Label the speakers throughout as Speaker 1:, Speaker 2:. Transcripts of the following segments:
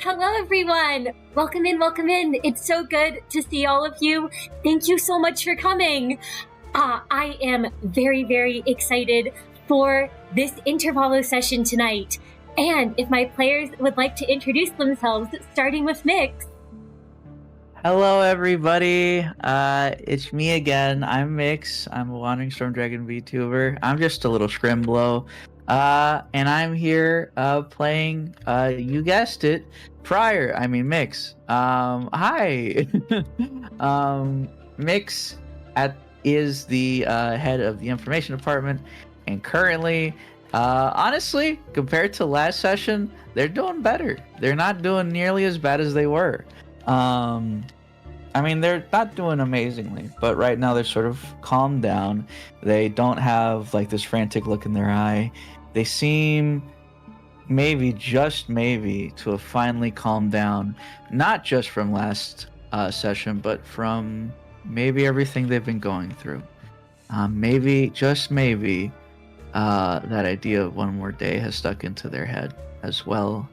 Speaker 1: Hello everyone! Welcome in, welcome in. It's so good to see all of you. Thank you so much for coming. I am very, very excited for this Intervallo session tonight. And if my players would like to introduce themselves, starting with Miix.
Speaker 2: Hello everybody, it's me again. I'm Miix. I'm a Wandering Storm Dragon VTuber. I'm just a little Scrimblow. And I'm here playing, you guessed it, Miix. Hi! Miix is the head of the information department, and currently, honestly, compared to last session, they're doing better. They're not doing nearly as bad as they were. They're not doing amazingly, but right now they're sort of calmed down. They don't have like this frantic look in their eye. They seem just maybe to have finally calmed down, not just from last session, but from maybe everything they've been going through. Just maybe, that idea of one more day has stuck into their head as well.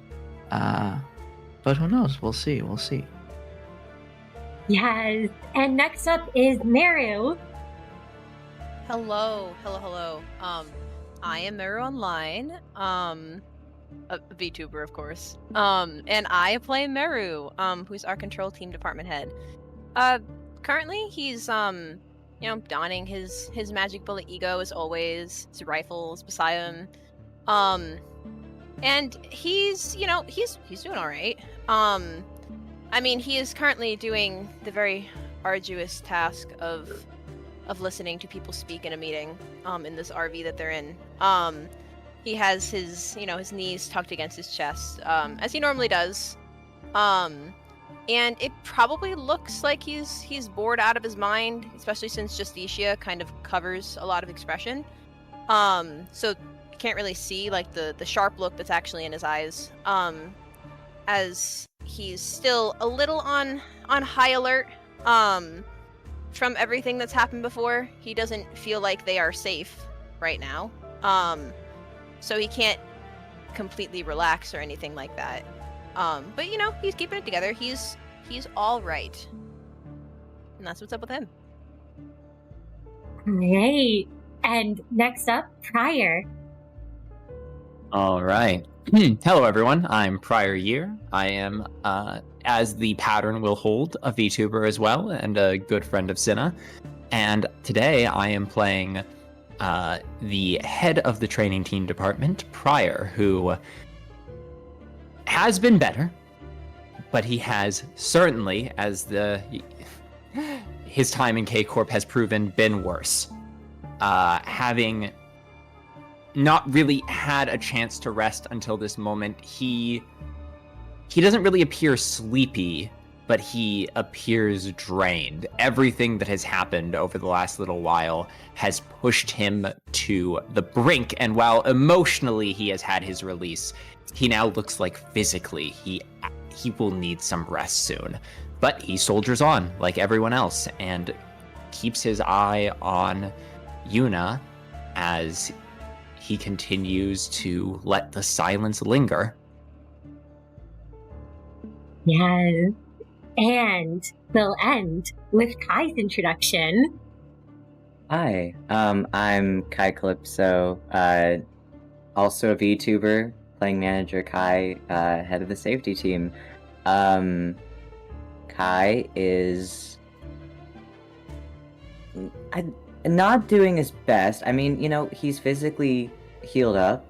Speaker 2: But who knows? We'll see.
Speaker 1: Yes, and next up is Merru.
Speaker 3: Hello. I am Merru Online, a VTuber, of course. And I play Merru, who's our control team department head. Currently he's, donning his magic bullet ego as always, his rifles beside him. And he's doing all right. He is currently doing the very arduous task of listening to people speak in a meeting, in this RV that they're in. He has his knees tucked against his chest, as he normally does. And it probably looks like he's bored out of his mind, especially since Justicia kind of covers a lot of expression. So you can't really see like the sharp look that's actually in his eyes. As he's still a little on high alert from everything that's happened before. He doesn't feel like they are safe right now. So he can't completely relax or anything like that. But he's keeping it together. He's all right. And that's what's up with him.
Speaker 1: Great. And next up, Prior.
Speaker 4: All right. Hello, everyone. I'm Prior Year. I am, as the pattern will hold, a VTuber as well, and a good friend of Cinna. And today I am playing the head of the training team department, Prior, who has been better, but he has certainly, as his time in K Corp has proven, been worse. Having not really had a chance to rest until this moment. He doesn't really appear sleepy, but he appears drained. Everything that has happened over the last little while has pushed him to the brink, and while emotionally he has had his release, he now looks like physically he will need some rest soon. But he soldiers on like everyone else and keeps his eye on Yuna as he continues to let the silence linger.
Speaker 1: Yes. And we'll end with Kai's introduction.
Speaker 5: Hi, I'm Kai Calypso, also a VTuber, playing manager Kai, head of the safety team. Kai is not doing his best. He's physically healed up.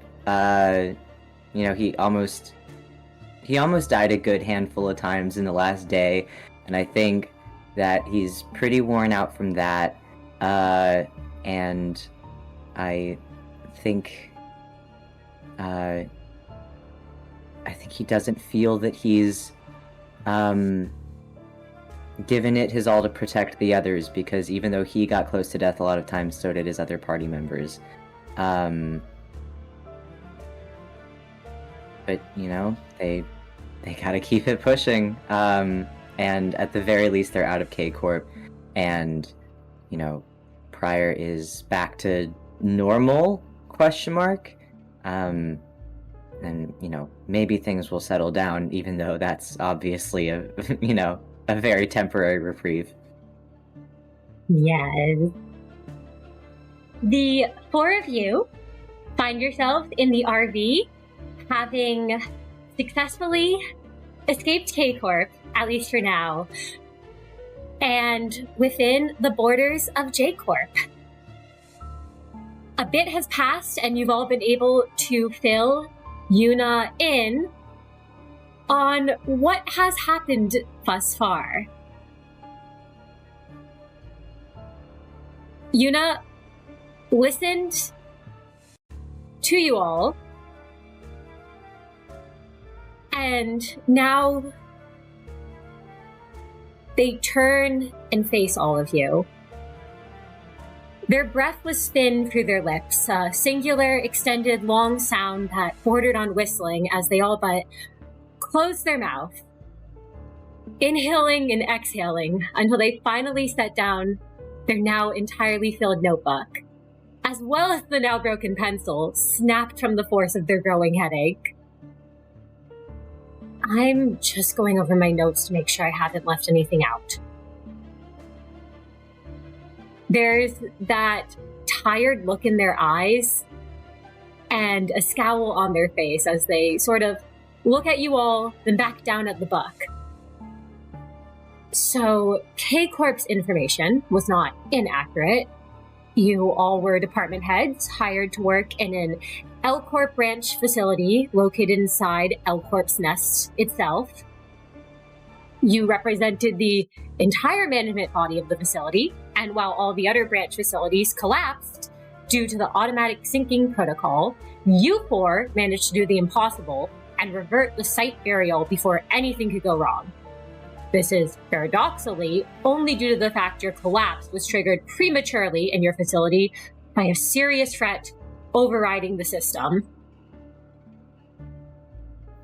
Speaker 5: He almost died a good handful of times in the last day, and I think that he's pretty worn out from that. And I think he doesn't feel that he's given it his all to protect the others, because even though he got close to death a lot of times, so did his other party members. But they gotta keep it pushing. And at the very least, they're out of K Corp, and Prior is back to normal ? and, maybe things will settle down, even though that's obviously a, a very temporary reprieve.
Speaker 1: Yes. The four of you find yourselves in the RV, having successfully escaped K Corp, at least for now, and within the borders of J Corp. A bit has passed, and you've all been able to fill Yuna in on what has happened thus far. Yuna listened to you all, and now they turn and face all of you. Their breath was thin through their lips, a singular, extended, long sound that bordered on whistling as they all but closed their mouth, inhaling and exhaling until they finally set down their now entirely filled notebook, as well as the now broken pencil, snapped from the force of their growing headache. I'm just going over my notes to make sure I haven't left anything out. There's that tired look in their eyes and a scowl on their face as they sort of look at you all, then back down at the book. So, K Corp's information was not inaccurate. You all were department heads hired to work in an L Corp branch facility located inside L Corp's nest itself. You represented the entire management body of the facility, and while all the other branch facilities collapsed due to the automatic sinking protocol, you four managed to do the impossible and revert the site burial before anything could go wrong. This is, paradoxically, only due to the fact your collapse was triggered prematurely in your facility by a serious threat overriding the system.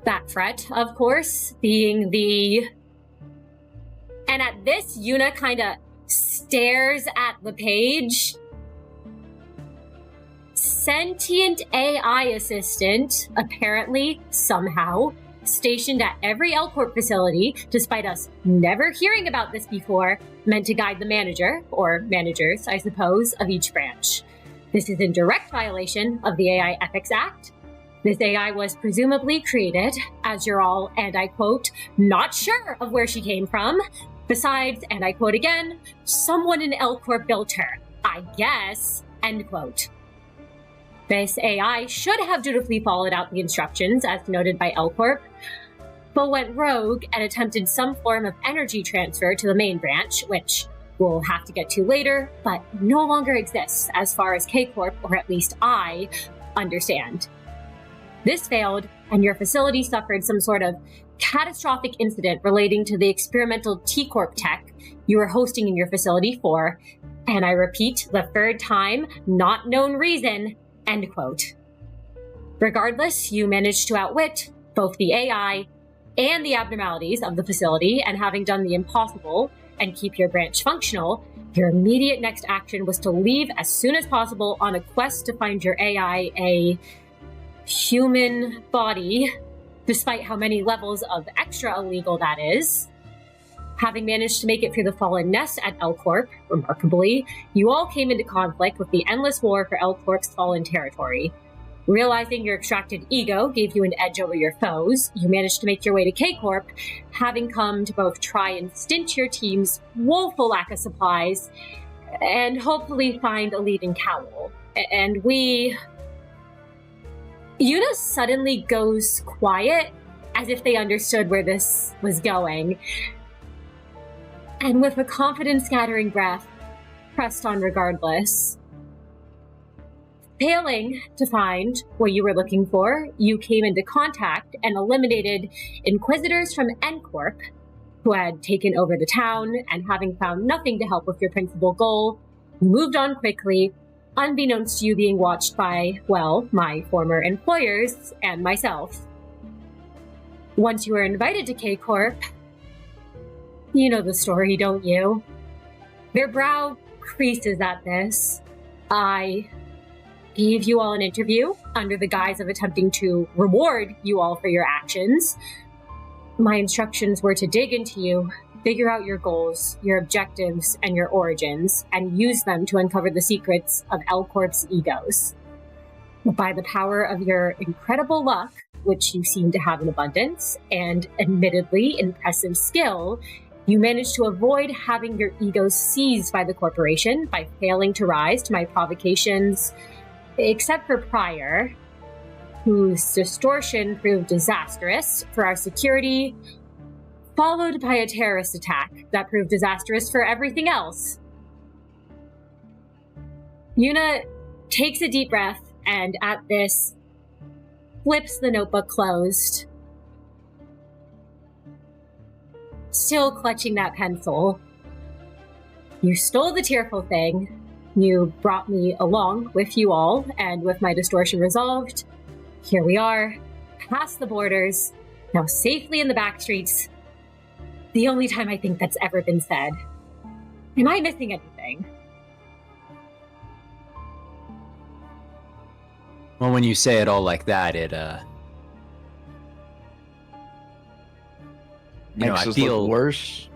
Speaker 1: That threat, of course, being the... And at this, Yuna kind of stares at the page. Sentient AI assistant, apparently, somehow, stationed at every L Corp facility, despite us never hearing about this before, meant to guide the manager, or managers, I suppose, of each branch. This is in direct violation of the AI Ethics Act. This AI was presumably created, as you're all, and I quote, not sure of where she came from. Besides, and I quote again, someone in L Corp built her, I guess, end quote. This AI should have dutifully followed out the instructions, as noted by L Corp, but went rogue and attempted some form of energy transfer to the main branch, which we'll have to get to later, but no longer exists as far as K Corp, or at least I, understand. This failed, and your facility suffered some sort of catastrophic incident relating to the experimental T Corp tech you were hosting in your facility for, and I repeat, the third time, not known reason, end quote. Regardless, you managed to outwit both the AI and the abnormalities of the facility, and having done the impossible and keep your branch functional, your immediate next action was to leave as soon as possible on a quest to find your AI a human body, despite how many levels of extra illegal that is. Having managed to make it through the fallen nest at L Corp, remarkably, you all came into conflict with the endless war for L Corp's fallen territory. Realizing your extracted ego gave you an edge over your foes, you managed to make your way to K Corp, having come to both try and stint your team's woeful lack of supplies, and hopefully find a lead in Calw. And we... Yuna suddenly goes quiet, as if they understood where this was going, and with a confidence-scattering breath, pressed on regardless. Failing to find what you were looking for, you came into contact and eliminated Inquisitors from N Corp, who had taken over the town, and having found nothing to help with your principal goal, you moved on quickly, unbeknownst to you being watched by, well, my former employers and myself. Once you were invited to K Corp, you know the story, don't you? Their brow creases at this. I gave you all an interview under the guise of attempting to reward you all for your actions. My instructions were to dig into you, figure out your goals, your objectives, and your origins, and use them to uncover the secrets of L Corp's egos. By the power of your incredible luck, which you seem to have in abundance, and admittedly impressive skill, you managed to avoid having your egos seized by the corporation by failing to rise to my provocations, except for Pryor, whose distortion proved disastrous for our security, followed by a terrorist attack that proved disastrous for everything else. Yuna takes a deep breath and at this flips the notebook closed. Still clutching that pencil. You stole the tearful thing. You brought me along with you all, and with my distortion resolved, here we are, past the borders, now safely in the back streets. The only time I think that's ever been said. Am I missing anything?
Speaker 4: Well, when you say it all like that, it, you know,
Speaker 2: Makes
Speaker 4: I
Speaker 2: us
Speaker 4: feel
Speaker 2: look worse.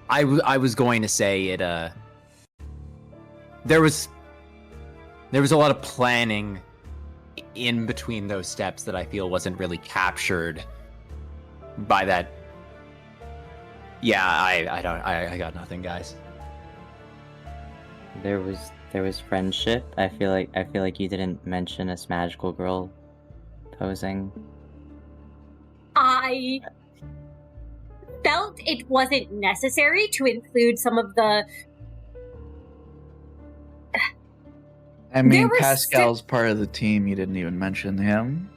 Speaker 4: I was going to say it, there was a lot of planning in between those steps that I feel wasn't really captured by that. Yeah, I got nothing, guys.
Speaker 5: There was friendship. I feel like you didn't mention a magical girl posing.
Speaker 1: I felt it wasn't necessary to include some of the...
Speaker 2: I mean,
Speaker 1: There were
Speaker 2: Pascal's part of the team. You didn't even mention him.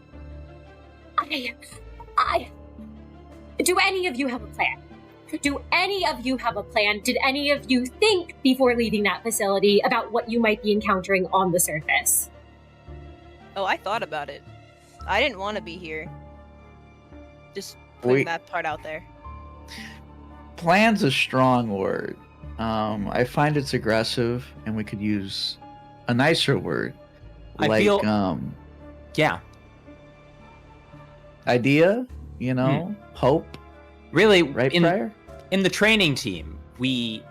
Speaker 1: Do any of you have a plan? Do any of you have a plan? Did any of you think before leaving that facility about what you might be encountering on the surface?
Speaker 3: Oh, I thought about it. I didn't want to be here. Just putting that part out there.
Speaker 2: Plan's a strong word. I find it's aggressive, and we could use a nicer word.
Speaker 4: Yeah.
Speaker 2: Idea, you know, hope.
Speaker 4: Really,
Speaker 2: Right, Pryor?
Speaker 4: In the training team, we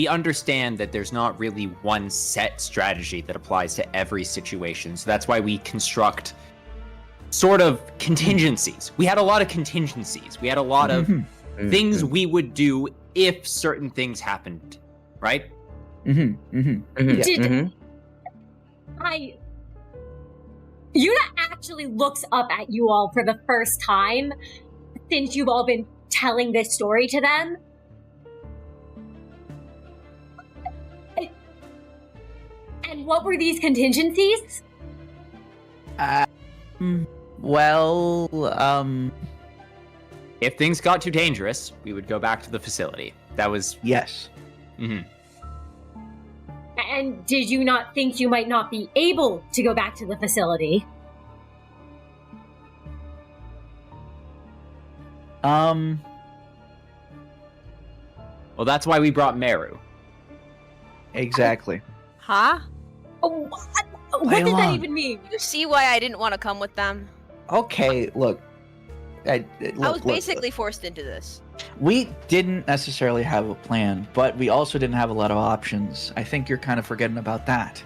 Speaker 4: understand that there's not really one set strategy that applies to every situation. So that's why we construct sort of contingencies. We had a lot of contingencies. We had a lot of things we would do if certain things happened, right?
Speaker 1: Yuna actually looks up at you all for the first time since you've all been telling this story to them. And what were these contingencies?
Speaker 4: If things got too dangerous, we would go back to the facility. That was...
Speaker 2: Yes.
Speaker 1: And did you not think you might not be able to go back to the facility?
Speaker 4: Well, that's why we brought Merru.
Speaker 2: Exactly.
Speaker 3: Huh?
Speaker 1: What does that even mean?
Speaker 3: You see why I didn't want to come with them?
Speaker 2: Okay, look.
Speaker 3: I was basically forced into this.
Speaker 2: We didn't necessarily have a plan, but we also didn't have a lot of options. I think you're kind of forgetting about that.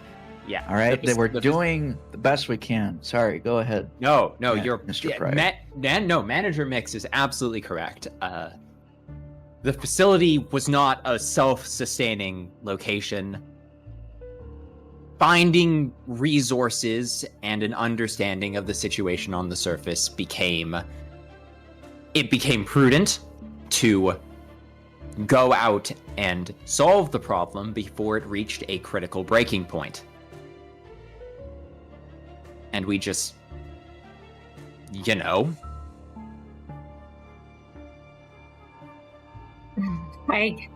Speaker 4: Yeah.
Speaker 2: All right? We're doing the best we can. Sorry, go ahead.
Speaker 4: No,
Speaker 2: Yeah,
Speaker 4: you're...
Speaker 2: Mr. Pryor.
Speaker 4: Manager Miix is absolutely correct. The facility was not a self-sustaining location. Finding resources and an understanding of the situation on the surface became prudent to go out and solve the problem before it reached a critical breaking point. And we just, you know.
Speaker 1: I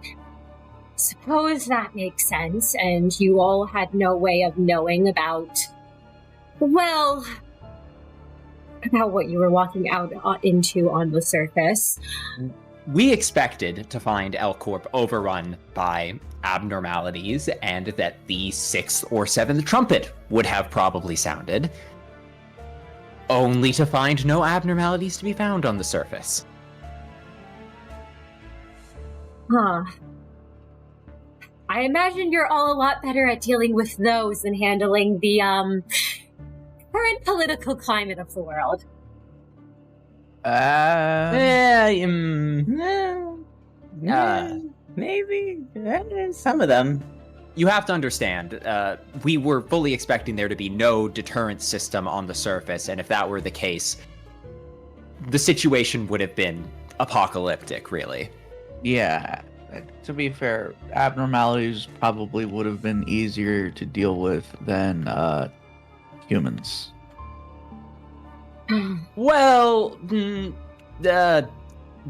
Speaker 1: suppose that makes sense, and you all had no way of knowing about what you were walking out into on the surface.
Speaker 4: We expected to find L Corp overrun by abnormalities and that the 6th or 7th trumpet would have probably sounded, only to find no abnormalities to be found on the surface.
Speaker 1: Huh. I imagine you're all a lot better at dealing with those than handling the, current political climate of the world.
Speaker 5: Maybe. Some of them.
Speaker 4: You have to understand, we were fully expecting there to be no deterrent system on the surface, and if that were the case, the situation would have been apocalyptic, really.
Speaker 2: Yeah, to be fair, abnormalities probably would have been easier to deal with than humans.
Speaker 4: Well,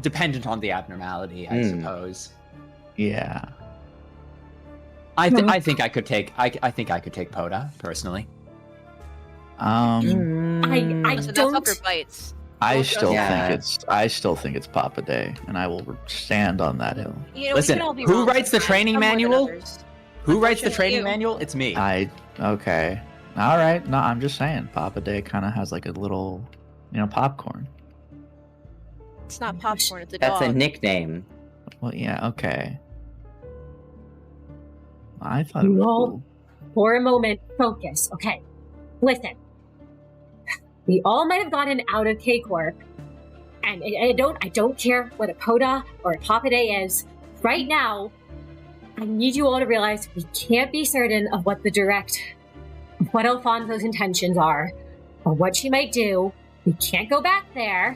Speaker 4: dependent on the abnormality, I suppose.
Speaker 2: Yeah.
Speaker 4: I think I could take Poda personally.
Speaker 1: I
Speaker 3: Listen, that's
Speaker 1: don't.
Speaker 3: upper bites.
Speaker 2: I still
Speaker 5: Yeah.
Speaker 2: think it's Papa Day, and I will stand on that hill.
Speaker 3: You know,
Speaker 4: Listen,
Speaker 3: we can all be
Speaker 4: who
Speaker 3: wrong
Speaker 4: writes the
Speaker 3: sometimes,
Speaker 4: training
Speaker 3: some more than
Speaker 4: manual?
Speaker 3: others.
Speaker 4: Who writes the
Speaker 3: Unfortunately,
Speaker 4: training
Speaker 3: you.
Speaker 4: manual? It's me.
Speaker 2: Okay. All right. No, I'm just saying, Papa Day kind of has like a little, popcorn.
Speaker 3: It's not popcorn, it's a
Speaker 5: That's
Speaker 3: dog.
Speaker 5: a nickname.
Speaker 2: Well, yeah. Okay. I thought it was
Speaker 1: No.
Speaker 2: cool.
Speaker 1: For a moment, focus. Okay, listen. We all might have gotten out of K Corp, and I don't care what a Poda or a Papa Day is. Right now, I need you all to realize we can't be certain of what Alfonso's intentions are, or what she might do. We can't go back there.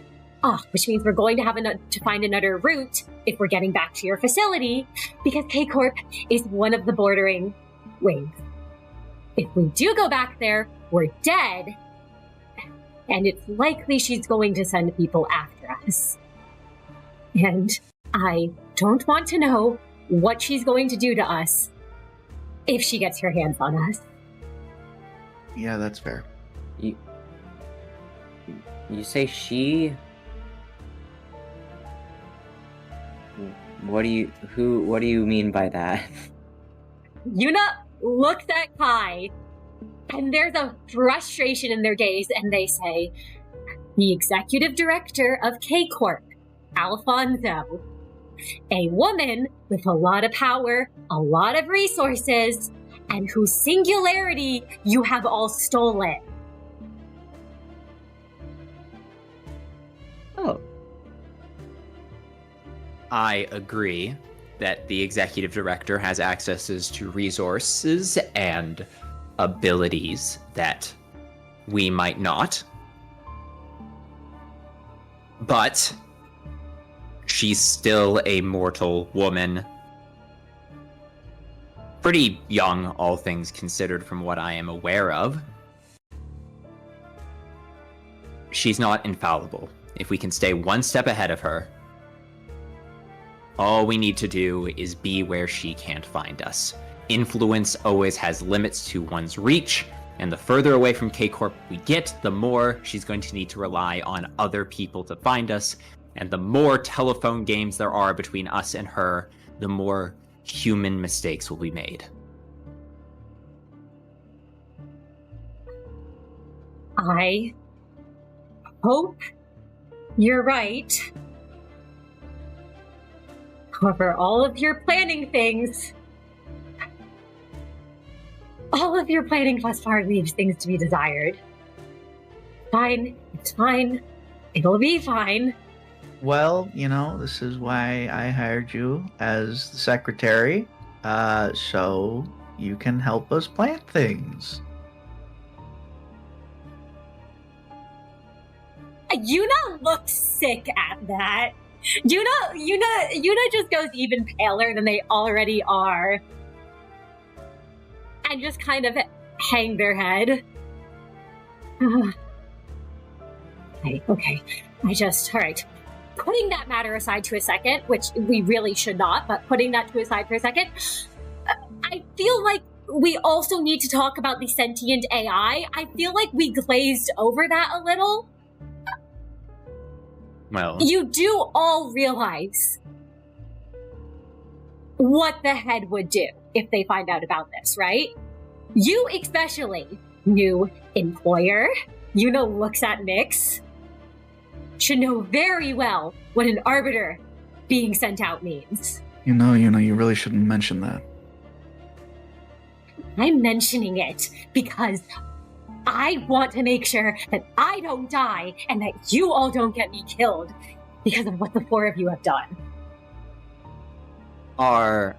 Speaker 1: Which means we're going to have to find another route if we're getting back to your facility, because K Corp is one of the bordering wings. If we do go back there, we're dead, and it's likely she's going to send people after us. And I don't want to know what she's going to do to us if she gets her hands on us.
Speaker 2: Yeah, that's fair.
Speaker 5: You say she? What do you mean by that?
Speaker 1: Yuna looks at Kai, and there's a frustration in their gaze, and they say, the executive director of K Corp, Alfonso, a woman with a lot of power, a lot of resources, and whose singularity you have all stolen.
Speaker 5: Oh.
Speaker 4: I agree that the executive director has accesses to resources and abilities that we might not. But she's still a mortal woman. Pretty young, all things considered, from what I am aware of. She's not infallible. If we can stay one step ahead of her, all we need to do is be where she can't find us. Influence always has limits to one's reach, and the further away from K Corp we get, the more she's going to need to rely on other people to find us, and the more telephone games there are between us and her, the more human mistakes will be made.
Speaker 1: I hope you're right. However, all of your planning thus far leaves things to be desired. Fine, it's fine. It'll be fine.
Speaker 2: Well, this is why I hired you as the secretary, so you can help us plan things.
Speaker 1: Yuna looks sick at that. Yuna just goes even paler than they already are. And just kind of hang their head. Okay. Alright. Putting that matter aside to a second, which we really should not, but putting that to aside for a second, I feel like we also need to talk about the sentient AI. I feel like we glazed over that a little.
Speaker 4: Well,
Speaker 1: You do all realize what the head would do if they find out about this, right? You especially, new employer, looks at Miix, should know very well what an arbiter being sent out means.
Speaker 2: You really shouldn't mention that.
Speaker 1: I'm mentioning it because I want to make sure that I don't die and that you all don't get me killed because of what the four of you have done.
Speaker 4: our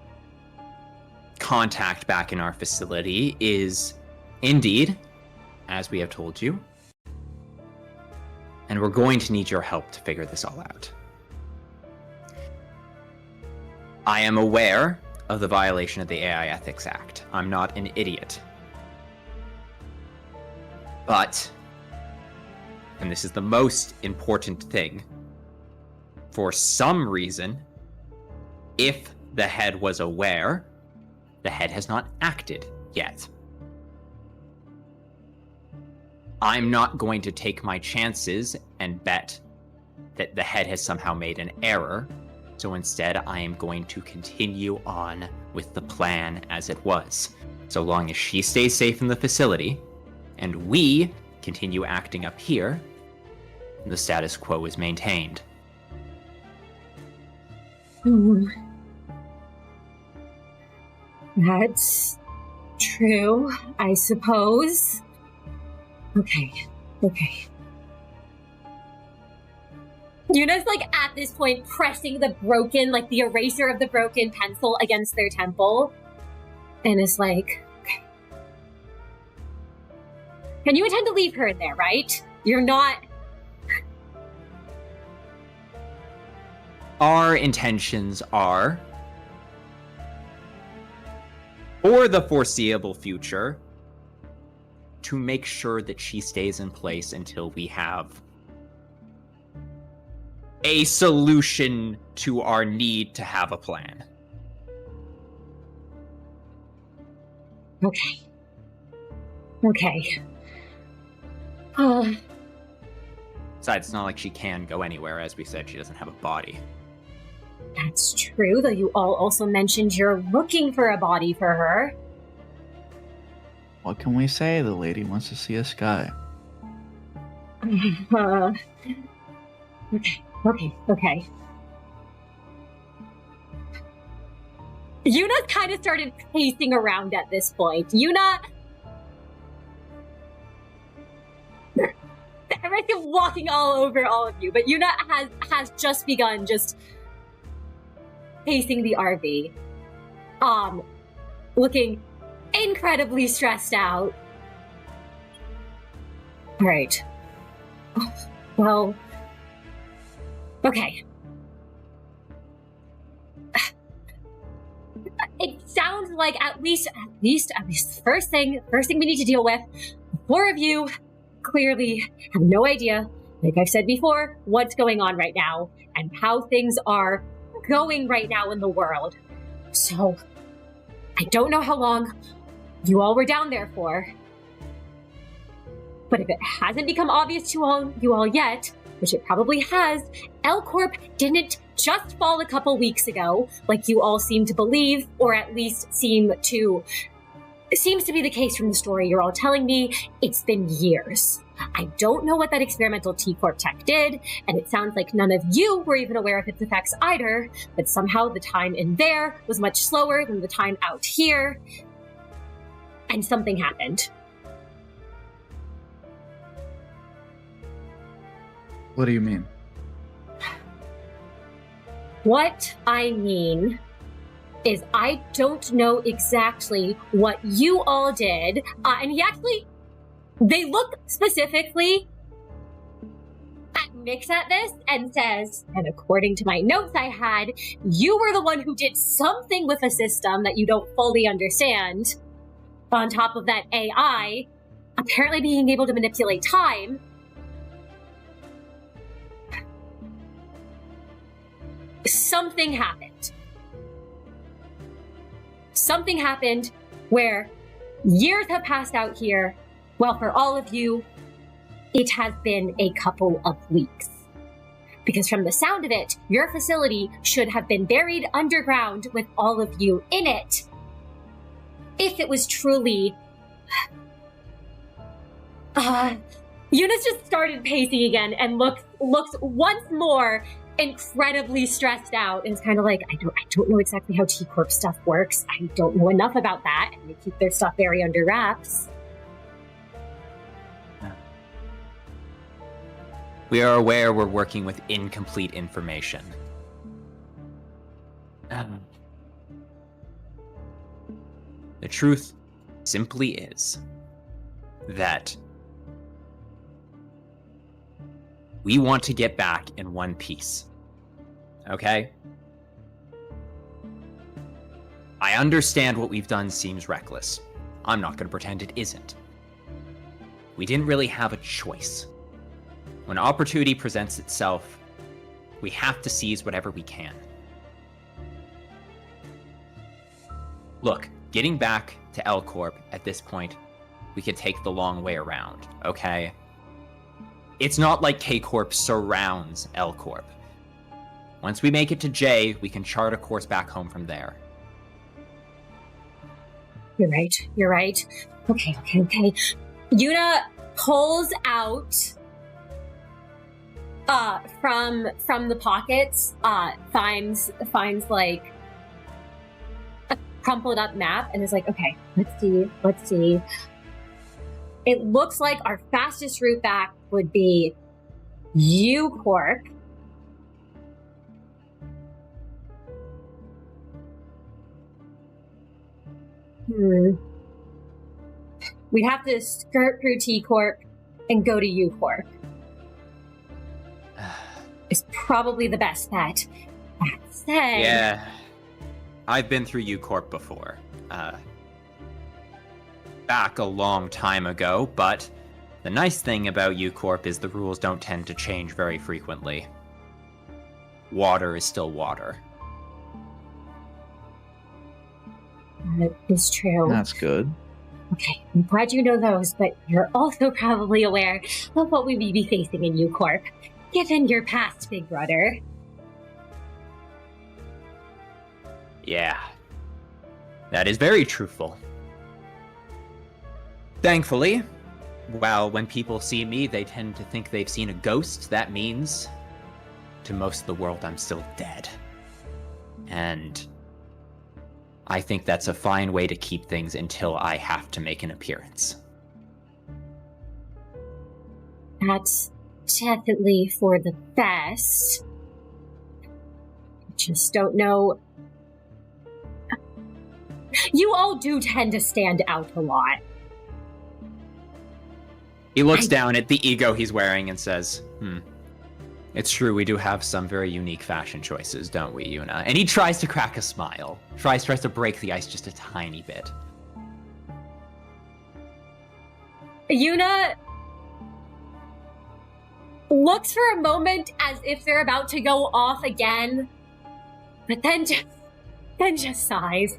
Speaker 4: contact back in our facility is indeed, as we have told you, and we're going to need your help to figure this all out. I am aware of the violation of the AI Ethics Act. I'm not an idiot. But, and this is the most important thing, for some reason, if the head was aware, the head has not acted yet. I'm not going to take my chances and bet that the head has somehow made an error, so instead I am going to continue on with the plan as it was. So long as she stays safe in the facility, and we continue acting up here, the status quo is maintained.
Speaker 1: That's true, I suppose. Okay. Yuna's at this point pressing the eraser of the broken pencil against their temple. And is okay. And you intend to leave her in there, right? You're not...
Speaker 4: Our intentions are, for the foreseeable future, to make sure that she stays in place until we have a solution to our need to have a plan.
Speaker 1: Okay.
Speaker 4: Besides, it's not like she can go anywhere. As we said, she doesn't have a body.
Speaker 1: That's true, though you all also mentioned you're looking for a body for her.
Speaker 2: What can we say? The lady wants to see a sky.
Speaker 1: Okay. Yuna's kind of started pacing around at this point. Yuna... I'm walking all over all of you, but Yuna has just begun just pacing the RV. Looking incredibly stressed out. Alright. Well... Okay. It sounds like at least first thing we need to deal with, the four of you clearly have no idea, like I've said before, what's going on right now and how things are going right now in the world. So, I don't know how long you all were down there for, but if it hasn't become obvious to you all yet, which it probably has, L Corp didn't just fall a couple weeks ago, like you all seem to believe, or at least seems to be the case from the story you're all telling me. It's been years. I don't know what that experimental T Corp tech did, and it sounds like none of you were even aware of its effects either, but somehow the time in there was much slower than the time out here, and something happened.
Speaker 2: What do you mean?
Speaker 1: What I mean is I don't know exactly what you all did, and they look specifically at Miix at this and says, and according to my notes I had, you were the one who did something with a system that you don't fully understand, on top of that AI apparently being able to manipulate time. Something happened. Something happened where years have passed out here. Well, for all of you, it has been a couple of weeks. Because from the sound of it, your facility should have been buried underground with all of you in it. If it was truly... Eunice just started pacing again and looks once more incredibly stressed out and is kind of like, I don't know exactly how T Corp stuff works. I don't know enough about that, and they keep their stuff very under wraps.
Speaker 4: We are aware we're working with incomplete information. The truth simply is that we want to get back in one piece. Okay? I understand what we've done seems reckless. I'm not going to pretend it isn't. We didn't really have a choice. When opportunity presents itself, we have to seize whatever we can. Look, getting back to L Corp at this point, we could take the long way around, okay? It's not like K Corp surrounds L Corp. Once we make it to J, we can chart a course back home from there.
Speaker 1: You're right. Okay. Yuna pulls out from the pockets, finds like a crumpled up map and is like, okay, let's see. It looks like our fastest route back would be U Corp. We'd have to skirt through T Corp and go to U Corp. Is probably the best bet. That said...
Speaker 4: Yeah. I've been through U Corp before. Back a long time ago, but the nice thing about U Corp is the rules don't tend to change very frequently. Water is still water.
Speaker 1: That is true.
Speaker 2: That's good.
Speaker 1: Okay, I'm glad you know those, but you're also probably aware of what we may be facing in U Corp, given your past, Big Brother.
Speaker 4: Yeah. That is very truthful. Thankfully, well, when people see me, they tend to think they've seen a ghost. That means, to most of the world, I'm still dead. And I think that's a fine way to keep things until I have to make an appearance.
Speaker 1: That's definitely for the best. Just don't know. You all do tend to stand out a lot.
Speaker 4: He looks down at the ego he's wearing and says, It's true, we do have some very unique fashion choices, don't we, Yuna? And he tries to crack a smile. Tries to break the ice just a tiny bit.
Speaker 1: Yuna looks for a moment as if they're about to go off again, but then just sighs.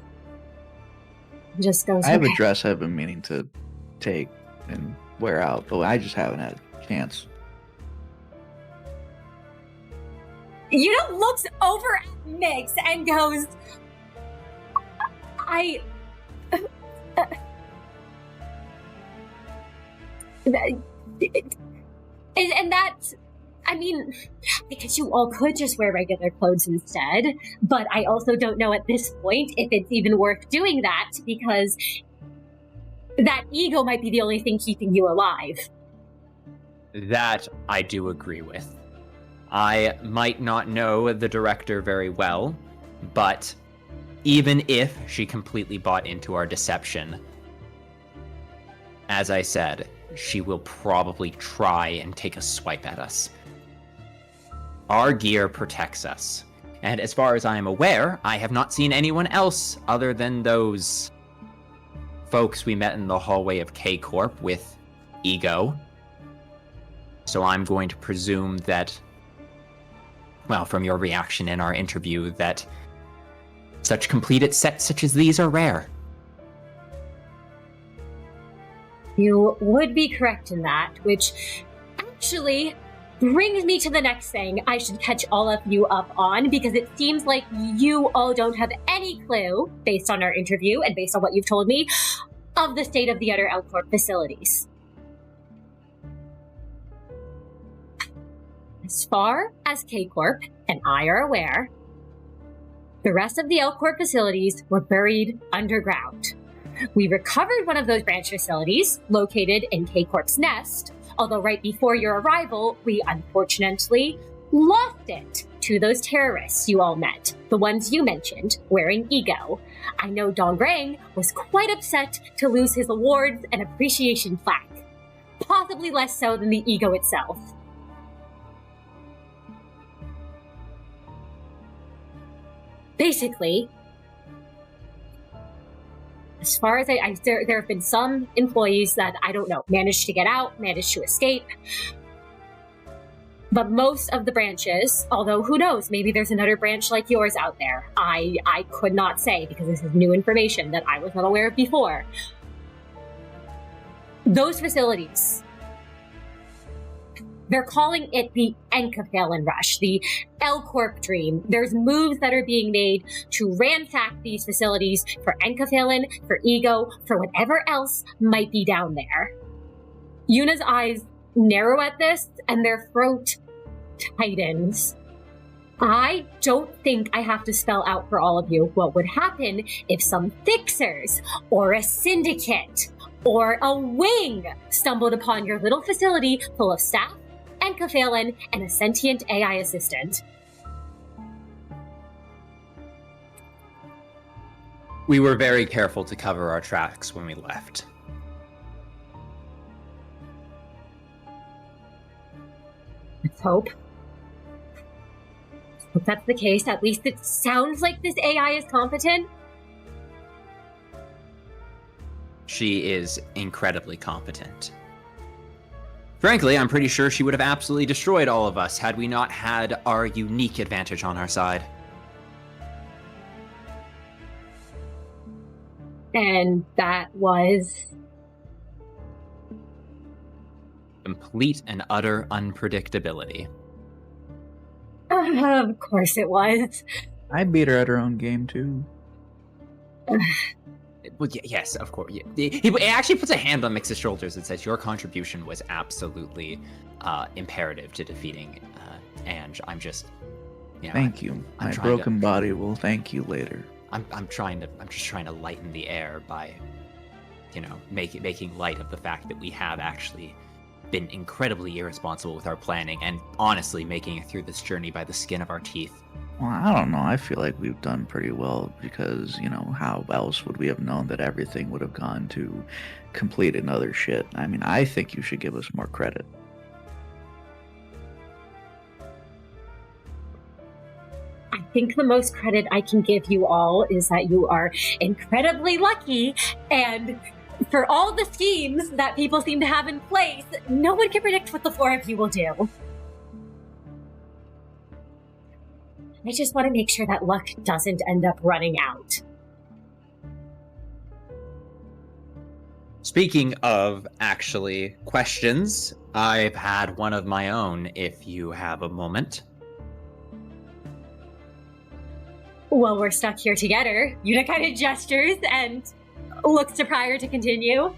Speaker 1: Just goes,
Speaker 2: I have
Speaker 1: okay.
Speaker 2: a dress I've been meaning to take and wear out, but I just haven't had a chance.
Speaker 1: Yuna looks over at Miix and goes, and that's, I mean, because you all could just wear regular clothes instead, but I also don't know at this point if it's even worth doing that, because that ego might be the only thing keeping you alive.
Speaker 4: That I do agree with. I might not know the director very well, but even if she completely bought into our deception, as I said, she will probably try and take a swipe at us. Our gear protects us, and as far as I am aware, I have not seen anyone else other than those folks we met in the hallway of K Corp with ego. So I'm going to presume that, well, from your reaction in our interview, that such completed sets such as these are rare.
Speaker 1: You would be correct in that, which actually brings me to the next thing I should catch all of you up on, because it seems like you all don't have any clue, based on our interview and based on what you've told me, of the state of the other L Corp facilities. As far as K Corp and I are aware, the rest of the L Corp facilities were buried underground. We recovered one of those branch facilities, located in K Corp's nest, although right before your arrival, we unfortunately lost it to those terrorists you all met, the ones you mentioned, wearing Ego. I know Dongrang was quite upset to lose his awards and appreciation plaque, possibly less so than the Ego itself. Basically, as far as there have been some employees that, I don't know, managed to get out, managed to escape. But most of the branches, although who knows, maybe there's another branch like yours out there. I could not say, because this is new information that I was not aware of before. Those facilities, they're calling it the Enigmatic Rush, the L Corp Dream. There's moves that are being made to ransack these facilities for Enigmatic, for Ego, for whatever else might be down there. Yuna's eyes narrow at this, and their throat tightens. I don't think I have to spell out for all of you what would happen if some fixers, or a syndicate, or a wing stumbled upon your little facility full of staff, Enigmatic, and a sentient AI assistant.
Speaker 4: We were very careful to cover our tracks when we left.
Speaker 1: Let's hope. If that's the case, at least it sounds like this AI is competent.
Speaker 4: She is incredibly competent. Frankly, I'm pretty sure she would have absolutely destroyed all of us had we not had our unique advantage on our side.
Speaker 1: And that was...
Speaker 4: Complete and utter unpredictability.
Speaker 1: Of course it was.
Speaker 2: I beat her at her own game, too.
Speaker 4: Well, yes, of course. Yeah. He actually puts a hand on Miix's shoulders and says, your contribution was absolutely imperative to defeating Ange. I'm just...
Speaker 2: Thank you. My broken body will thank you later.
Speaker 4: I'm just trying to lighten the air by, making light of the fact that we have actually been incredibly irresponsible with our planning and honestly making it through this journey by the skin of our teeth.
Speaker 2: Well, I don't know. I feel like we've done pretty well because, how else would we have known that everything would have gone to complete another shit? I mean, I think you should give us more credit.
Speaker 1: I think the most credit I can give you all is that you are incredibly lucky, and for all the schemes that people seem to have in place, no one can predict what the four of you will do. I just want to make sure that luck doesn't end up running out.
Speaker 4: Speaking of actually questions, I've had one of my own if you have a moment.
Speaker 1: Well, we're stuck here together. Yuna kind of gestures and looks to Pryor to continue.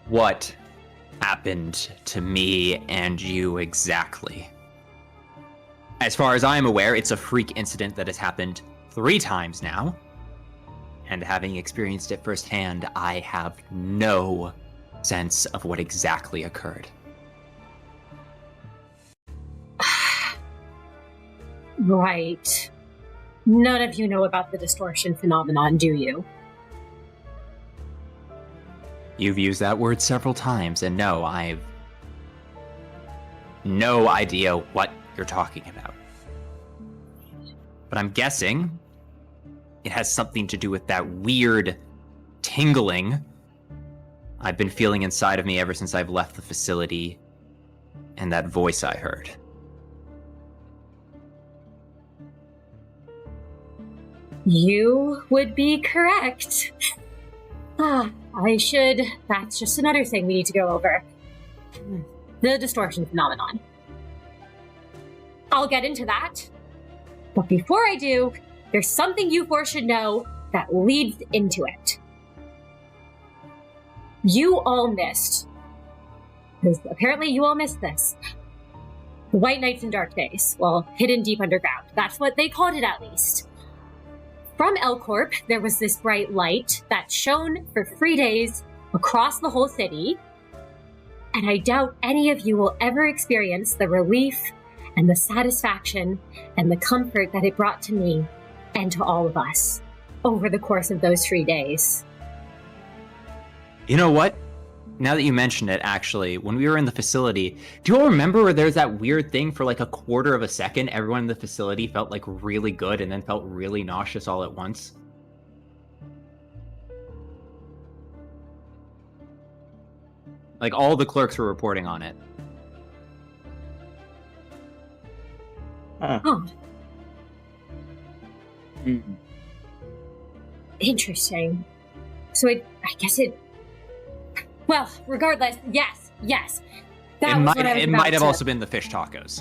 Speaker 4: What happened to me and you exactly? As far as I'm aware, it's a freak incident that has happened 3 times now. And having experienced it firsthand, I have no sense of what exactly occurred.
Speaker 1: Right. None of you know about the Distortion Phenomenon, do you?
Speaker 4: You've used that word several times, and no, I've no idea what you're talking about. But I'm guessing it has something to do with that weird tingling I've been feeling inside of me ever since I've left the facility, and that voice I heard.
Speaker 1: You would be correct. That's just another thing we need to go over. The Distortion Phenomenon. I'll get into that. But before I do, there's something you four should know that leads into it. You all missed. Because apparently you all missed this. The White Nights and Dark Days. Well, hidden deep underground. That's what they called it, at least. From L Corp, there was this bright light that shone for 3 days across the whole city. And I doubt any of you will ever experience the relief and the satisfaction and the comfort that it brought to me and to all of us over the course of those 3 days.
Speaker 4: You know what? Now that you mention it, actually, when we were in the facility, do you all remember where there's that weird thing for like a quarter of a second? Everyone in the facility felt like really good and then felt really nauseous all at once. Like all the clerks were reporting on it.
Speaker 2: Huh.
Speaker 1: Oh. Interesting. So I guess it... Well, regardless, yes. That was what I was
Speaker 4: it
Speaker 1: about
Speaker 4: might have
Speaker 1: to-
Speaker 4: also been the fish tacos.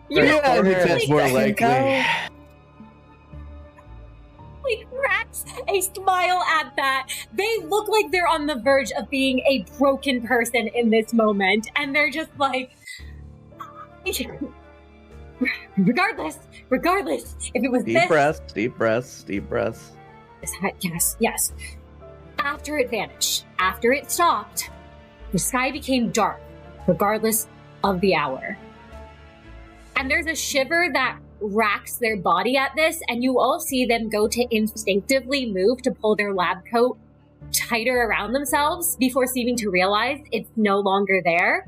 Speaker 1: You know,
Speaker 2: I think that's
Speaker 1: like,
Speaker 2: more likely.
Speaker 1: like cracks a smile at that. They look like they're on the verge of being a broken person in this moment, and they're just like, regardless, if it was
Speaker 2: Deep breaths.
Speaker 1: Yes. After it vanished, after it stopped, the sky became dark, regardless of the hour. And there's a shiver that racks their body at this, and you all see them go to instinctively move to pull their lab coat tighter around themselves before seeming to realize it's no longer there.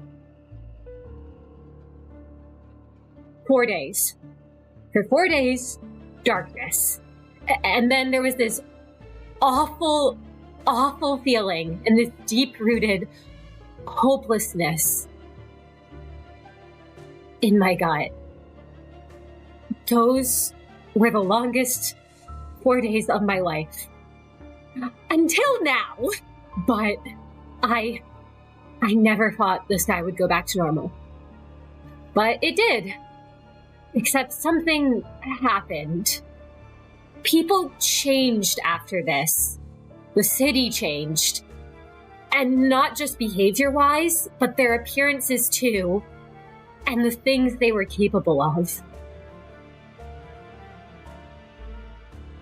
Speaker 1: 4 days. For 4 days, darkness. And then there was this awful feeling and this deep-rooted hopelessness in my gut. Those were the longest 4 days of my life. Until now. But I never thought the sky would go back to normal. But it did. Except something happened. People changed after this. The city changed. And not just behavior-wise, but their appearances too. And the things they were capable of.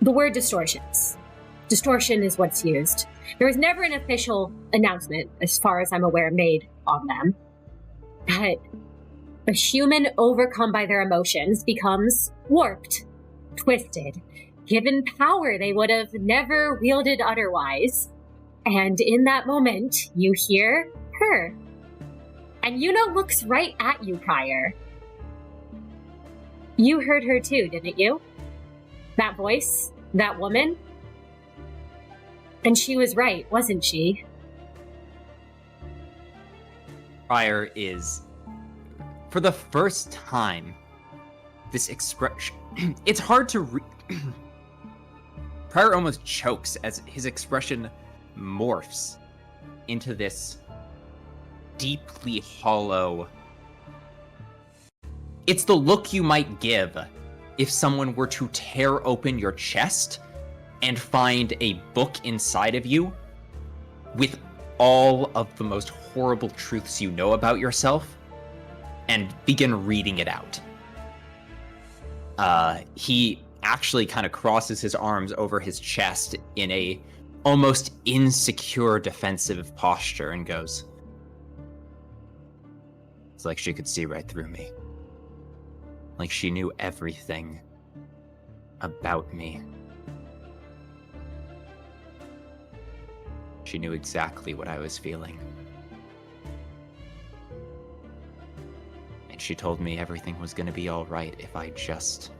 Speaker 1: The word distortions. Distortion is what's used. There was never an official announcement, as far as I'm aware, made on them. But a human overcome by their emotions becomes warped, twisted, given power they would have never wielded otherwise. And in that moment, you hear her. And Yuna looks right at you, Prior. You heard her too, didn't you? That voice, that woman. And she was right, wasn't she?
Speaker 4: Prior is, for the first time, this expression. It's hard to Prior almost chokes as his expression morphs into this deeply hollow. It's the look you might give if someone were to tear open your chest and find a book inside of you with all of the most horrible truths you know about yourself and begin reading it out. He actually kind of crosses his arms over his chest in a almost insecure defensive posture and goes, "It's like she could see right through me. Like she knew everything about me. She knew exactly what I was feeling. And she told me everything was going to be all right if I just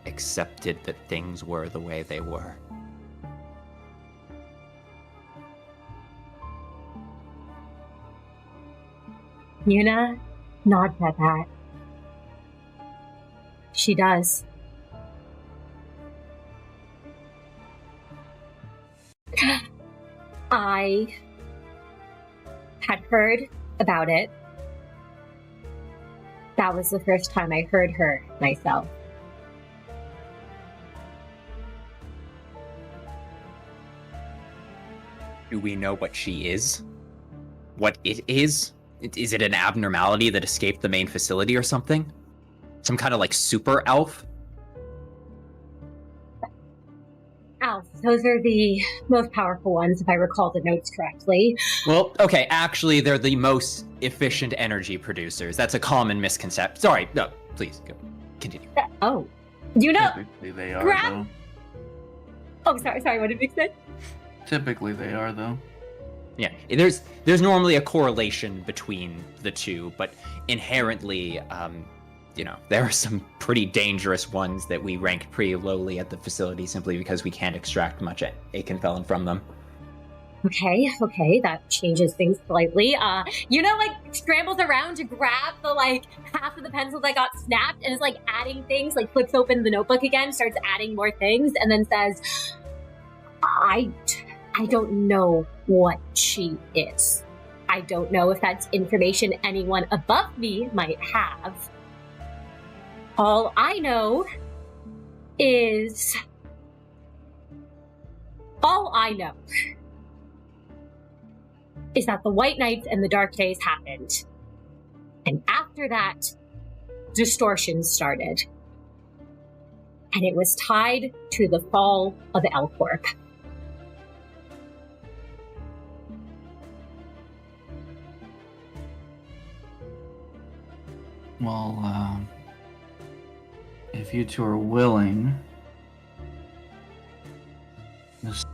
Speaker 4: accepted that things were the way they were."
Speaker 1: Yuna nods at that. She does. I had heard about it. That was the first time I heard her myself.
Speaker 4: Do we know what she is? What it is? Is it an abnormality that escaped the main facility or something? Some kind of like super elf?
Speaker 1: Elf. Those are the most powerful ones, if I recall the notes correctly.
Speaker 4: Well, okay, actually, they're the most efficient energy producers. That's a common misconception. Sorry, no, please, go. Continue.
Speaker 1: Oh. Do you know?
Speaker 2: Typically they are,
Speaker 1: Grab-
Speaker 2: though.
Speaker 1: Oh, sorry, what did Miix say?
Speaker 2: Typically they are, though.
Speaker 4: Yeah, there's normally a correlation between the two, but inherently, there are some pretty dangerous ones that we rank pretty lowly at the facility simply because we can't extract much Akenfelon from them.
Speaker 1: Okay, that changes things slightly. Scrambles around to grab the, half of the pencil that got snapped and is, adding things, flips open the notebook again, starts adding more things, and then says, I don't know what she is. I don't know if that's information anyone above me might have. All I know is that the White Nights and the Dark Days happened. And after that, Distortion started. And it was tied to the fall of L Corp.
Speaker 2: Well, if you two are willing, this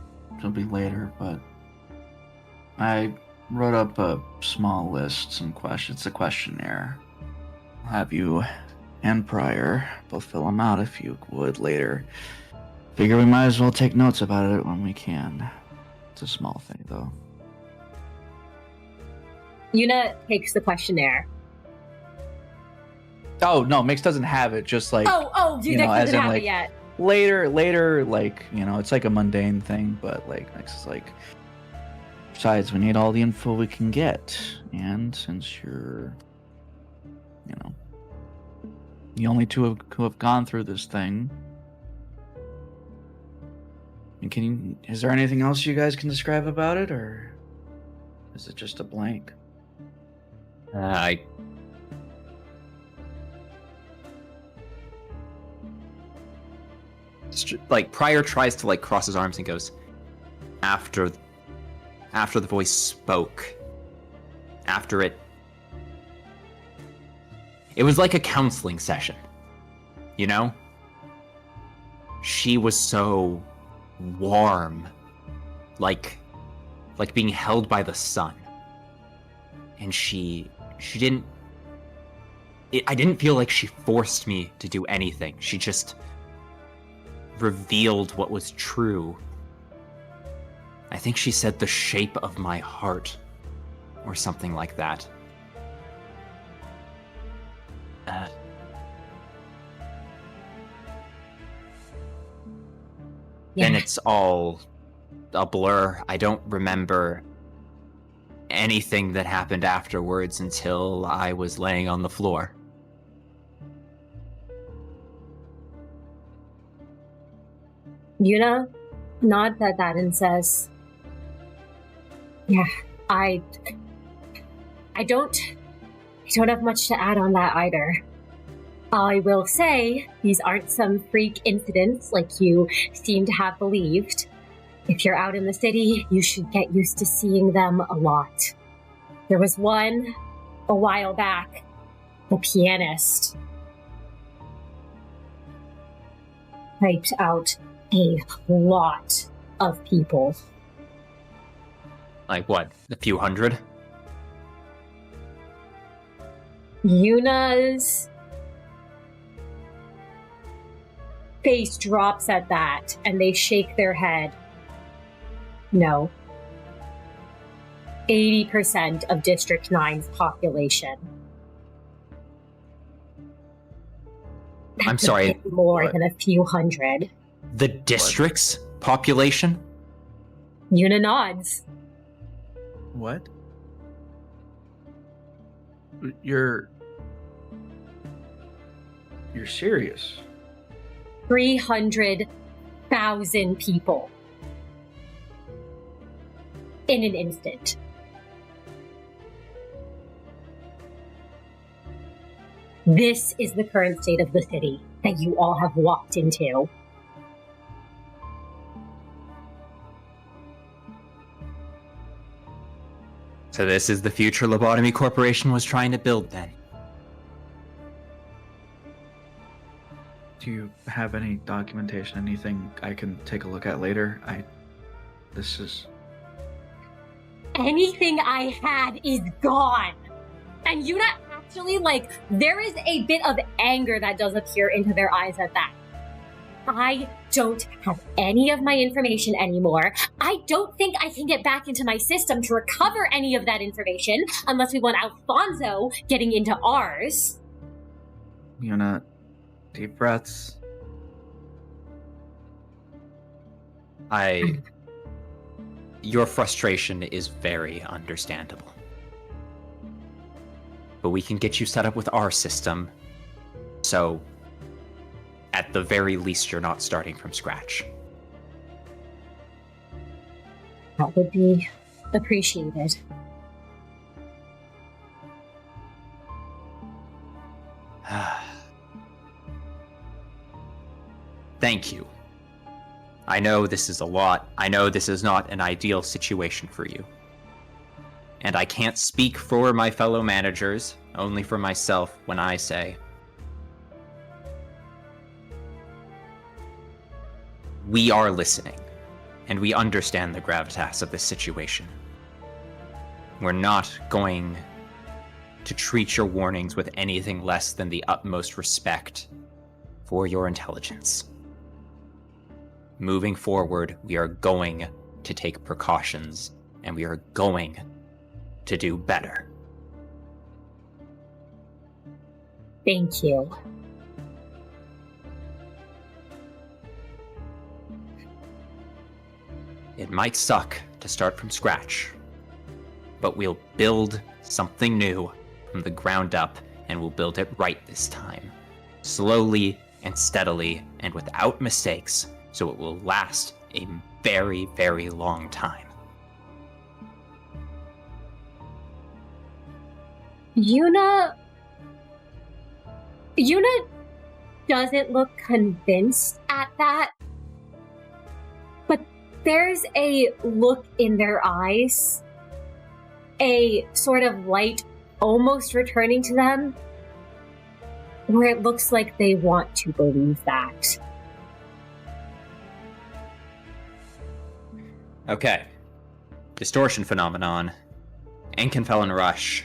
Speaker 2: will be later, but I wrote up a small list, some questions, a questionnaire. I'll have you and Pryor both fill them out if you would later. Figure we might as well take notes about it when we can. It's a small thing, though.
Speaker 1: Yuna takes the questionnaire.
Speaker 2: Oh, no, Miix doesn't have it, just
Speaker 1: Dude, doesn't have it yet.
Speaker 2: Later, it's like a mundane thing, but Miix is besides, we need all the info we can get, and since you're, the only two who have gone through this thing, is there anything else you guys can describe about it, or is it just a blank?
Speaker 4: Pryor tries to cross his arms and goes, after the voice spoke, it was like a counseling session, she was so warm, like being held by the sun, and I didn't feel like she forced me to do anything. She just revealed what was true. I think she said the shape of my heart, or something like that. Then it's all a blur. I don't remember anything that happened afterwards until I was laying on the floor.
Speaker 1: Yuna nods at that and says, yeah, I don't have much to add on that either. I will say, these aren't some freak incidents like you seem to have believed. If you're out in the city, you should get used to seeing them a lot. There was one a while back, the pianist wiped out a lot of people.
Speaker 4: Like what? A few hundred?
Speaker 1: Yuna's face drops at that, and they shake their head. No. 80% of District 9's population.
Speaker 4: I'm sorry.
Speaker 1: More than a few hundred.
Speaker 4: The district's population?
Speaker 1: Yuna nods.
Speaker 2: What? You're serious?
Speaker 1: 300,000 people. In an instant. This is the current state of the city that you all have walked into.
Speaker 4: So this is the future Lobotomy Corporation was trying to build then.
Speaker 2: Do you have any documentation, anything I can take a look at later? This is...
Speaker 1: Anything I had is gone. And Yuna actually, there is a bit of anger that does appear into their eyes at that. I don't have any of my information anymore. I don't think I can get back into my system to recover any of that information unless we want Alfonso getting into ours.
Speaker 2: Yuna, deep breaths.
Speaker 4: Your frustration is very understandable. But we can get you set up with our system, so at the very least you're not starting from scratch.
Speaker 1: That would be appreciated.
Speaker 4: Thank you. I know this is a lot. I know this is not an ideal situation for you. And I can't speak for my fellow managers, only for myself when I say, we are listening, and we understand the gravitas of this situation. We're not going to treat your warnings with anything less than the utmost respect for your intelligence. Moving forward, we are going to take precautions, and we are going to do better.
Speaker 1: Thank you.
Speaker 4: It might suck to start from scratch, but we'll build something new from the ground up, and we'll build it right this time. Slowly and steadily and without mistakes, so it will last a very, very long time.
Speaker 1: Yuna doesn't look convinced at that, but there's a look in their eyes, a sort of light almost returning to them, where it looks like they want to believe that.
Speaker 4: Okay. Distortion Phenomenon. Inconfelon Rush.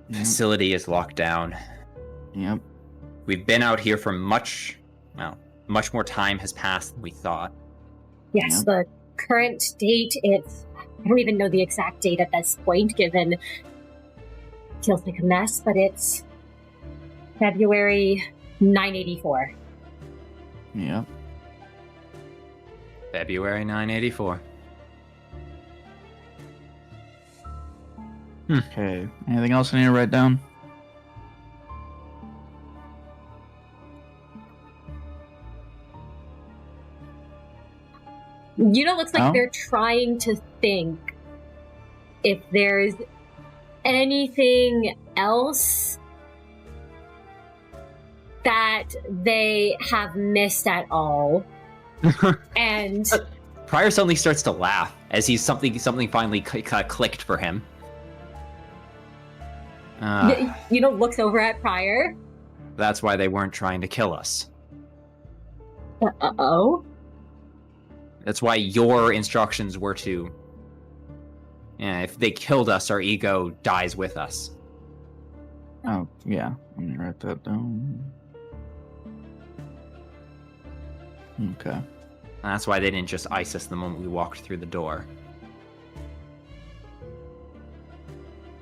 Speaker 2: Yep.
Speaker 4: Facility is locked down.
Speaker 2: Yep.
Speaker 4: We've been out here for much more time has passed than we thought.
Speaker 1: Yes, the current date, I don't even know the exact date at this point, given it feels like a mess, but it's February 984.
Speaker 2: Yep.
Speaker 4: February 984.
Speaker 2: Okay. Anything else I need to write down?
Speaker 1: Looks like they're trying to think if there's anything else that they have missed at all. And
Speaker 4: Pryor suddenly starts to laugh as something finally clicked for him.
Speaker 1: looks over at Pryor.
Speaker 4: That's why they weren't trying to kill us.
Speaker 1: Uh-oh.
Speaker 4: That's why your instructions were to... Yeah, if they killed us, our ego dies with us.
Speaker 2: Oh, yeah. Let me write that down. Okay.
Speaker 4: That's why they didn't just ice us the moment we walked through the door.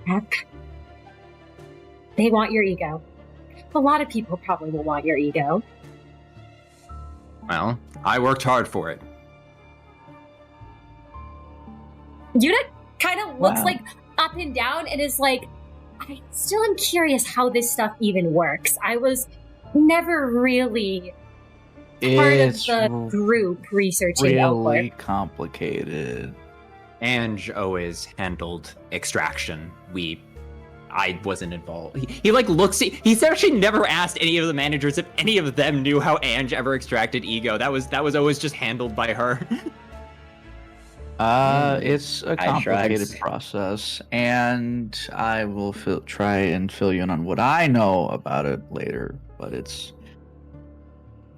Speaker 1: Heck. They want your ego. A lot of people probably will want your ego.
Speaker 4: Well, I worked hard for it.
Speaker 1: Yuna kind of looks
Speaker 2: Wow.
Speaker 1: like up and down and is like, I still am curious how this stuff even works. I was never really part
Speaker 2: It's
Speaker 1: of the group researching L Corp.
Speaker 2: really complicated.
Speaker 4: Ange always handled extraction. I wasn't involved. He like looks. He's actually never asked any of the managers if any of them knew how Ange ever extracted ego. That was always just handled by her.
Speaker 2: It's a complicated process, and I will try and fill you in on what I know about it later. But it's,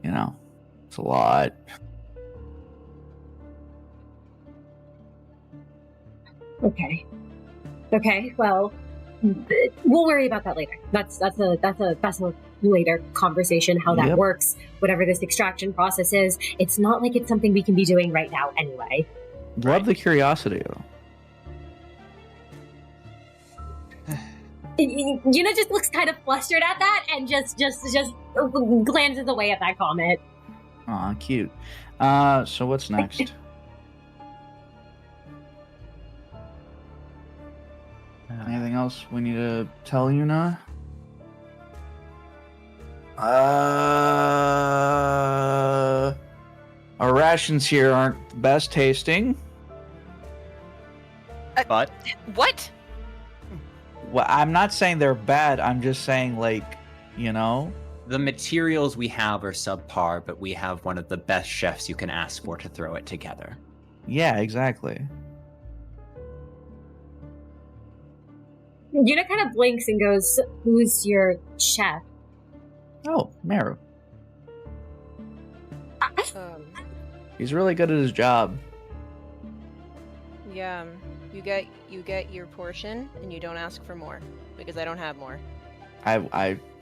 Speaker 2: it's a lot.
Speaker 1: Okay. Well, we'll worry about that later. That's a later conversation. How that works, whatever this extraction process is. It's not like it's something we can be doing right now, anyway.
Speaker 2: Love the curiosity, though.
Speaker 1: Yuna just looks kind of flustered at that and just glances away at that comment.
Speaker 2: Aw, cute. So what's next? Anything else we need to tell Yuna? Our rations here aren't the best tasting.
Speaker 4: But
Speaker 3: What?
Speaker 2: Well, I'm not saying they're bad. I'm just saying,
Speaker 4: the materials we have are subpar, but we have one of the best chefs you can ask for to throw it together.
Speaker 2: Yeah, exactly.
Speaker 1: Yuna kind of blinks and goes, "Who's your chef?"
Speaker 2: Oh, Merru. He's really good at his job.
Speaker 3: Yeah. You get your portion, and you don't ask for more because I don't have more.
Speaker 2: And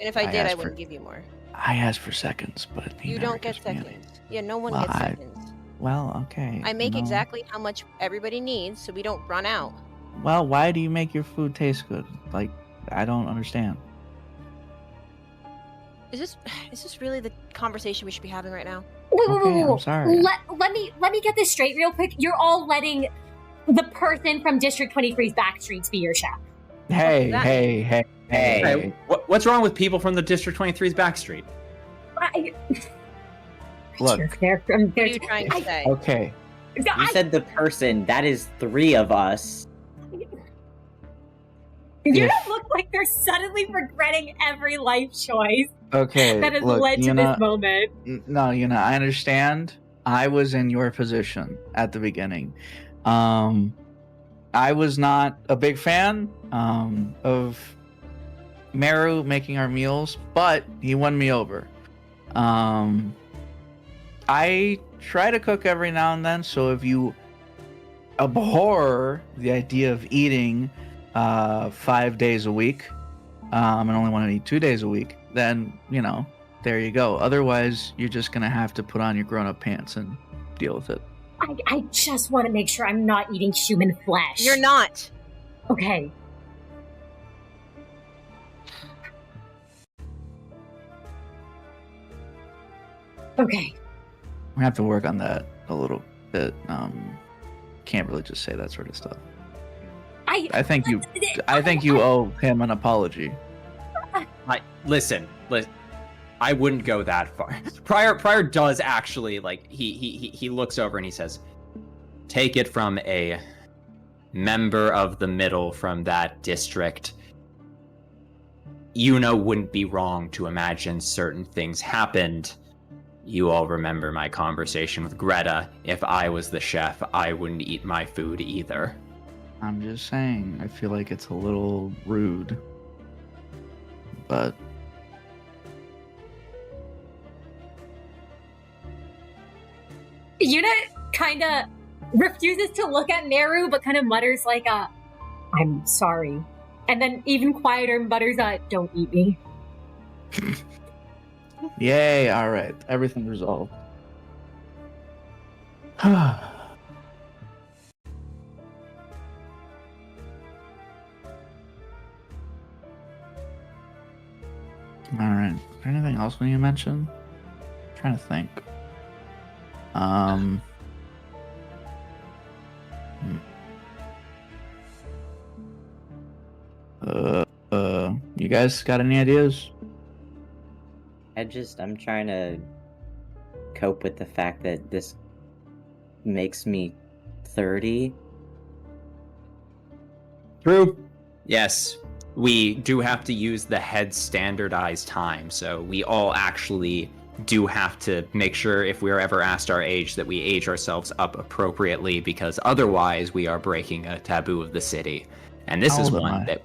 Speaker 3: if I did, I wouldn't give you more.
Speaker 2: I asked for seconds, but
Speaker 3: you don't get seconds. Yeah, no one gets seconds.
Speaker 2: Well, okay.
Speaker 3: I make exactly how much everybody needs, so we don't run out.
Speaker 2: Well, why do you make your food taste good? I don't understand.
Speaker 3: Is this really the conversation we should be having right now?
Speaker 2: Okay, I'm sorry.
Speaker 1: Let me get this straight real quick. You're all letting the person from District 23's backstreets be your chef.
Speaker 2: Hey.
Speaker 4: What's wrong with people from the District 23's backstreet?
Speaker 2: Look.
Speaker 3: What are you trying to say?
Speaker 2: Okay.
Speaker 5: You said the person. That is 3 of us.
Speaker 1: You don't look like they're suddenly regretting every life choice that has led to this moment.
Speaker 2: No, I understand. I was in your position at the beginning. I was not a big fan of Merru making our meals, but he won me over. I try to cook every now and then, so if you abhor the idea of eating 5 days a week and only want to eat 2 days a week, then, there you go. Otherwise, you're just going to have to put on your grown-up pants and deal with it.
Speaker 1: I just want to make sure I'm not eating human flesh.
Speaker 3: You're not.
Speaker 1: Okay. Okay.
Speaker 2: We have to work on that a little bit. Can't really just say that sort of stuff. I think you owe him an apology.
Speaker 4: Listen. I wouldn't go that far. Prior does actually, he looks over and he says, take it from a member of the middle from that district. Wouldn't be wrong to imagine certain things happened. You all remember my conversation with Greta. If I was the chef, I wouldn't eat my food either.
Speaker 2: I'm just saying, I feel like it's a little rude. But
Speaker 1: Yuna kind of refuses to look at Merru, but kind of mutters I'm sorry. And then even quieter mutters, don't eat me.
Speaker 2: Yay, alright. Everything resolved. Alright. Is there anything else we need to mention? I'm trying to think. You guys got any ideas?
Speaker 5: I'm trying to cope with the fact that this makes me 30.
Speaker 4: True. Yes, we do have to use the head standardized time, so we all actually do have to make sure if we're ever asked our age that we age ourselves up appropriately, because otherwise we are breaking a taboo of the city. And this is
Speaker 2: Hold
Speaker 4: one
Speaker 2: on.
Speaker 4: that...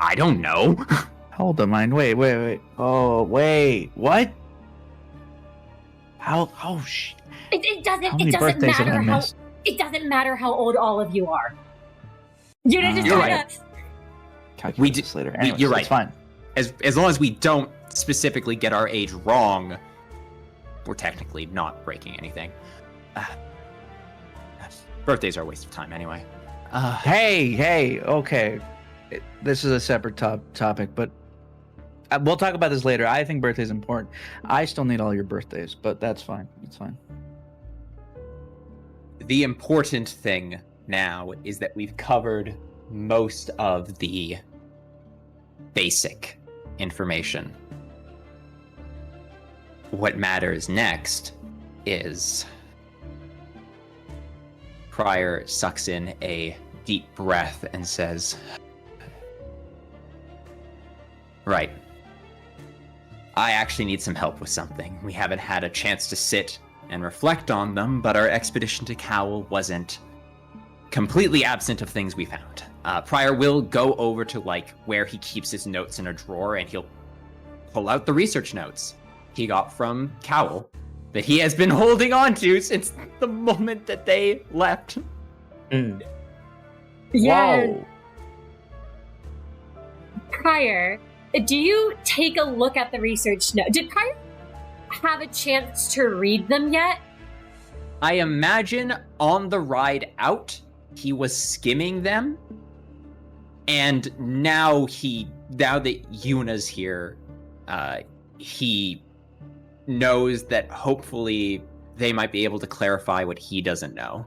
Speaker 4: I don't know.
Speaker 2: Hold on, mine. Wait. Oh, wait. What? How? Oh,
Speaker 1: It
Speaker 2: How
Speaker 1: doesn't.
Speaker 2: many
Speaker 1: It doesn't
Speaker 2: birthdays have I
Speaker 1: matter how.
Speaker 2: missed?
Speaker 1: It doesn't matter how old all of you are. You're just
Speaker 4: You're
Speaker 1: trying
Speaker 4: right.
Speaker 1: to.
Speaker 2: Calculate this later. Anyways,
Speaker 4: you're
Speaker 2: it's
Speaker 4: right.
Speaker 2: fine.
Speaker 4: As long as we don't specifically get our age wrong, we're technically not breaking anything. Birthdays are a waste of time anyway.
Speaker 2: Hey, okay. This is a separate topic, but we'll talk about this later. I think birthday's important. I still need all your birthdays, but that's fine. It's fine.
Speaker 4: The important thing now is that we've covered most of the basic information. What matters next is... Prior sucks in a deep breath and says, right. I actually need some help with something. We haven't had a chance to sit and reflect on them, but our expedition to Calw wasn't completely absent of things we found. Prior will go over to where he keeps his notes in a drawer, and he'll pull out the research notes he got from Calw that he has been holding on to since the moment that they left.
Speaker 1: Yeah.
Speaker 2: Whoa.
Speaker 1: Prior, do you take a look at the research note? Did Prior have a chance to read them yet?
Speaker 4: I imagine on the ride out, he was skimming them, and now that Yuna's here, he knows that hopefully they might be able to clarify what he doesn't know.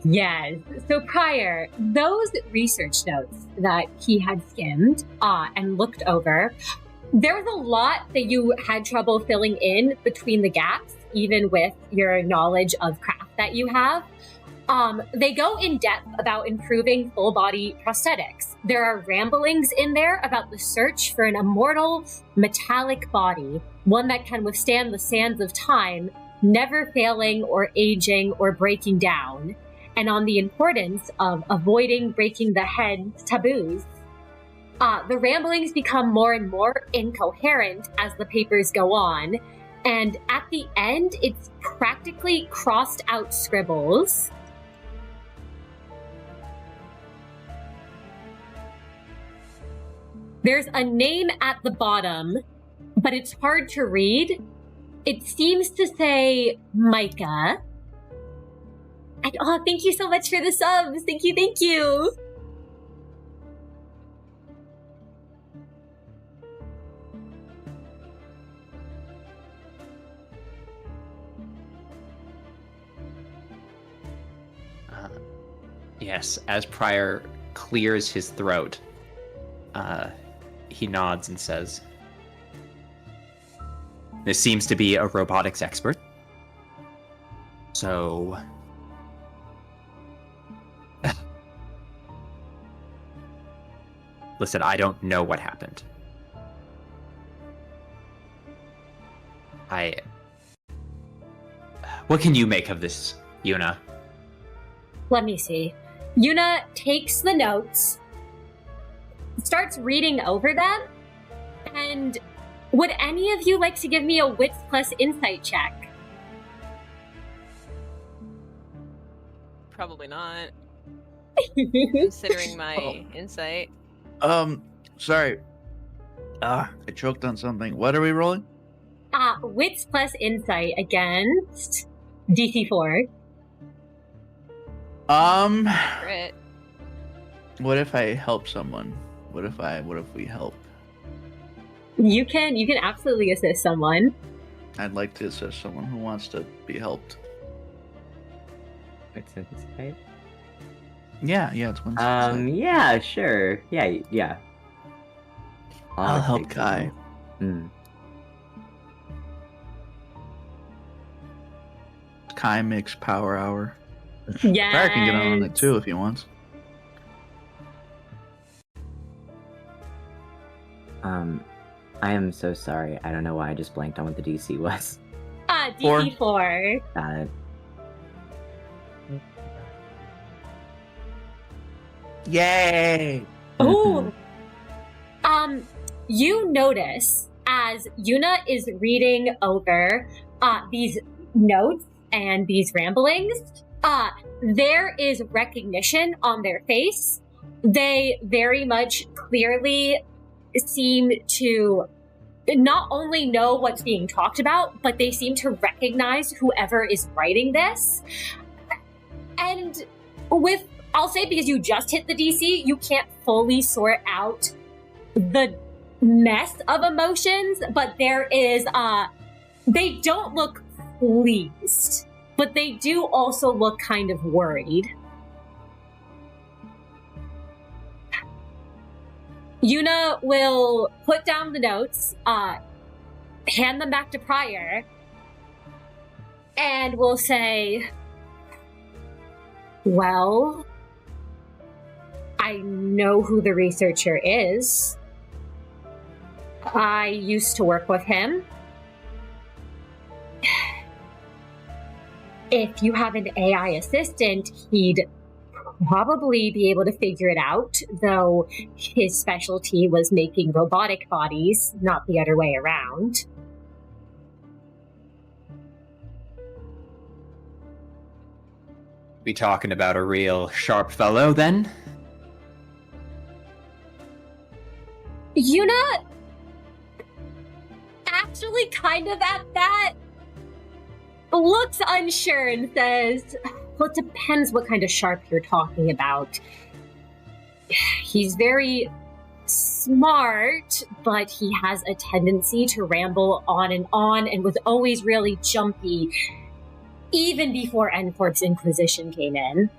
Speaker 1: Yes. So Prior, those research notes that he had skimmed and looked over, there was a lot that you had trouble filling in between the gaps, even with your knowledge of craft that you have. They go in depth about improving full body prosthetics. There are ramblings in there about the search for an immortal metallic body, one that can withstand the sands of time, never failing or aging or breaking down, and on the importance of avoiding breaking the head's taboos. The ramblings become more and more incoherent as the papers go on, and at the end, it's practically crossed out scribbles. There's a name at the bottom, but it's hard to read. It seems to say Micah. And thank you so much for the subs. Thank you.
Speaker 4: Yes, as Prior clears his throat, he nods and says, "This seems to be a robotics expert. So... Listen, I don't know what happened. What can you make of this, Yuna?"
Speaker 1: Let me see. Yuna takes the notes, starts reading over them, and would any of you like to give me a wits plus insight check?
Speaker 3: Probably not. Considering my insight.
Speaker 2: Sorry. I choked on something. What are we rolling?
Speaker 1: Wits plus insight against DC 4.
Speaker 3: Crit.
Speaker 2: What if I help someone? What if we help?
Speaker 1: You can absolutely assist someone.
Speaker 2: I'd like to assist someone who wants to be helped.
Speaker 5: It's insight.
Speaker 2: Yeah, it's one.
Speaker 5: Yeah, sure. Yeah.
Speaker 2: I'll help
Speaker 5: take
Speaker 2: Kai.
Speaker 5: it.
Speaker 2: Kai makes power hour.
Speaker 1: Yeah.
Speaker 2: Kai can get on it too if he wants.
Speaker 5: I am so sorry. I don't know why I just blanked on what the DC was.
Speaker 1: DC 4.
Speaker 5: Got it.
Speaker 2: Yay!
Speaker 1: Oh. You notice as Yuna is reading over these notes and these ramblings, there is recognition on their face. They very much clearly seem to not only know what's being talked about, but they seem to recognize whoever is writing this. And I'll say, because you just hit the DC, you can't fully sort out the mess of emotions, but there is, they don't look pleased, but they do also look kind of worried. Yuna will put down the notes, hand them back to Prior, and will say, well, I know who the researcher is. I used to work with him. If you have an AI assistant, he'd probably be able to figure it out, though his specialty was making robotic bodies, not the other way around.
Speaker 4: We talking about a real sharp fellow, then?
Speaker 1: Yuna actually kind of at that looks unsure and says, well, it depends what kind of sharp you're talking about. He's very smart, but he has a tendency to ramble on and was always really jumpy, even before N Corp's Inquisition came in.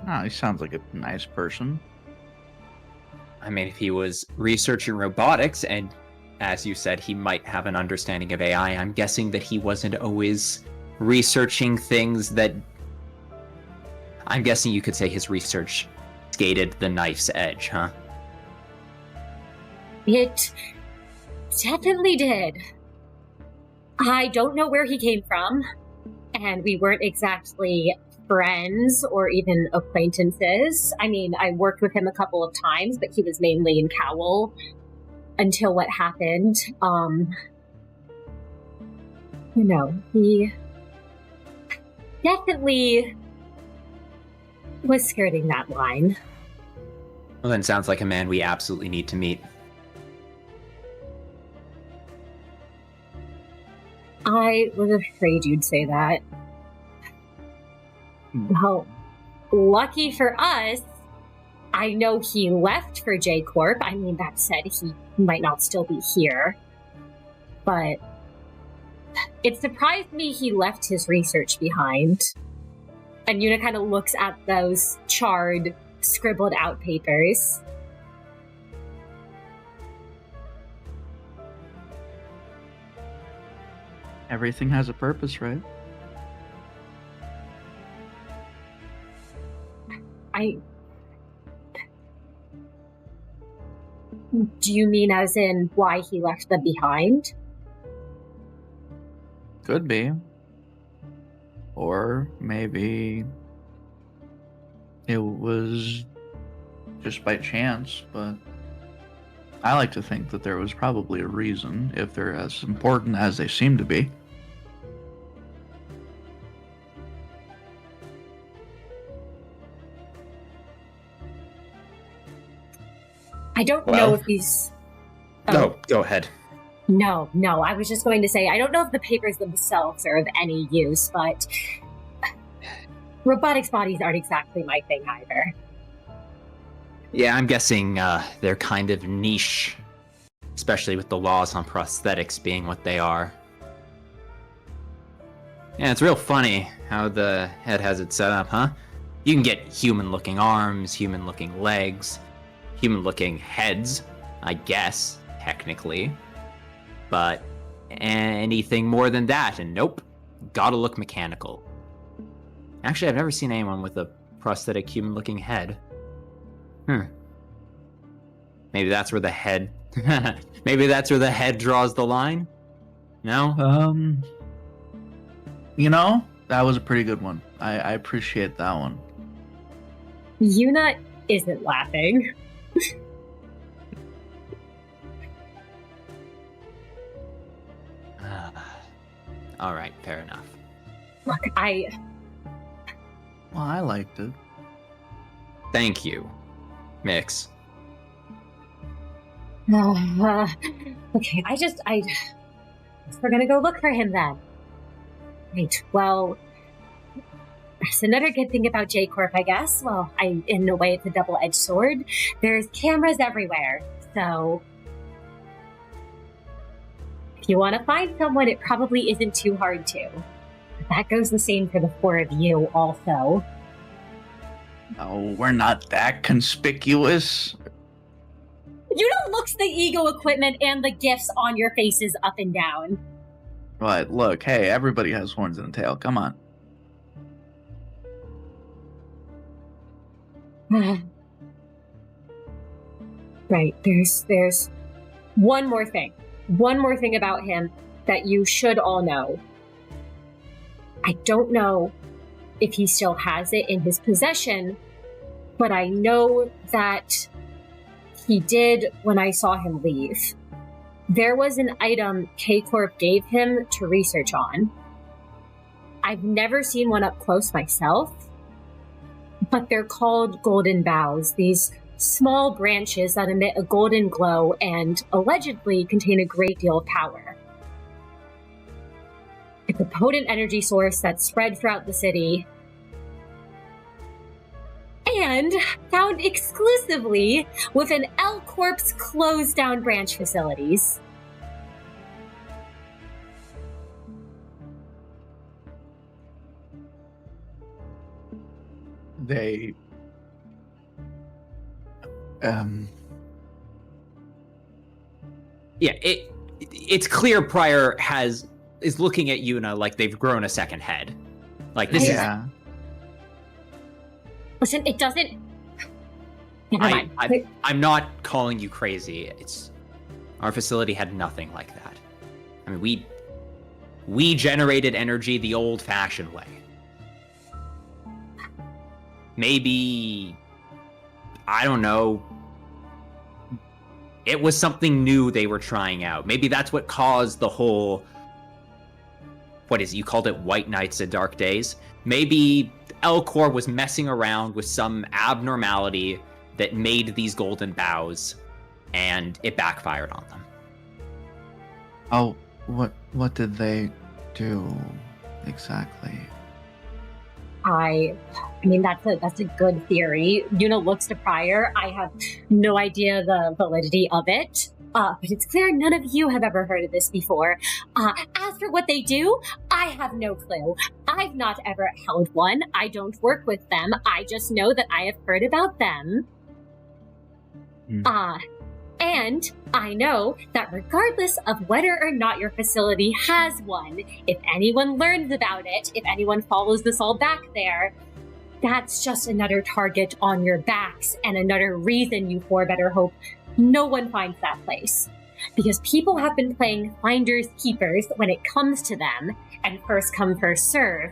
Speaker 2: Oh, he sounds like a nice person.
Speaker 4: I mean, if he was researching robotics, and as you said, he might have an understanding of AI, I'm guessing that he wasn't always researching things that... I'm guessing you could say his research skated the knife's edge, huh?
Speaker 1: It definitely did. I don't know where he came from, and we weren't exactly friends or even acquaintances. I mean, I worked with him a couple of times, but he was mainly in Calw until what happened. He definitely was skirting that line.
Speaker 4: Well, then sounds like a man we absolutely need to meet.
Speaker 1: I was afraid you'd say that. Well, lucky for us, I know he left for J Corp. I mean, that said, he might not still be here. But it surprised me he left his research behind. And Yuna kind of looks at those charred, scribbled out papers.
Speaker 2: Everything has a purpose, right?
Speaker 1: Do you mean as in why he left them behind?
Speaker 2: Could be. Or maybe it was just by chance, but I like to think that there was probably a reason, if they're as important as they seem to be.
Speaker 1: I don't know if these...
Speaker 4: No, go ahead.
Speaker 1: No, I was just going to say, I don't know if the papers themselves are of any use, but robotics bodies aren't exactly my thing either.
Speaker 4: Yeah, I'm guessing they're kind of niche, especially with the laws on prosthetics being what they are. Yeah, it's real funny how the head has it set up, huh? You can get human-looking arms, human-looking legs, human-looking heads, I guess, technically. But anything more than that, and nope, gotta look mechanical. Actually, I've never seen anyone with a prosthetic human-looking head. Maybe that's where the head... Maybe that's where the head draws the line? No?
Speaker 2: You know, that was a pretty good one. I appreciate that one.
Speaker 1: Yuna isn't laughing.
Speaker 4: All right, fair enough.
Speaker 1: Look,
Speaker 2: Well, I liked it.
Speaker 4: Thank you, Miix.
Speaker 1: Okay, we're gonna go look for him then. Right, well, that's another good thing about J Corp, I guess. Well, in a way, it's a double-edged sword. There's cameras everywhere, so if you want to find someone, it probably isn't too hard to. That goes the same for the four of you, also.
Speaker 2: Oh, we're not that conspicuous.
Speaker 1: Yuna looks the ego equipment and the gifts on your faces up and down.
Speaker 2: But look, hey, everybody has horns and a tail. Come on.
Speaker 1: Right, there's one more thing. One more thing about him that you should all know. I don't know if he still has it in his possession, but I know that he did when I saw him leave. There was an item K Corp gave him to research on. I've never seen one up close myself, but they're called golden boughs, these small branches that emit a golden glow and allegedly contain a great deal of power. It's a potent energy source that's spread throughout the city and found exclusively within L Corp's closed down branch facilities.
Speaker 2: They
Speaker 4: Yeah, it's clear Pryor is looking at Yuna like they've grown a second head. Like this is
Speaker 1: Listen, it doesn't... Never mind.
Speaker 4: I'm not calling you crazy. Our facility had nothing like that. I mean, we generated energy the old-fashioned way. Maybe, I don't know, it was something new they were trying out. Maybe that's what caused the whole, you called it White Nights and Dark Days? Maybe L Corp was messing around with some abnormality that made these golden boughs, and it backfired on them.
Speaker 2: Oh, what did they do exactly?
Speaker 1: I mean, that's a good theory. Yuna looks to Pryor. I have no idea the validity of it. But it's clear none of you have ever heard of this before. As for what they do, I have no clue. I've not ever held one. I don't work with them. I just know that I have heard about them. And I know that regardless of whether or not your facility has one, if anyone learns about it, if anyone follows this all back there, that's just another target on your backs and another reason you four better hope no one finds that place. Because people have been playing finders keepers when it comes to them, and first come, first serve.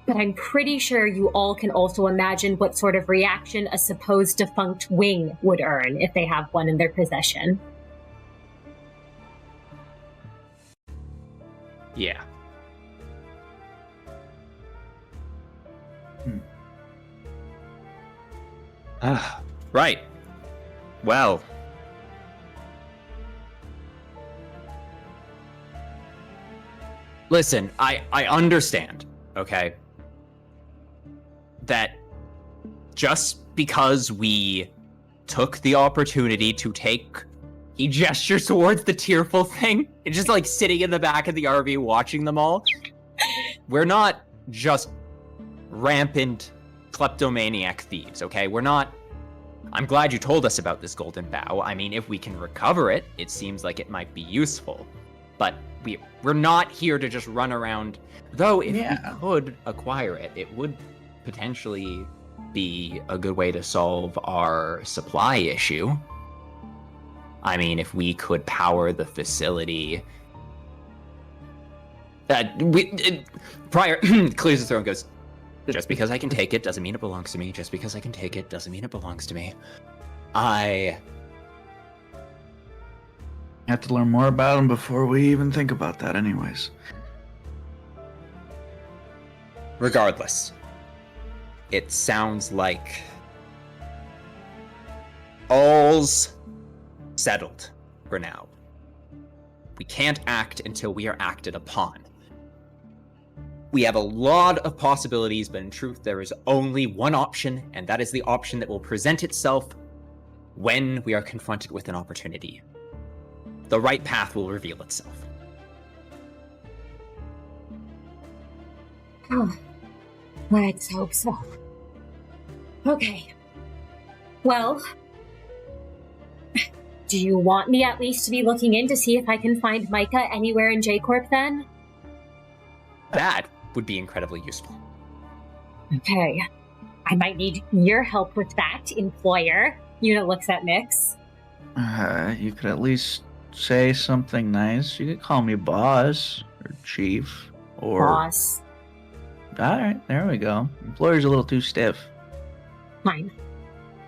Speaker 1: But I'm pretty sure you all can also imagine what sort of reaction a supposed defunct wing would earn if they have one in their possession.
Speaker 4: Yeah. Right. Well. Listen, I understand, okay? That just because we took the opportunity to take... He gestures towards the tearful thing. It's just like sitting in the back of the RV watching them all. we're not just rampant kleptomaniac thieves, okay? We're not... I'm glad you told us about this golden bow. I mean, if we can recover it, it seems like it might be useful. But we're not here to just run around. Though, if we could acquire it, it would potentially be a good way to solve our supply issue. I mean, if we could power the facility... Prior clears his throat and goes, just because I can take it doesn't mean it belongs to me. Just because I can take it doesn't mean it belongs to me. I
Speaker 2: have to learn more about him before we even think about that anyways.
Speaker 4: Regardless, it sounds like all's settled for now. We can't act until we are acted upon. We have a lot of possibilities, but in truth, there is only one option, and that is the option that will present itself when we are confronted with an opportunity. The right path will reveal itself.
Speaker 1: Oh, let's hope so. Okay. Well, do you want me at least to be looking in to see if I can find Micah anywhere in J Corp then?
Speaker 4: That would be incredibly useful.
Speaker 1: Okay. I might need your help with that, employer. Yuna looks at Miix.
Speaker 2: You could at least say something nice. You could call me boss or chief or...
Speaker 1: Boss.
Speaker 2: Alright, there we go. Employer's a little too stiff.
Speaker 1: Fine.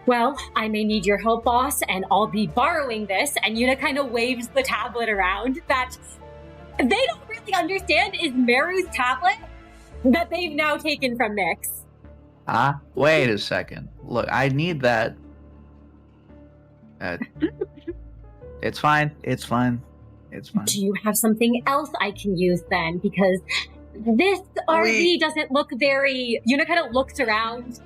Speaker 1: Well, I may need your help, boss, and I'll be borrowing this, and Yuna kind of waves the tablet around that they don't really understand is Merru's tablet that they've now taken from Miix.
Speaker 2: Wait a second. Look, I need that. It's fine. It's fine. It's fine.
Speaker 1: Do you have something else I can use then? Because this RV doesn't look very... Yuna kind of looks around,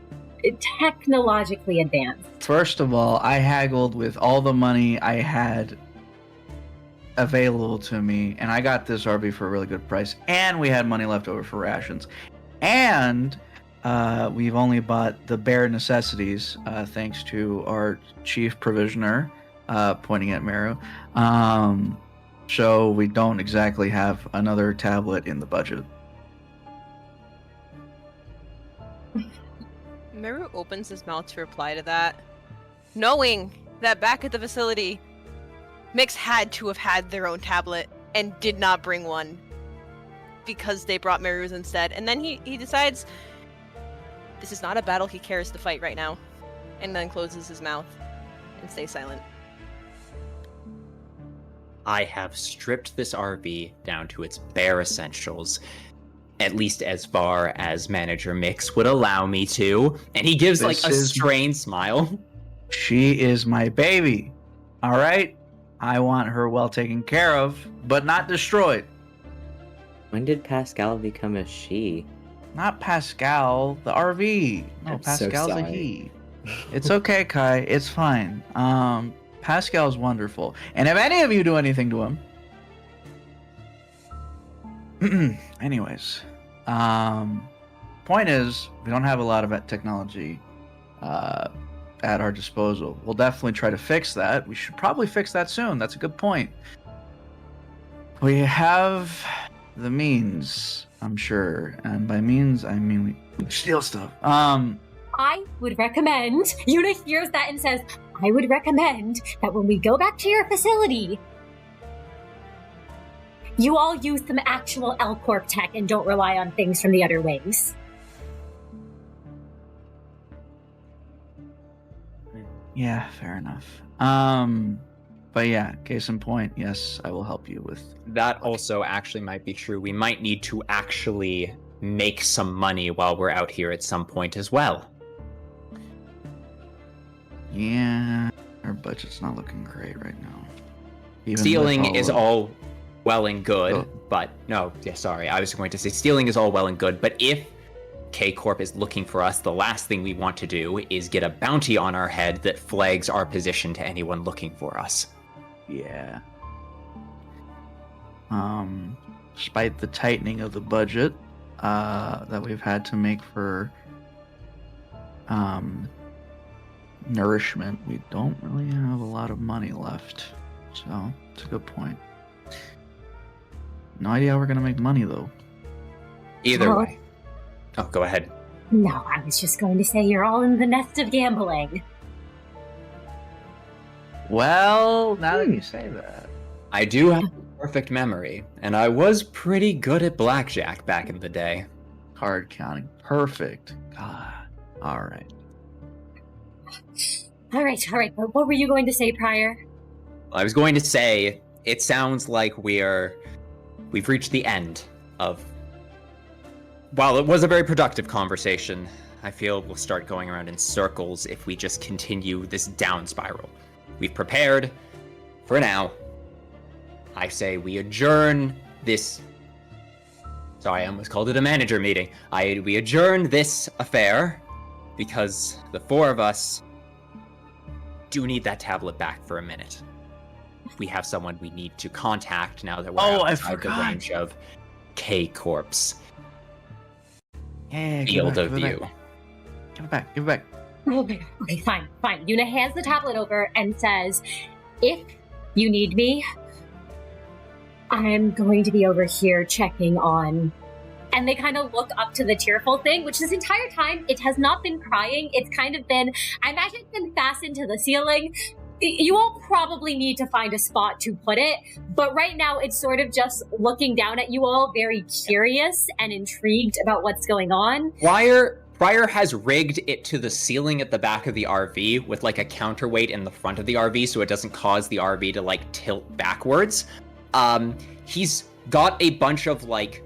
Speaker 1: technologically advanced.
Speaker 2: First of all, I haggled with all the money I had available to me, and I got this RV for a really good price, and we had money left over for rations, and we've only bought the bare necessities thanks to our chief provisioner, pointing at Merru, so we don't exactly have another tablet in the budget.
Speaker 3: Merru opens his mouth to reply to that, knowing that back at the facility, Miix had to have had their own tablet and did not bring one because they brought Merru's instead. And then he decides this is not a battle he cares to fight right now, and then closes his mouth and stays silent.
Speaker 4: I have stripped this RV down to its bare essentials, at least as far as Manager Miix would allow me to, and he gives like a strained smile.
Speaker 2: She is my baby, all right? I want her well taken care of, but not destroyed.
Speaker 5: When did Pascal become a she?
Speaker 2: Not Pascal, the RV. No,
Speaker 5: I'm
Speaker 2: Pascal's
Speaker 5: so
Speaker 2: a
Speaker 5: sorry.
Speaker 2: he. It's okay, Kai. It's fine. Pascal's wonderful. And if any of you do anything to him... Anyways. Point is, we don't have a lot of technology at our disposal. We'll definitely try to fix that. We should probably fix that soon. That's a good point. We have the means, I'm sure. And by means, I mean we steal stuff.
Speaker 1: I would recommend, Yuna hears that and says, I would recommend that when we go back to your facility, you all use some actual L Corp tech and don't rely on things from the other wings.
Speaker 2: Yeah, fair enough. But yeah, case in point, yes, I will help you with...
Speaker 4: That also actually might be true. We might need to actually make some money while we're out here at some point as well.
Speaker 2: Yeah, our budget's not looking great right now. Even
Speaker 4: Stealing
Speaker 2: with
Speaker 4: is all well and good,
Speaker 2: Oh.
Speaker 4: but... No, yeah, sorry. I was going to say stealing is all well and good, but if K Corp is looking for us, the last thing we want to do is get a bounty on our head that flags our position to anyone looking for us.
Speaker 2: Yeah. Despite the tightening of the budget, that we've had to make for nourishment, we don't really have a lot of money left. So it's a good point. No idea how we're gonna make money though.
Speaker 4: Either
Speaker 1: Well-
Speaker 4: way. Oh, go ahead.
Speaker 1: No, I was just going to say you're all in the nest of gambling.
Speaker 2: Well, now that you say that.
Speaker 4: I do have a perfect memory, and I was pretty good at blackjack back in the day.
Speaker 2: Card counting. Perfect. God. Alright.
Speaker 1: All right. But what were you going to say, Prior?
Speaker 4: I was going to say, it sounds like we've reached the end of... While it was a very productive conversation, I feel we'll start going around in circles if we just continue this down spiral. We've prepared. For now, I say we adjourn this... Sorry, I almost called it a manager meeting. We adjourn this affair because the four of us do need that tablet back for a minute. We have someone we need to contact now that we're
Speaker 2: I
Speaker 4: outside the
Speaker 2: forgot.
Speaker 4: range of K Corp's
Speaker 2: Yeah,
Speaker 4: field of view.
Speaker 2: Give it back. Give it back.
Speaker 1: Okay, fine. Yuna hands the tablet over and says, if you need me, I'm going to be over here checking on... And they kind of look up to the tearful thing, which this entire time, it has not been crying. It's kind of been, I imagine it's been fastened to the ceiling. You all probably need to find a spot to put it, but right now it's sort of just looking down at you all, very curious and intrigued about what's going on.
Speaker 4: Pryor has rigged it to the ceiling at the back of the RV with like a counterweight in the front of the RV so it doesn't cause the RV to like tilt backwards. He's got a bunch of like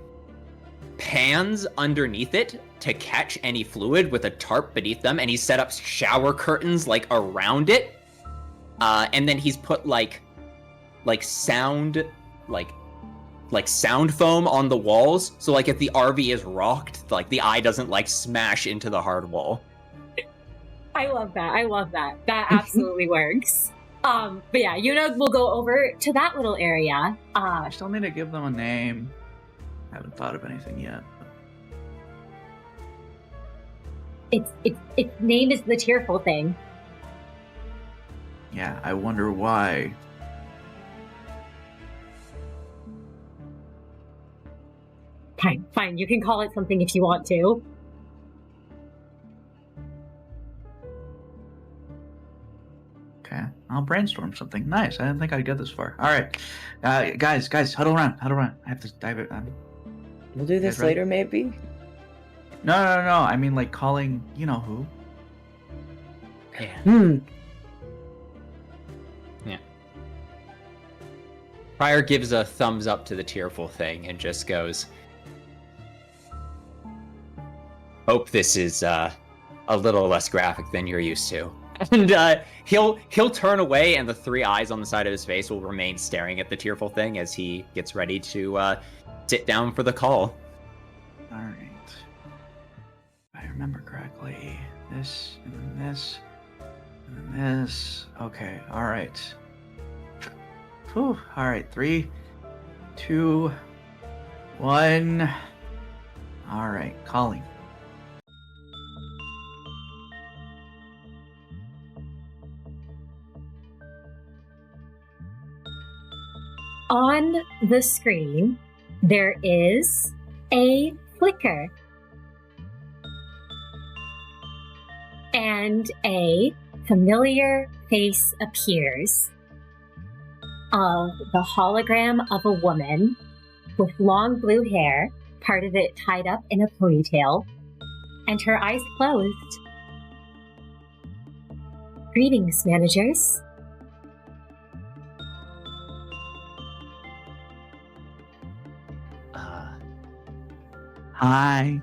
Speaker 4: pans underneath it to catch any fluid with a tarp beneath them, and he's set up shower curtains like around it. And then he's put like sound sound foam on the walls, so like if the RV is rocked, like the eye doesn't like smash into the hard wall.
Speaker 1: I love that. That absolutely works. But yeah, Yuna will go over to that little area.
Speaker 2: I still need to give them a name. I haven't thought of anything yet.
Speaker 1: Its name is the tearful thing.
Speaker 2: Yeah, I wonder why.
Speaker 1: Fine. You can call it something if you want to.
Speaker 2: Okay, I'll brainstorm something. Nice. I didn't think I'd get this far. All right, guys, huddle around. I have to dive it.
Speaker 5: We'll do this
Speaker 2: guys ready?
Speaker 5: later, maybe?
Speaker 2: No. I mean, like calling. You know who?
Speaker 4: Yeah. Pryor gives a thumbs up to the tearful thing and just goes, hope this is a little less graphic than you're used to. And he'll turn away, and the three eyes on the side of his face will remain staring at the tearful thing as he gets ready to sit down for the call.
Speaker 2: All right. If I remember correctly, this and then this and then this. Okay. All right. Whew. All right. 3, 2, 1. All right. Calling.
Speaker 1: On the screen, there is a flicker. And a familiar face appears of the hologram of a woman with long blue hair, part of it tied up in a ponytail, and her eyes closed. Greetings, managers.
Speaker 2: Hi.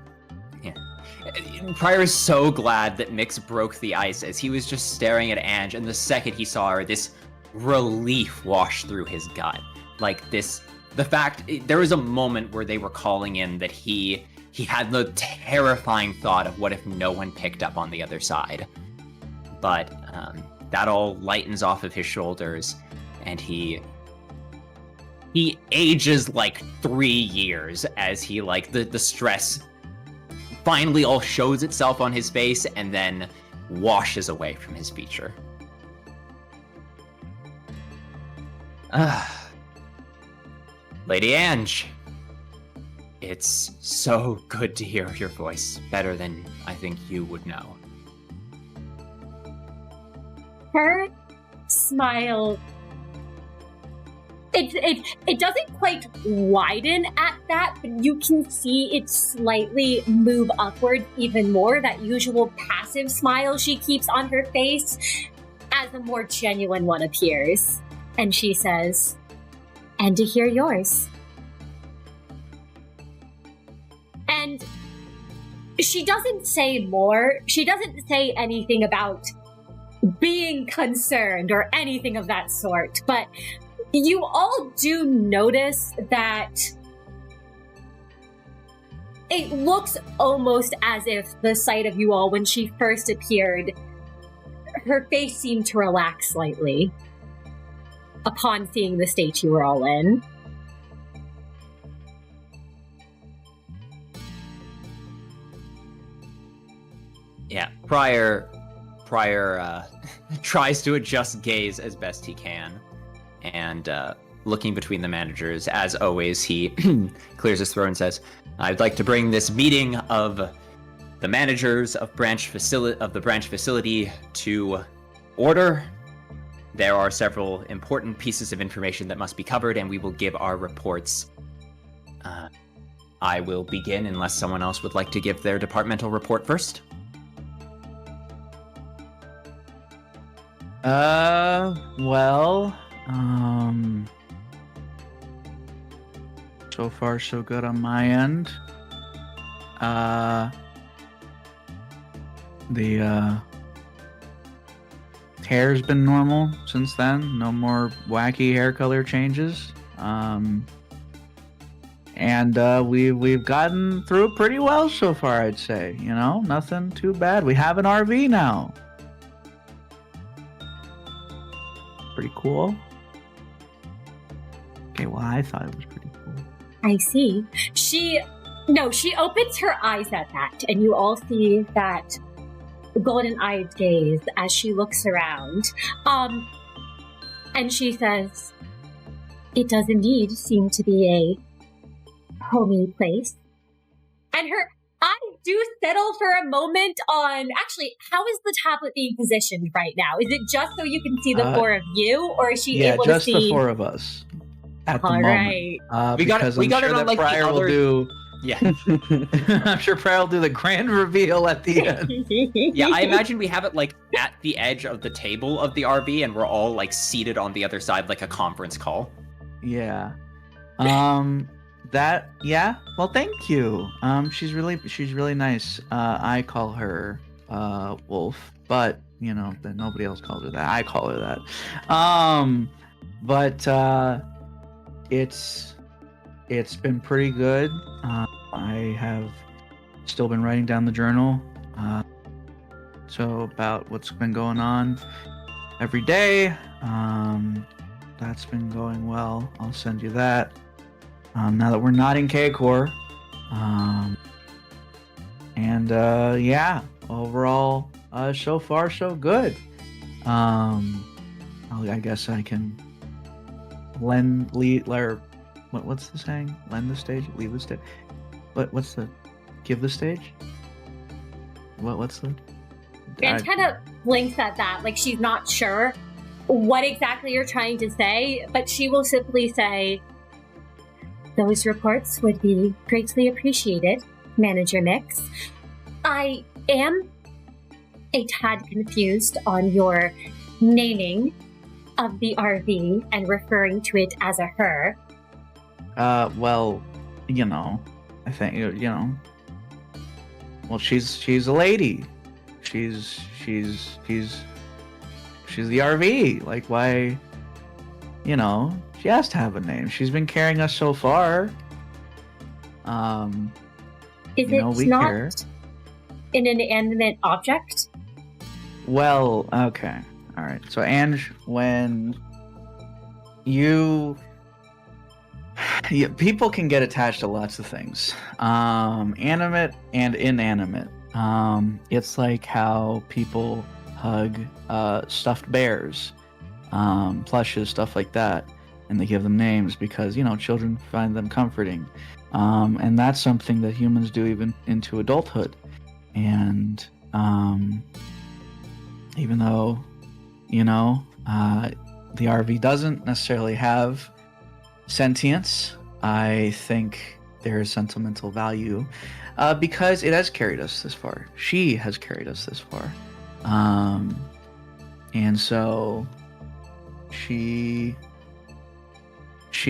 Speaker 4: Pryor is so glad that Miix broke the ice as he was just staring at Ange, and the second he saw her, this relief washed through his gut. Like this, the fact, there was a moment where they were calling in that he had the terrifying thought of what if no one picked up on the other side. But that all lightens off of his shoulders, and he he ages like 3 years as he like the stress finally all shows itself on his face and then washes away from his feature. Lady Ange, it's so good to hear your voice, better than I think you would know.
Speaker 1: Her smile, it doesn't quite widen at that, but you can see it slightly move upward even more, that usual passive smile she keeps on her face, as a more genuine one appears. And she says, "And to hear yours." And she doesn't say more. She doesn't say anything about being concerned or anything of that sort, but you all do notice that it looks almost as if the sight of you all when she first appeared, her face seemed to relax slightly upon seeing the state you were all in.
Speaker 4: Yeah, Prior tries to adjust gaze as best he can, and looking between the managers, as always, he clears his throat and says, "I'd like to bring this meeting of the managers of the branch facility to order. There are several important pieces of information that must be covered, and we will give our reports. I will begin unless someone else would like to give their departmental report first."
Speaker 2: Well, so far so good on my end. The hair's been normal since then. No more wacky hair color changes. And we've gotten through it pretty well so far, I'd say. You know, nothing too bad. We have an RV now. Pretty cool. Okay, well, I thought it was pretty cool.
Speaker 1: I see. She opens her eyes at that, and you all see that golden-eyed gaze as she looks around. And she says, "It does indeed seem to be a homey place." And her eyes do settle for a moment on, actually, how is the tablet being positioned right now? Is it just so you can see the four of you, or is she able to see?
Speaker 2: Yeah, just the four of us at the
Speaker 1: all
Speaker 2: moment.
Speaker 1: Right.
Speaker 4: We got it on like
Speaker 2: Prior
Speaker 4: the other.
Speaker 2: will do.
Speaker 4: Yeah.
Speaker 2: I'm sure Prior will do the grand reveal at the end.
Speaker 4: Yeah, I imagine we have it like at the edge of the table of the RV, and we're all like seated on the other side like a conference call.
Speaker 2: Yeah. Yeah. Well, thank you. She's really nice. I call her Wolf, but you know that nobody else calls her that. I call her that. But it's been pretty good. I have still been writing down the journal. So about what's been going on every day. That's been going well. I'll send you that. Now that we're not in K Corp. Yeah, overall, so far so good. I guess I can what's the saying? Lend the stage, leave the stage. What's the give the stage? What's the?
Speaker 1: And kind of blinks at that, like she's not sure what exactly you're trying to say, but she will simply say, "Those reports would be greatly appreciated, Manager Miix. I am a tad confused on your naming of the RV and referring to it as a her."
Speaker 2: Well, you know, I think you know. Well, she's a lady. She's the RV. Like, why? You know, she has to have a name. She's been carrying us so far.
Speaker 1: Is
Speaker 2: you know,
Speaker 1: it
Speaker 2: we
Speaker 1: not
Speaker 2: care.
Speaker 1: an inanimate object?
Speaker 2: Well, okay. All right. So, Ange, when you Yeah, people can get attached to lots of things, animate and inanimate. It's like how people hug stuffed bears, plushes, stuff like that, and they give them names because children find them comforting, and that's something that humans do even into adulthood. And even though the RV doesn't necessarily have sentience, I think there is sentimental value because it has carried us this far. She has carried us this far, and so she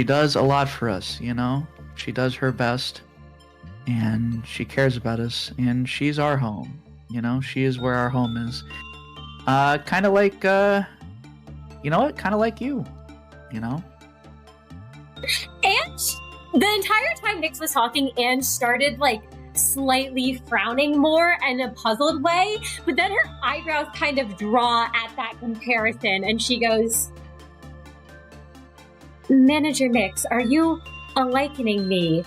Speaker 2: does a lot for us. She does her best, and she cares about us, and she's our home. She is where our home is. Kind of like kind of like you.
Speaker 1: Ange, the entire time Miix was talking, Ange started slightly frowning more in a puzzled way, but then her eyebrows kind of draw at that comparison, and she goes, Manager Miix, are you likening me?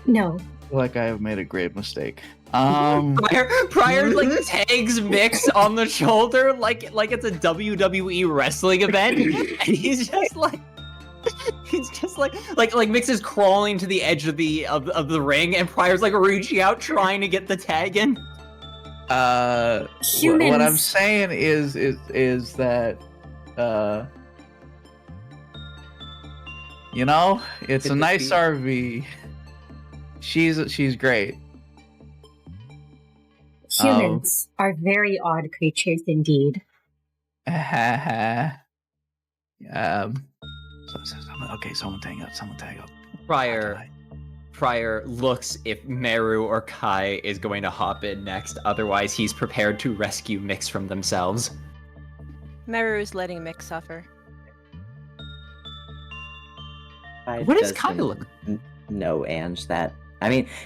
Speaker 1: No.
Speaker 2: Like I have made a grave mistake.
Speaker 4: Prior tags Miix on the shoulder like it's a WWE wrestling event, and he's just like Miix is crawling to the edge of the ring, and Prior's reaching out trying to get the tag in.
Speaker 1: Humans.
Speaker 2: What I'm saying is that it's a nice RV. She's great.
Speaker 1: Humans are very odd creatures indeed.
Speaker 2: Okay, someone tag up.
Speaker 4: Prior looks if Merru or Kai is going to hop in next. Otherwise, he's prepared to rescue Miix from themselves.
Speaker 3: Merru is letting Miix suffer.
Speaker 4: What does Kai look?
Speaker 5: No, Ange.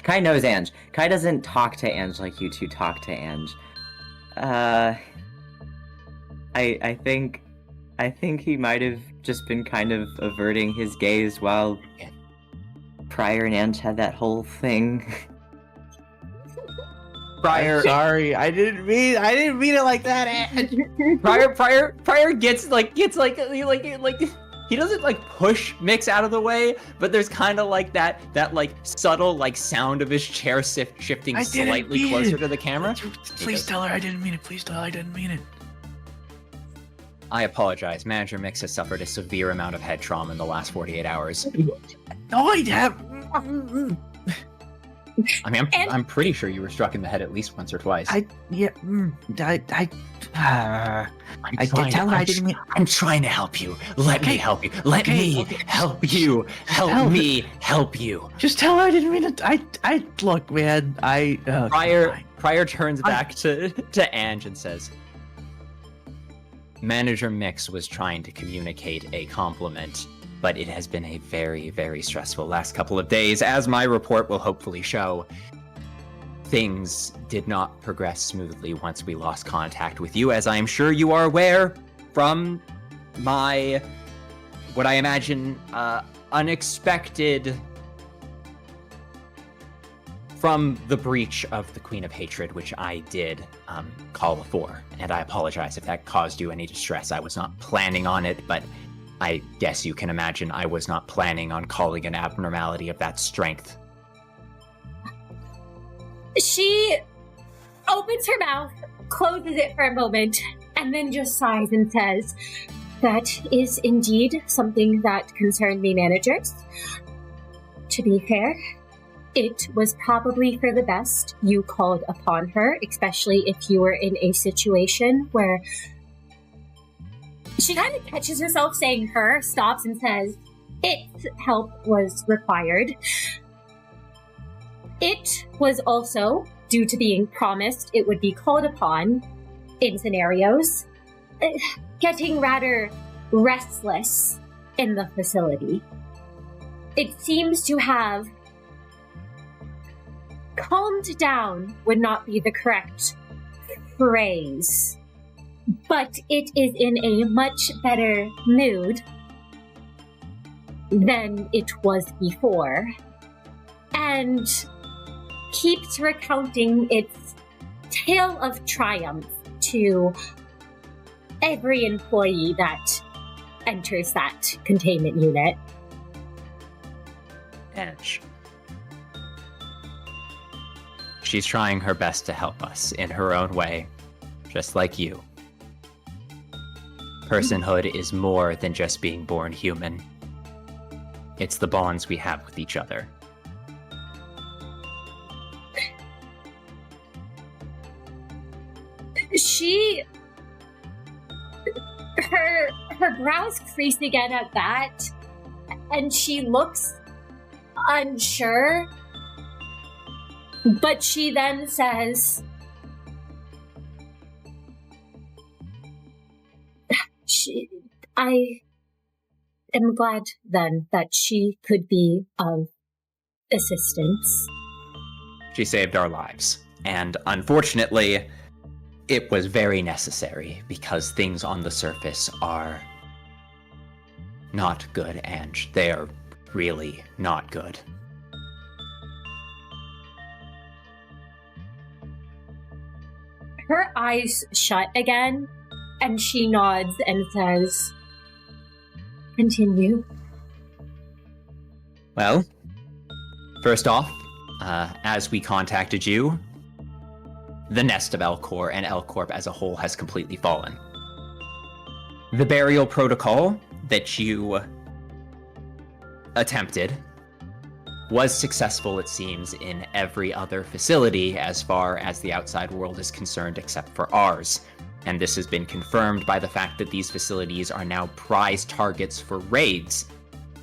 Speaker 5: Kai knows Ange. Kai doesn't talk to Ange like you two talk to Ange. I think he might have just been kind of averting his gaze while Prior and Ange had that whole thing.
Speaker 2: Prior, sorry, I didn't mean it like that, Ange.
Speaker 4: Prior gets he doesn't push Miix out of the way, but there's kind of that subtle sound of his chair shifting slightly closer to the camera.
Speaker 2: Please tell her I didn't mean it. Please tell her I didn't mean it.
Speaker 4: I apologize. Manager Miix has suffered a severe amount of head trauma in the last 48 hours.
Speaker 2: No, I have.
Speaker 4: I'm pretty sure you were struck in the head at least once or twice.
Speaker 2: I did tell her I didn't mean.
Speaker 4: I'm trying to help you. Let me help you. Let me help you. Help me help you.
Speaker 2: Just tell her I didn't mean it. I look, man.
Speaker 4: Prior turns back to Ange and says, Manager Miix was trying to communicate a compliment, but it has been a very, very stressful last couple of days. As my report will hopefully show, things did not progress smoothly once we lost contact with you, as I am sure you are aware from what I imagine, unexpected from the breach of the Queen of Hatred, which I did call for, and I apologize if that caused you any distress. I was not planning on it, but I guess you can imagine I was not planning on calling an abnormality of that strength.
Speaker 1: She opens her mouth, closes it for a moment, and then just sighs and says, "That is indeed something that concerned me, managers. To be fair, it was probably for the best you called upon her, especially if you were in a situation where..." She kind of catches herself saying her, stops and says, "Its help was required. It was also, due to being promised it would be called upon in scenarios, getting rather restless in the facility. It seems to have calmed down would not be the correct phrase, but it is in a much better mood. than it was before, and keeps recounting its tale of triumph to every employee that enters that containment unit.
Speaker 4: Ange. She's trying her best to help us in her own way, just like you. Personhood is more than just being born human. It's the bonds we have with each other.
Speaker 1: Her brows crease again at that, and she looks unsure, but she then says, I am glad then that she could be of assistance.
Speaker 4: She saved our lives, and unfortunately, it was very necessary because things on the surface are not good, Ange. They are really not good.
Speaker 1: Her eyes shut again, and she nods and says, continue.
Speaker 4: Well, first off, as we contacted you, the nest of L Corp and L Corp as a whole has completely fallen. The burial protocol that you attempted was successful, it seems, in every other facility as far as the outside world is concerned, except for ours. And this has been confirmed by the fact that these facilities are now prize targets for raids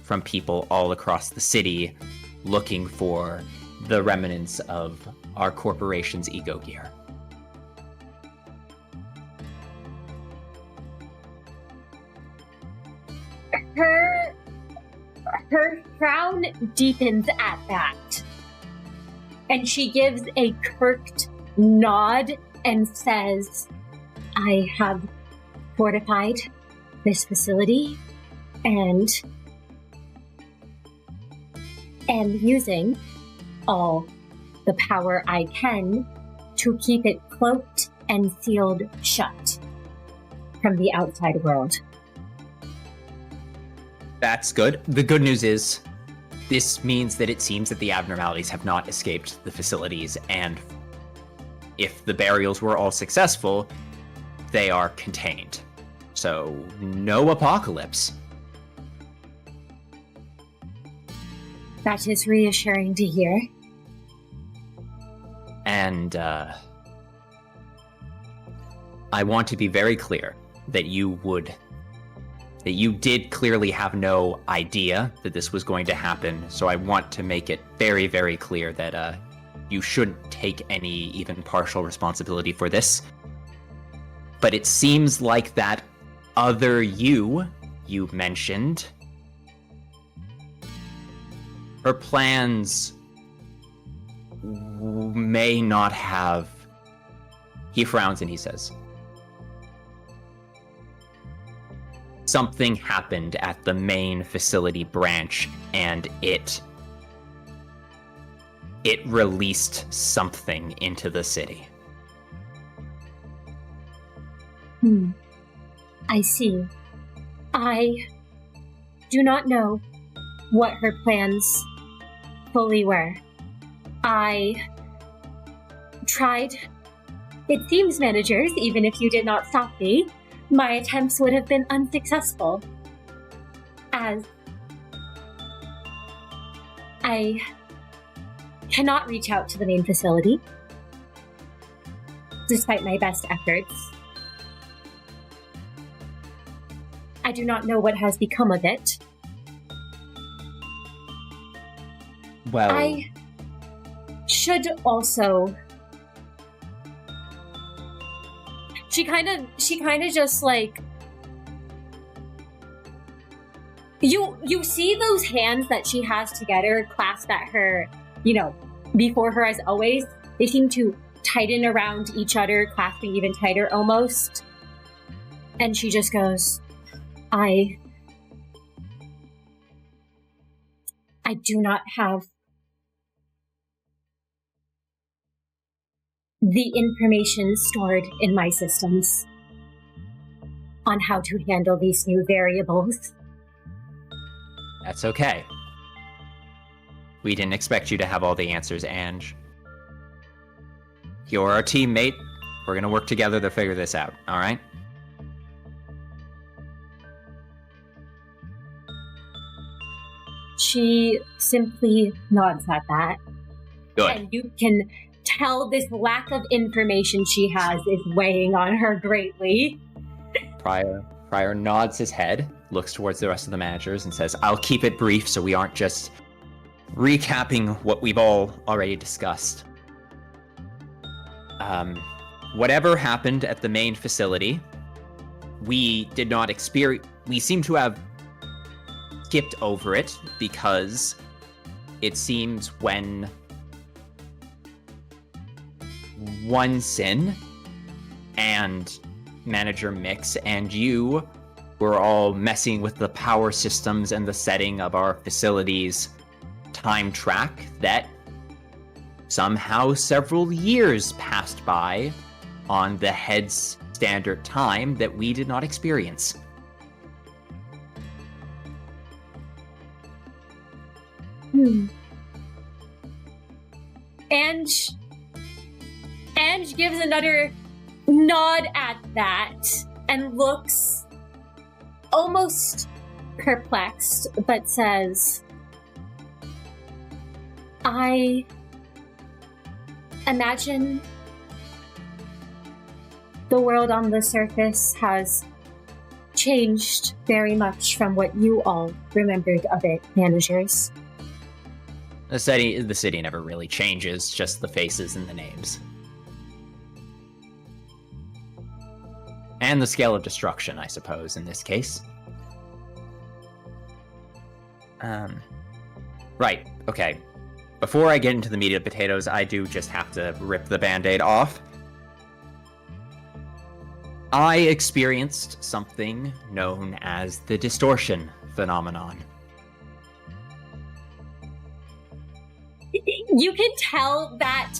Speaker 4: from people all across the city looking for the remnants of our corporation's ego gear.
Speaker 1: Her frown deepens at that, and she gives a kirked nod and says, I have fortified this facility and am using all the power I can to keep it cloaked and sealed shut from the outside world.
Speaker 4: That's good. The good news is, this means that it seems that the abnormalities have not escaped the facilities, and if the burials were all successful, they are contained. So, no apocalypse.
Speaker 1: That is reassuring to hear.
Speaker 4: And, I want to be very clear that you did clearly have no idea that this was going to happen, so I want to make it very, very clear that you shouldn't take any even partial responsibility for this. But it seems like that other you mentioned, her plans may not have... He frowns and he says, something happened at the main facility branch, and it released something into the city.
Speaker 1: I see. I do not know what her plans fully were. I tried. It seems, managers, even if you did not stop me, my attempts would have been unsuccessful, as I cannot reach out to the main facility, despite my best efforts. I do not know what has become of it.
Speaker 4: Well,
Speaker 1: I should also... She kind of just like... You see those hands that she has together clasped at her, before her as always. They seem to tighten around each other, clasping even tighter almost. And she just goes, I I do not have the information stored in my systems on how to handle these new variables.
Speaker 4: That's okay. We didn't expect you to have all the answers, Ange. You're our teammate. We're gonna work together to figure this out, alright?
Speaker 1: She simply nods at that.
Speaker 4: Good.
Speaker 1: And you can tell this lack of information she has is weighing on her greatly.
Speaker 4: Prior nods his head, looks towards the rest of the managers, and says, I'll keep it brief so we aren't just recapping what we've all already discussed. Whatever happened at the main facility, we did not experience. We seem to have skipped over it because it seems when one sin and Manager Miix and you were all messing with the power systems and the setting of our facility's time track, that somehow several years passed by on the head's standard time that we did not experience.
Speaker 1: Ange gives another nod at that and looks almost perplexed, but says, I imagine the world on the surface has changed very much from what you all remembered of it, managers.
Speaker 4: The city never really changes, just the faces and the names. And the scale of destruction, I suppose, in this case. Right, okay. Before I get into the meat and potatoes, I do just have to rip the Band-Aid off. I experienced something known as the Distortion Phenomenon.
Speaker 1: You can tell that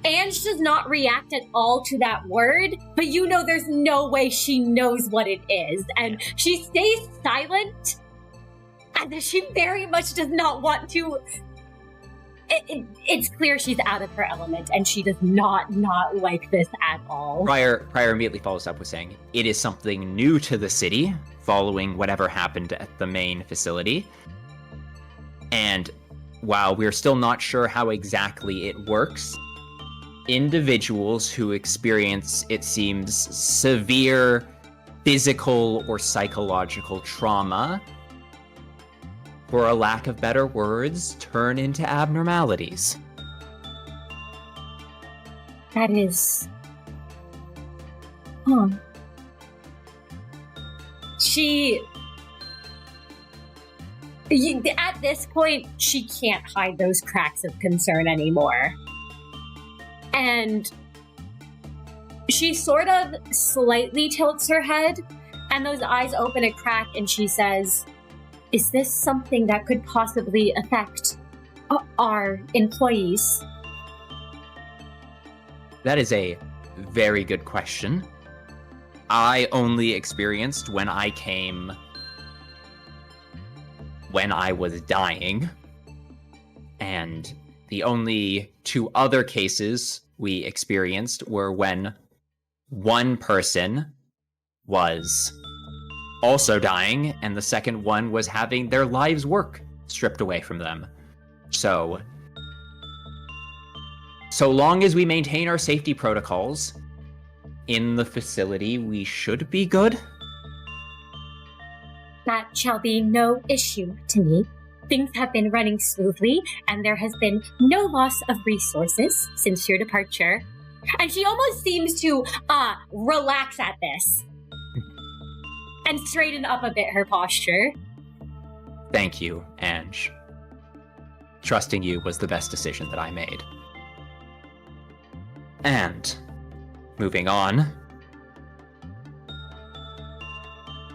Speaker 1: Ange does not react at all to that word, but you know there's no way she knows what it is, and she stays silent, and she very much does not want to. It's clear she's out of her element, and she does not like this at all.
Speaker 4: Prior immediately follows up with saying, it is something new to the city, following whatever happened at the main facility. And while we're still not sure how exactly it works, individuals who experience, it seems, severe physical or psychological trauma, for a lack of better words, turn into abnormalities.
Speaker 1: That is... At this point, she can't hide those cracks of concern anymore. And she sort of slightly tilts her head, and those eyes open a crack, and she says, is this something that could possibly affect our employees?
Speaker 4: That is a very good question. I only experienced when I was dying. And the only two other cases we experienced were when one person was also dying, and the second one was having their lives' work stripped away from them. So long as we maintain our safety protocols in the facility, we should be good.
Speaker 1: That shall be no issue to me. Things have been running smoothly, and there has been no loss of resources since your departure. And she almost seems to relax at this and straighten up a bit her posture.
Speaker 4: Thank you, Ange. Trusting you was the best decision that I made. And, moving on,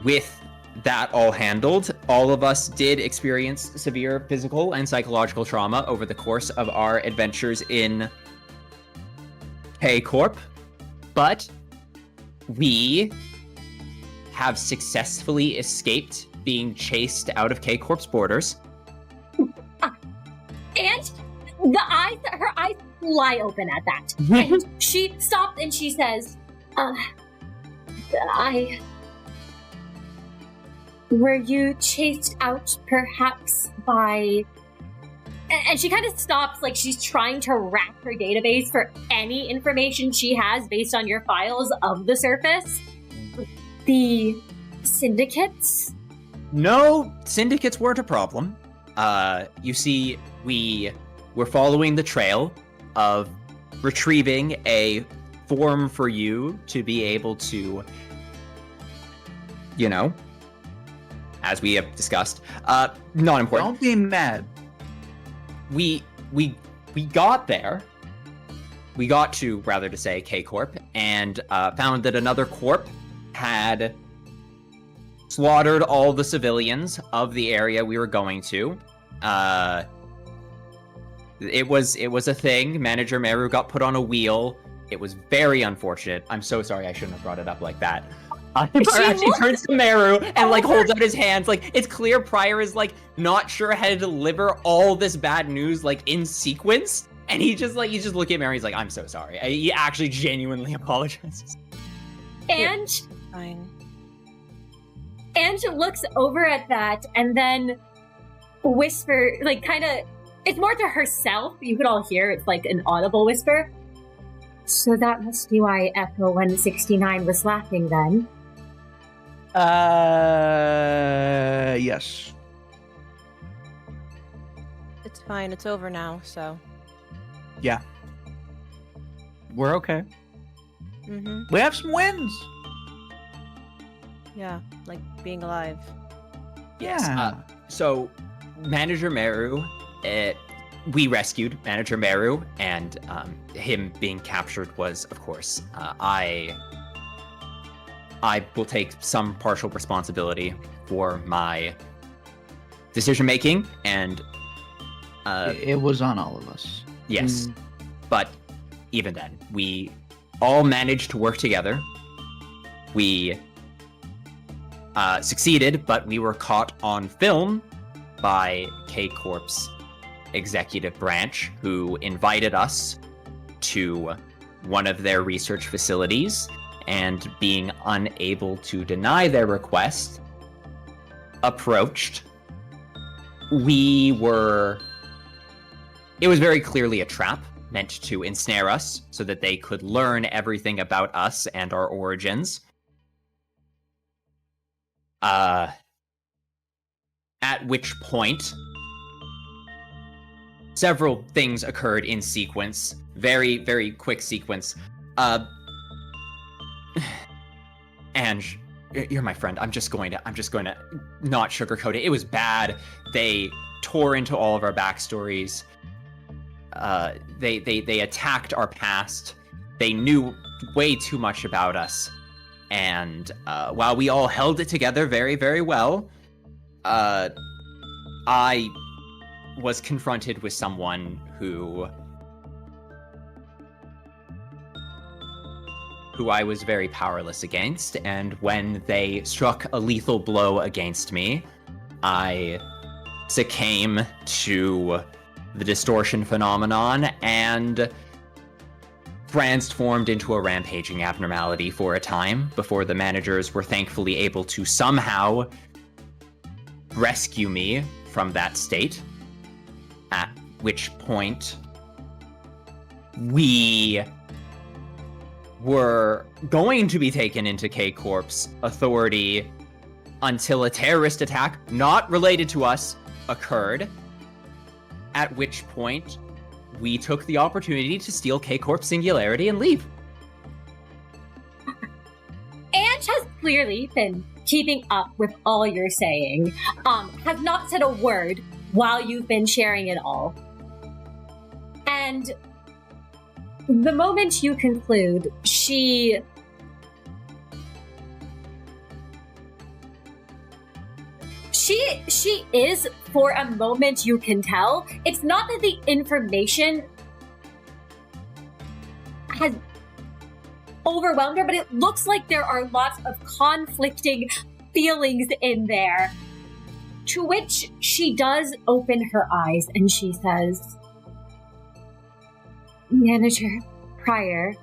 Speaker 4: with that all handled, all of us did experience severe physical and psychological trauma over the course of our adventures in K Corp, but we have successfully escaped being chased out of K Corp's borders.
Speaker 1: And her eyes fly open at that. And she stops and she says, were you chased out perhaps by... And she kind of stops, like she's trying to rack her database for any information she has based on your files of the surface. The syndicates?
Speaker 4: No, syndicates weren't a problem. You see, we were following the trail of retrieving a form for you to be able to, you know, as we have discussed, not important.
Speaker 2: Don't be mad.
Speaker 4: We got there. We got to, rather to say, K Corp, and found that another corp had slaughtered all the civilians of the area we were going to. It was a thing. Manager Merru got put on a wheel. It was very unfortunate. I'm so sorry. I shouldn't have brought it up like that. Actually turns to Merru and like holds out his hands. Like it's clear Pryor is like not sure how to deliver all this bad news like in sequence, and you just look at Merru. He's like, "I'm so sorry." He actually genuinely apologizes.
Speaker 1: Ange,
Speaker 3: Fine.
Speaker 1: Ange looks over at that and then whisper, like kind of. It's more to herself. You could all hear it's like an audible whisper. So that must be why Echo 169 was laughing then.
Speaker 2: Yes.
Speaker 3: It's fine. It's over now, so.
Speaker 2: Yeah. We're okay.
Speaker 3: Mm-hmm.
Speaker 2: We have some wins.
Speaker 3: Yeah, like being alive.
Speaker 2: Yeah.
Speaker 4: So, Manager Merru, we rescued Manager Merru, and him being captured was, of course, I will take some partial responsibility for my decision-making, and...
Speaker 2: it was on all of us.
Speaker 4: Yes, but even then, we all managed to work together. We succeeded, but we were caught on film by K Corp's executive branch, who invited us to one of their research facilities, and being unable to deny their request, approached. It was very clearly a trap meant to ensnare us so that they could learn everything about us and our origins. At which point, several things occurred in sequence. Very, very quick sequence. Ange, you're my friend. I'm just going to not sugarcoat it. It was bad. They tore into all of our backstories. They attacked our past. They knew way too much about us. And while we all held it together very, very well, I was confronted with someone who I was very powerless against, and when they struck a lethal blow against me, I succumbed to the Distortion Phenomenon and transformed into a rampaging abnormality for a time before the managers were thankfully able to somehow rescue me from that state, at which point we were going to be taken into K Corp's authority until a terrorist attack not related to us occurred, at which point we took the opportunity to steal K Corp's singularity and leave.
Speaker 1: Ange has clearly been keeping up with all you're saying, has not said a word while you've been sharing it all. And the moment you conclude, she She is, for a moment, you can tell. It's not that the information has overwhelmed her, but it looks like there are lots of conflicting feelings in there. To which she does open her eyes and she says, Manager Pryor,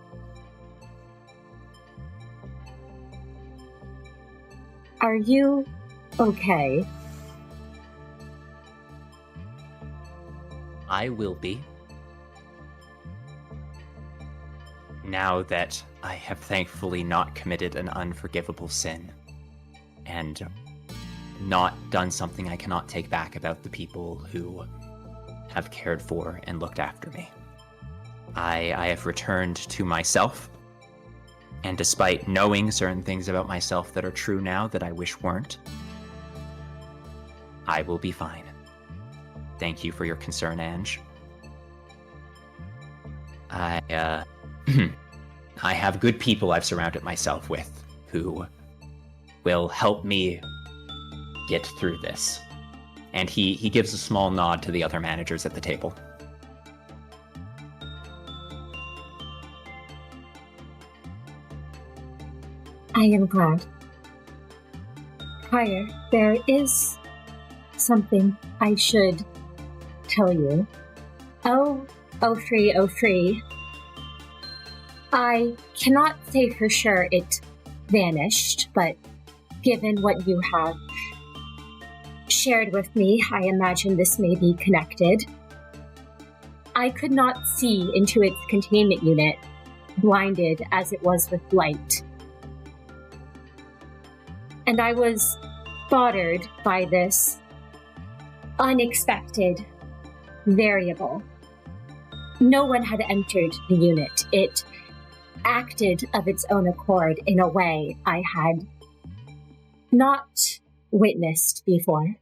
Speaker 1: are you okay?
Speaker 4: I will be. Now that I have thankfully not committed an unforgivable sin, and not done something I cannot take back about the people who have cared for and looked after me. I have returned to myself, and despite knowing certain things about myself that are true now that I wish weren't, I will be fine. Thank you for your concern, Ange. I have good people I've surrounded myself with who will help me get through this. And he gives a small nod to the other managers at the table.
Speaker 1: I am glad. Pryor, there is something I should tell you. Oh, 0303. I cannot say for sure it vanished, but given what you have shared with me, I imagine this may be connected. I could not see into its containment unit, blinded as it was with light. And I was bothered by this unexpected variable. No one had entered the unit. It acted of its own accord in a way I had not witnessed before.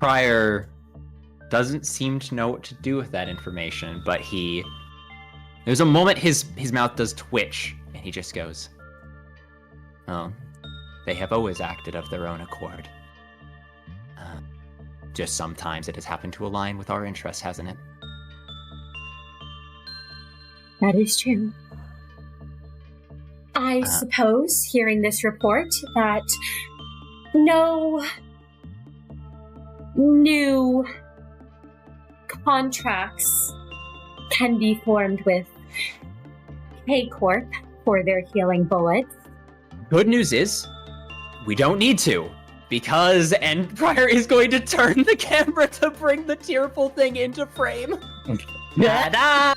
Speaker 4: Pryor doesn't seem to know what to do with that information, but there's a moment his mouth does twitch, and he just goes, "Oh, they have always acted of their own accord. Just sometimes it has happened to align with our interests, hasn't it?"
Speaker 1: That is true. I suppose, hearing this report, that no new contracts can be formed with K Corp for their healing bullets.
Speaker 4: Good news is, we don't need to, because, and Pryor is going to turn the camera to bring the tearful thing into frame. Ta-da!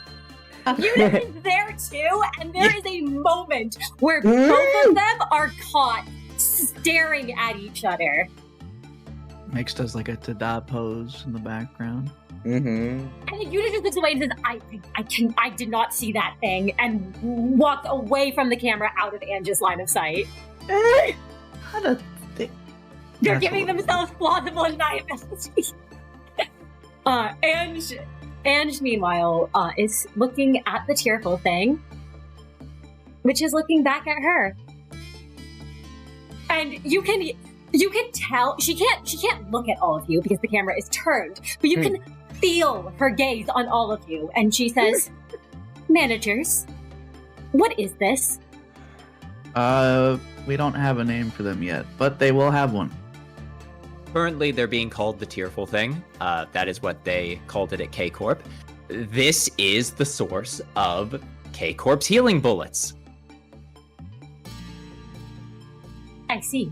Speaker 1: Unit is there too, and there is a moment where both of them are caught staring at each other.
Speaker 2: Miix does like a ta-da pose in the background.
Speaker 5: Mm-hmm.
Speaker 1: And the unit just looks away and says, I did not see that thing, and walks away from the camera out of Ange's line of sight.
Speaker 2: How did they...
Speaker 1: They're giving themselves plausible deniability. Ange, meanwhile, is looking at the tearful thing, which is looking back at her. And you can tell she can't look at all of you because the camera is turned, but you can feel her gaze on all of you, and she says, "Managers, what is this?"
Speaker 2: We don't have a name for them yet, but they will have one.
Speaker 4: Currently, they're being called the tearful thing. That is what they called it at K Corp. This is the source of K Corp's healing bullets.
Speaker 1: I see.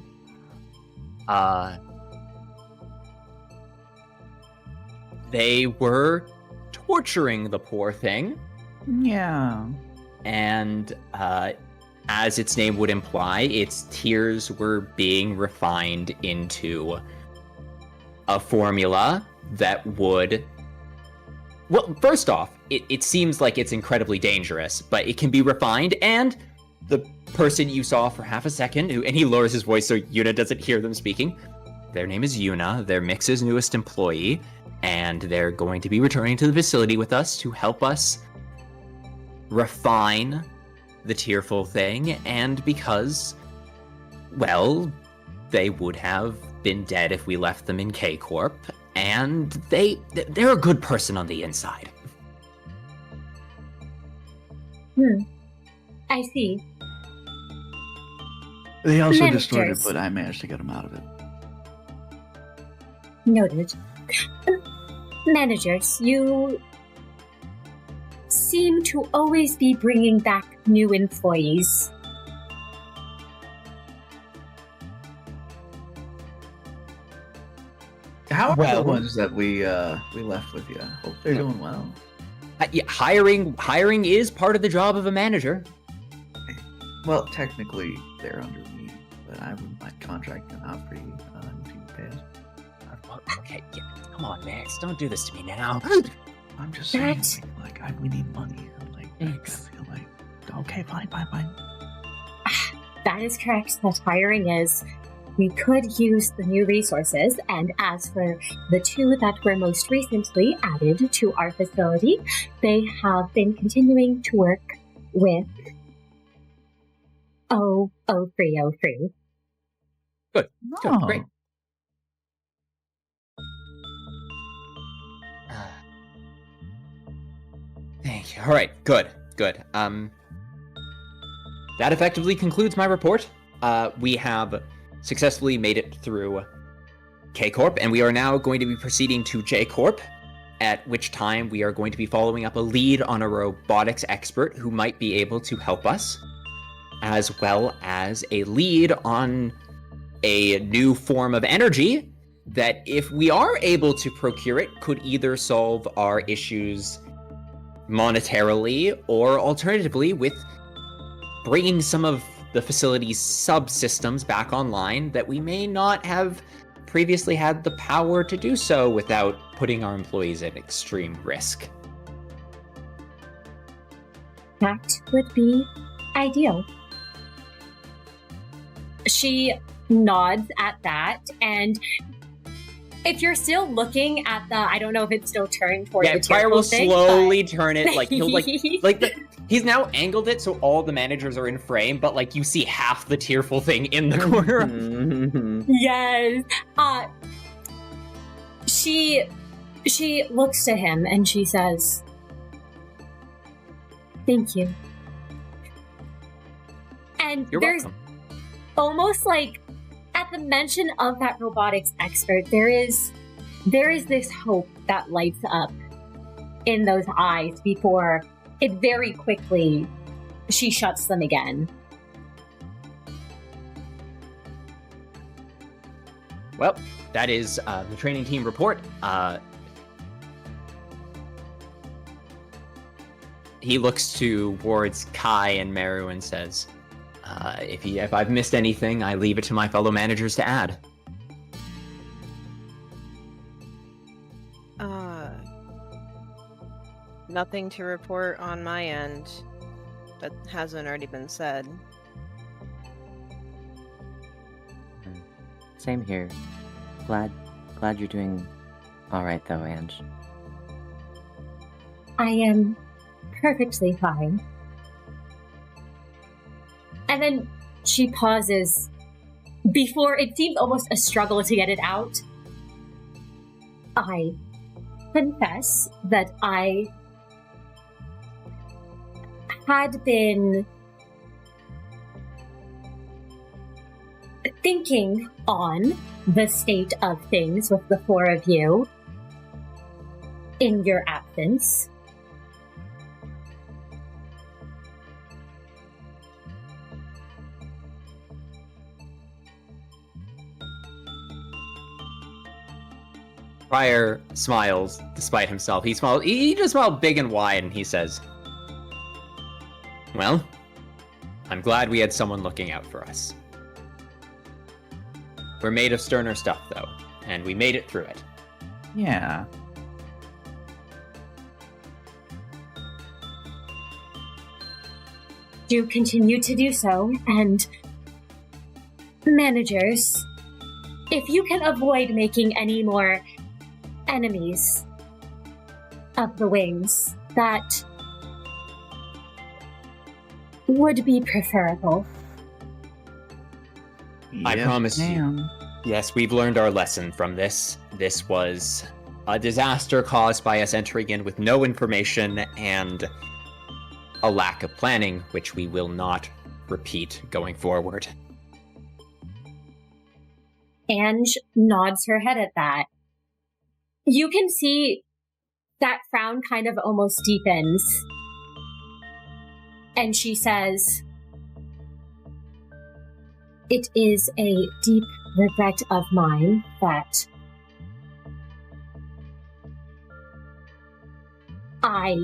Speaker 4: They were torturing the poor thing.
Speaker 2: Yeah.
Speaker 4: And as its name would imply, its tears were being refined into a formula that would... Well, first off, it seems like it's incredibly dangerous, but it can be refined, and the person you saw for half a second, and he lowers his voice so Yuna doesn't hear them speaking, their name is Yuna, they're Miix's newest employee, and they're going to be returning to the facility with us to help us refine the tearful thing, and because, well, they would have been dead if we left them in K Corp, and they're a good person on the inside.
Speaker 1: I see.
Speaker 2: They also
Speaker 1: Managers.
Speaker 2: distorted, but I managed to get them out of it.
Speaker 1: Noted. Managers, you seem to always be bringing back new employees.
Speaker 2: How are
Speaker 4: Well-
Speaker 2: the ones that we left with you? Hope they're doing well.
Speaker 4: Yeah, hiring is part of the job of a manager.
Speaker 2: Well, technically, they're under me, but I wouldn't mind contracting them out for you if you pay us.
Speaker 4: Okay, yeah, come on, Max, don't do this to me now.
Speaker 2: I'm just saying,
Speaker 1: That-
Speaker 2: we need money. I feel like, okay, fine.
Speaker 1: That is correct, that hiring is. We could use the new resources, and as for the two that were most recently added to our facility, they have been continuing to work with 0303.
Speaker 4: Good,
Speaker 2: Oh.
Speaker 4: great. Thank you. All right, good. That effectively concludes my report. We have successfully made it through K Corp, and we are now going to be proceeding to J Corp, at which time we are going to be following up a lead on a robotics expert who might be able to help us, as well as a lead on a new form of energy that, if we are able to procure it, could either solve our issues monetarily or alternatively with bringing some of the facility's subsystems back online that we may not have previously had the power to do so without putting our employees at extreme risk.
Speaker 1: That would be ideal. She nods at that, and if you're still looking at the, I don't know if it's still turned toward
Speaker 4: Yeah,
Speaker 1: the
Speaker 4: Fire
Speaker 1: tearful
Speaker 4: will
Speaker 1: thing,
Speaker 4: slowly turn it, like, he'll,
Speaker 1: but-
Speaker 4: he's now angled it so all the managers are in frame, but, like, you see half the tearful thing in the corner.
Speaker 1: Yes. She looks to him and she says, "Thank you." And
Speaker 4: You're
Speaker 1: there's
Speaker 4: welcome.
Speaker 1: almost like, at the mention of that robotics expert, there is this hope that lights up in those eyes before it very quickly she shuts them again.
Speaker 4: Well, that is the training team report. He looks towards Kai and Merru and says, if I've missed anything, I leave it to my fellow managers to add.
Speaker 3: Nothing to report on my end that hasn't already been said.
Speaker 5: Same here. Glad you're doing all right, though, Ange.
Speaker 1: I am perfectly fine. And then she pauses before it seems almost a struggle to get it out. I confess that I had been thinking on the state of things with the four of you in your absence.
Speaker 4: Fire smiles despite himself. He smiles. He just smiled big and wide, and he says, "Well, I'm glad we had someone looking out for us. We're made of sterner stuff, though, and we made it through it."
Speaker 2: Yeah.
Speaker 1: Do continue to do so, and managers, if you can avoid making any more enemies of the wings, that would be preferable.
Speaker 4: I
Speaker 2: Yes,
Speaker 4: promise you.
Speaker 2: ma'am.
Speaker 4: Yes, we've learned our lesson from this. This was a disaster caused by us entering in with no information and a lack of planning, which we will not repeat going forward.
Speaker 1: Ange nods her head at that. You can see that frown kind of almost deepens. And she says, "It is a deep regret of mine that I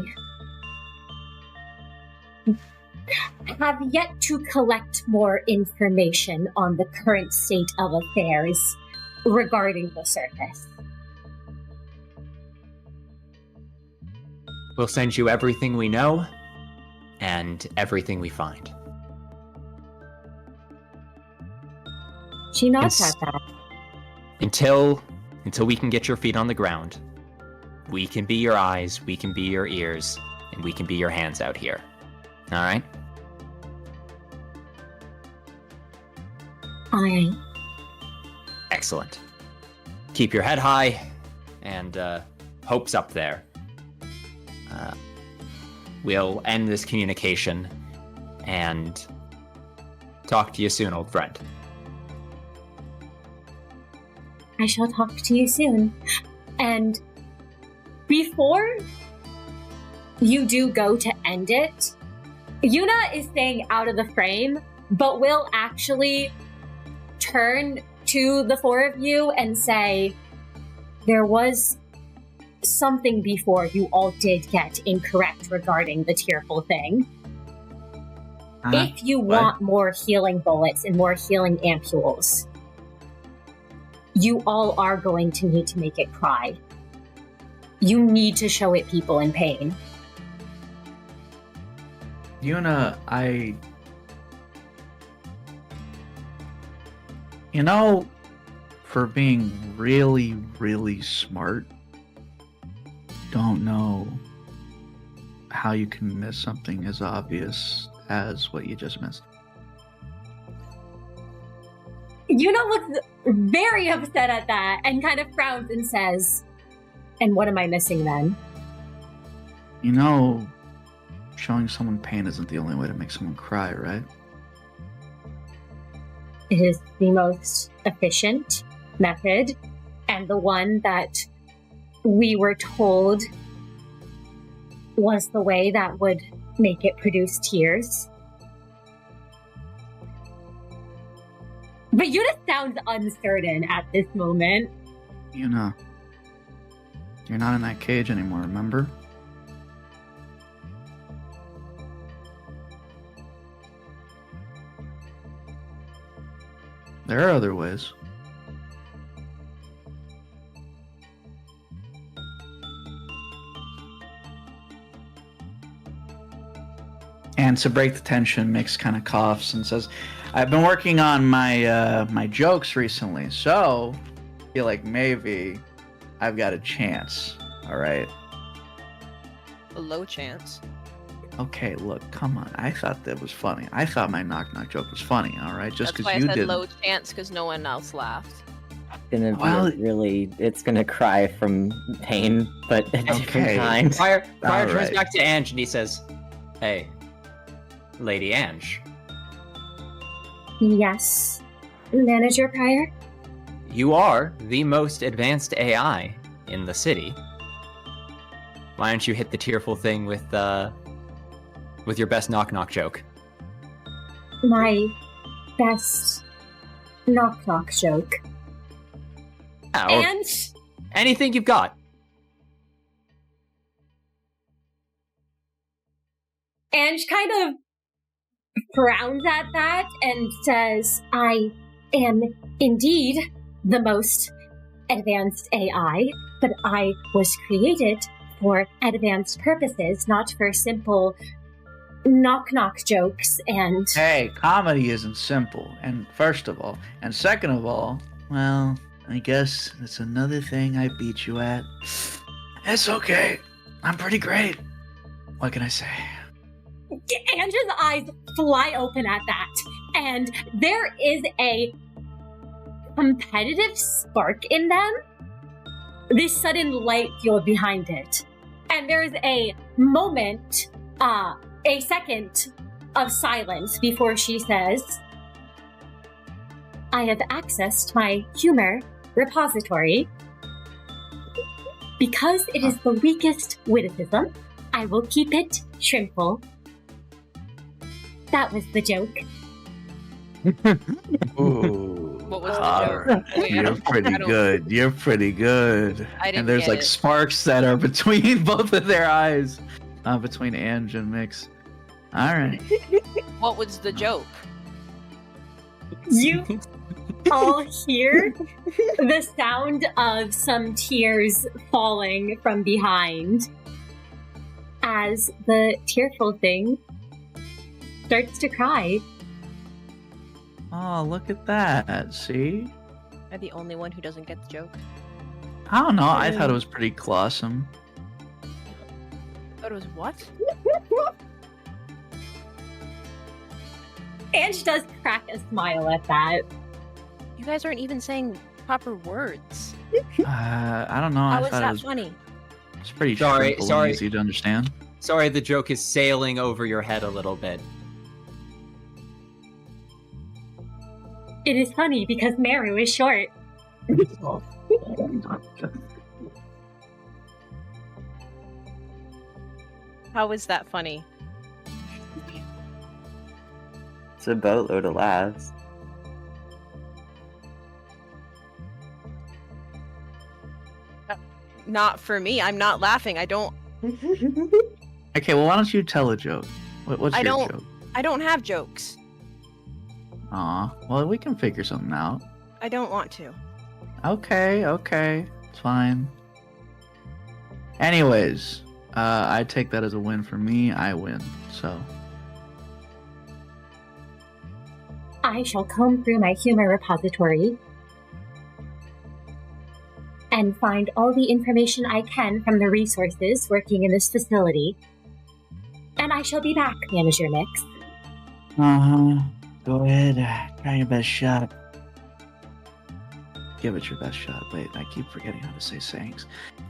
Speaker 1: have yet to collect more information on the current state of affairs regarding the circus."
Speaker 4: We'll send you everything we know and everything we find.
Speaker 1: She nods
Speaker 4: It's-
Speaker 1: at that.
Speaker 4: Until we can get your feet on the ground, we can be your eyes, we can be your ears, and we can be your hands out here. All right?
Speaker 1: Aye.
Speaker 4: Excellent. Keep your head high and hopes up there. We'll end this communication and talk to you soon, old friend.
Speaker 1: I shall talk to you soon. And before you do go to end it, Yuna is staying out of the frame, but will actually turn to the four of you and say, "There was something before you all did get incorrect regarding the tearful thing. If you
Speaker 2: what?
Speaker 1: want more healing bullets and more healing ampules, you all are going to need to make it cry. You need to show it people in pain."
Speaker 2: Yuna, you know, for being really, really smart, don't know how you can miss something as obvious as what you just missed.
Speaker 1: Yuna looks very upset at that and kind of frowns and says, "And what am I missing then?"
Speaker 2: You know, showing someone pain isn't the only way to make someone cry, right?
Speaker 1: It is the most efficient method and the one that we were told was the way that would make it produce tears. But Yuna sounds uncertain at this moment.
Speaker 2: Yuna, you're not in that cage anymore, remember? There are other ways. And to break the tension, Miix kind of coughs and says, "I've been working on my my jokes recently, so I feel like maybe I've got a chance. All right."
Speaker 3: A low chance.
Speaker 2: Okay, look, come on. I thought that was funny. I thought my knock knock joke was funny. All right, just
Speaker 3: That's why
Speaker 2: because
Speaker 3: I
Speaker 2: you
Speaker 3: said
Speaker 2: did.
Speaker 3: low chance, because no one else laughed.
Speaker 5: Gonna be
Speaker 2: Well-
Speaker 5: it's gonna cry from pain, but a different
Speaker 2: Okay.
Speaker 5: kind.
Speaker 4: Prior
Speaker 2: All
Speaker 4: turns
Speaker 2: right.
Speaker 4: back to Ange and he says, "Hey, Lady Ange,
Speaker 1: Yes, Manager Pryor?
Speaker 4: you are the most advanced AI in the city. Why don't you hit the tearful thing with your best knock knock joke?"
Speaker 1: My best knock knock joke.
Speaker 4: Or
Speaker 1: And
Speaker 4: anything you've got.
Speaker 1: Ange kind of frowns at that and says, "I am indeed the most advanced AI, but I was created for advanced purposes, not for simple knock-knock jokes and..."
Speaker 2: Hey, comedy isn't simple. And first of all, and second of all, well, I guess it's another thing I beat you at. It's okay. I'm pretty great. What can I say?
Speaker 1: Ange's eyes fly open at that, and there is a competitive spark in them. This sudden light fuel behind it. And there's a moment, a second of silence before she says, I have accessed my humor repository. Because it is the weakest witticism, I will keep it shrimpful. That was the joke.
Speaker 2: Ooh.
Speaker 3: What was the joke? Wait,
Speaker 2: You're pretty good. You're pretty good.
Speaker 3: I didn't
Speaker 2: And there's
Speaker 3: get
Speaker 2: like
Speaker 3: it.
Speaker 2: sparks that are between both of their eyes, between Ange and Miix. All right.
Speaker 3: What was the joke?
Speaker 1: You all hear the sound of some tears falling from behind as the tearful thing starts to cry.
Speaker 2: Oh, look at that. See?
Speaker 3: Am I the only one who doesn't get the joke?
Speaker 2: I don't know. I thought it was pretty clawsome.
Speaker 3: I thought it was what?
Speaker 1: Ange does crack a smile at that.
Speaker 3: You guys aren't even saying proper words.
Speaker 2: I don't know.
Speaker 3: How
Speaker 2: I
Speaker 3: is
Speaker 2: thought
Speaker 3: that
Speaker 2: it was
Speaker 3: funny?
Speaker 2: it's pretty
Speaker 4: Sorry,
Speaker 2: simple
Speaker 4: sorry.
Speaker 2: and easy to understand.
Speaker 4: Sorry, the joke is sailing over your head a little bit.
Speaker 1: It is funny because Merru is short.
Speaker 3: How is that funny?
Speaker 5: It's a boatload of laughs.
Speaker 3: Not for me. I'm not laughing. I don't.
Speaker 2: Okay, well, why don't you tell a joke? What's
Speaker 3: I
Speaker 2: your
Speaker 3: don't-
Speaker 2: joke?
Speaker 3: I don't have jokes.
Speaker 2: Aw, well, we can figure something out.
Speaker 3: I don't want to.
Speaker 2: Okay, it's fine. Anyways, I take that as a win for me. I win, so.
Speaker 1: I shall comb through my humor repository and find all the information I can from the resources working in this facility. And I shall be back, Manager Miix.
Speaker 2: Uh-huh. Go ahead, try your best shot. Give it your best shot. Wait, I keep forgetting how to say sayings.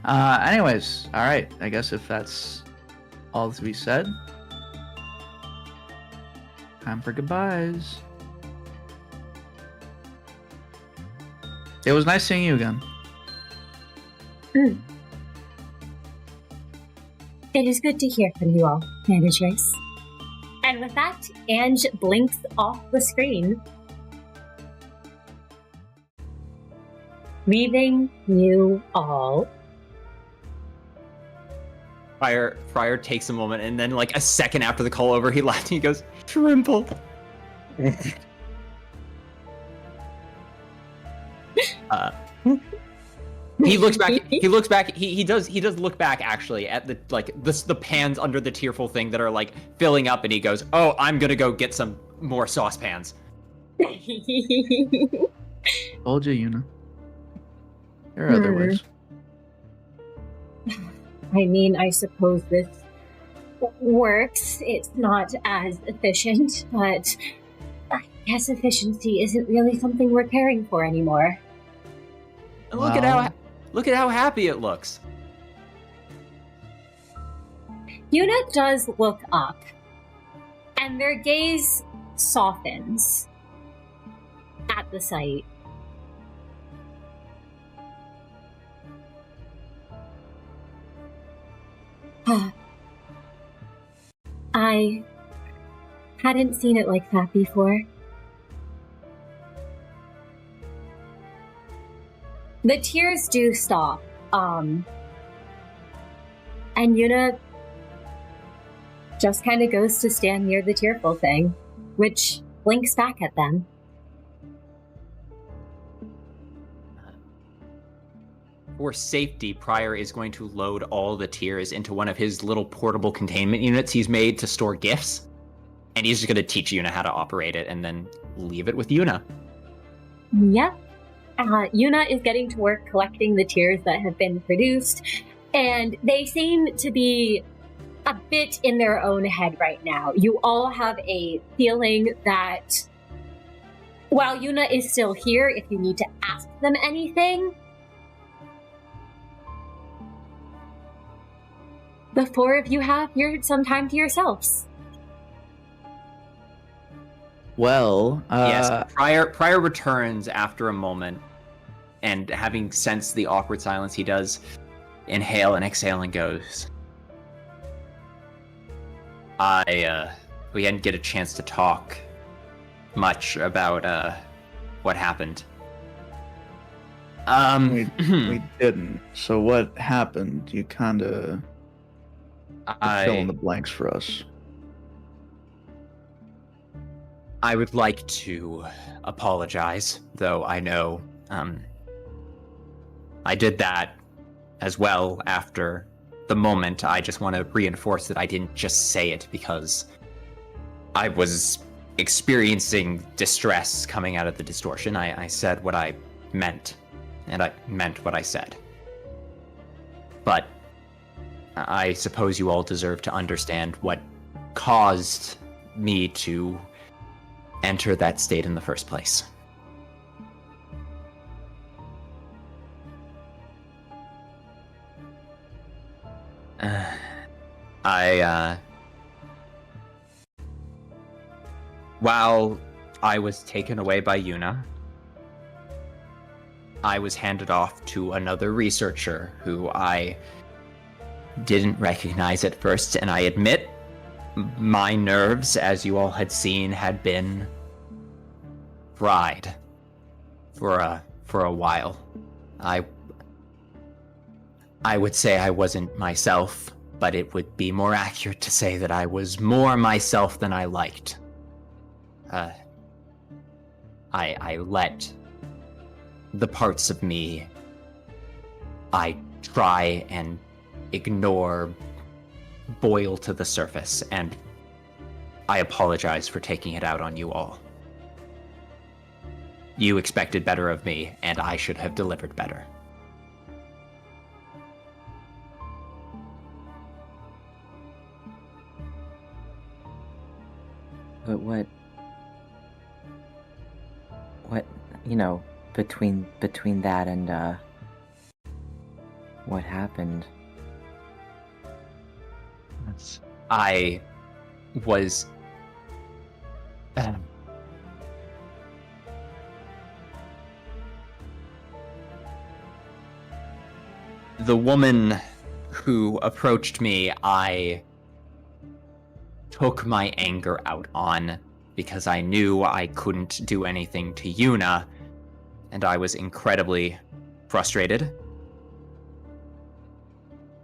Speaker 2: Anyways, alright, I guess if that's all to be said, time for goodbyes. It was nice seeing you again.
Speaker 1: It is good to hear from you all, managers. And with that, Ange blinks off the screen, leaving you all.
Speaker 4: Friar takes a moment, and then like a second after the call over, he laughs and he goes, Shrimple. He looks back. He looks back. He does look back actually at the pans under the tearful thing that are like filling up, and he goes, "Oh, I'm gonna go get some more saucepans."
Speaker 2: Told you, Yuna. There are other ways.
Speaker 1: I mean, I suppose this works. It's not as efficient, but I guess efficiency isn't really something we're caring for anymore.
Speaker 4: And look at how happy it looks.
Speaker 1: Yuna does look up, and their gaze softens at the sight. I hadn't seen it like that before. The tears do stop, and Yuna just kind of goes to stand near the tearful thing, which blinks back at them.
Speaker 4: For safety, Prior is going to load all the tears into one of his little portable containment units he's made to store gifts, and he's just going to teach Yuna how to operate it and then leave it with Yuna.
Speaker 1: Yep. Yuna is getting to work collecting the tears that have been produced, and they seem to be a bit in their own head right now. You all have a feeling that while Yuna is still here, if you need to ask them anything, the four of you have some time to yourselves.
Speaker 2: Well,
Speaker 4: yes, Prior returns after a moment, and having sensed the awkward silence, he does inhale and exhale and goes, we didn't get a chance to talk much about, what happened.
Speaker 2: We didn't. So what happened? You kinda fill in the blanks for us.
Speaker 4: I would like to apologize, though I know, I did that as well after the moment. I just want to reinforce that I didn't just say it because I was experiencing distress coming out of the distortion. I said what I meant, and I meant what I said. But I suppose you all deserve to understand what caused me to enter that state in the first place. While I was taken away by Yuna, I was handed off to another researcher who I didn't recognize at first, and I admit my nerves, as you all had seen, had been fried for a while. I would say I wasn't myself, but it would be more accurate to say that I was more myself than I liked. I let the parts of me I try and ignore boil to the surface, and I apologize for taking it out on you all. You expected better of me, and I should have delivered better.
Speaker 5: But what, between that and, what happened?
Speaker 4: I was... the woman who approached me, I took my anger out on because I knew I couldn't do anything to Yuna, and I was incredibly frustrated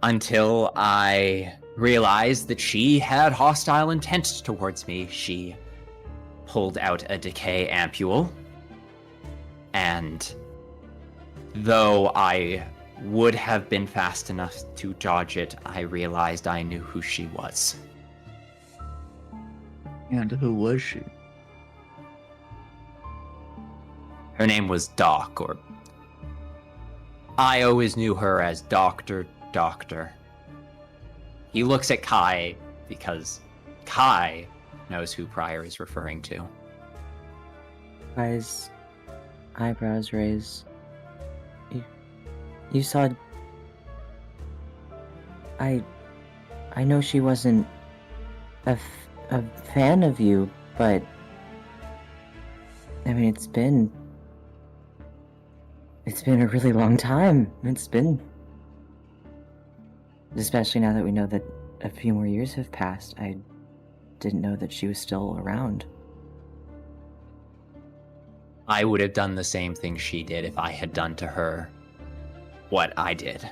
Speaker 4: until I realized that she had hostile intent towards me. She pulled out a decay ampule, and though I would have been fast enough to dodge it, I realized I knew who she was.
Speaker 2: And who was she?
Speaker 4: Her name was Doc, or I always knew her as Doctor. He looks at Kai because Kai knows who Prior is referring to.
Speaker 5: Kai's eyebrows raise. You saw... I know she wasn't a fan of you, but... I mean, it's been a really long time. Especially now that we know that a few more years have passed, I didn't know that she was still around.
Speaker 4: I would have done the same thing she did if I had done to her what I did.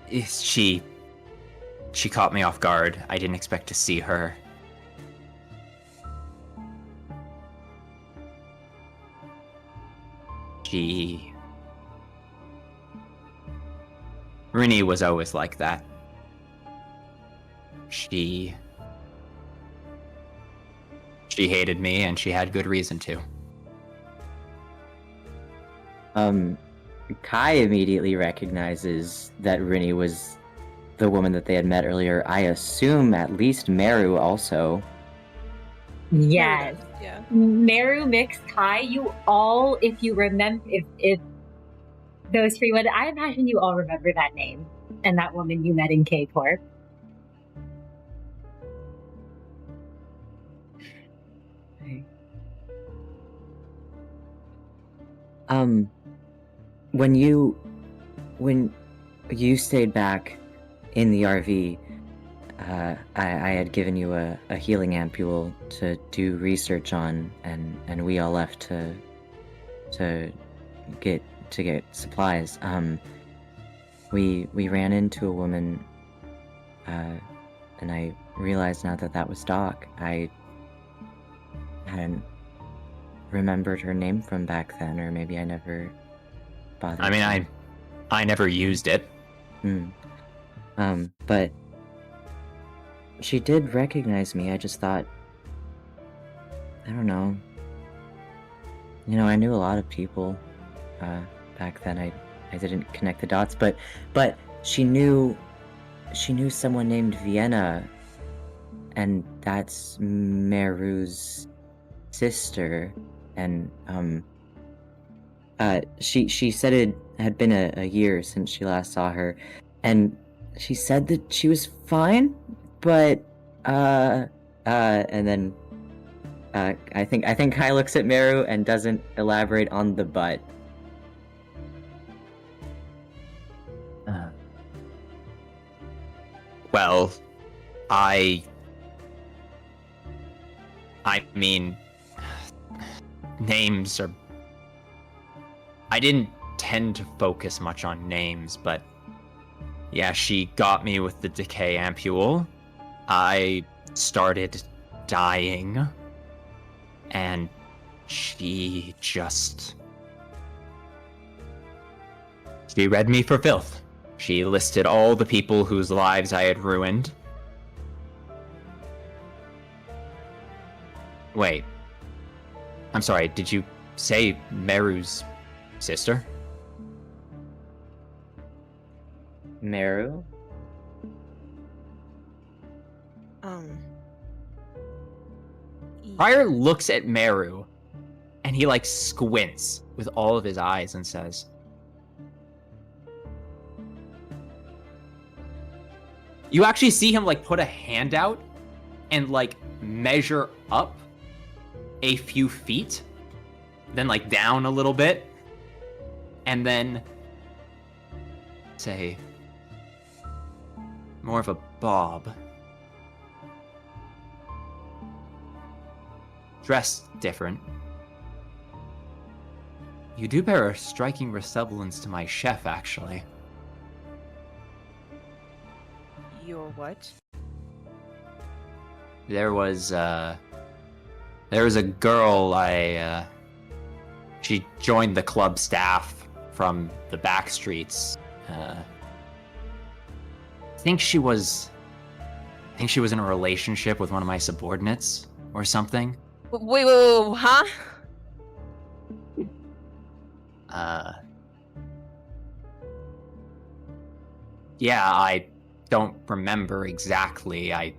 Speaker 4: She caught me off guard. I didn't expect to see her. Rini was always like that. She hated me, and she had good reason to.
Speaker 5: Kai immediately recognizes that Rinny was the woman that they had met earlier. I assume at least Merru also.
Speaker 1: Yes.
Speaker 3: Yeah.
Speaker 1: Merru, Miix, Kai, you all, if you remember, if those three would, I imagine you all remember that name and that woman you met in K Corp.
Speaker 5: When you stayed back in the RV, I had given you a healing ampule to do research on, and we all left to get supplies. We ran into a woman, and I realized now that was Doc. I hadn't remembered her name from back then, or maybe I never bothered.
Speaker 4: I mean, I never used it.
Speaker 5: But she did recognize me. I just thought, I don't know. You know, I knew a lot of people back then. I didn't connect the dots, but she knew someone named Vienna, and that's Merru's sister. And she said it had been a year since she last saw her, and she said that she was fine, but and then I think Kai looks at Merru and doesn't elaborate on the but.
Speaker 4: Well, I mean, names are... I didn't tend to focus much on names, but yeah, she got me with the decay ampule. I started dying, and she read me for filth. She listed all the people whose lives I had ruined. Wait. I'm sorry, did you say Merru's sister?
Speaker 5: Merru?
Speaker 4: Prior looks at Merru, and he like squints with all of his eyes and says, you actually see him like put a hand out and like measure up a few feet, then like down a little bit, and then say, more of a bob. Dressed different. You do bear a striking resemblance to my chef, actually.
Speaker 3: Your what?
Speaker 4: There was a girl she joined the club staff from the back streets. I think she was in a relationship with one of my subordinates or something.
Speaker 3: Wait, huh?
Speaker 4: Yeah, I don't remember exactly. I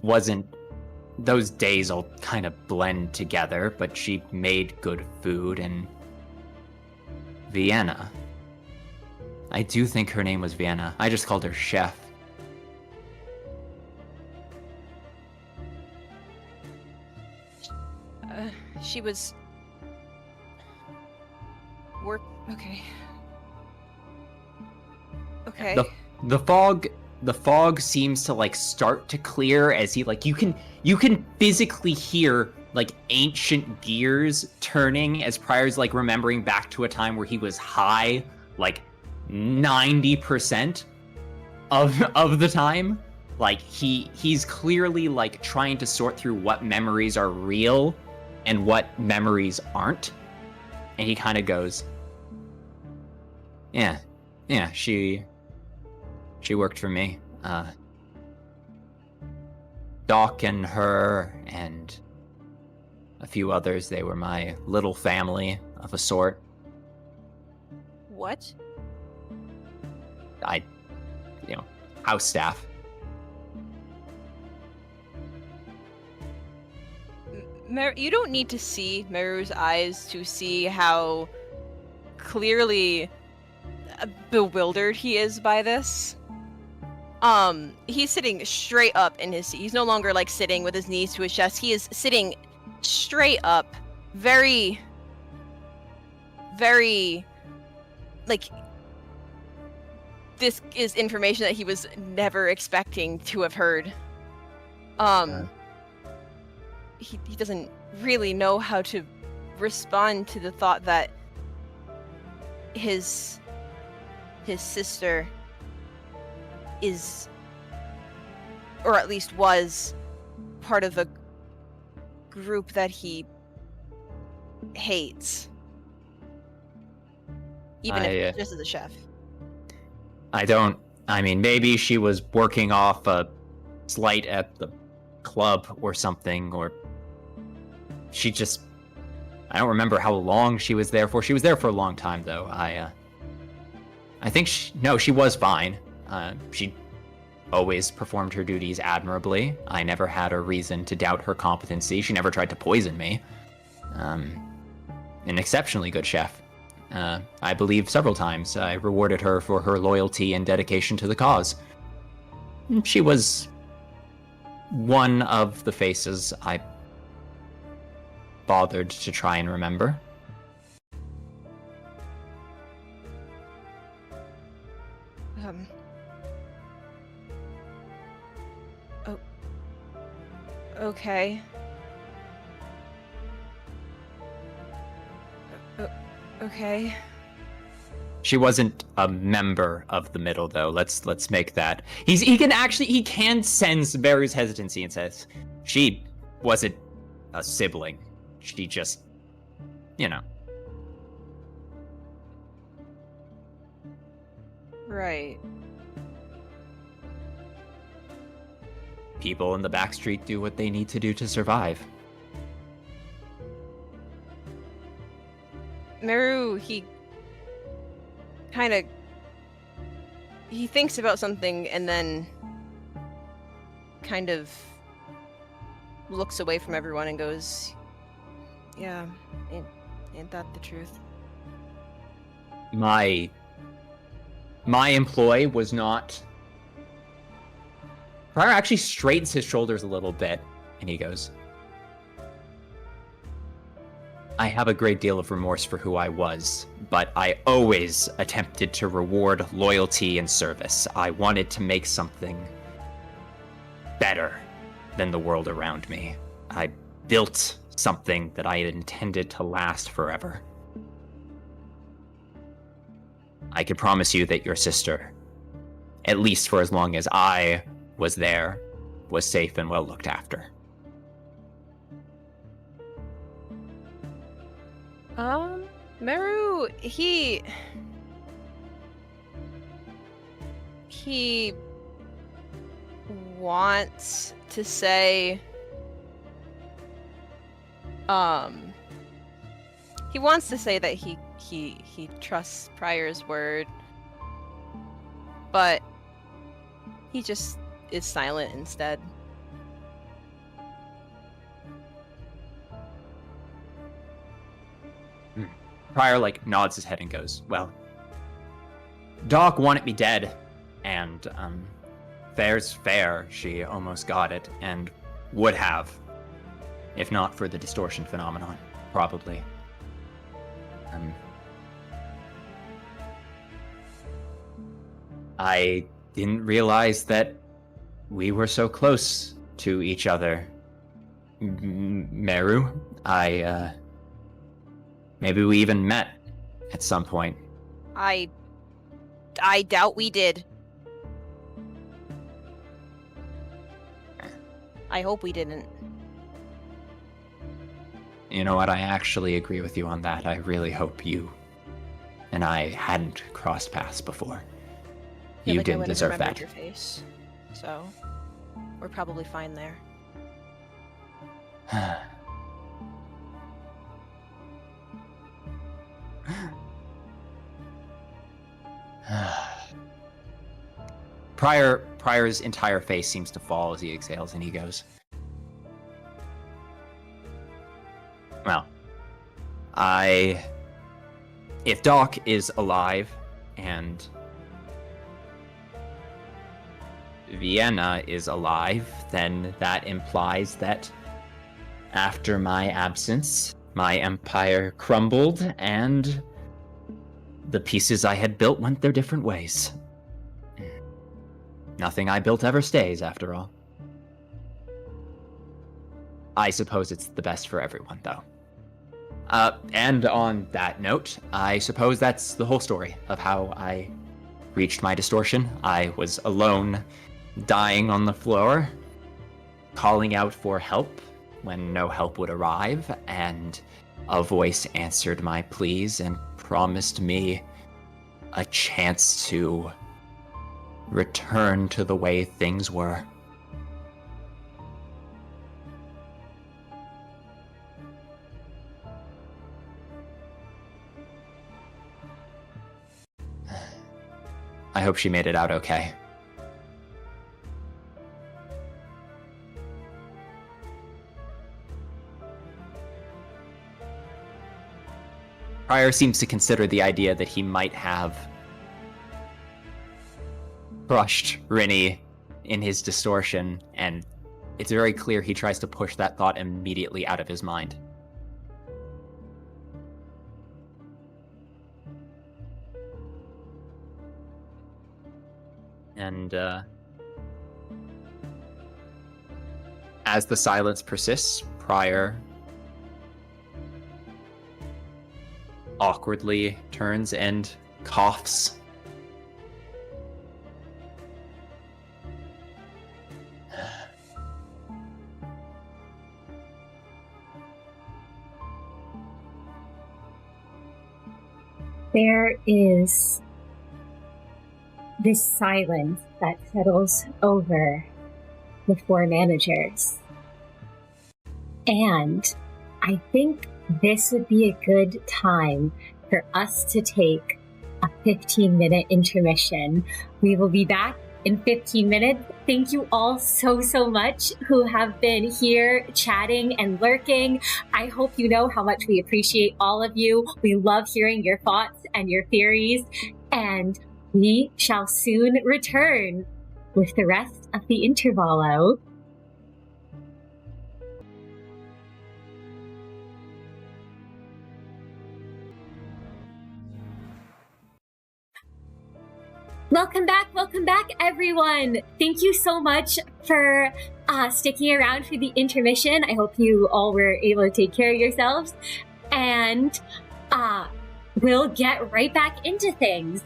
Speaker 4: wasn't... Those days all kind of blend together, but she made good food, and Vienna. I do think her name was Vienna. I just called her Chef.
Speaker 3: She was... Okay. Okay.
Speaker 4: The fog seems to like start to clear as he like you can physically hear like ancient gears turning as Prior's like remembering back to a time where he was high like 90% of the time. Like he's clearly like trying to sort through what memories are real and what memories aren't. And he kind of goes, yeah, she worked for me. Doc and her and a few others. They were my little family of a sort.
Speaker 3: What?
Speaker 4: House staff.
Speaker 3: You don't need to see Merru's eyes to see how clearly bewildered he is by this. He's sitting straight up in his seat. He's no longer like sitting with his knees to his chest. He is sitting straight up, very, very, like, this is information that he was never expecting to have heard. He doesn't really know how to respond to the thought that his sister is, or at least was, part of a group that he hates. Even if it's just as a chef.
Speaker 4: Maybe she was working off a slight at the club or something, or I don't remember how long she was there for. She was there for a long time, though. I think she was fine. She always performed her duties admirably. I never had a reason to doubt her competency. She never tried to poison me. An exceptionally good chef. I believe several times I rewarded her for her loyalty and dedication to the cause. She was one of the faces I bothered to try and remember.
Speaker 3: Okay. Okay.
Speaker 4: She wasn't a member of the middle, though. Let's make that. He can sense Merru's hesitancy and says, she wasn't a sibling. She just,
Speaker 3: Right.
Speaker 4: People in the backstreet do what they need to do to survive.
Speaker 3: Merru, he thinks about something and then kind of looks away from everyone and goes, yeah, ain't that the truth?
Speaker 4: My employee was not... Prior actually straightens his shoulders a little bit, and he goes, I have a great deal of remorse for who I was, but I always attempted to reward loyalty and service. I wanted to make something better than the world around me. I built something that I had intended to last forever. I can promise you that your sister, at least for as long as I was there, was safe and well looked after.
Speaker 3: Merru, he wants to say, that he trusts Prior's word, but he just is silent instead.
Speaker 4: Prior, nods his head and goes, well, Doc wanted me dead, and, fair's fair. She almost got it, and would have, if not for the distortion phenomenon, probably. I didn't realize that we were so close to each other. Merru, maybe we even met at some point.
Speaker 3: I doubt we did. I hope we didn't.
Speaker 4: You know what? I actually agree with you on that. I really hope you and I hadn't crossed paths before. You didn't deserve that.
Speaker 3: Your face, so we're probably fine there.
Speaker 4: Pryor's entire face seems to fall as he exhales, and he goes, well, if Doc is alive and Vienna is alive, then that implies that after my absence, my empire crumbled and the pieces I had built went their different ways. Nothing I built ever stays, after all. I suppose it's the best for everyone, though. And on that note, I suppose that's the whole story of how I reached my distortion. I was alone, dying on the floor, calling out for help when no help would arrive, and a voice answered my pleas and promised me a chance to return to the way things were. I hope she made it out okay. Pryor seems to consider the idea that he might have crushed Rinny in his distortion, and it's very clear he tries to push that thought immediately out of his mind. And as the silence persists, Pryor awkwardly turns and coughs.
Speaker 1: There is this silence that settles over the four managers. And I think this would be a good time for us to take a 15-minute intermission. We will be back in 15 minutes. Thank you all so much who have been here chatting and lurking. I hope you know how much we appreciate all of you. We love hearing your thoughts and your theories, and we shall soon return with the rest of the Intervallo. Welcome back, everyone. Thank you so much for sticking around for the intermission. I hope you all were able to take care of yourselves. And we'll get right back into things.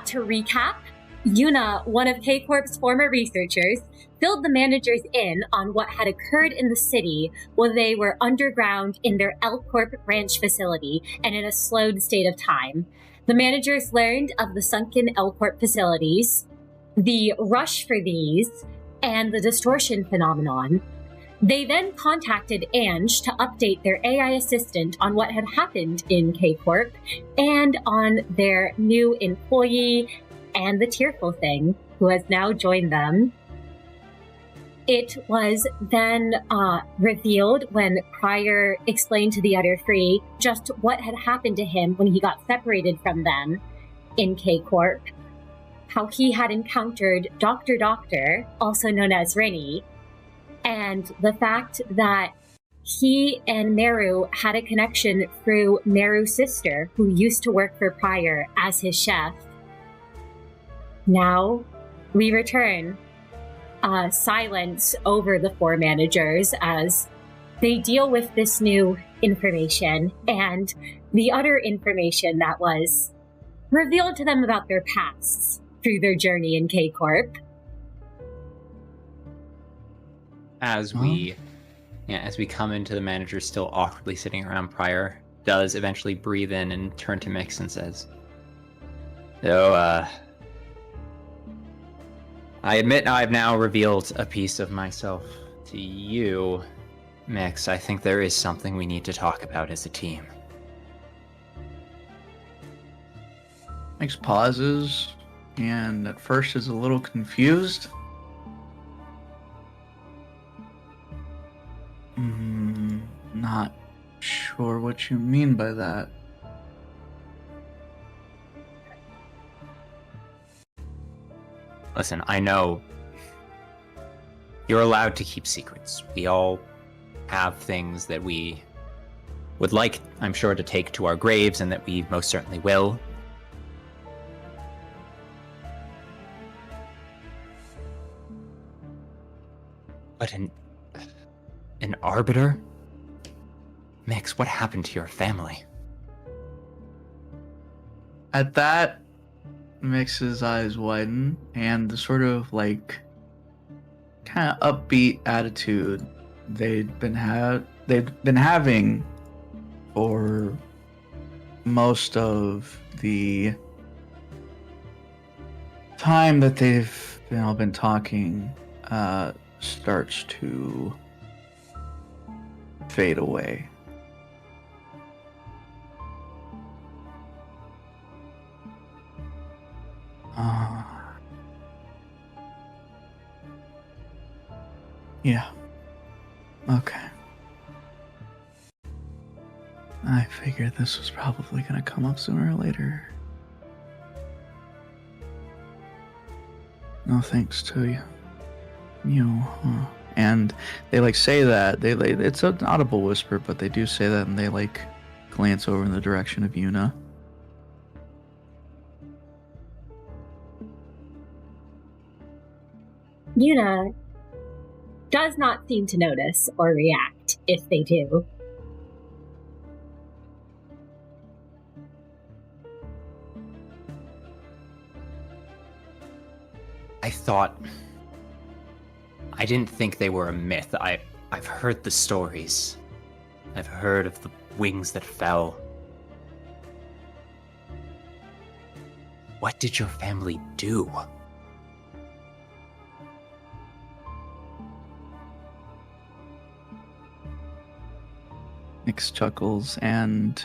Speaker 1: To recap, Yuna, one of K Corp's former researchers, filled the managers in on what had occurred in the city while they were underground in their L Corp branch facility and in a slowed state of time. The managers learned of the sunken L Corp facilities, the rush for these, and the Distortion Phenomenon. They then contacted Ange to update their AI assistant on what had happened in K Corp and on their new employee and the tearful thing, who has now joined them. It was then revealed when Pryor explained to the other three just what had happened to him when he got separated from them in K Corp, how he had encountered Dr. Doctor, also known as Rinny, and the fact that he and Merru had a connection through Merru's sister, who used to work for Pryor as his chef. Now we return. Silence over the four managers as they deal with this new information and the other information that was revealed to them about their pasts through their journey in K Corp.
Speaker 4: As we come into the manager still awkwardly sitting around, Pryor does eventually breathe in and turn to Miix and says, "So, I admit I've now revealed a piece of myself to you, Miix. I think there is something we need to talk about as a team."
Speaker 2: Miix pauses and at first is a little confused. Not sure what you mean by that.
Speaker 4: Listen, I know you're allowed to keep secrets. We all have things that we would like, I'm sure, to take to our graves, and that we most certainly will. But an arbiter? Miix, what happened to your family?
Speaker 2: At that, Miix's eyes widen, and the sort of like kind of upbeat attitude they'd been having for most of the time that they've been talking starts to fade away. Yeah. Okay. I figured this was probably gonna come up sooner or later. No thanks to you. And they like say that it's an audible whisper, but they do say that, and they like glance over in the direction of Yuna.
Speaker 1: Yuna does not seem to notice or react if they do.
Speaker 4: I didn't think they were a myth. I've heard the stories. I've heard of the wings that fell. What did your family do?
Speaker 2: Miix chuckles, and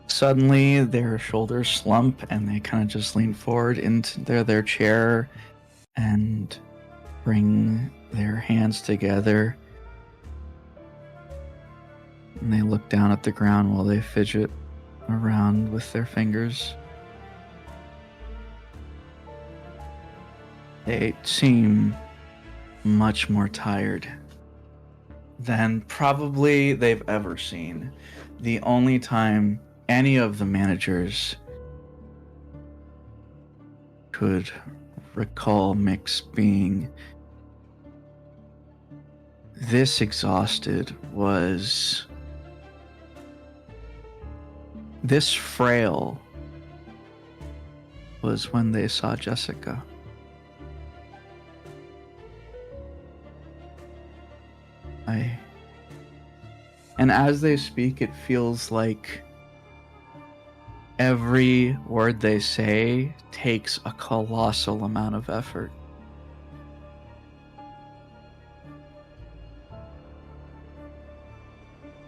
Speaker 2: suddenly their shoulders slump, and they kind of just lean forward into their chair and bring their hands together. And they look down at the ground while they fidget around with their fingers. They seem much more tired than probably they've ever seen. The only time any of the managers could recall Miix being this exhausted, was this frail, was when they saw Jessica. And as they speak, it feels like every word they say takes a colossal amount of effort.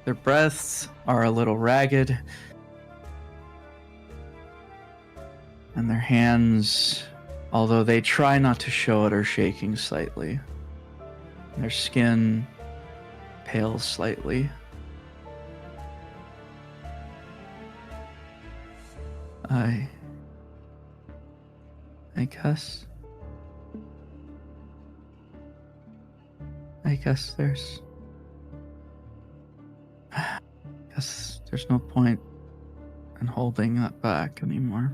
Speaker 2: Their breaths are a little ragged, and their hands, although they try not to show it, are shaking slightly. Their skin pales slightly. I guess there's no point in holding that back anymore.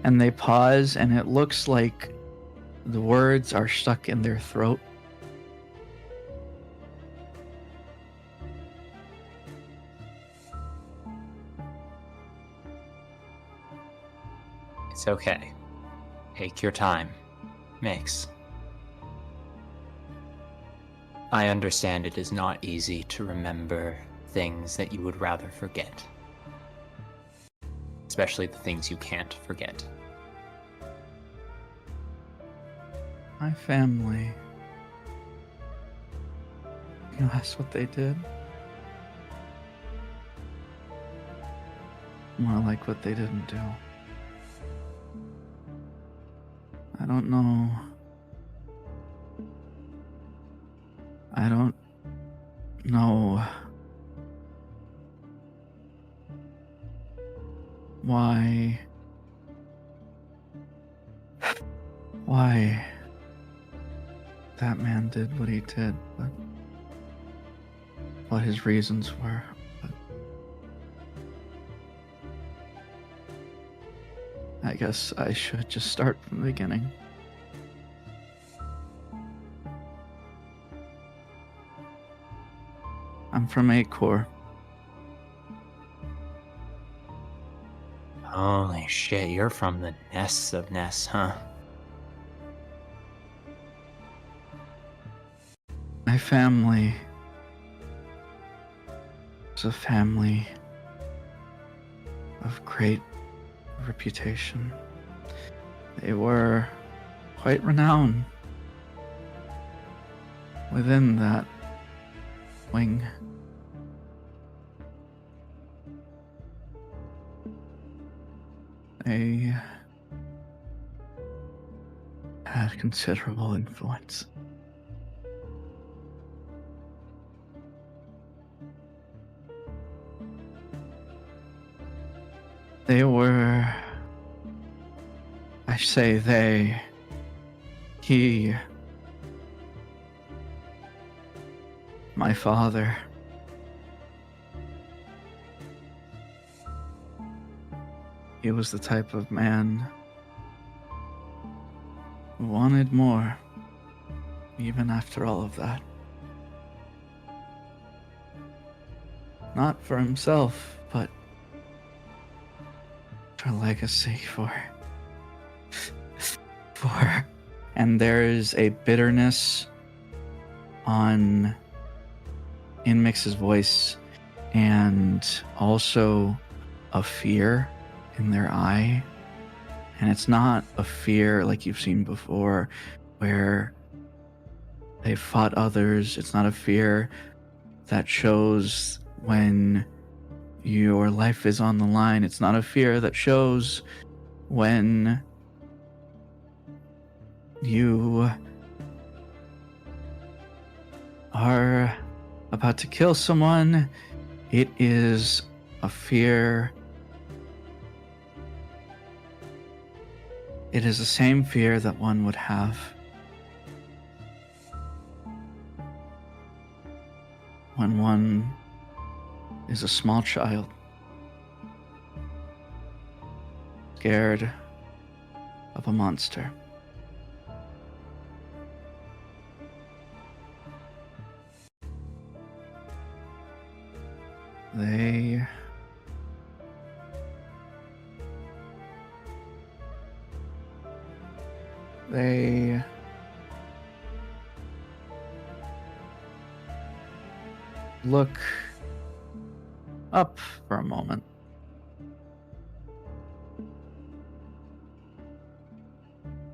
Speaker 2: And they pause, and it looks like the words are stuck in their throat.
Speaker 4: It's okay. Take your time. Miix. I understand it is not easy to remember things that you would rather forget. Especially the things you can't forget.
Speaker 2: My family. You asked what they did? More like what they didn't do. I don't know. I don't know why that man did what he did, but what his reasons were. But I guess I should just start from the beginning. I'm from A Corp.
Speaker 4: Holy shit, you're from the nests of nests, huh?
Speaker 2: My family was a family of great reputation. They were quite renowned within that wing. They had considerable influence. They were, I say they, he, my father, he was the type of man who wanted more, even after all of that. Not for himself, but for legacy, and there is a bitterness in Miix's voice, and also a fear in their eye. And it's not a fear like you've seen before, where they've fought others. It's not a fear that shows when your life is on the line. It's not a fear that shows when you are about to kill someone. It is a fear. It is the same fear that one would have when one is a small child, scared of a monster. They look up for a moment.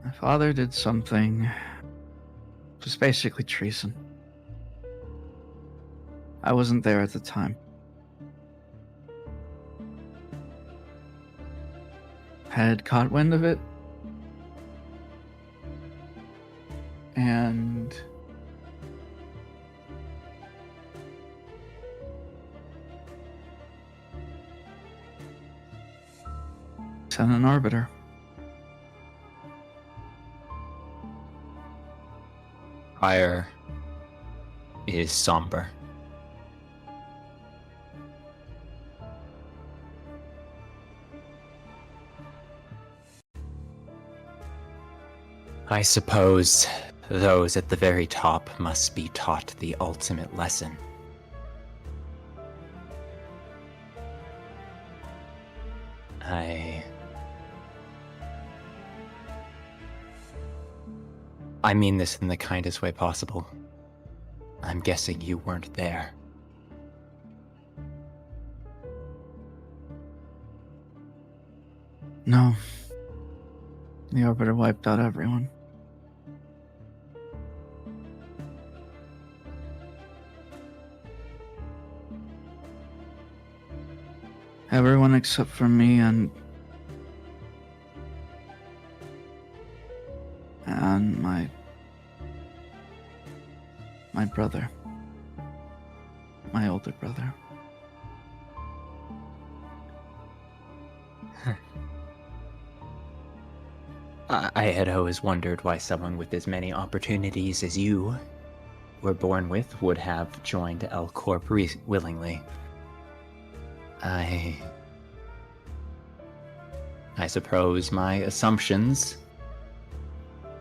Speaker 2: My father did something. It was basically treason. I wasn't there at the time. Had caught wind of it, and sent an arbiter.
Speaker 4: Fire is somber. I suppose those at the very top must be taught the ultimate lesson. I mean this in the kindest way possible. I'm guessing you weren't there.
Speaker 2: No. The arbiter wiped out everyone. Everyone except for me and my brother. My older brother.
Speaker 4: I had always wondered why someone with as many opportunities as you were born with would have joined L Corp willingly. I suppose my assumptions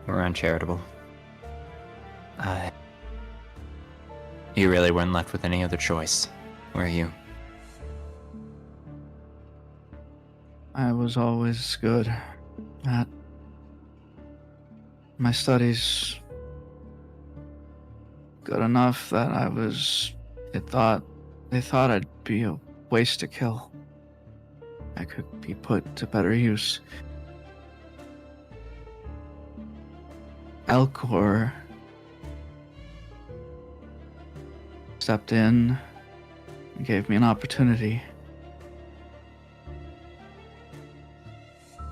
Speaker 4: were uncharitable. You really weren't left with any other choice, were you?
Speaker 2: I was always good at my studies. Good enough that they thought I'd be a waste to kill. I could be put to better use. L Corp stepped in and gave me an opportunity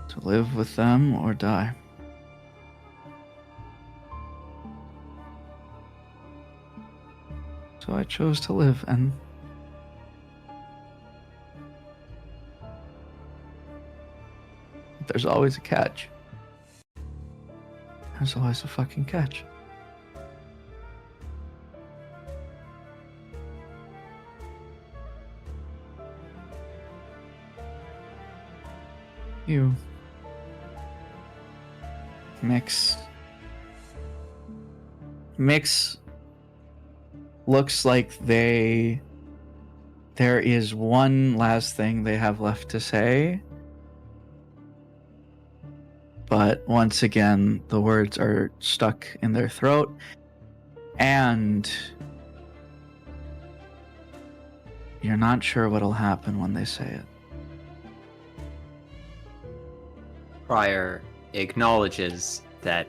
Speaker 2: to live with them or die. So I chose to live, and there's always a catch. There's always a fucking catch. You, Miix looks like there is one last thing they have left to say, but once again the words are stuck in their throat, and you're not sure what'll happen when they say it.
Speaker 4: Prior acknowledges that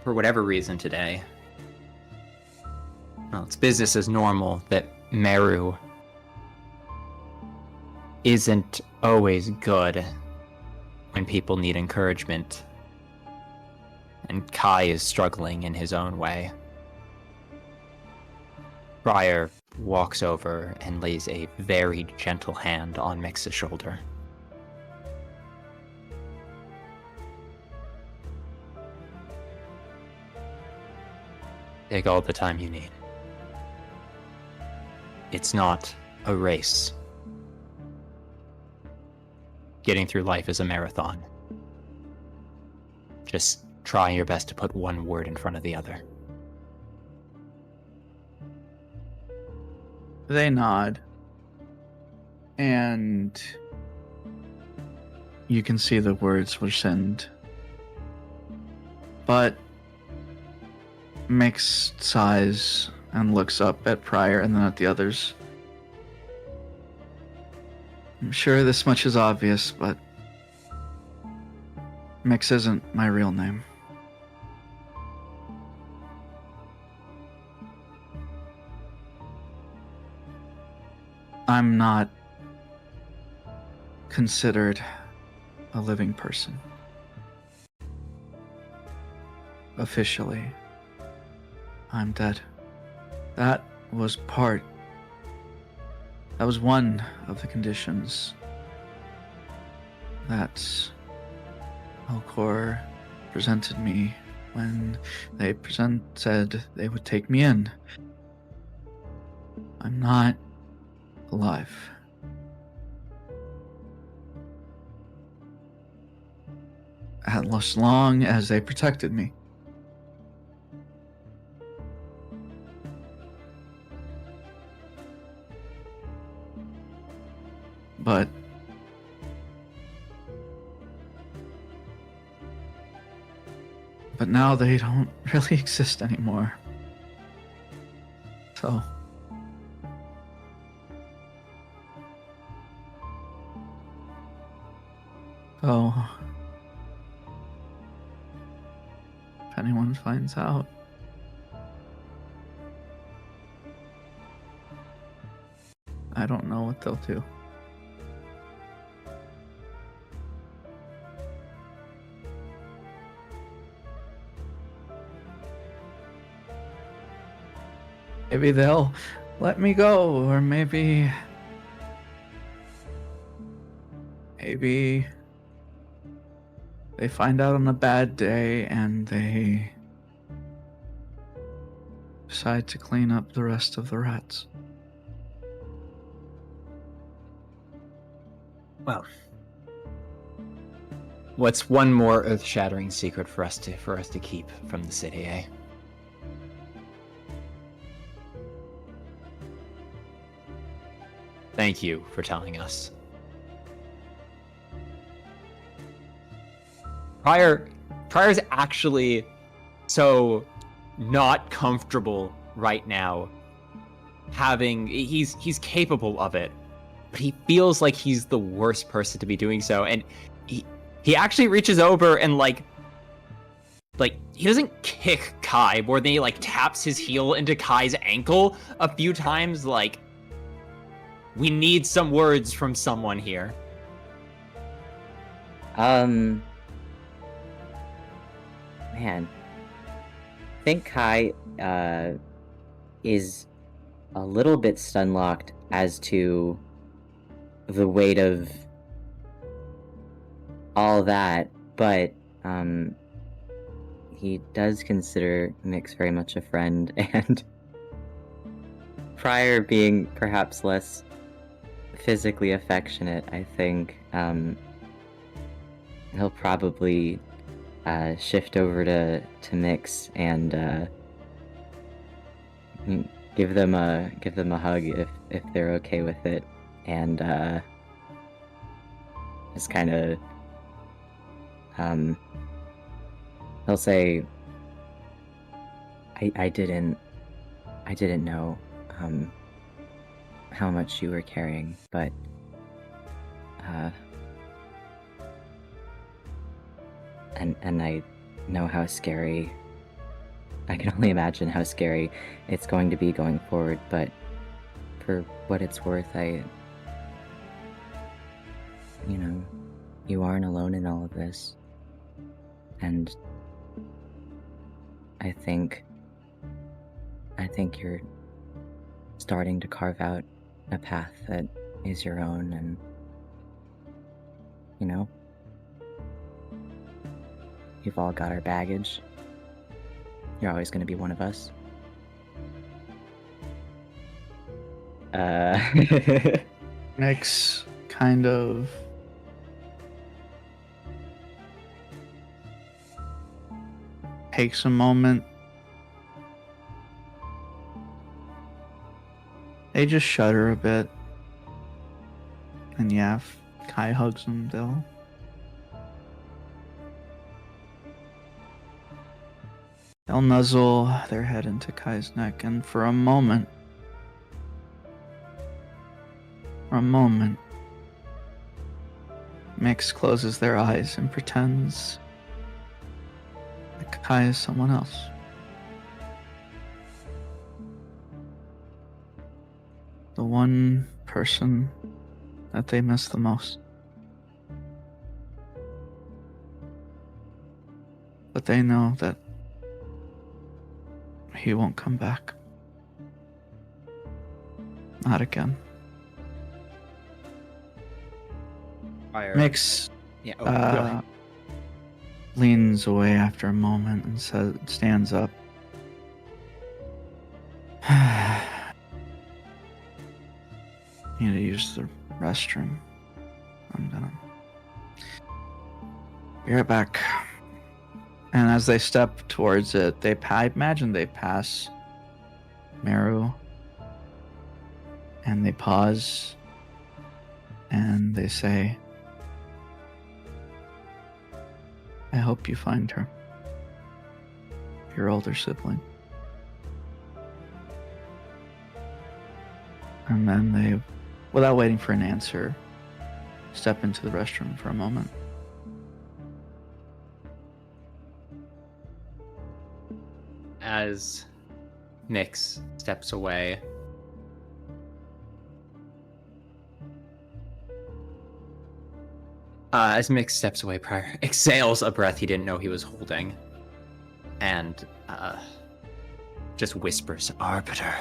Speaker 4: for whatever reason today, well, it's business as normal that Merru isn't always good when people need encouragement, and Kai is struggling in his own way. Prior walks over and lays a very gentle hand on Miix's shoulder. Take all the time you need. It's not a race. Getting through life is a marathon. Just try your best to put one word in front of the other.
Speaker 2: They nod, and you can see the words were sent. But Miix sighs and looks up at Prior and then at the others. I'm sure this much is obvious, but Miix isn't my real name. I'm not considered a living person. Officially, I'm dead. That was one of the conditions that L Corp presented me when they said they would take me in. I'm not alive. As long as they protected me. But now they don't really exist anymore. So if anyone finds out, I don't know what they'll do. Maybe they'll let me go, or maybe they find out on a bad day and they decide to clean up the rest of the rats.
Speaker 4: Well, what's one more earth-shattering secret for us to keep from the city, eh? Thank you for telling us. Prior's actually so not comfortable right now. He's capable of it, but he feels like he's the worst person to be doing so, and he actually reaches over and like he doesn't kick Kai more than he like taps his heel into Kai's ankle a few times, like, we need some words from someone here.
Speaker 5: Man, I think Kai is a little bit stun-locked as to the weight of all that, but he does consider Miix very much a friend, and Prior being perhaps less physically affectionate, I think he'll probably shift over to Miix and give them a hug if they're okay with it, and just kind of he'll say, I didn't know how much you were carrying, but and I know how scary, I can only imagine how scary it's going to be going forward, but for what it's worth, you aren't alone in all of this, and I think you're starting to carve out a path that is your own, and we've all got our baggage. You're always going to be one of us.
Speaker 2: Miix kind of takes a moment. They just shudder a bit. And yeah, if Kai hugs them, they'll nuzzle their head into Kai's neck, and for a moment, Miix closes their eyes and pretends that Kai is someone else. The one person that they miss the most. But they know that he won't come back. Not again. Miix leans away after a moment and stands up. Need to use the restroom. I'm done. Be right back. And as they step towards it, I imagine they pass Merru, and they pause, and they say, I hope you find her. Your older sibling. And then they, without waiting for an answer, step into the restroom for a moment.
Speaker 4: As Miix steps away, As Miix steps away, Prior exhales a breath he didn't know he was holding, and just whispers, "Arbiter."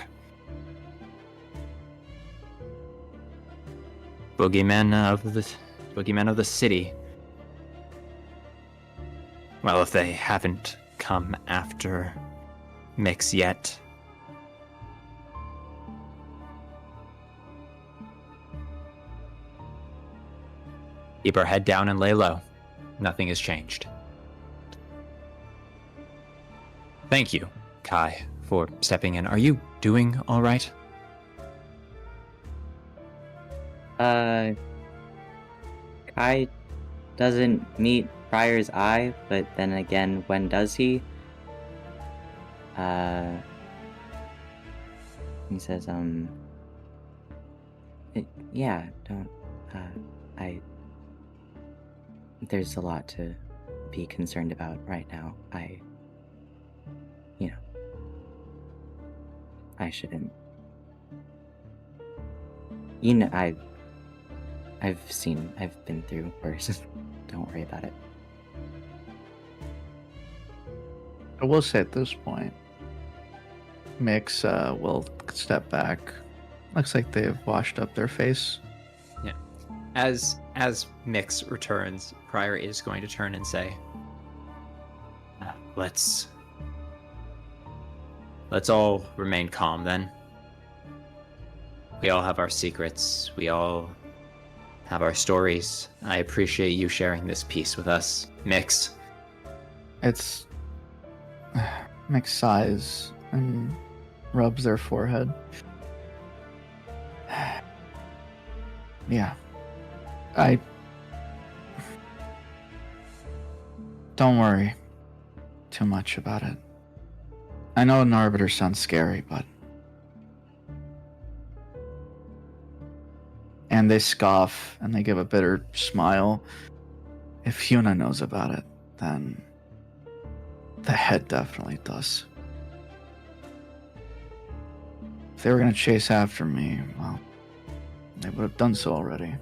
Speaker 4: Boogeymen of the city. Well, if they haven't come after Miix yet. Keep our head down and lay low. Nothing has changed. Thank you, Kai, for stepping in. Are you doing all right?
Speaker 5: Kai doesn't meet Prior's eye, but then again, when does he? He says, yeah, don't, there's a lot to be concerned about right now. I shouldn't. I've been through worse. Don't worry about it.
Speaker 2: I will say at this point, Miix will step back. Looks like they've washed up their face.
Speaker 4: Yeah. As Miix returns, Prior is going to turn and say, Let's all remain calm then. We all have our secrets. We all have our stories. I appreciate you sharing this piece with us, Miix.
Speaker 2: It's Miix sighs and rubs their forehead. Yeah. Don't worry too much about it. I know an arbiter sounds scary, but... And they scoff, and they give a bitter smile. If Hyuna knows about it, then the head definitely does. If they were going to chase after me, well, they would have done so already.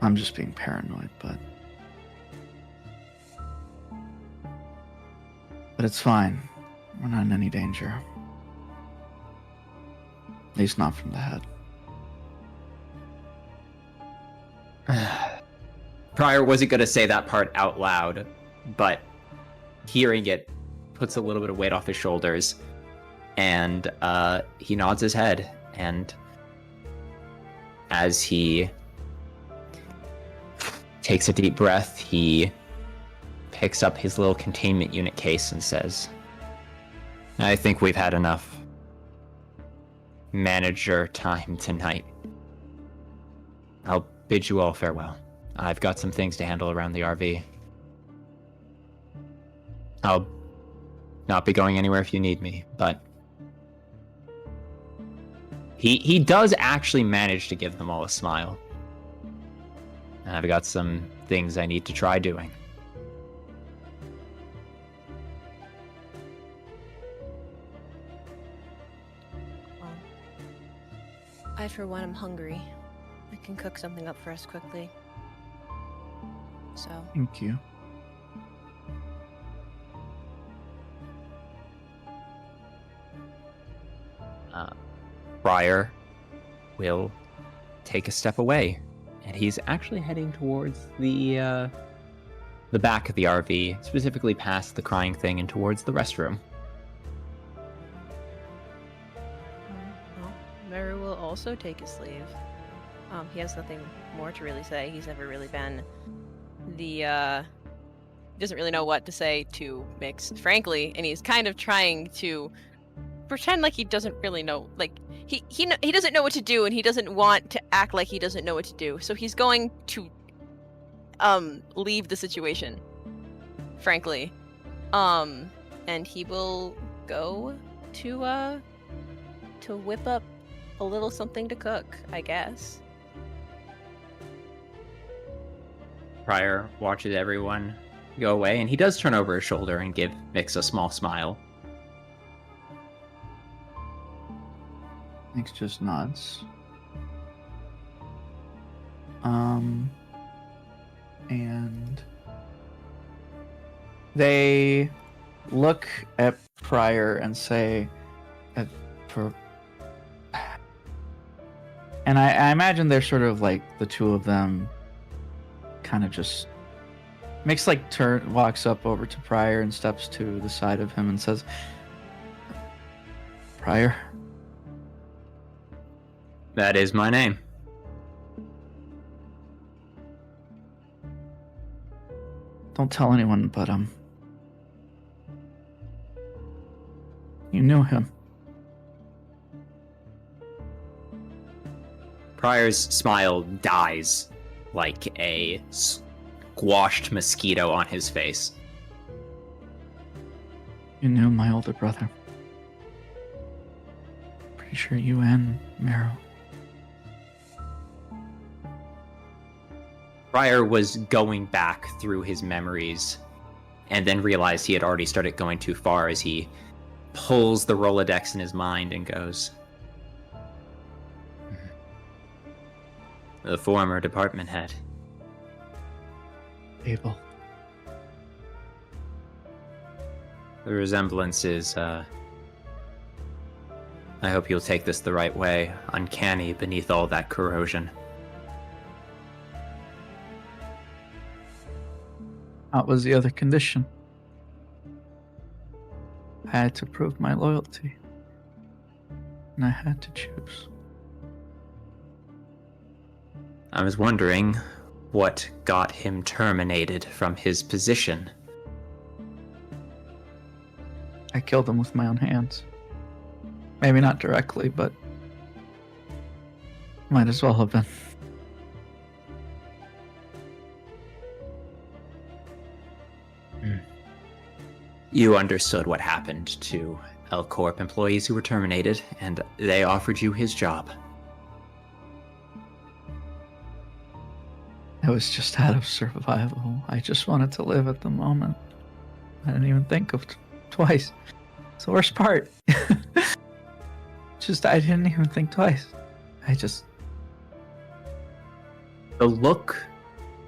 Speaker 2: I'm just being paranoid, but it's fine. We're not in any danger. At least not from the head.
Speaker 4: Prior wasn't going to say that part out loud, but hearing it puts a little bit of weight off his shoulders, and he nods his head, and as he takes a deep breath, he picks up his little containment unit case and says, I think we've had enough manager time tonight. I'll bid you all farewell. I've got some things to handle around the RV. I'll not be going anywhere if you need me, but he does actually manage to give them all a smile. And I've got some things I need to try doing.
Speaker 3: I, for one, am hungry. I can cook something up for us quickly. So.
Speaker 2: Thank you.
Speaker 4: Prior will take a step away, and he's actually heading towards the back of the RV, specifically past the crying thing and towards the restroom.
Speaker 3: Merru will also take his leave. He has nothing more to really say. He's never really been he doesn't really know what to say to Miix, frankly, and he's kind of trying to pretend like he doesn't really know, like he doesn't know what to do, and he doesn't want to act like he doesn't know what to do. So he's going to leave the situation, frankly. And he will go to whip up a little something to cook, I guess.
Speaker 4: Prior watches everyone go away, and he does turn over his shoulder and give Miix a small smile.
Speaker 2: Miix just nods. And they look at Pryor and say, and I imagine they're sort of like the two of them kind of just Miix walks up over to Pryor and steps to the side of him and says, Pryor?
Speaker 4: That is my name.
Speaker 2: Don't tell anyone, but you knew him.
Speaker 4: Pryor's smile dies like a squashed mosquito on his face.
Speaker 2: You knew my older brother. Pretty sure you and Merru.
Speaker 4: Pryor was going back through his memories and then realized he had already started going too far as he pulls the Rolodex in his mind and goes, the former department head.
Speaker 2: Abel.
Speaker 4: The resemblance is, I hope you'll take this the right way, uncanny beneath all that corrosion.
Speaker 2: That was the other condition. I had to prove my loyalty. And I had to choose.
Speaker 4: I was wondering what got him terminated from his position.
Speaker 2: I killed him with my own hands. Maybe not directly, but might as well have been.
Speaker 4: You understood what happened to L Corp employees who were terminated, and they offered you his job.
Speaker 2: I was just out of survival. I just wanted to live at the moment. I didn't even think of twice. It's the worst part. I didn't even think twice.
Speaker 4: The look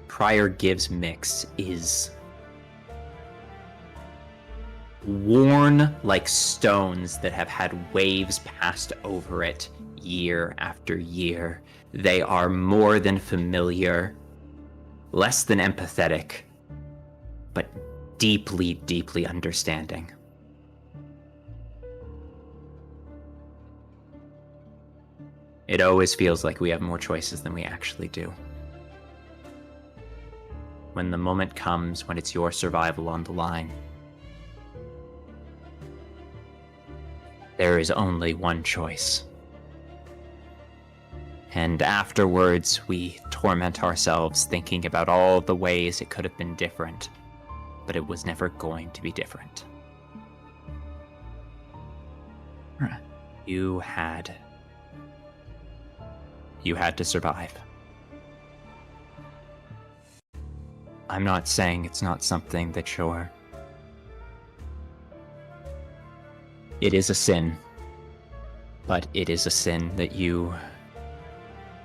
Speaker 4: Pryor gives Miix is worn like stones that have had waves passed over it year after year. They are more than familiar, less than empathetic, but deeply, deeply understanding. It always feels like we have more choices than we actually do. When the moment comes when it's your survival on the line, there is only one choice. And afterwards, we torment ourselves thinking about all the ways it could have been different, but it was never going to be different.
Speaker 2: Right.
Speaker 4: You had to survive. I'm not saying it's not something that it is a sin, but it is a sin that you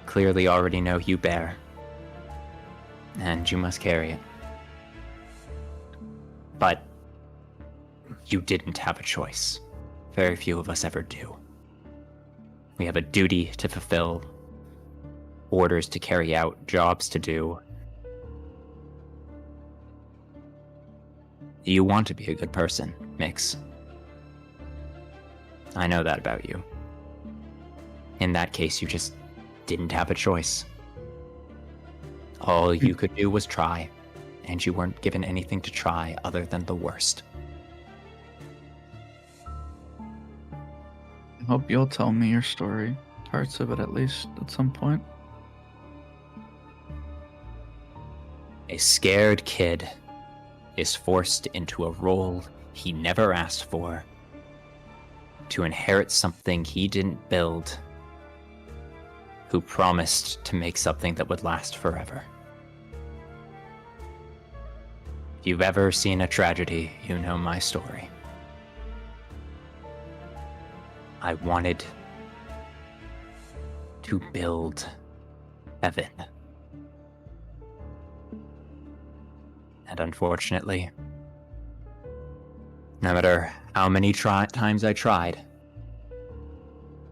Speaker 4: clearly already know you bear, and you must carry it. But you didn't have a choice. Very few of us ever do. We have a duty to fulfill, orders to carry out, jobs to do. You want to be a good person, Miix. I know that about you. In that case, you just didn't have a choice. All you could do was try, and you weren't given anything to try other than the worst.
Speaker 2: I hope you'll tell me your story. Parts of it, at least, at some point.
Speaker 4: A scared kid is forced into a role he never asked for, to inherit something he didn't build, who promised to make something that would last forever. If you've ever seen a tragedy, you know my story. I wanted to build heaven And unfortunately, no matter how many times I tried,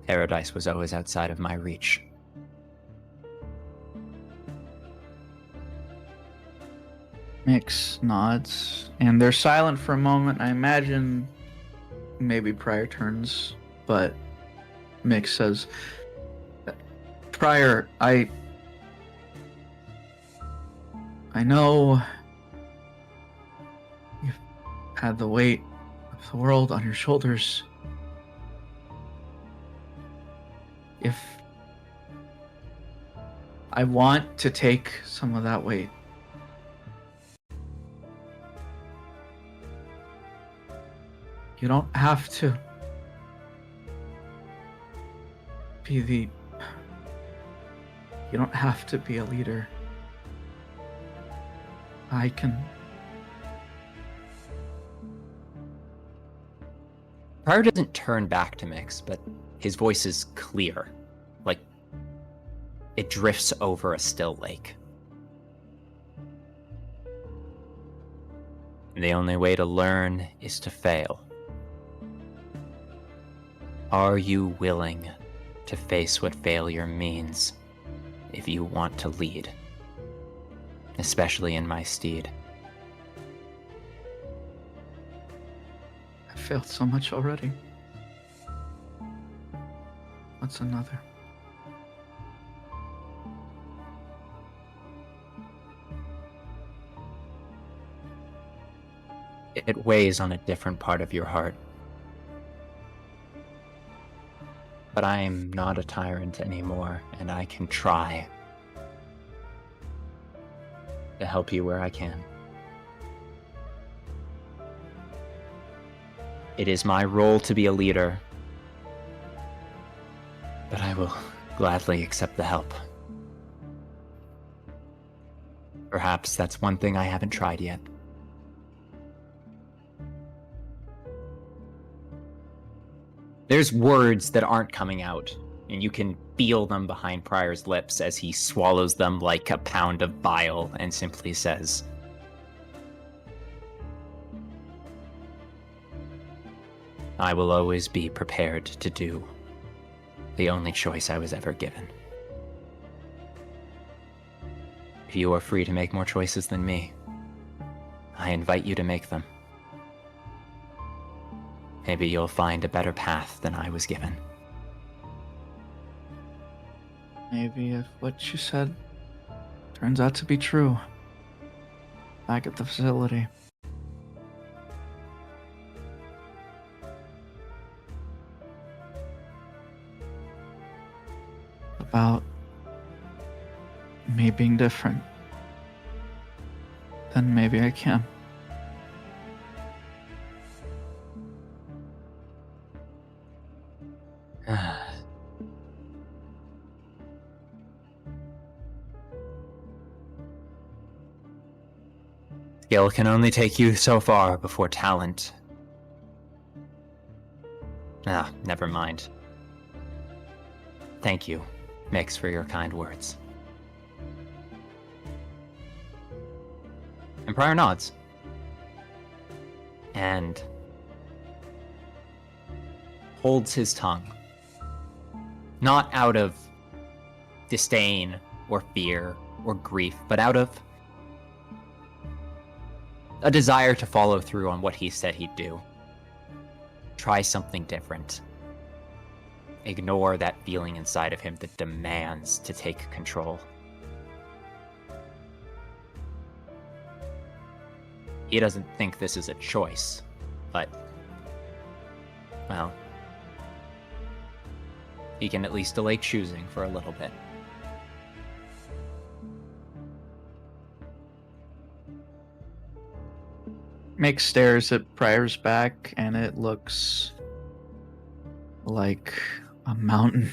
Speaker 4: paradise was always outside of my reach.
Speaker 2: Miix nods, and they're silent for a moment. I imagine maybe Prior turns, but Miix says, Prior, I know you've had the weight of the world on your shoulders. If I want to take some of that weight, you don't have to be you don't have to be a leader. I can.
Speaker 4: Prior doesn't turn back to Miix, but his voice is clear, like it drifts over a still lake. The only way to learn is to fail. Are you willing to face what failure means if you want to lead? Especially in my steed.
Speaker 2: I failed so much already. What's another?
Speaker 4: It weighs on a different part of your heart. But I am not a tyrant anymore, and I can try to help you where I can. It is my role to be a leader, but I will gladly accept the help. Perhaps that's one thing I haven't tried yet. There's words that aren't coming out, and you can feel them behind Prior's lips as he swallows them like a pound of bile and simply says, I will always be prepared to do the only choice I was ever given. If you are free to make more choices than me, I invite you to make them. Maybe you'll find a better path than I was given.
Speaker 2: Maybe if what you said turns out to be true. Back at the facility. About me being different, then maybe I can.
Speaker 4: Skill can only take you so far before talent. Never mind. Thank you, Miix, for your kind words. And Prior nods. And holds his tongue. Not out of disdain or fear or grief, but out of a desire to follow through on what he said he'd do. Try something different. Ignore that feeling inside of him that demands to take control. He doesn't think this is a choice, but, well, he can at least delay choosing for a little bit.
Speaker 2: Miix stares at Prior's back, and it looks like a mountain.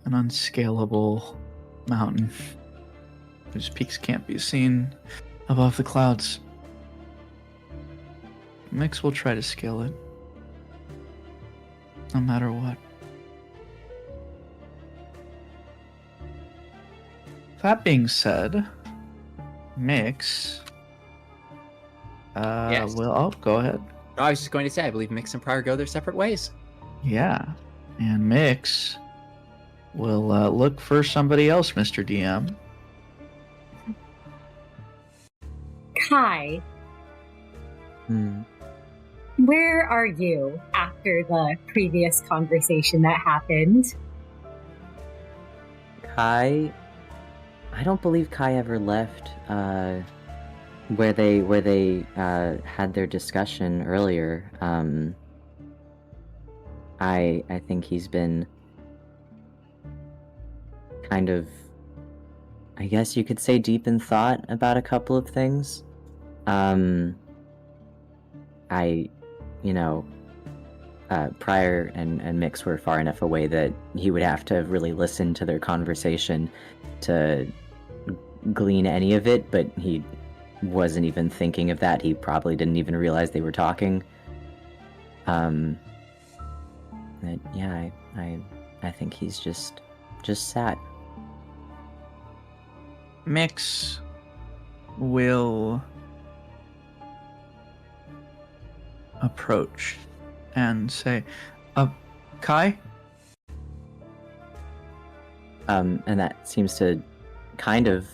Speaker 2: An unscalable mountain whose peaks can't be seen above the clouds. Miix will try to scale it, no matter what. that being said, Miix.
Speaker 4: Yes.
Speaker 2: Well, oh, go ahead.
Speaker 4: I was just going to say, I believe Miix and Prior go their separate ways.
Speaker 2: Yeah, and Miix will look for somebody else, Mr. DM.
Speaker 1: Kai, where are you after the previous conversation that happened?
Speaker 5: Kai, I don't believe Kai ever left where they had their discussion earlier. I think he's been kind of, I guess you could say, deep in thought about a couple of things. Prior and Miix were far enough away that he would have to really listen to their conversation to glean any of it, but he wasn't even thinking of that. He probably didn't even realize they were talking. But yeah, I think he's just sat.
Speaker 2: Miix will approach and say, Kai?
Speaker 5: And that seems to kind of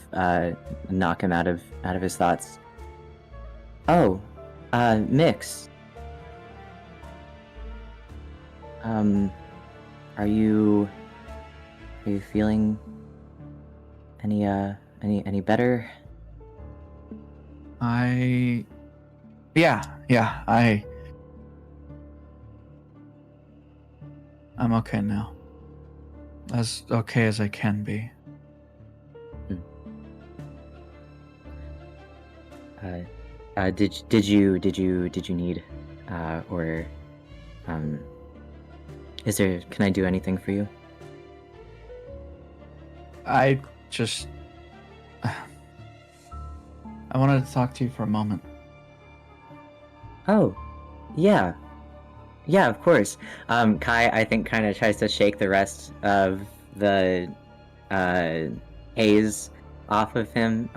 Speaker 5: knock him out of his thoughts. Oh, Miix. Are you feeling any better?
Speaker 2: Yeah, I'm okay now. As okay as I can be.
Speaker 5: Did you need or can I do anything for you?
Speaker 2: I wanted to talk to you for a moment.
Speaker 5: Oh, yeah, of course. Kai, I think, kind of tries to shake the rest of the haze off of him.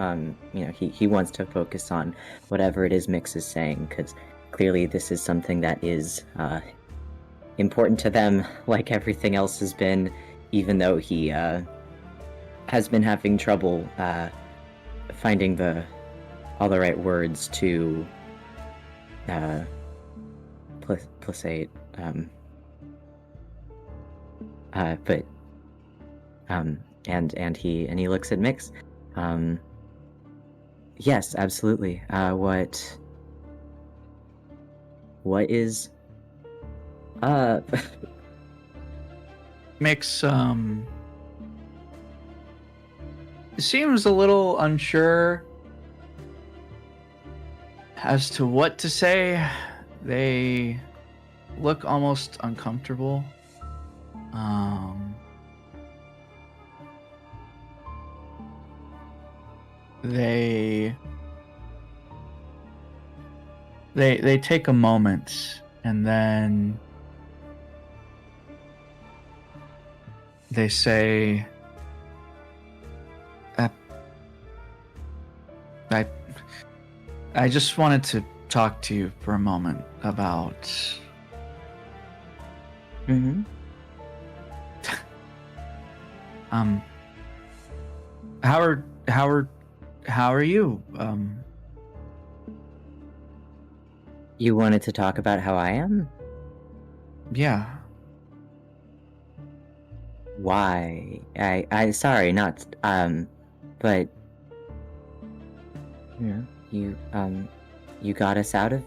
Speaker 5: He wants to focus on whatever it is Miix is saying, because clearly this is something that is important to them, like everything else has been, even though he has been having trouble finding all the right words to placate. And he looks at Miix. Yes, absolutely. What is
Speaker 2: Miix seems a little unsure as to what to say. They look almost uncomfortable. They take a moment and then they say, I just wanted to talk to you for a moment about how are you?
Speaker 5: You wanted to talk about how I am?
Speaker 2: Yeah.
Speaker 5: Why? I sorry, not but you got us out of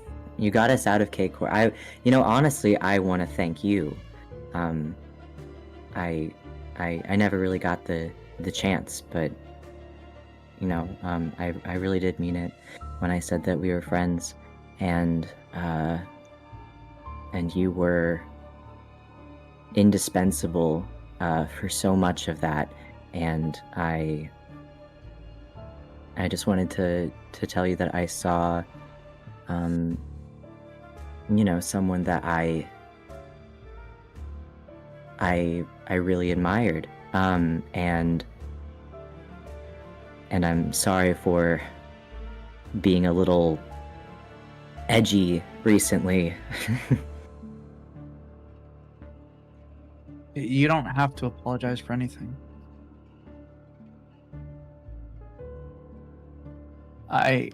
Speaker 5: K Corp. Honestly, I want to thank you. I never really got the chance, but I really did mean it when I said that we were friends, and you were indispensable for so much of that, and I just wanted to tell you that I saw someone that I really admired, and And I'm sorry for being a little edgy recently.
Speaker 2: You don't have to apologize for anything. And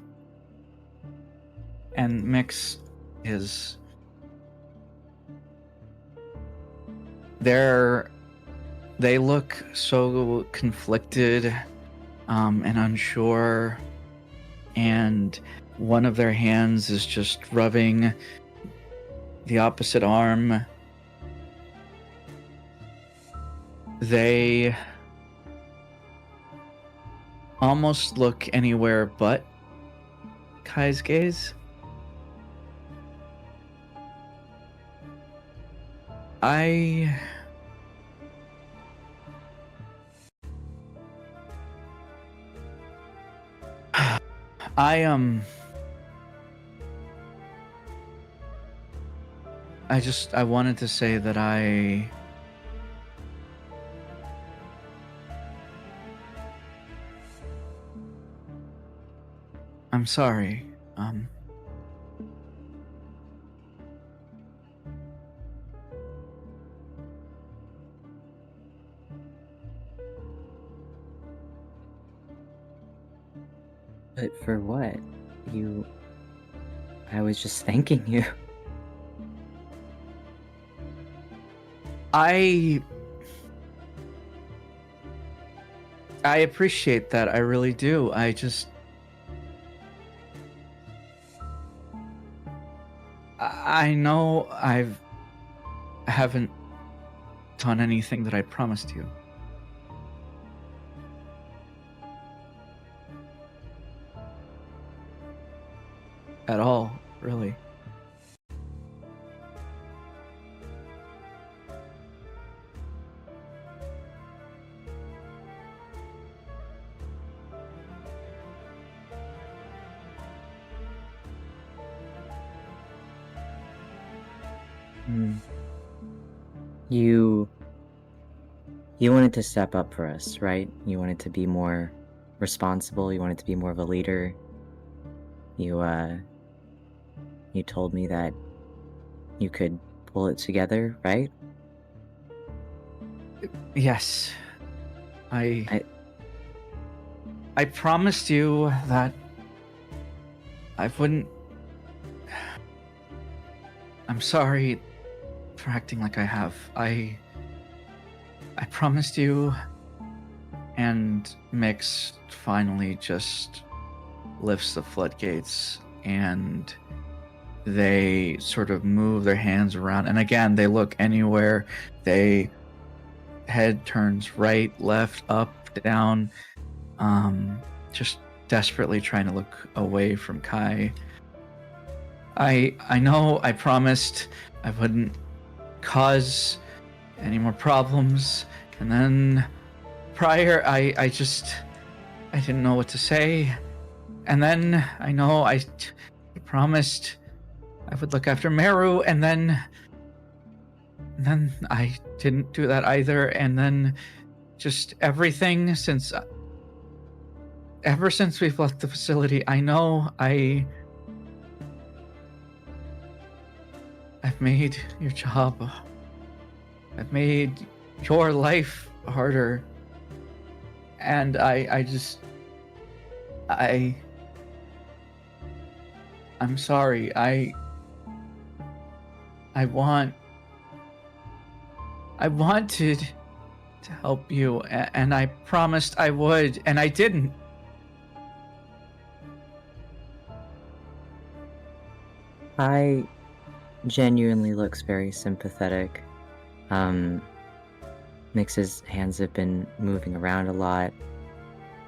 Speaker 2: Miix is... They look so conflicted and unsure, and one of their hands is just rubbing the opposite arm. They almost look anywhere but Kai's gaze. I wanted to say that I'm sorry.
Speaker 5: But for what? I was just thanking you.
Speaker 2: I appreciate that. I really do. I know I haven't done anything that I promised you. At all, really.
Speaker 5: You wanted to step up for us, right? You wanted to be more responsible, you wanted to be more of a leader. You told me that you could pull it together, right?
Speaker 2: Yes. I promised you that I wouldn't... I'm sorry for acting like I have. I promised you, and Miix finally just lifts the floodgates, and they sort of move their hands around, and again, they look anywhere. They head turns right, left, up, down, just desperately trying to look away from Kai. I know I promised I wouldn't cause any more problems, and then prior I didn't know what to say, and then I know I promised I would look after Merru, and then I didn't do that either, and then just everything ever since we've left the facility, I know I've made your job, I've made your life harder, and I'm sorry. I wanted to help you, and I promised I would, and I didn't.
Speaker 5: I genuinely looks very sympathetic. Miix's hands have been moving around a lot.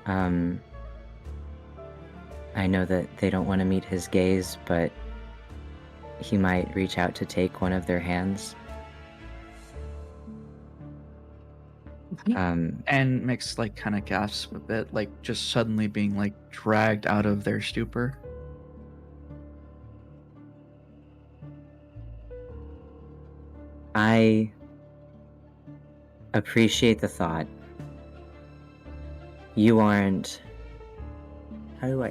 Speaker 5: I know that they don't want to meet his gaze, but he might reach out to take one of their hands.
Speaker 2: And Miix like kind of gasps a bit, like just suddenly being like dragged out of their stupor.
Speaker 5: I appreciate the thought. You aren't How do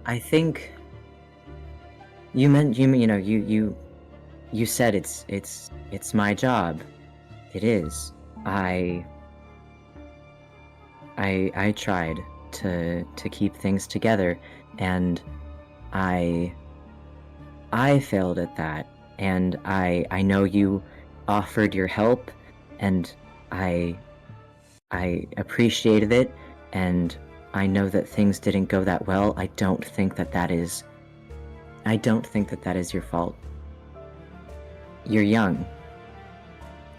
Speaker 5: I think you said it's my job. It is. I tried to keep things together, and I failed at that, and I know you offered your help, and I appreciated it, and I know that things didn't go that well. I don't think that is your fault. You're young.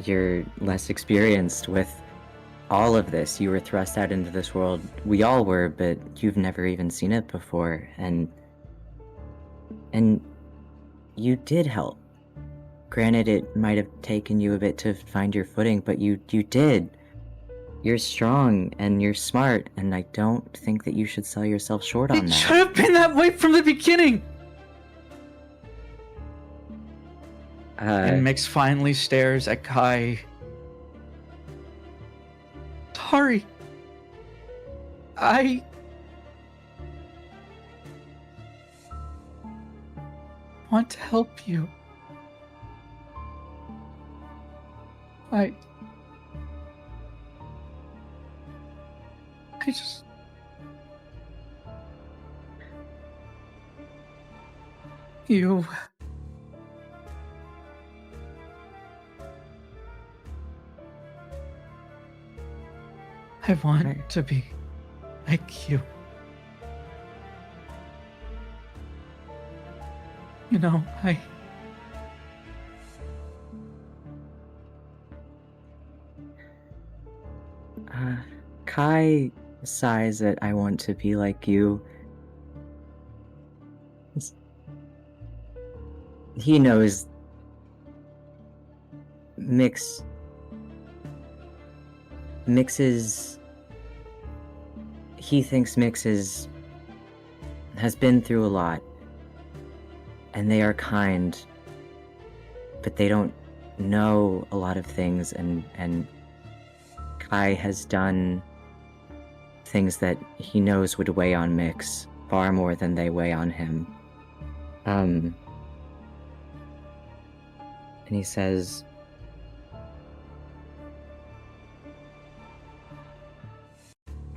Speaker 5: You're less experienced with all of this. You were thrust out into this world. We all were, but you've never even seen it before, and you did help. Granted, it might have taken you a bit to find your footing, but you did. You're strong and you're smart, and I don't think that you should sell yourself short on
Speaker 2: It
Speaker 5: that.
Speaker 2: should have been that way from the beginning. And Miix finally stares at Kai. Sorry. I want to help you. I just... You... I want to be like you. You know,
Speaker 5: Kai sighs that I want to be like you. He knows Miix is... He thinks Miix has been through a lot, and they are kind, but they don't know a lot of things, and Kai has done things that he knows would weigh on Miix far more than they weigh on him. And he says,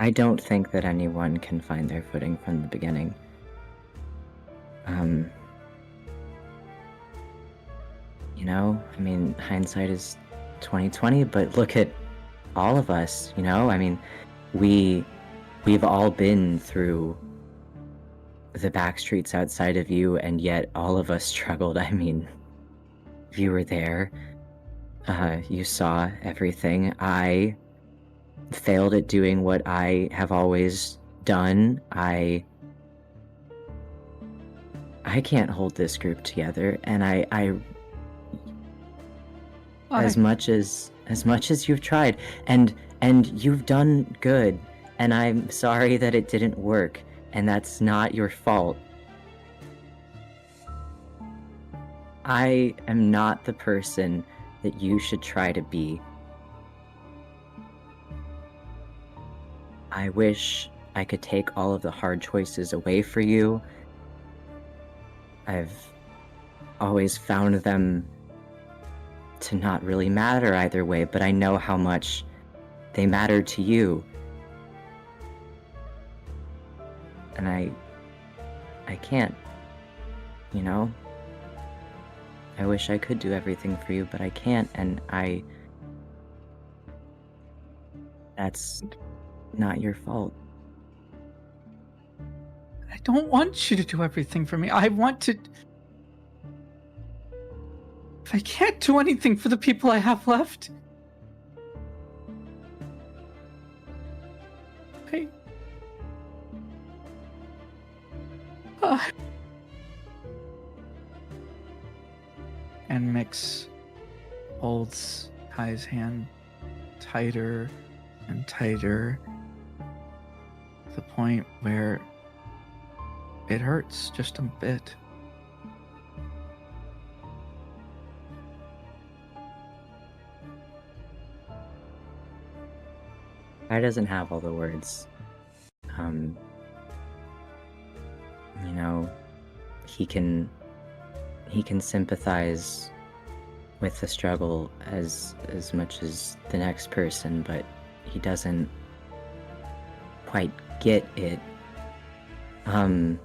Speaker 5: I don't think that anyone can find their footing from the beginning. You know, I mean, hindsight is 20/20, but look at all of us, you know? I mean, we've all been through the back streets outside of you, and yet all of us struggled. I mean, you were there. You saw everything. I failed at doing what I have always done. I can't hold this group together, and as much as you've tried, and you've done good, and I'm sorry that it didn't work, and that's not your fault. I am not the person that you should try to be. I wish I could take all of the hard choices away for you. I've always found them to not really matter either way, but I know how much they matter to you. And I can't, you know? I wish I could do everything for you, but I can't, and that's not your fault.
Speaker 2: I don't want you to do everything for me. I want to... If I can't do anything for the people I have left... And Miix holds Kai's hand tighter and tighter, to the point where it hurts just a bit.
Speaker 5: Kai doesn't have all the words. You know, he can sympathize with the struggle as much as the next person, but he doesn't quite get it. But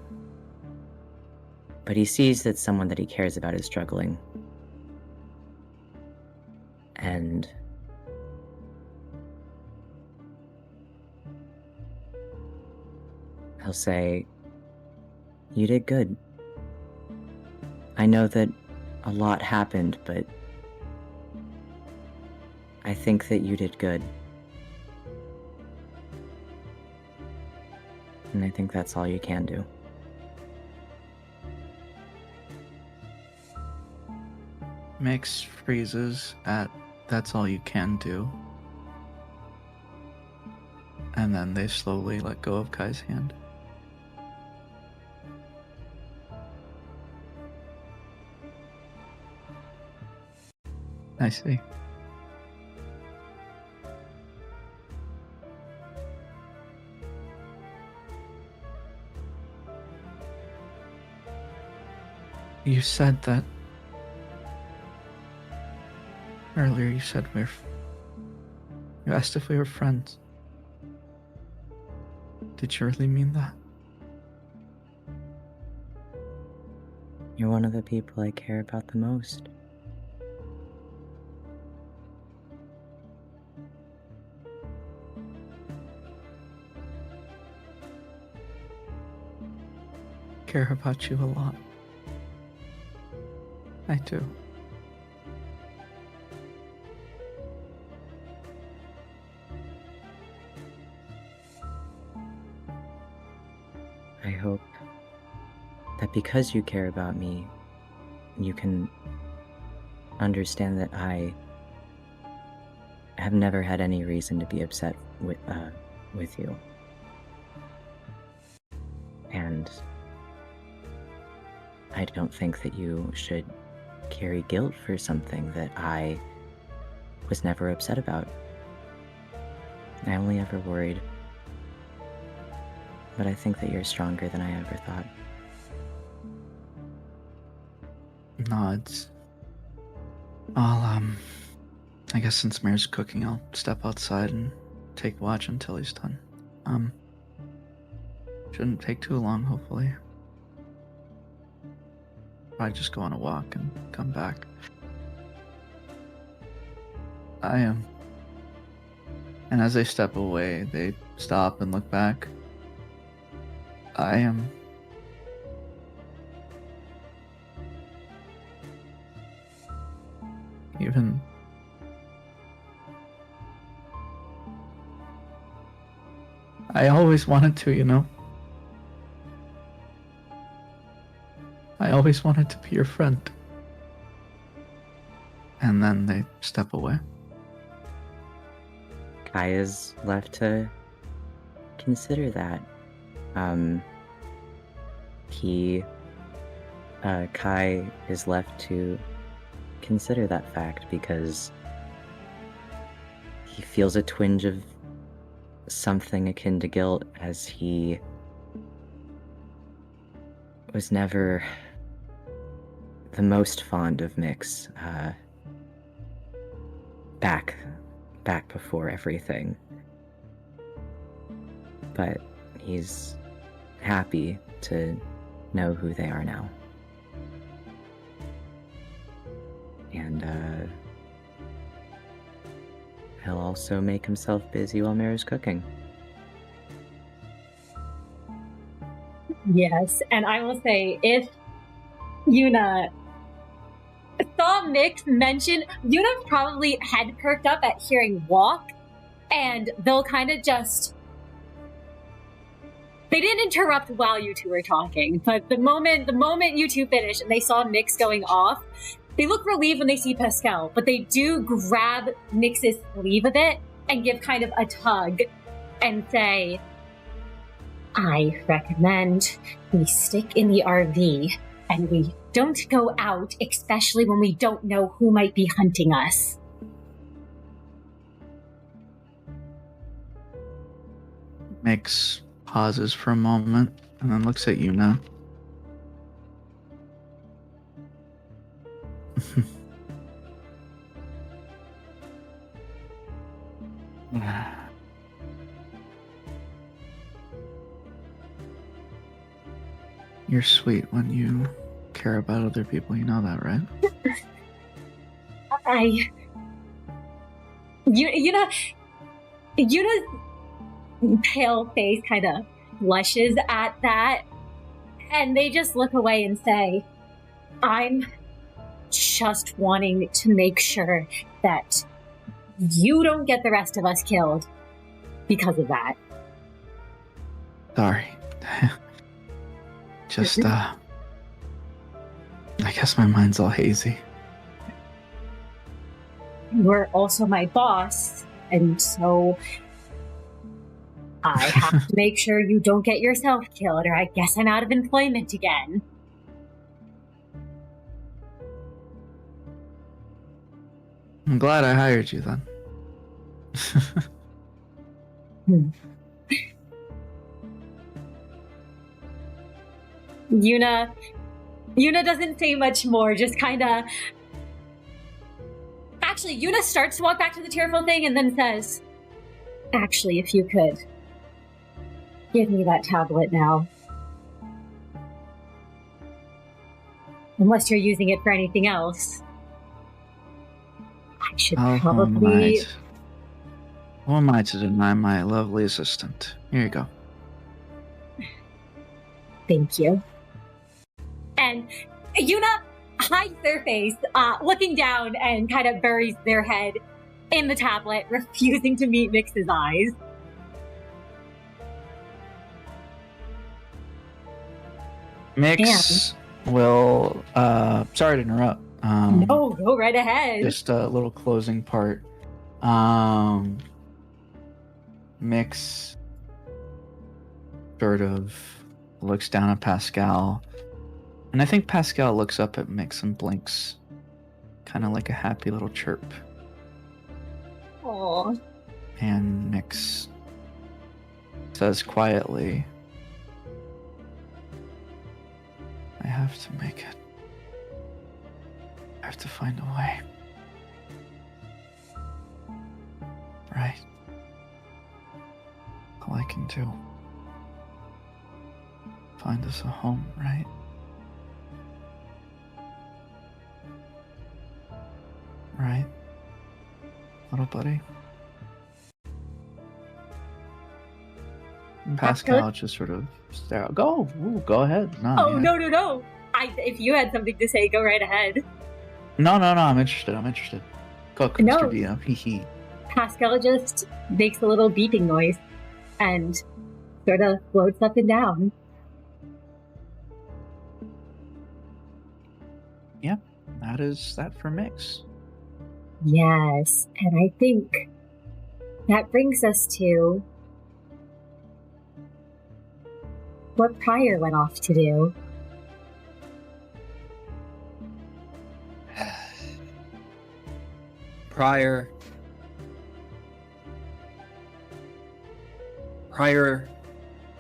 Speaker 5: he sees that someone that he cares about is struggling. And he'll say, "You did good. I know that a lot happened, but I think that you did good. And I think that's all you can do."
Speaker 2: Miix freezes at "that's all you can do." And then they slowly let go of Kai's hand. I see. You said that earlier. You said you asked if we were friends. Did you really mean that?
Speaker 5: You're one of the people I care about the most.
Speaker 2: Care about you a lot. I do.
Speaker 5: I hope that because you care about me, you can understand that I have never had any reason to be upset with you. And I don't think that you should carry guilt for something that I was never upset about. I only ever worried. But I think that you're stronger than I ever thought.
Speaker 2: Nods. I guess since Merru's cooking, I'll step outside and take watch until he's done. Shouldn't take too long, hopefully. Probably just go on a walk and come back. I am. And as they step away, they stop and look back. I am. Even. I always wanted to, you know? I always wanted to be your friend. And then they step away.
Speaker 5: Kai is left to consider that. Kai is left to consider that fact because he feels a twinge of something akin to guilt as he was never the most fond of Miix, back before everything. But he's happy to know who they are now. And he'll also make himself busy while Merru's cooking.
Speaker 1: Yes, and I will say, if Yuna saw Miix mention, Yuna probably had perked up at hearing walk, and they'll kind of just... They didn't interrupt while you two were talking, but the moment you two finished and they saw Miix going off, they look relieved when they see Pascal, but they do grab Mix's sleeve a bit and give kind of a tug and say, "I recommend we stick in the RV and we don't go out, especially when we don't know who might be hunting us."
Speaker 2: Miix pauses for a moment and then looks at Yuna. You're sweet when you care about other people, you know that, right?
Speaker 1: Yuna's pale face kind of blushes at that, and they just look away and say, I'm just wanting to make sure that you don't get the rest of us killed because of that.
Speaker 2: Sorry. Just, I guess my mind's all hazy.
Speaker 1: You're also my boss, and so I have to make sure you don't get yourself killed, or I guess I'm out of employment again.
Speaker 2: I'm glad I hired you then.
Speaker 1: Yuna doesn't say much more, just kind of... Actually, Yuna starts to walk back to the tearful thing and then says, actually, if you could, give me that tablet now. Unless you're using it for anything else. I should probably...
Speaker 2: Who am I to deny my lovely assistant? Here you go.
Speaker 1: Thank you. And Yuna hides their face, looking down, and kind of buries their head in the tablet, refusing to meet Miix's eyes.
Speaker 2: Miix will... sorry to interrupt.
Speaker 1: No, go right ahead.
Speaker 2: Just a little closing part. Miix sort of looks down at Pascal, and I think Pascal looks up at Miix and blinks, kind of like a happy little chirp.
Speaker 1: Aww.
Speaker 2: And Miix says quietly, I have to make it. I have to find a way. Right. All I can do. Find us a home, right? Right? Little buddy? And Pascal just sort of stare out. Go ahead.
Speaker 1: No. If you had something to say, go right ahead.
Speaker 2: No, I'm interested. Cook,
Speaker 1: No.
Speaker 2: Mr. DM. Hee.
Speaker 1: Pascal just makes a little beeping noise and sort of floats up and down.
Speaker 2: Yeah, that is that for Miix.
Speaker 1: Yes, and I think that brings us to what Pryor went off to do.
Speaker 4: Pryor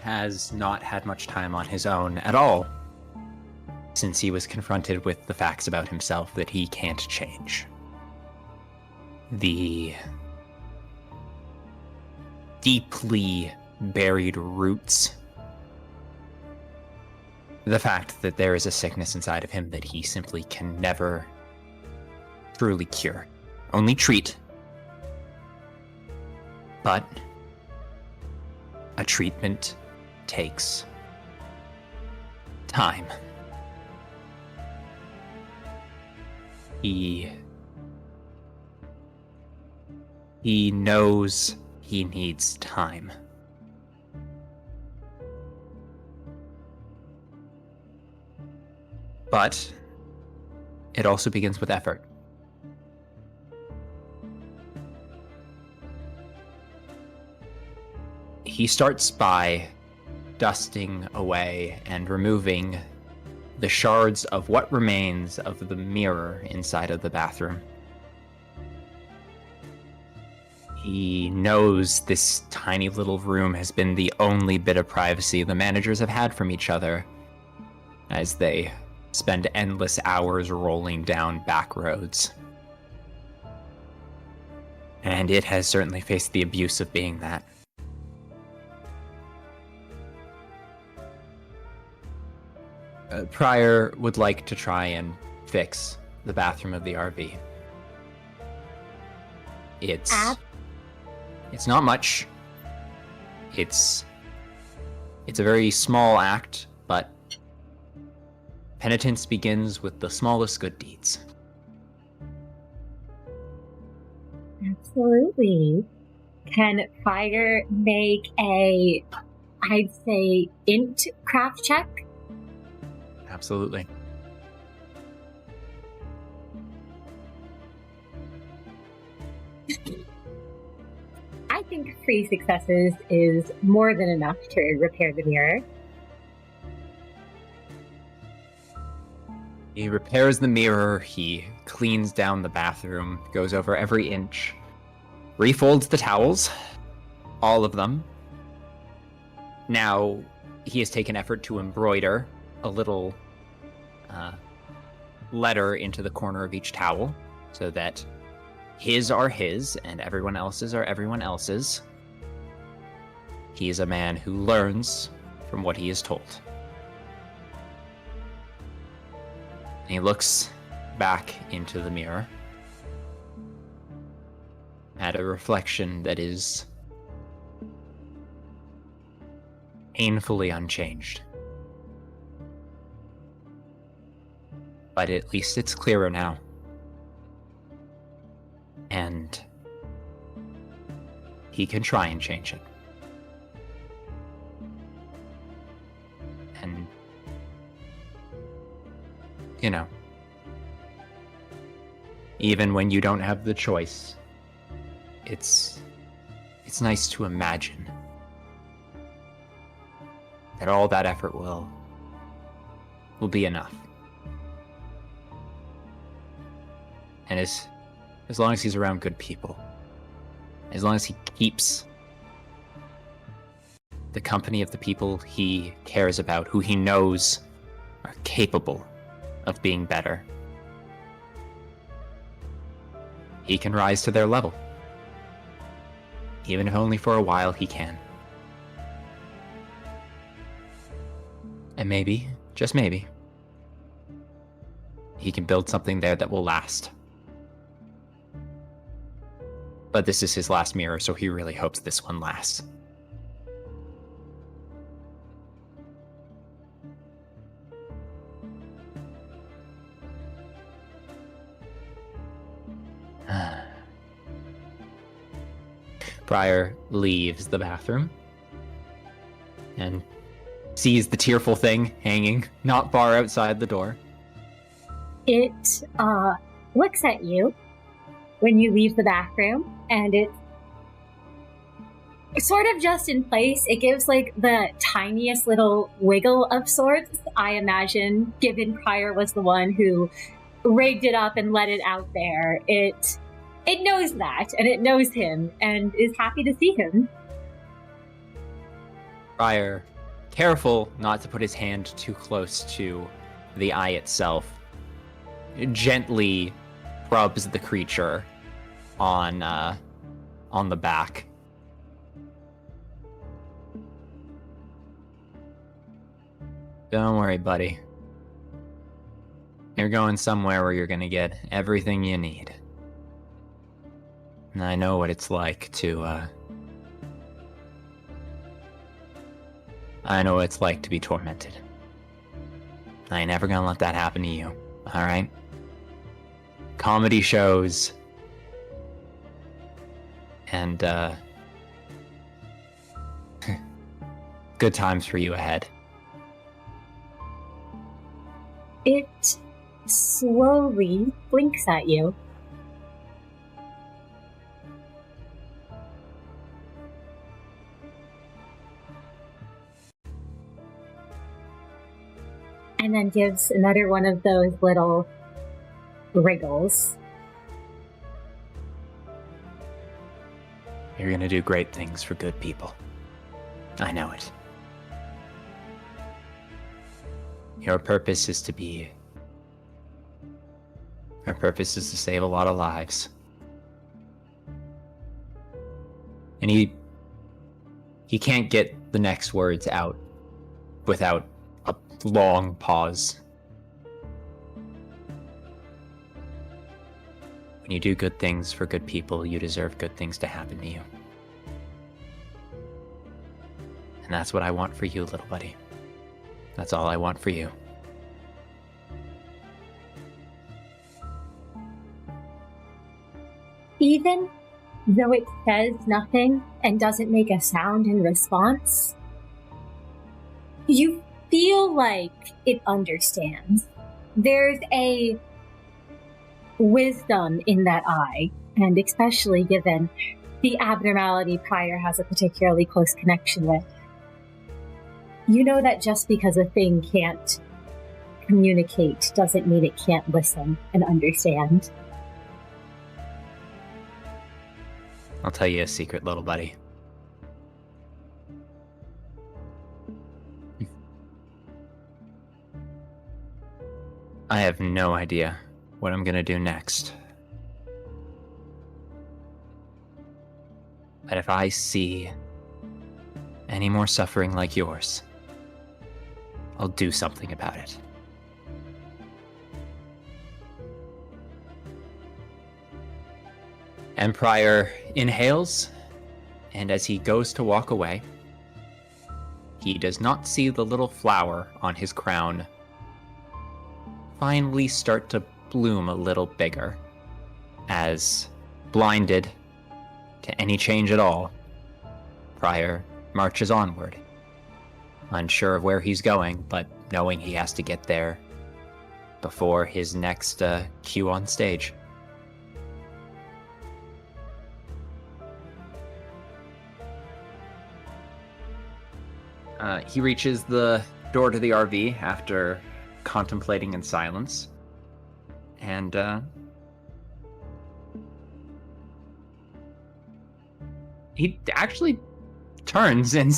Speaker 4: has not had much time on his own at all since he was confronted with the facts about himself that he can't change. The deeply buried roots. The fact that there is a sickness inside of him that he simply can never truly cure. Only treat. But a treatment takes time. He knows he needs time. But it also begins with effort. He starts by dusting away and removing the shards of what remains of the mirror inside of the bathroom. He knows this tiny little room has been the only bit of privacy the managers have had from each other as they spend endless hours rolling down back roads. And it has certainly faced the abuse of being that. Pryor would like to try and fix the bathroom of the RV. It's not much. It's a very small act, but penitence begins with the smallest good deeds.
Speaker 1: Absolutely. Can Fire make a, I'd say, int craft check?
Speaker 4: Absolutely.
Speaker 1: I think 3 successes is more than enough to repair the mirror.
Speaker 4: He repairs the mirror, he cleans down the bathroom, goes over every inch, refolds the towels, all of them. Now, he has taken effort to embroider a little letter into the corner of each towel, so that his are his and everyone else's are everyone else's. He is a man who learns from what he is told. And he looks back into the mirror at a reflection that is painfully unchanged. But at least it's clearer now. And he can try and change it. And, you know, even when you don't have the choice, it's nice to imagine that all that effort will be enough. And as long as he's around good people, as long as he keeps the company of the people he cares about, who he knows are capable of being better, he can rise to their level. Even if only for a while, he can. And maybe, just maybe, he can build something there that will last. But this is his last mirror, so he really hopes this one lasts. Pryor leaves the bathroom and sees the tearful thing hanging not far outside the door.
Speaker 1: It looks at you when you leave the bathroom, and it's sort of just in place. It gives like the tiniest little wiggle of sorts. I imagine, given Pryor was the one who rigged it up and let it out there, it knows that, and it knows him, and is happy to see him.
Speaker 4: Pryor, careful not to put his hand too close to the eye itself, gently rubs the creature on the back. Don't worry, buddy. You're going somewhere where you're gonna get everything you need. And I know what it's like to, I know what it's like to be tormented. I ain't never gonna let that happen to you, alright? Comedy shows and, good times for you ahead.
Speaker 1: It slowly blinks at you. And then gives another one of those little wriggles.
Speaker 4: You're gonna do great things for good people. I know it. Your purpose is to save a lot of lives. And he can't get the next words out without a long pause. When you do good things for good people, you deserve good things to happen to you. And that's what I want for you, little buddy. That's all I want for you.
Speaker 1: Even though it says nothing and doesn't make a sound in response, you feel like it understands. There's a wisdom in that eye, and especially given the abnormality Prior has a particularly close connection with. You know that just because a thing can't communicate doesn't mean it can't listen and understand.
Speaker 4: I'll tell you a secret, little buddy. I have no idea what I'm gonna do next. But if I see any more suffering like yours, I'll do something about it. And Prior inhales, and as he goes to walk away, he does not see the little flower on his crown finally start to bloom a little bigger, as, blinded to any change at all, Prior marches onward, unsure of where he's going, but knowing he has to get there before his next cue on stage. He reaches the door to the RV after contemplating in silence, and he actually turns and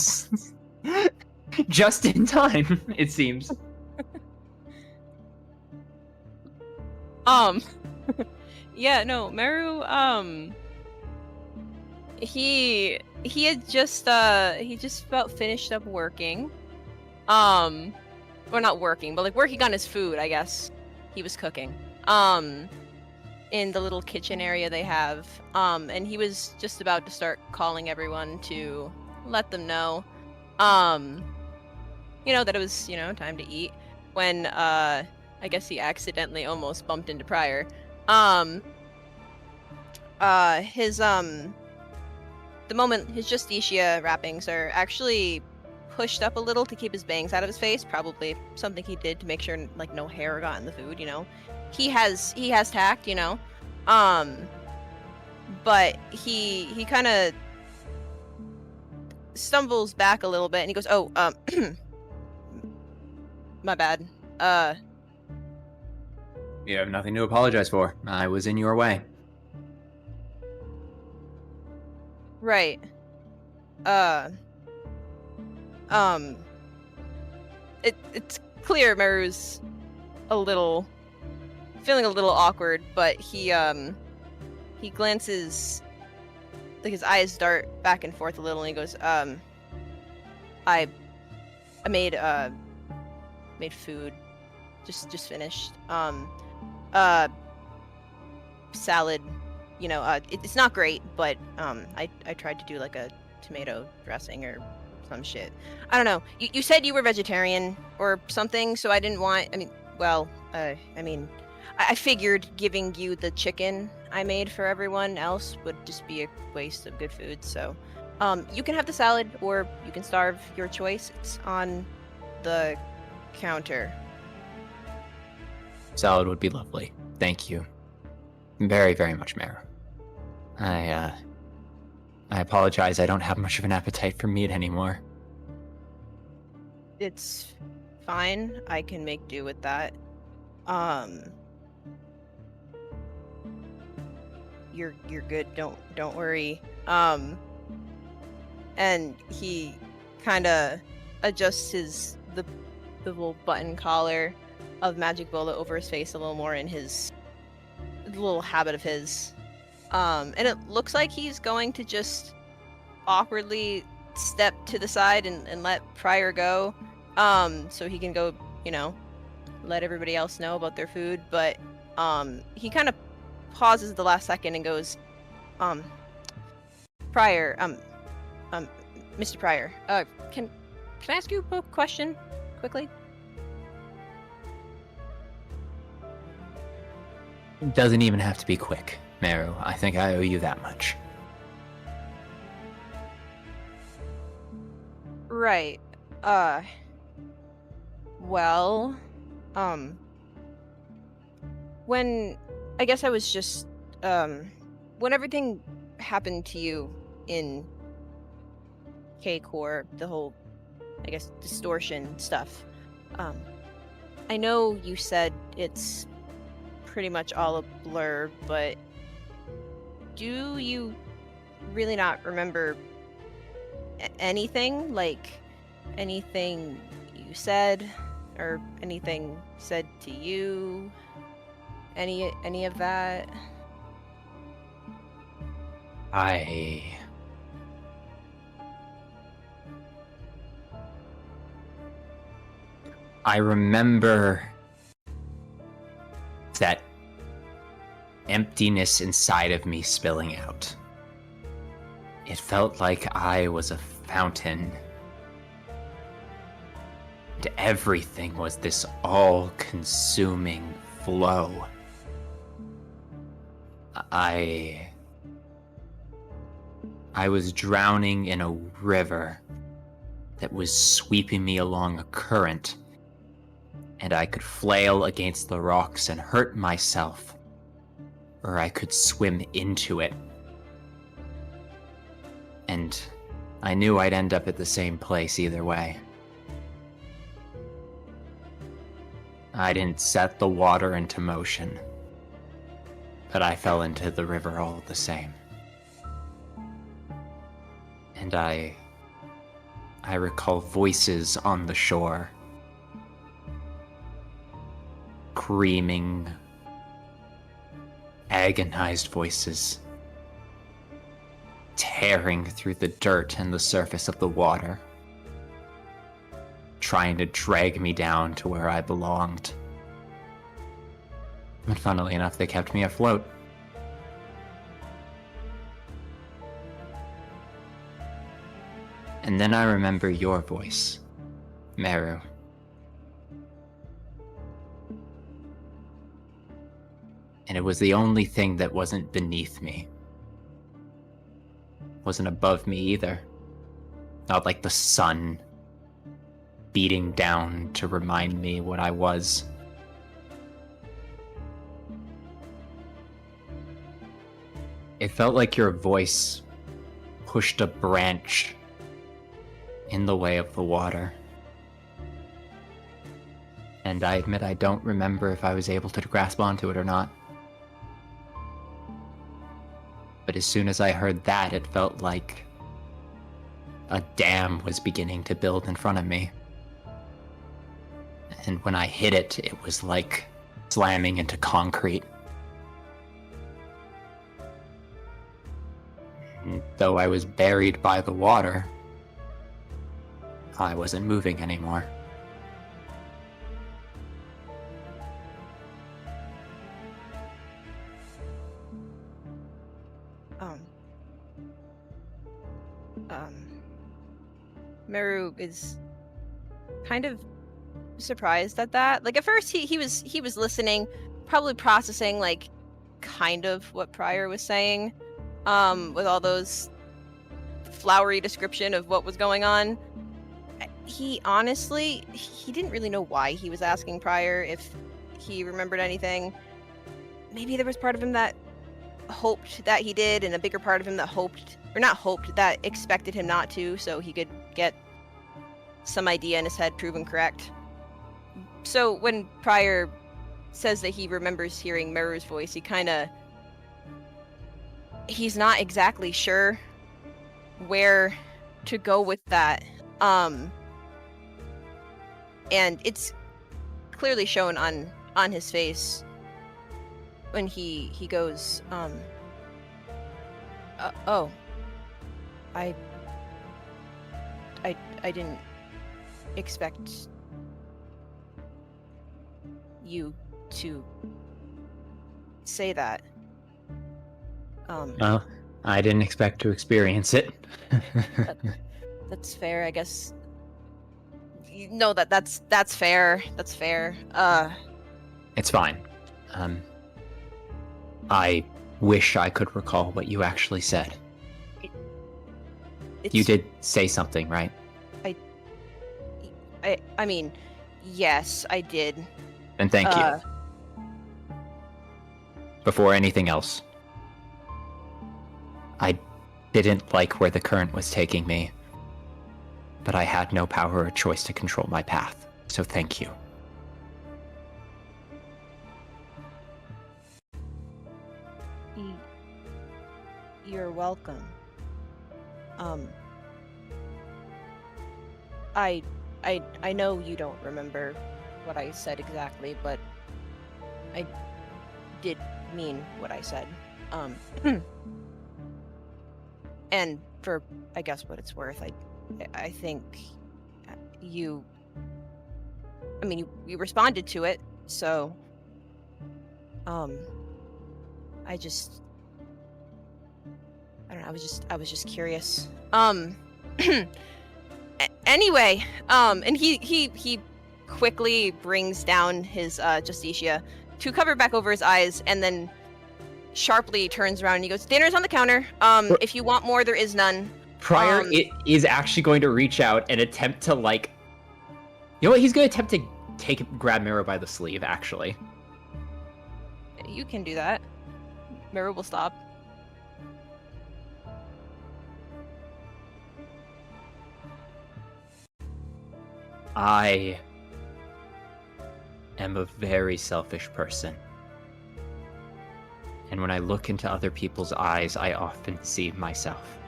Speaker 4: just in time, it seems.
Speaker 3: Yeah, no, Merru, he had just about finished up working. Or not working, but like working on his food, I guess. He was cooking. In the little kitchen area they have. And he was just about to start calling everyone to let them know, that it was, time to eat, when, I guess he accidentally almost bumped into Prior. The moment his Justitia wrappings are actually pushed up a little to keep his bangs out of his face, probably something he did to make sure, like, no hair got in the food, He has tact, but he kind of stumbles back a little bit, and he goes, "Oh, my bad.
Speaker 4: You have nothing to apologize for. I was in your way."
Speaker 3: Right. It's clear Merru's feeling a little awkward, but he glances, like his eyes dart back and forth a little, and he goes, I made food, just finished, salad, it's not great, but I tried to do like a tomato dressing or some shit. I don't know. You said you were vegetarian or something, so I didn't want. I figured giving you the chicken I made for everyone else would just be a waste of good food. So, you can have the salad, or you can starve. Your choice. It's on the counter.
Speaker 4: Salad would be lovely. Thank you. Very, very much, Merru. I apologize. I don't have much of an appetite for meat anymore.
Speaker 3: It's fine. I can make do with that. You're good. Don't worry. and he kind of adjusts the little button collar of Magic Bullet over his face a little more in his little habit of his. And it looks like he's going to just awkwardly step to the side and let Pryor go, so he can go, let everybody else know about their food. But he kind of pauses the last second and goes, Pryor, Mr. Pryor, can I ask you a question quickly?
Speaker 4: It doesn't even have to be quick, Merru. I think I owe you that much.
Speaker 3: Right. Well, when I guess I was just, when everything happened to you in K Corp, the whole, I guess, distortion stuff, I know you said it's pretty much all a blur, but do you really not remember anything? Like, anything you said, or anything said to you? Any of that?
Speaker 4: I remember that emptiness inside of me spilling out. It felt like I was a fountain. And everything was this all-consuming flow. I was drowning in a river that was sweeping me along a current, and I could flail against the rocks and hurt myself, or I could swim into it. And I knew I'd end up at the same place either way. I didn't set the water into motion, but I fell into the river all the same. And I recall voices on the shore, screaming, agonized voices, tearing through the dirt and the surface of the water, trying to drag me down to where I belonged. But funnily enough, they kept me afloat. And then I remember your voice, Merru. And it was the only thing that wasn't beneath me. Wasn't above me either. Not like the sun beating down to remind me what I was. It felt like your voice pushed a branch in the way of the water. And I admit I don't remember if I was able to grasp onto it or not. But as soon as I heard that, it felt like a dam was beginning to build in front of me. And when I hit it, it was like slamming into concrete. And though I was buried by the water, I wasn't moving anymore.
Speaker 3: Merru is kind of surprised at that. Like, at first he was listening, probably processing like kind of what Pryor was saying, with all those flowery description of what was going on. He honestly, he didn't really know why he was asking Pryor if he remembered anything. Maybe there was part of him that hoped that he did, and a bigger part of him that that expected him not to, so he could get some idea in his head proven correct. So when Pryor says that he remembers hearing Merru's voice, he's not exactly sure where to go with that. And it's clearly shown on his face when he goes, oh, I didn't expect you to say that.
Speaker 4: Well, I didn't expect to experience it.
Speaker 3: That's fair, I guess. No, that's fair. That's fair.
Speaker 4: It's fine. I wish I could recall what you actually said. You did say something, right?
Speaker 3: I mean, yes, I did.
Speaker 4: And thank you. Before anything else, I didn't like where the current was taking me, but I had no power or choice to control my path, so thank you.
Speaker 3: You're welcome. I know you don't remember what I said exactly, but I did mean what I said. And for, I guess, what it's worth, I think you responded to it, so I don't know, I was just curious. Anyway, and he quickly brings down his Justicia to cover back over his eyes, and then sharply turns around and he goes, "Dinner's on the counter. If you want more, there is none."
Speaker 4: Prior, it is actually going to reach out and attempt to, like... You know what? He's going to attempt to grab Merru by the sleeve, actually.
Speaker 3: You can do that. Merru will stop.
Speaker 4: I am a very selfish person. And when I look into other people's eyes, I often see myself.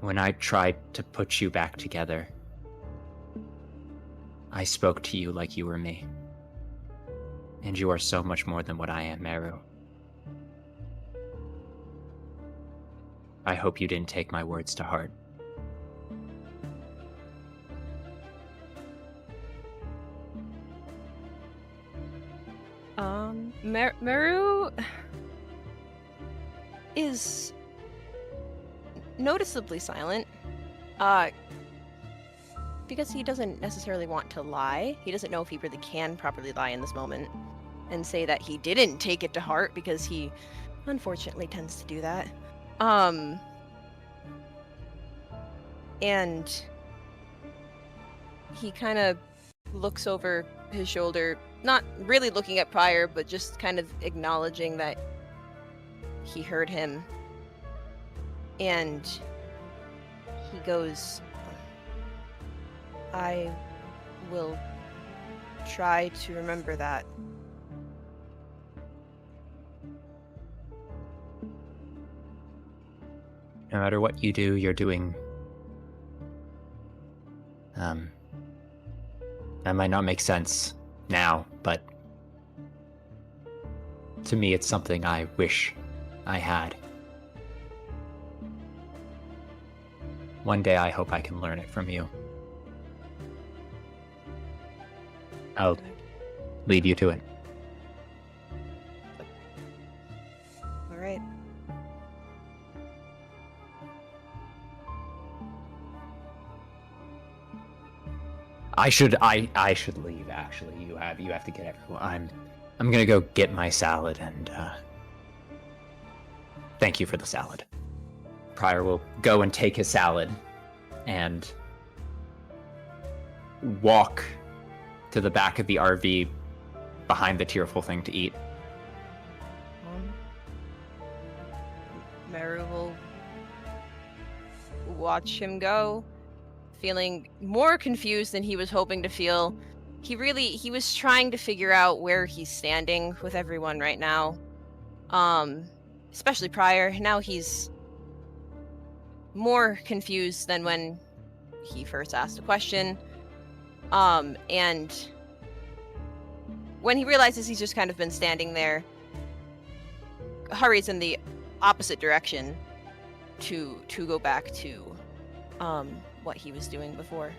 Speaker 4: When I tried to put you back together, I spoke to you like you were me. And you are so much more than what I am, Merru. I hope you didn't take my words to heart.
Speaker 3: Merru is noticeably silent, because he doesn't necessarily want to lie. He doesn't know if he really can properly lie in this moment and say that he didn't take it to heart, because he unfortunately tends to do that. And he kind of looks over his shoulder, not really looking at Prior, but just kind of acknowledging that he heard him. And he goes, "I will try to remember that."
Speaker 4: No matter what you do, you're doing... That might not make sense now, but to me it's something I wish I had. One day I hope I can learn it from you. I'll leave you to it.
Speaker 3: All right.
Speaker 4: I should leave, actually. You have to get everyone. I'm gonna go get my salad, and thank you for the salad. Prior will go and take his salad and walk to the back of the RV behind the tearful thing to eat.
Speaker 3: Merru will watch him go, feeling more confused than he was hoping to feel. He was trying to figure out where he's standing with everyone right now. especially prior. Now he's more confused than when he first asked the question. And when he realizes he's just kind of been standing there, hurries in the opposite direction to go back to what he was doing before.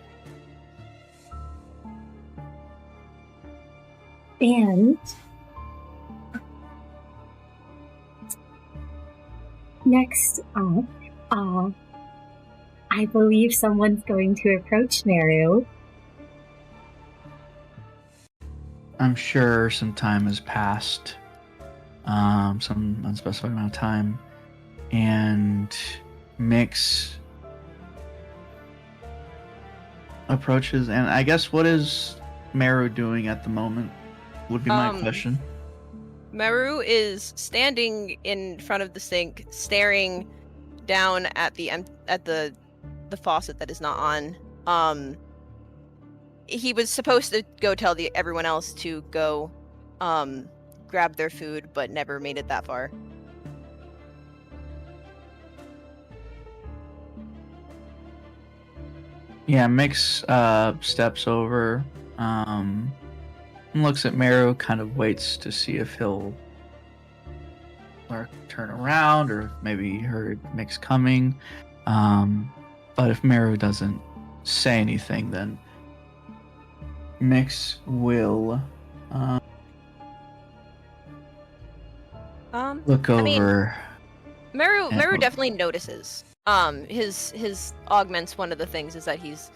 Speaker 1: And next up, I believe someone's going to approach Merru.
Speaker 2: I'm sure some time has passed, some unspecified amount of time, and Miix approaches, and I guess what is Merru doing at the moment would be my question.
Speaker 3: Merru is standing in front of the sink, staring down at the faucet that is not on. He was supposed to go tell everyone else to go grab their food, but never made it that far.
Speaker 2: Yeah, Miix steps over, and looks at Merru, kind of waits to see if he'll turn around or if maybe he heard Miix coming. But if Merru doesn't say anything, then Miix will look over.
Speaker 3: Merru definitely notices. His augments, one of the things is that he's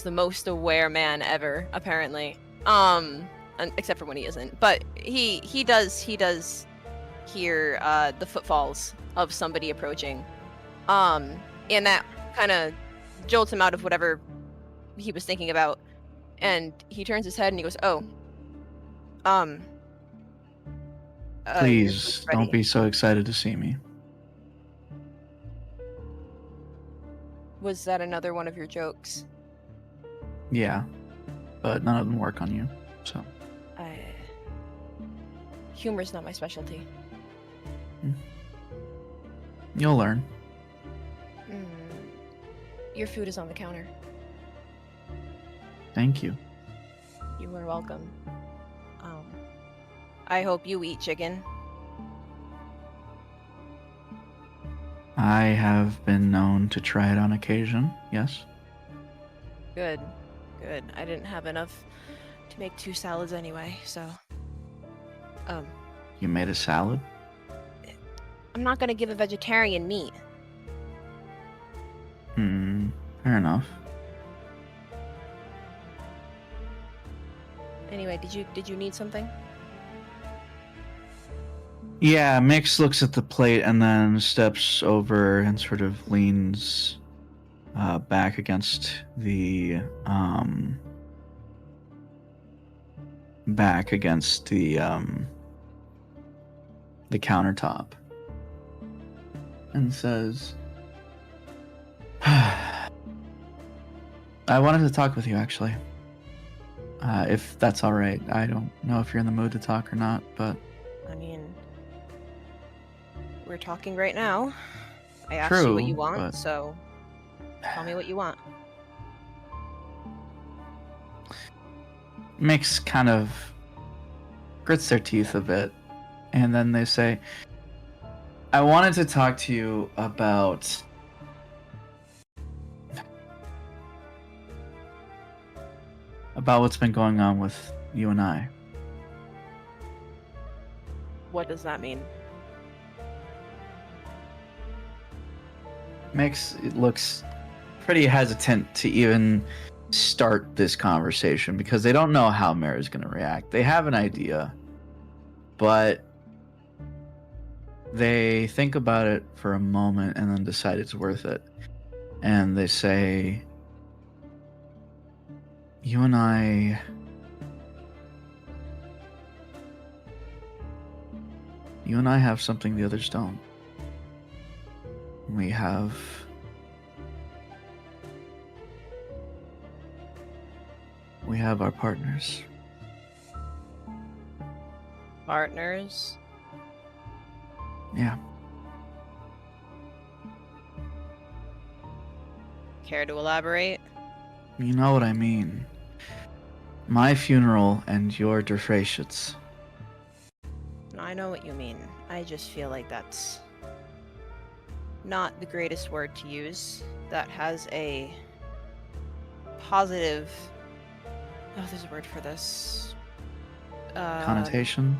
Speaker 3: the most aware man ever, apparently. Except for when he isn't. But he does hear the footfalls of somebody approaching. And that kind of jolts him out of whatever he was thinking about. And he turns his head and he goes, "Oh,
Speaker 2: please don't be so excited to see me."
Speaker 3: Was that another one of your jokes?
Speaker 2: Yeah, but none of them work on you, so.
Speaker 3: Humor's not my specialty.
Speaker 2: You'll learn.
Speaker 3: Your food is on the counter.
Speaker 2: Thank you.
Speaker 3: You are welcome. I hope you eat chicken.
Speaker 2: I have been known to try it on occasion, yes.
Speaker 3: Good. I didn't have enough to make 2 salads anyway, so...
Speaker 2: You made a salad?
Speaker 3: I'm not gonna give a vegetarian meat.
Speaker 2: Fair enough.
Speaker 3: Anyway, did you need something?
Speaker 2: Yeah, Miix looks at the plate and then steps over and sort of leans back against the countertop and says, "I wanted to talk with you, actually. If that's all right. I don't know if you're in the mood to talk or not, but..."
Speaker 3: I mean, we're talking right now. I asked
Speaker 2: True,
Speaker 3: you what you want,
Speaker 2: but...
Speaker 3: so tell me what you want.
Speaker 2: Miix kind of grits their teeth a bit, and then they say, "I wanted to talk to you about what's been going on with you and I."
Speaker 3: What does that mean?
Speaker 2: Miix looks pretty hesitant to even start this conversation because they don't know how Merru's going to react. They have an idea, but they think about it for a moment and then decide it's worth it. And they say, "You and I..." "You and I have something the others don't. We have our partners."
Speaker 3: Partners?
Speaker 2: Yeah.
Speaker 3: Care to elaborate?
Speaker 2: You know what I mean. My funeral and your Derfratiates.
Speaker 3: I know what you mean. I just feel like that's not the greatest word to use. That has a positive... Oh, there's a word for this.
Speaker 2: Connotation?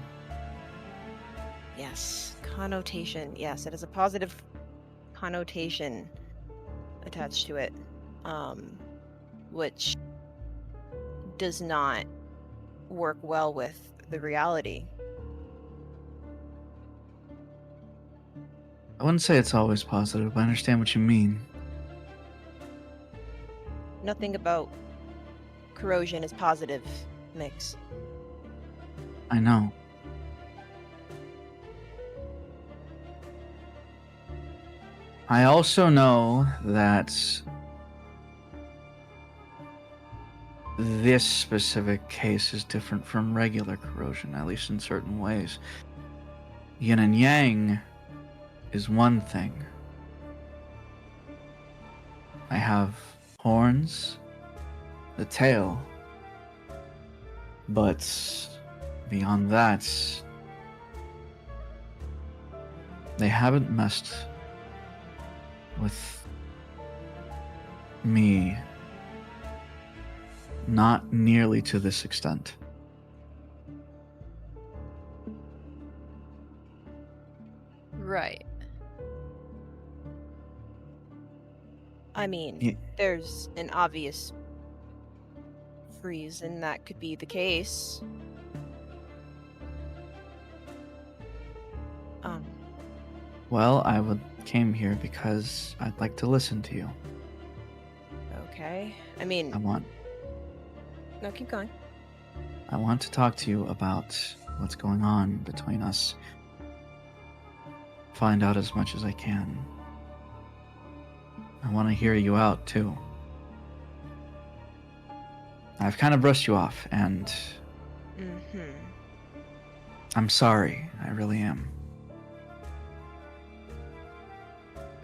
Speaker 3: Yes, connotation. Yes, it has a positive connotation attached to it, which does not work well with the reality.
Speaker 2: I wouldn't say it's always positive, but I understand what you mean.
Speaker 3: Nothing about corrosion is positive, Miix.
Speaker 2: I know. I also know that this specific case is different from regular corrosion, at least in certain ways. Yin and yang is one thing. I have horns, the tail, but beyond that, they haven't messed with me, not nearly to this extent.
Speaker 3: Right. I mean,
Speaker 2: Ye-
Speaker 3: there's an obvious reason that could be the case.
Speaker 2: Well, I came here because I'd like to listen to you.
Speaker 3: Okay. I mean, no, keep going.
Speaker 2: I want to talk to you about what's going on between us. Find out as much as I can. I want to hear you out, too. I've kind of brushed you off, and I'm sorry. I really am.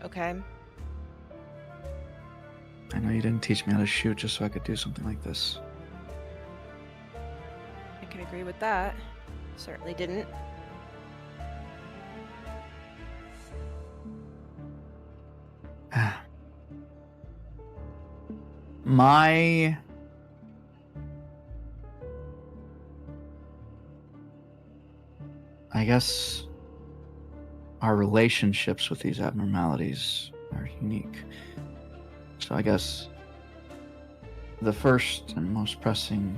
Speaker 3: Okay.
Speaker 2: I know you didn't teach me how to shoot just so I could do something like this.
Speaker 3: I can agree with that. Certainly didn't.
Speaker 2: I guess our relationships with these abnormalities are unique. So I guess the first and most pressing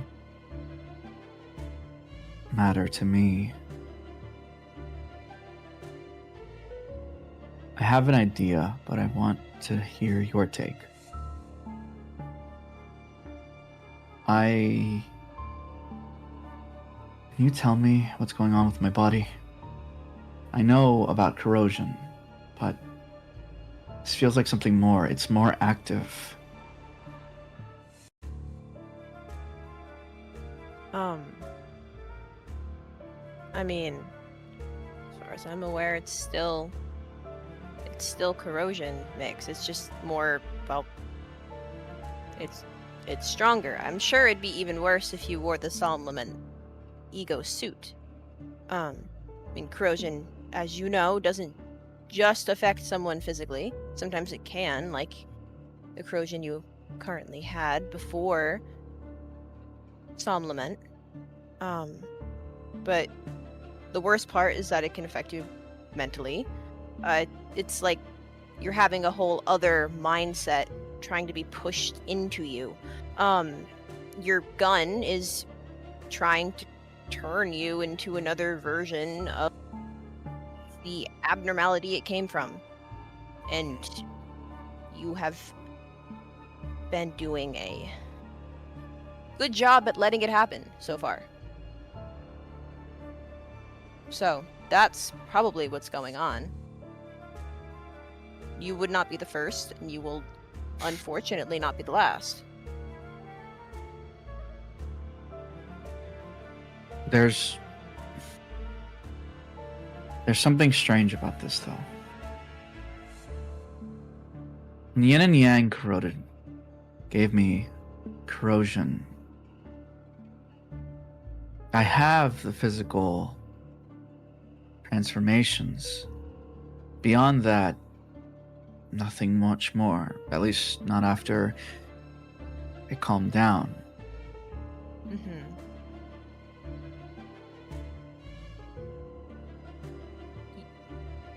Speaker 2: matter to me, I have an idea, but I want to hear your take. Can you tell me what's going on with my body? I know about corrosion, but this feels like something more. It's more active.
Speaker 3: I mean, as far as I'm aware, it's still corrosion Miix. It's just more, well, it's stronger. I'm sure it'd be even worse if you wore the Solomon ego suit. I mean, corrosion, as you know, doesn't just affect someone physically. Sometimes it can, like the corrosion you currently had before Somlament. But the worst part is that it can affect you mentally. It's like you're having a whole other mindset trying to be pushed into you. Your gun is trying to turn you into another version of the abnormality it came from. And you have been doing a good job at letting it happen so far. So, that's probably what's going on. You would not be the first, and you will unfortunately not be the last.
Speaker 2: There's something strange about this, though. Yin and Yang corroded gave me corrosion. I have the physical transformations. Beyond that, nothing much more. At least not after it calmed down.
Speaker 3: Mm-hmm.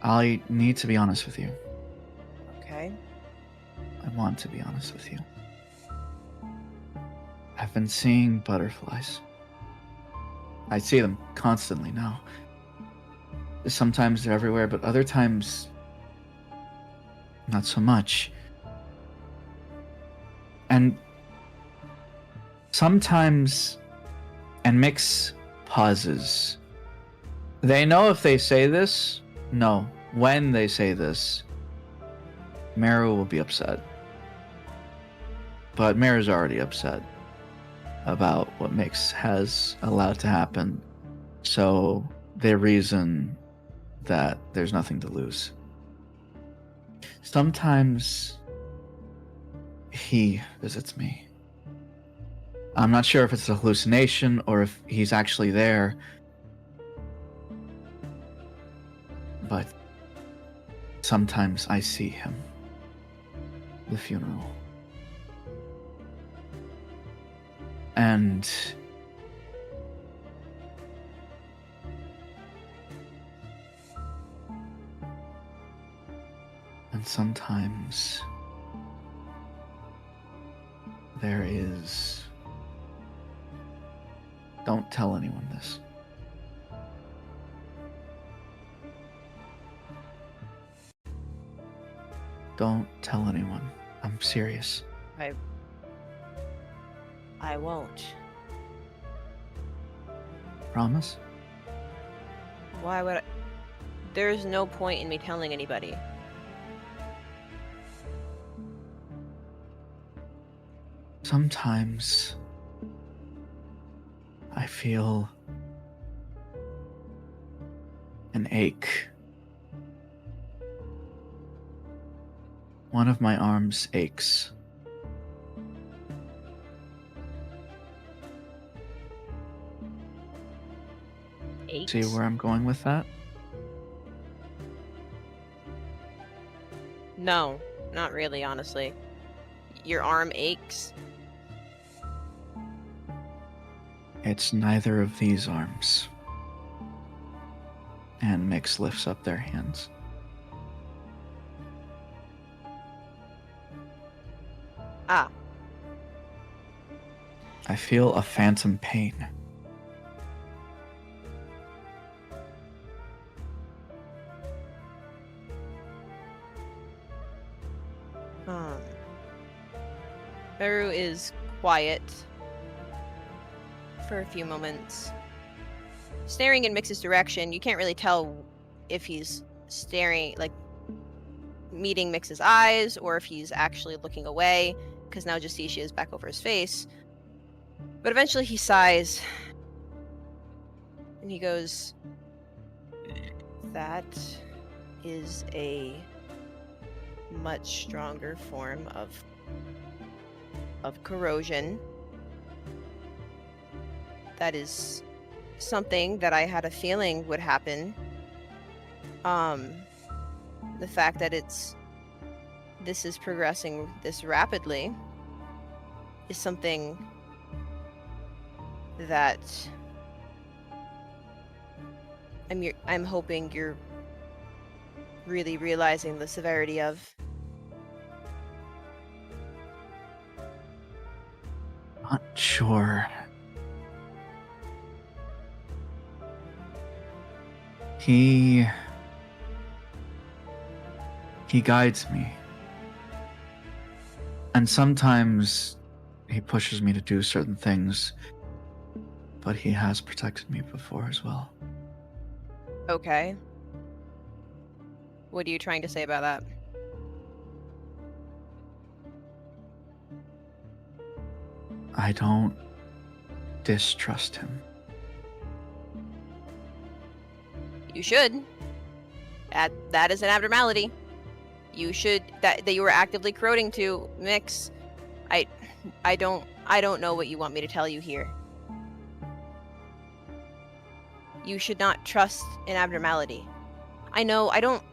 Speaker 2: I need to be honest with you.
Speaker 3: Okay.
Speaker 2: I want to be honest with you. I've been seeing butterflies. I see them constantly now. Sometimes they're everywhere, but other times, not so much. And sometimes, and Miix pauses. They know if they say this, no, when they say this, Merru will be upset. But Merru's already upset about what Miix has allowed to happen. So they reason that there's nothing to lose. Sometimes he visits me. I'm not sure if it's a hallucination or if he's actually there. But sometimes I see him. The funeral. And sometimes there is... Don't tell anyone this. Don't tell anyone. I'm serious.
Speaker 3: I won't.
Speaker 2: Promise?
Speaker 3: Why would I? There's no point in me telling anybody.
Speaker 2: Sometimes I feel an ache. One of my arms aches.
Speaker 3: Eight?
Speaker 2: See where I'm going with that?
Speaker 3: No, not really, honestly. Your arm aches?
Speaker 2: It's neither of these arms. And Miix lifts up their hands.
Speaker 3: Ah.
Speaker 2: I feel a phantom pain.
Speaker 3: Merru is quiet for a few moments. Staring in Miix's direction, you can't really tell if he's staring, like, meeting Miix's eyes, or if he's actually looking away, because now just Justisha is back over his face. But eventually he sighs, and he goes, "That is a much stronger form of corrosion. That is something that I had a feeling would happen. The fact that this is progressing this rapidly is something that I'm hoping you're really realizing the severity of."
Speaker 2: Not sure. He guides me. And sometimes he pushes me to do certain things, but he has protected me before as well.
Speaker 3: Okay. What are you trying to say about that?
Speaker 2: I don't distrust him.
Speaker 3: You should. that is an abnormality. You should that you were actively corroding to Miix. I don't know what you want me to tell you here. You should not trust an abnormality. I don't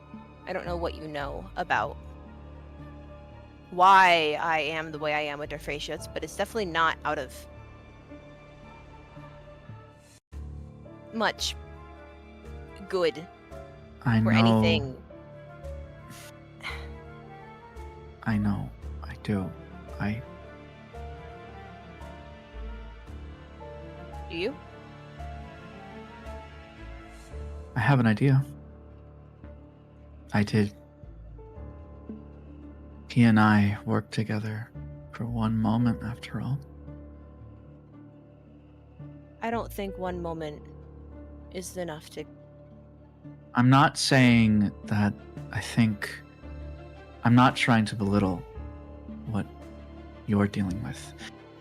Speaker 3: know what you know about why I am the way I am with Derfratius, but it's definitely not out of much good
Speaker 2: I
Speaker 3: or
Speaker 2: know.
Speaker 3: anything.
Speaker 2: I know. I do.
Speaker 3: Do you?
Speaker 2: I have an idea. I did. He and I worked together for one moment, after all.
Speaker 3: I don't think one moment is enough to.
Speaker 2: I'm not saying that I'm not trying to belittle what you're dealing with.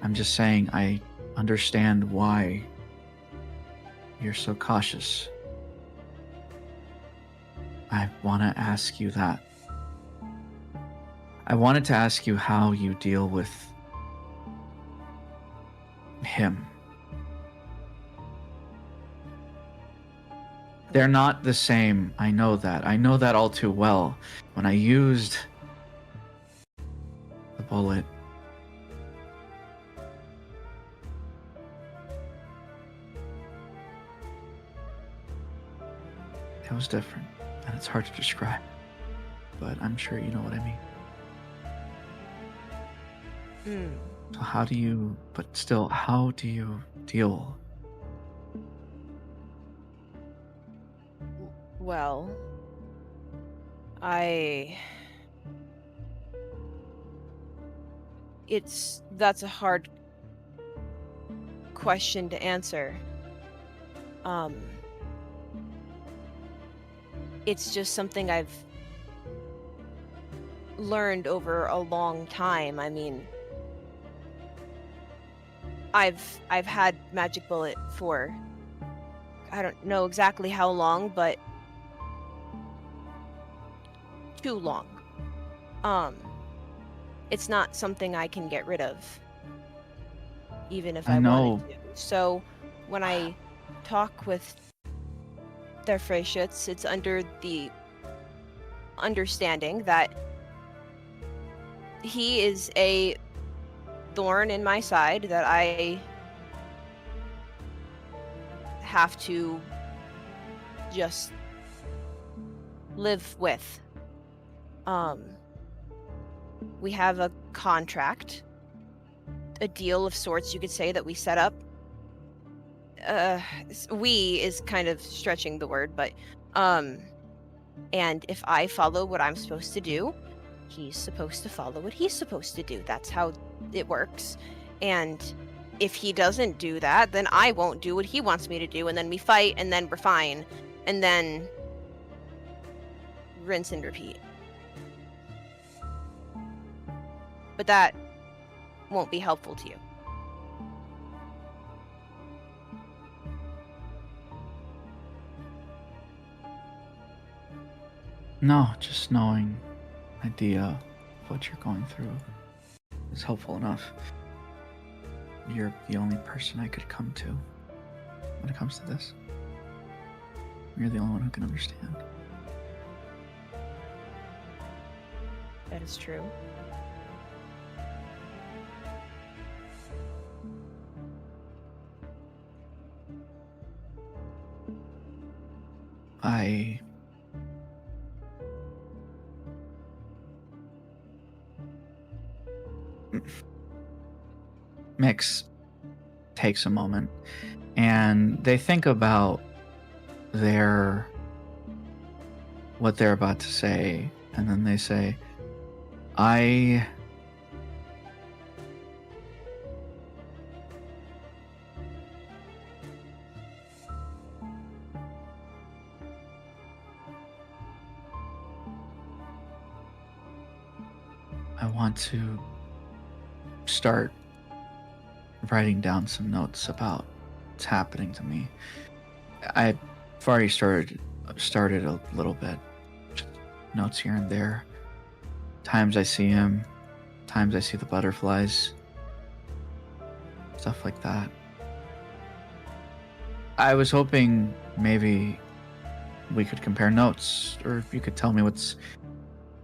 Speaker 2: I'm just saying I understand why you're so cautious. I want to ask you that. I wanted to ask you how you deal with him. They're not the same. I know that. I know that all too well. When I used the bullet, it was different, and it's hard to describe, but I'm sure you know what I mean. So how do you deal?
Speaker 3: Well, that's a hard question to answer. It's just something I've learned over a long time. I mean, I've had Magic Bullet for I don't know exactly how long, but too long. It's not something I can get rid of, even if I wanted to. So when I talk with Derfratius, it's under the understanding that he is a thorn in my side that I have to just live with. We have a contract, a deal of sorts, you could say, that we set up. We is kind of stretching the word, but and if I follow what I'm supposed to do, he's supposed to follow what he's supposed to do. That's how it works. And if he doesn't do that, then I won't do what he wants me to do, and then we fight, and then we're fine, and then rinse and repeat. But that won't be helpful to you.
Speaker 2: No, just knowing idea of what you're going through is helpful enough. You're the only person I could come to when it comes to this. You're the only one who can understand.
Speaker 3: That is true.
Speaker 2: Miix takes a moment and they think about what they're about to say, and then they say, I want to start writing down some notes about what's happening to me. I've already started a little bit, notes here and there. Times I see him, times I see the butterflies, stuff like that. I was hoping maybe we could compare notes, or if you could tell me what's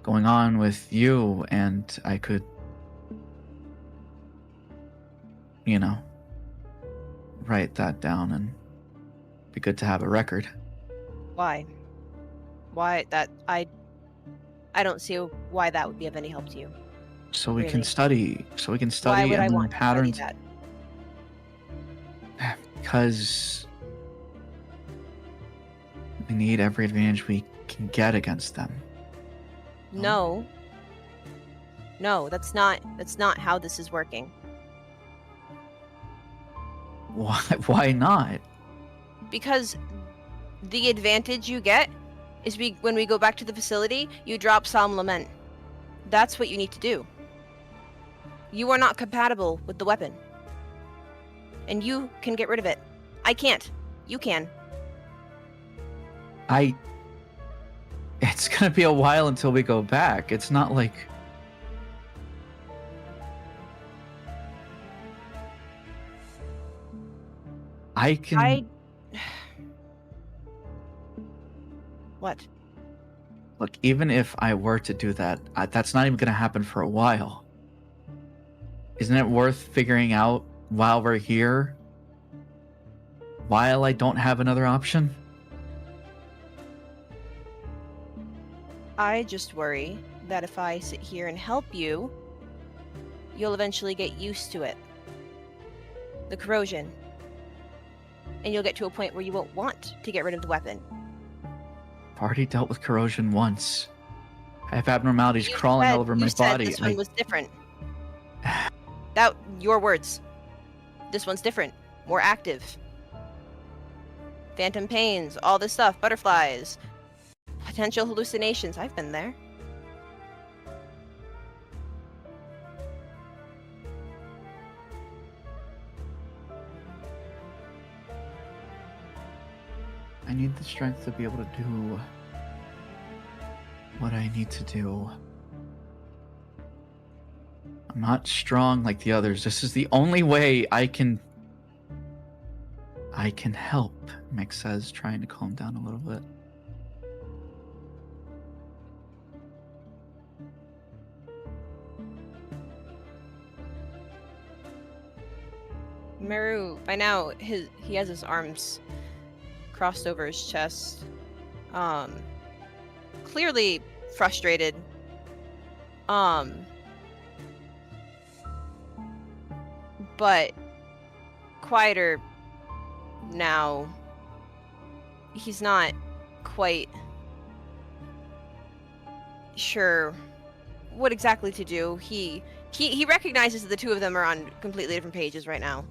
Speaker 2: going on with you, and I could, write that down, and be good to have a record.
Speaker 3: Why? Why that I don't see why that would be of any help to you.
Speaker 2: So we can
Speaker 3: Really?
Speaker 2: study.
Speaker 3: Why would
Speaker 2: and
Speaker 3: I
Speaker 2: learn
Speaker 3: want
Speaker 2: patterns.
Speaker 3: to study that?
Speaker 2: Because we need every advantage we can get against them.
Speaker 3: No. No, that's not how this is working.
Speaker 2: Why not?
Speaker 3: Because the advantage you get is when we go back to the facility, you drop Solemn Lament. That's what you need to do. You are not compatible with the weapon. And you can get rid of it. I can't. You can.
Speaker 2: It's gonna be a while until we go back. It's not like...
Speaker 3: What?
Speaker 2: Look, even if I were to do that, that's not even gonna happen for a while. Isn't it worth figuring out while we're here? While I don't have another option?
Speaker 3: I just worry that if I sit here and help you, you'll eventually get used to it. The corrosion. And you'll get to a point where you won't want to get rid of the weapon.
Speaker 2: I've already dealt with corrosion once. I have abnormalities crawling all over my body.
Speaker 3: This one was different. Your words. This one's different. More active. Phantom pains, all this stuff, butterflies, potential hallucinations. I've been there.
Speaker 2: I need the strength to be able to do what I need to do. I'm not strong like the others. This is the only way I can help, Miix says, trying to calm down a little bit.
Speaker 3: Merru, by now, he has his arms crossed over his chest. Clearly frustrated. But quieter now. He's not quite sure what exactly to do. He recognizes that the two of them are on completely different pages right now.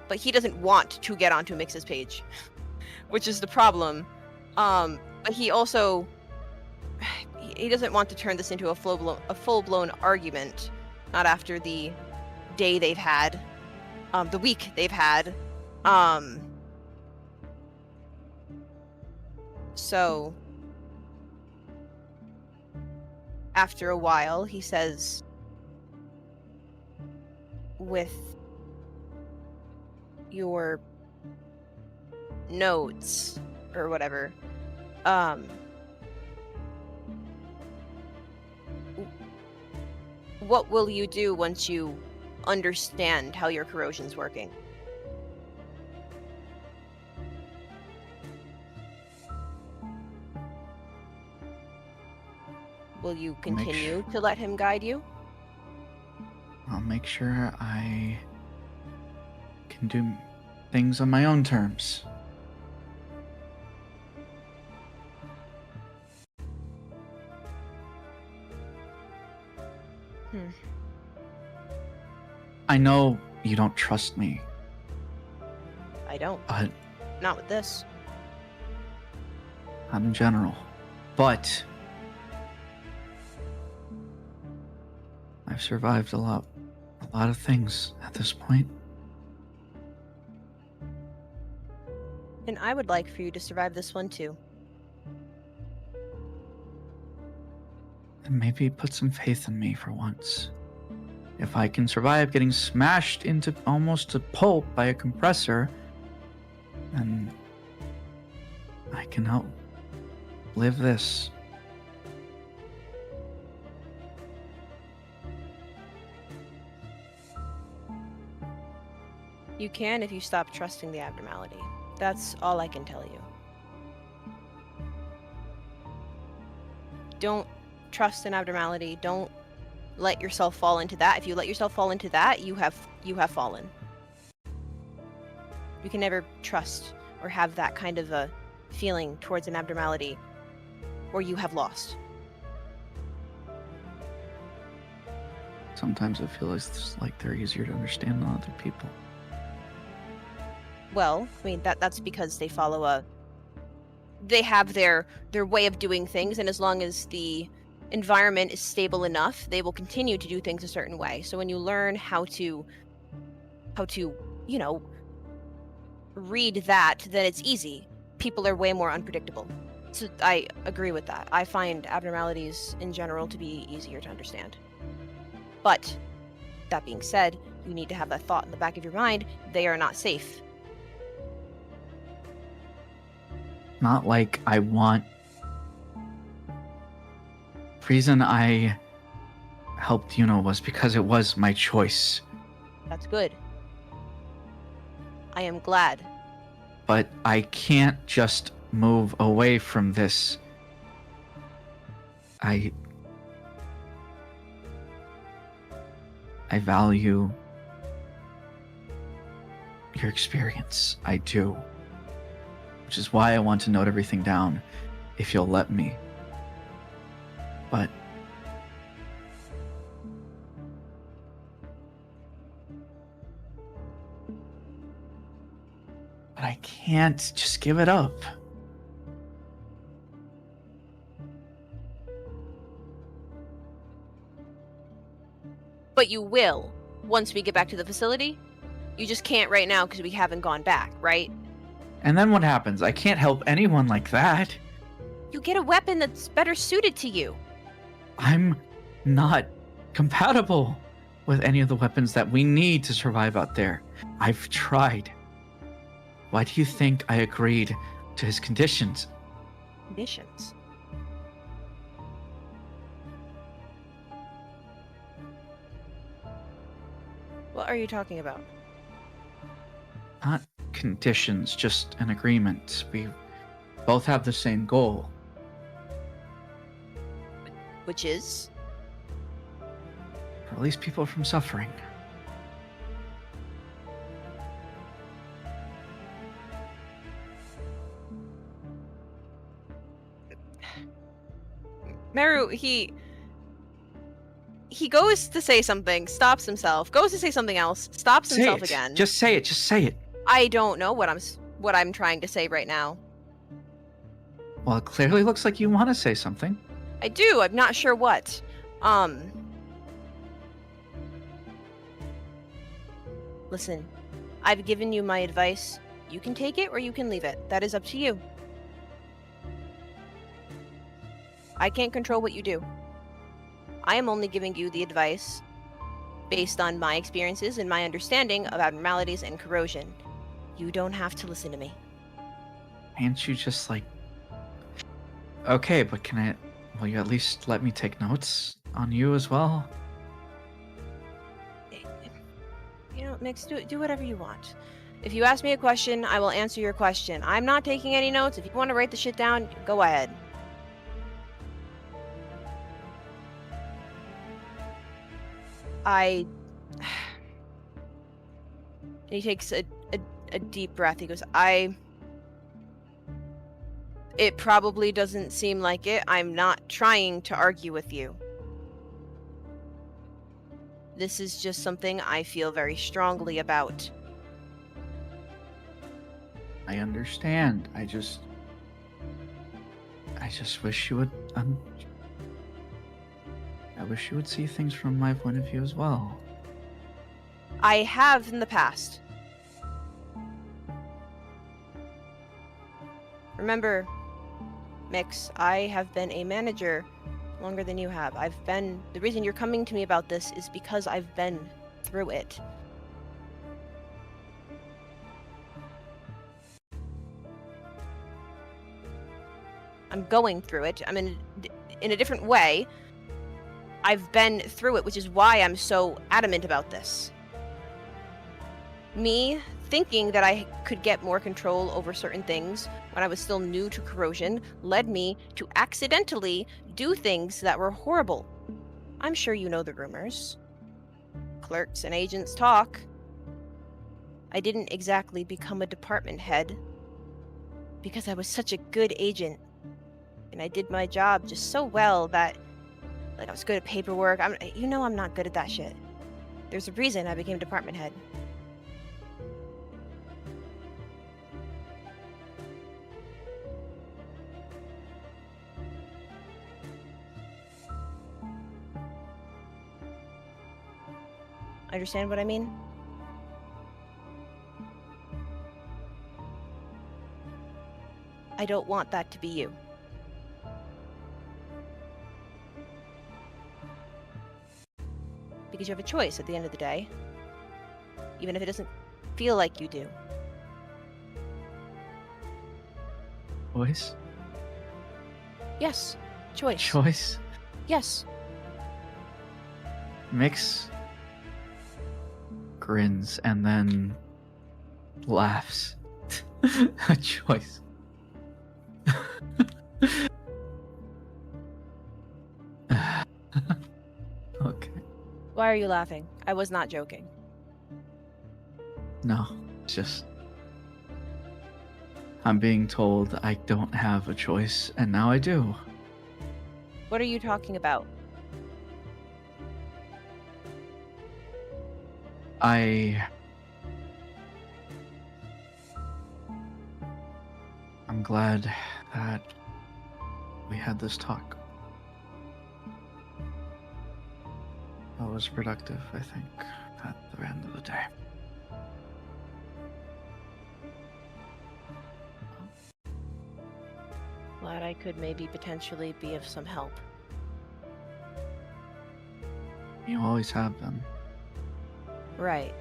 Speaker 3: But he doesn't want to get onto Miix's page, which is the problem. But he also he doesn't want to turn this into a full-blown argument. Not after the day they've had, the week they've had. So after a while, he says, with your notes or whatever, what will you do once you understand how your corrosion's working? Will you continue to let him guide you?
Speaker 2: I'll make sure I can do things on my own terms. I know you don't trust me.
Speaker 3: I don't. Not with this.
Speaker 2: Not in general. But I've survived a lot of things at this point.
Speaker 3: And I would like for you to survive this one too.
Speaker 2: then maybe put some faith in me for once. If I can survive getting smashed into almost a pulp by a compressor, then I can outlive this.
Speaker 3: You can if you stop trusting the abnormality. That's all I can tell you. Don't trust an abnormality. Don't let yourself fall into that. If you let yourself fall into that, you have fallen. You can never trust or have that kind of a feeling towards an abnormality, or you have lost.
Speaker 2: Sometimes I feel like they're easier to understand than other people.
Speaker 3: Well, I mean that's because they follow they have their way of doing things, and as long as the environment is stable enough, they will continue to do things a certain way. So when you learn how to read that, then it's easy. People are way more unpredictable. So I agree with that. I find abnormalities in general to be easier to understand. But that being said, you need to have that thought in the back of your mind, they are not safe.
Speaker 2: Not like I want. The reason I helped Yuno was because it was my choice.
Speaker 3: That's good. I am glad.
Speaker 2: But I can't just move away from this. I value your experience. I do. Which is why I want to note everything down, if you'll let me. But I can't just give it up.
Speaker 3: But you will, once we get back to the facility. You just can't right now because we haven't gone back, right?
Speaker 2: And then what happens? I can't help anyone like that.
Speaker 3: You get a weapon that's better suited to you.
Speaker 2: I'm not compatible with any of the weapons that we need to survive out there. I've tried. Why do you think I agreed to his conditions?
Speaker 3: Conditions? What are you talking about?
Speaker 2: Not conditions, just an agreement. We both have the same goal.
Speaker 3: Which is?
Speaker 2: Release people from suffering.
Speaker 3: Merru, he goes to say something, stops himself, goes to say something else, stops himself again.
Speaker 2: Just say it. Just say it.
Speaker 3: I don't know what I'm trying to say right now.
Speaker 2: Well, it clearly looks like you want to say something.
Speaker 3: I do. I'm not sure what. Listen, I've given you my advice. You can take it or you can leave it. That is up to you. I can't control what you do. I am only giving you the advice based on my experiences and my understanding of abnormalities and corrosion. You don't have to listen to me.
Speaker 2: Can't you just Okay, but will you at least let me take notes on you as well?
Speaker 3: You know, Miix, do whatever you want. If you ask me a question, I will answer your question. I'm not taking any notes. If you want to write the shit down, go ahead. He takes a deep breath. He goes, It probably doesn't seem like it. I'm not trying to argue with you. This is just something I feel very strongly about.
Speaker 2: I understand. I just wish you would I wish you would see things from my point of view as well.
Speaker 3: I have in the past. Remember, Miix, I have been a manager longer than you have. The reason you're coming to me about this is because I've been through it. I'm going through it. I'm in a different way. I've been through it, which is why I'm so adamant about this. Me thinking that I could get more control over certain things when I was still new to Corrosion led me to accidentally do things that were horrible. I'm sure you know the rumors. Clerks and agents talk. I didn't exactly become a department head because I was such a good agent. And I did my job just so well that, like, I was good at paperwork. I'm not good at that shit. There's a reason I became department head. Understand what I mean? I don't want that to be you. Because you have a choice at the end of the day, even if it doesn't feel like you do.
Speaker 2: Choice?
Speaker 3: Yes, choice.
Speaker 2: Choice?
Speaker 3: Yes.
Speaker 2: Miix grins and then laughs. A choice. Okay.
Speaker 3: Why are you laughing? I was not joking.
Speaker 2: No, it's just I'm being told I don't have a choice, and now I do.
Speaker 3: What are you talking about?
Speaker 2: I'm glad that we had this talk. That was productive, I think, at the end of the day.
Speaker 3: Glad I could maybe potentially be of some help.
Speaker 2: You always have been.
Speaker 3: Right.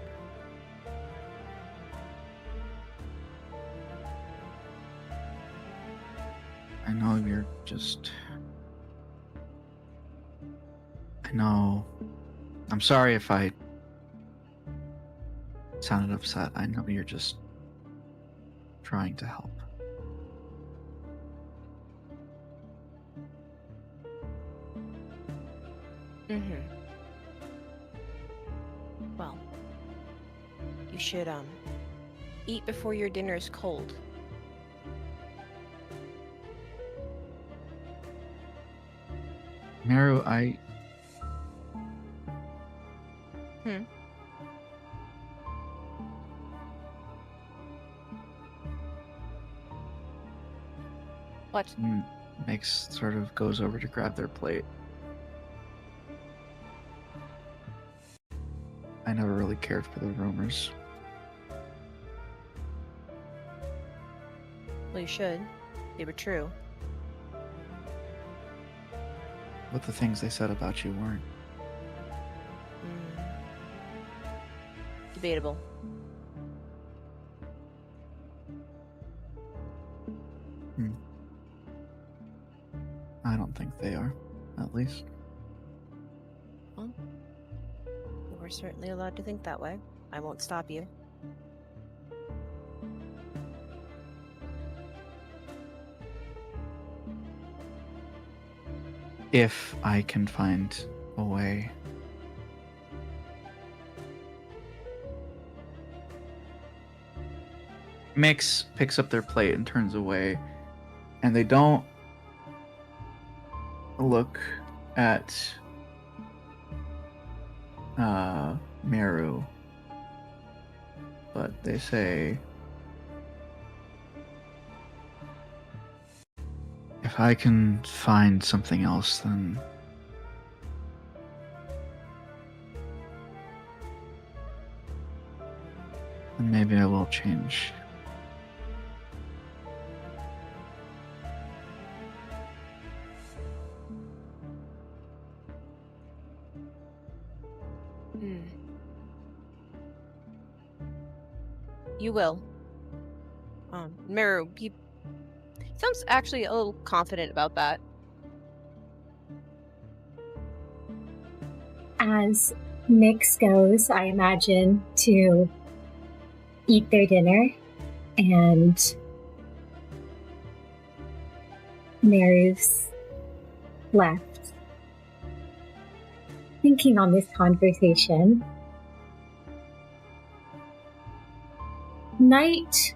Speaker 2: I know you're just... I know... I'm sorry if I sounded upset. I know you're just trying to help.
Speaker 3: Mm-hmm. Well, you should, eat before your dinner is cold.
Speaker 2: Merru,
Speaker 3: What?
Speaker 2: Miix sort of goes over to grab their plate. I never really cared for the rumors.
Speaker 3: Well, you should. They were true.
Speaker 2: But the things they said about you weren't.
Speaker 3: Debatable.
Speaker 2: I don't think they are, at least.
Speaker 3: Well, we're certainly allowed to think that way. I won't stop you.
Speaker 2: If I can find a way. Miix picks up their plate and turns away, and they don't look at Merru, but they say, if I can find something else, then maybe I will change.
Speaker 3: You will. Merru, he sounds actually a little confident about that.
Speaker 1: As Miix goes, I imagine, to eat their dinner, and Merru's left, thinking on this conversation. Night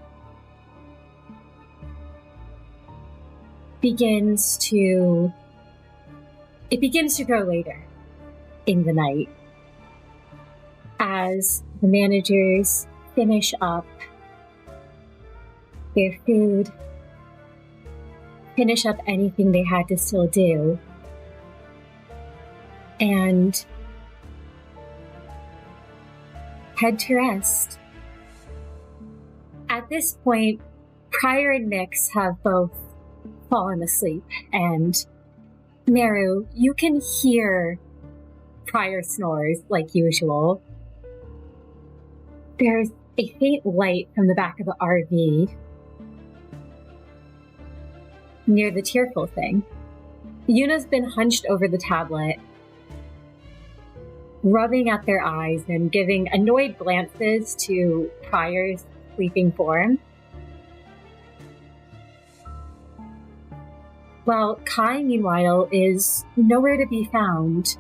Speaker 1: begins to grow later in the night as the managers finish up their food, finish up anything they had to still do, and head to rest. At this point, Prior and Miix have both fallen asleep, and Merru, you can hear Prior snores like usual. There's a faint light from the back of the RV near the tearful thing. Yuna's been hunched over the tablet, rubbing at their eyes and giving annoyed glances to Prior's sleeping form. While Kai, meanwhile, is nowhere to be found.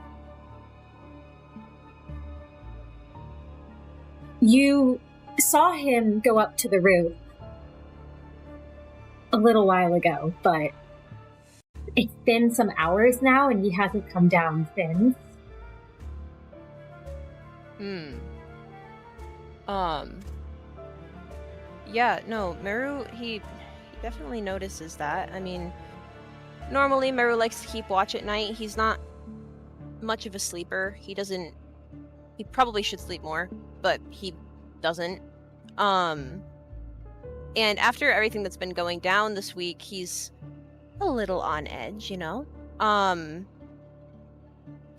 Speaker 1: You saw him go up to the roof a little while ago, but it's been some hours now and he hasn't come down since.
Speaker 3: Yeah, no, Merru, he definitely notices that. I mean, normally Merru likes to keep watch at night. He's not much of a sleeper. He probably should sleep more, but he doesn't. And after everything that's been going down this week, he's a little on edge, you know?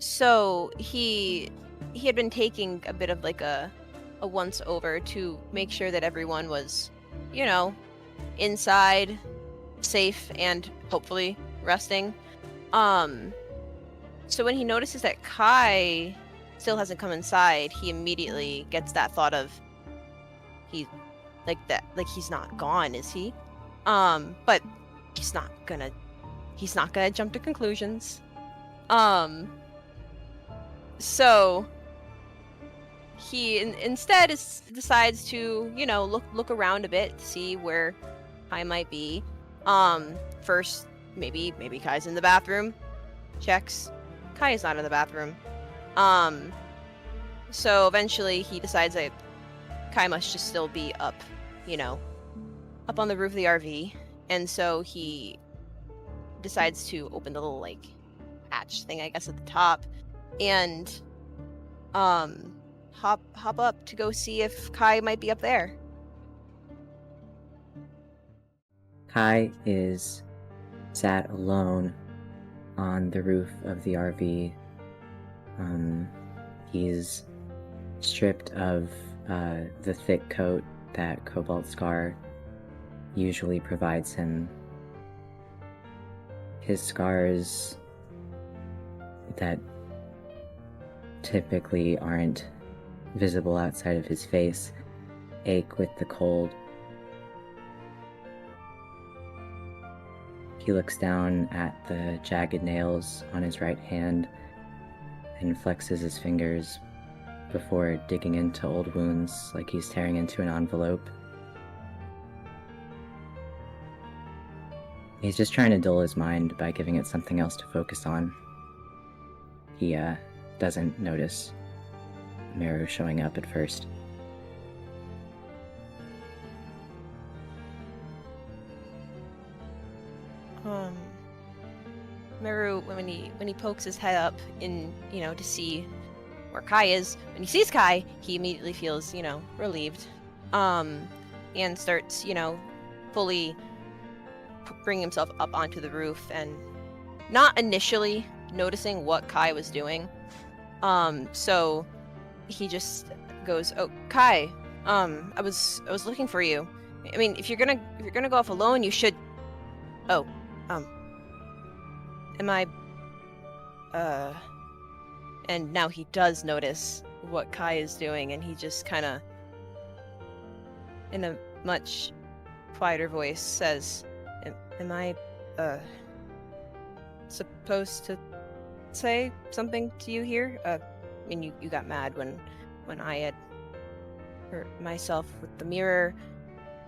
Speaker 3: So he had been taking a bit of like a once over to make sure that everyone was, you know, inside, safe, and hopefully resting. So when he notices that Kai still hasn't come inside, he immediately gets that thought of he's not gone, is he? But he's not gonna jump to conclusions. So he instead decides to, you know, look around a bit to see where Kai might be. First, maybe Kai's in the bathroom. Checks. Kai is not in the bathroom. So eventually he decides that Kai must just still be up, you know, up on the roof of the RV. And so he decides to open the little, like, hatch thing, I guess, at the top. And, hop up to go see if Kai might be up there.
Speaker 5: Kai is sat alone on the roof of the RV. He's stripped of the thick coat that Cobalt Scar usually provides him. His scars that typically aren't visible outside of his face ache with the cold. He looks down at the jagged nails on his right hand and flexes his fingers before digging into old wounds like he's tearing into an envelope. He's just trying to dull his mind by giving it something else to focus on. He doesn't notice Merru showing up at first.
Speaker 3: Merru, when he pokes his head up in, you know, to see where Kai is, when he sees Kai, he immediately feels, you know, relieved, and starts, you know, fully bringing himself up onto the roof and not initially noticing what Kai was doing. So he just goes, "Oh, Kai, I was looking for you. I mean, if you're gonna go off alone, you should. Oh, am I? And now he does notice what Kai is doing, and he just kind of, in a much quieter voice, says, "Am I, supposed to say something to you here? I mean, you got mad when I had hurt myself with the mirror,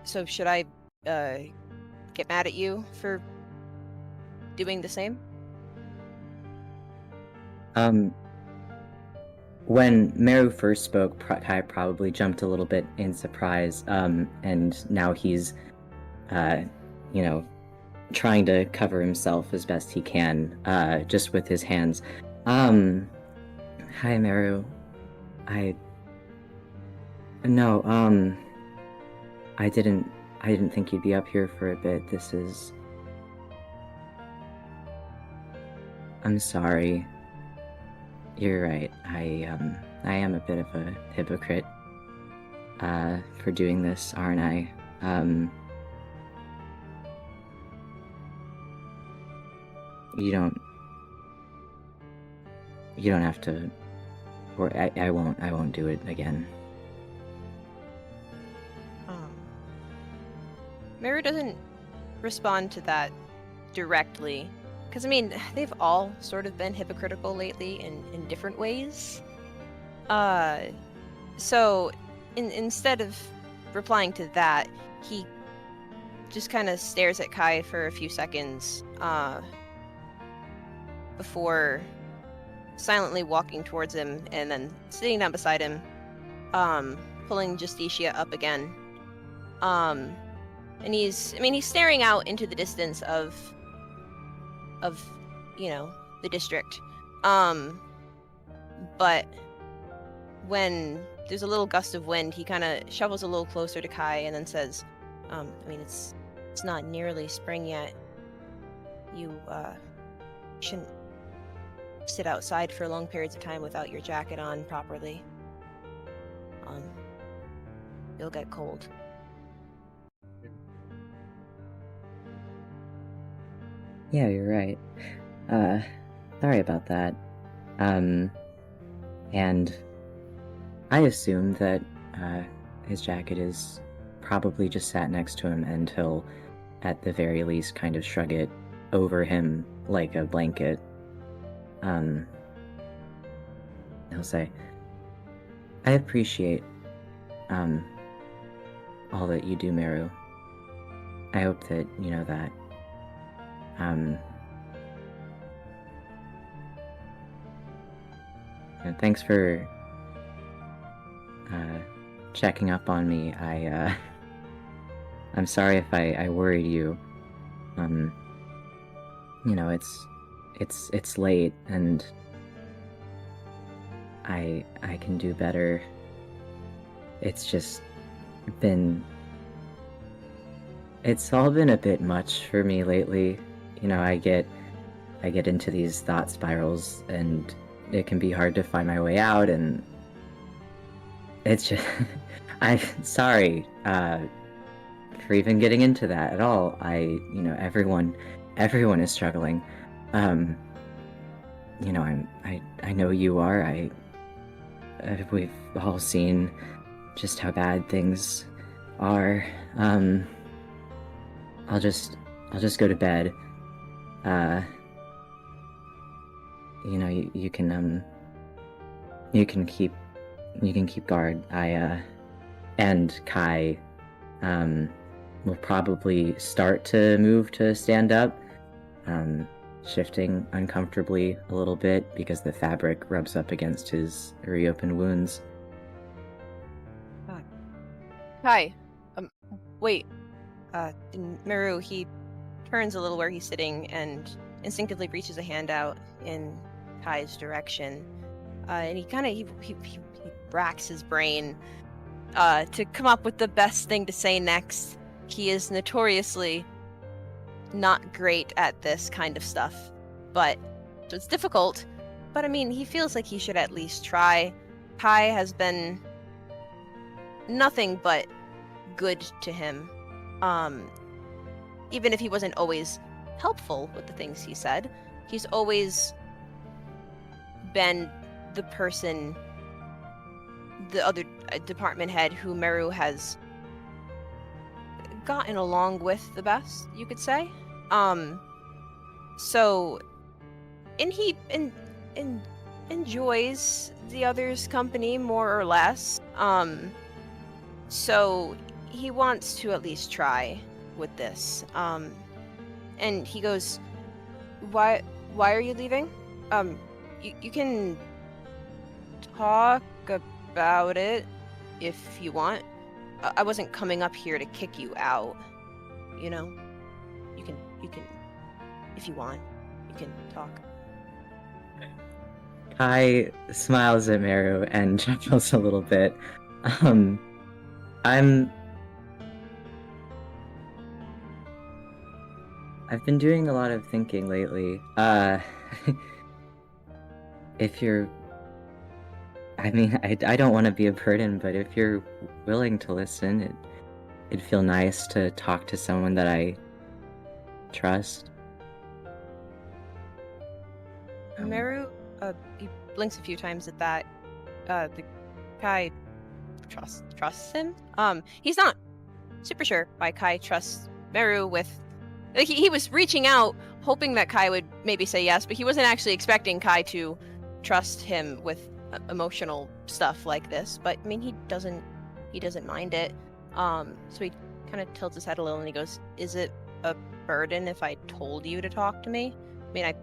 Speaker 3: so should I, get mad at you for doing the same?"
Speaker 5: When Merru first spoke, Kai probably jumped a little bit in surprise, and now he's, trying to cover himself as best he can, just with his hands. Hi, Merru. I didn't think you'd be up here for a bit. I'm sorry. You're right. I am a bit of a hypocrite, for doing this, aren't I? You don't have to, or I won't do it again.
Speaker 3: Merru doesn't respond to that directly, because I mean, they've all sort of been hypocritical lately in different ways. So instead of replying to that, he just kind of stares at Kai for a few seconds, before silently walking towards him and then sitting down beside him, pulling Justicia up again. And he's staring out into the distance of the district. But when there's a little gust of wind, he kind of shovels a little closer to Kai and then says, it's not nearly spring yet. You shouldn't sit outside for long periods of time without your jacket on properly. You'll get cold.
Speaker 5: Yeah, you're right. Sorry about that. And I assume that, his jacket is probably just sat next to him, and he'll, at the very least, kind of shrug it over him like a blanket. He'll say, I appreciate, all that you do, Merru. I hope that you know that. And thanks for checking up on me. I'm sorry if I worried you. It's late, and I can do better. It's just it's all been a bit much for me lately. I get into these thought spirals, and it can be hard to find my way out, and it's just I'm sorry for even getting into that at all. Everyone is struggling. I know you are. We've all seen just how bad things are. I'll just go to bed. You can keep guard. And Kai will probably start to move to stand up, shifting uncomfortably a little bit because the fabric rubs up against his reopened wounds.
Speaker 3: Kai, wait. Merru, he turns a little where he's sitting and instinctively reaches a hand out in Kai's direction. And he racks his brain to come up with the best thing to say next. He is notoriously not great at this kind of stuff, so it's difficult. But he feels like he should at least try. Kai has been nothing but good to him. Even if he wasn't always helpful with the things he said, he's always been the person, the other department head who Merru has gotten along with the best, you could say. So, and he enjoys the other's company more or less. So he wants to at least try with this. And he goes, why are you leaving? You can talk about it if you want. I wasn't coming up here to kick you out. You know, you can, if you want, you can talk.
Speaker 5: Kai smiles at Merru and chuckles a little bit. I've been doing a lot of thinking lately. If you're... I mean, I don't want to be a burden, but if you're willing to listen, it'd feel nice to talk to someone that I trust.
Speaker 3: Merru, he blinks a few times at that. The Kai trusts him. He's not super sure why Kai trusts Merru with... Like, he was reaching out, hoping that Kai would maybe say yes, but he wasn't actually expecting Kai to trust him with emotional stuff like this. But I mean, he doesn't mind it. So he kind of tilts his head a little and he goes, "Is it a burden if I told you to talk to me? I mean,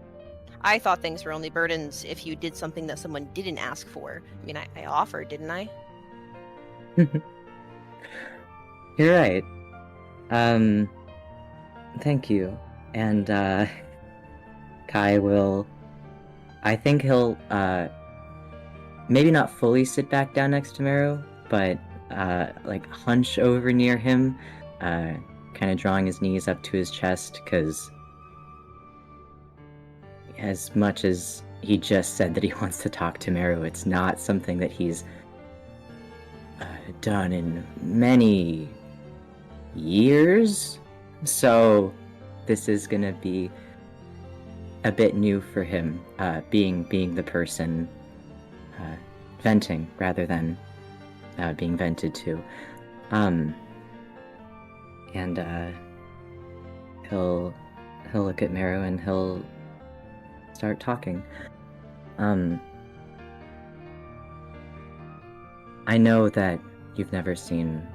Speaker 3: I thought things were only burdens if you did something that someone didn't ask for. I mean, I offered, didn't I?"
Speaker 5: You're right. Thank you. And, Kai will... I think he'll, maybe not fully sit back down next to Merru, but, like, hunch over near him, kind of drawing his knees up to his chest, because as much as he just said that he wants to talk to Merru, it's not something that he's done in many years. So this is gonna be a bit new for him, being the person venting rather than being vented to. And he'll look at Merru and he'll start talking. I know that you've never seen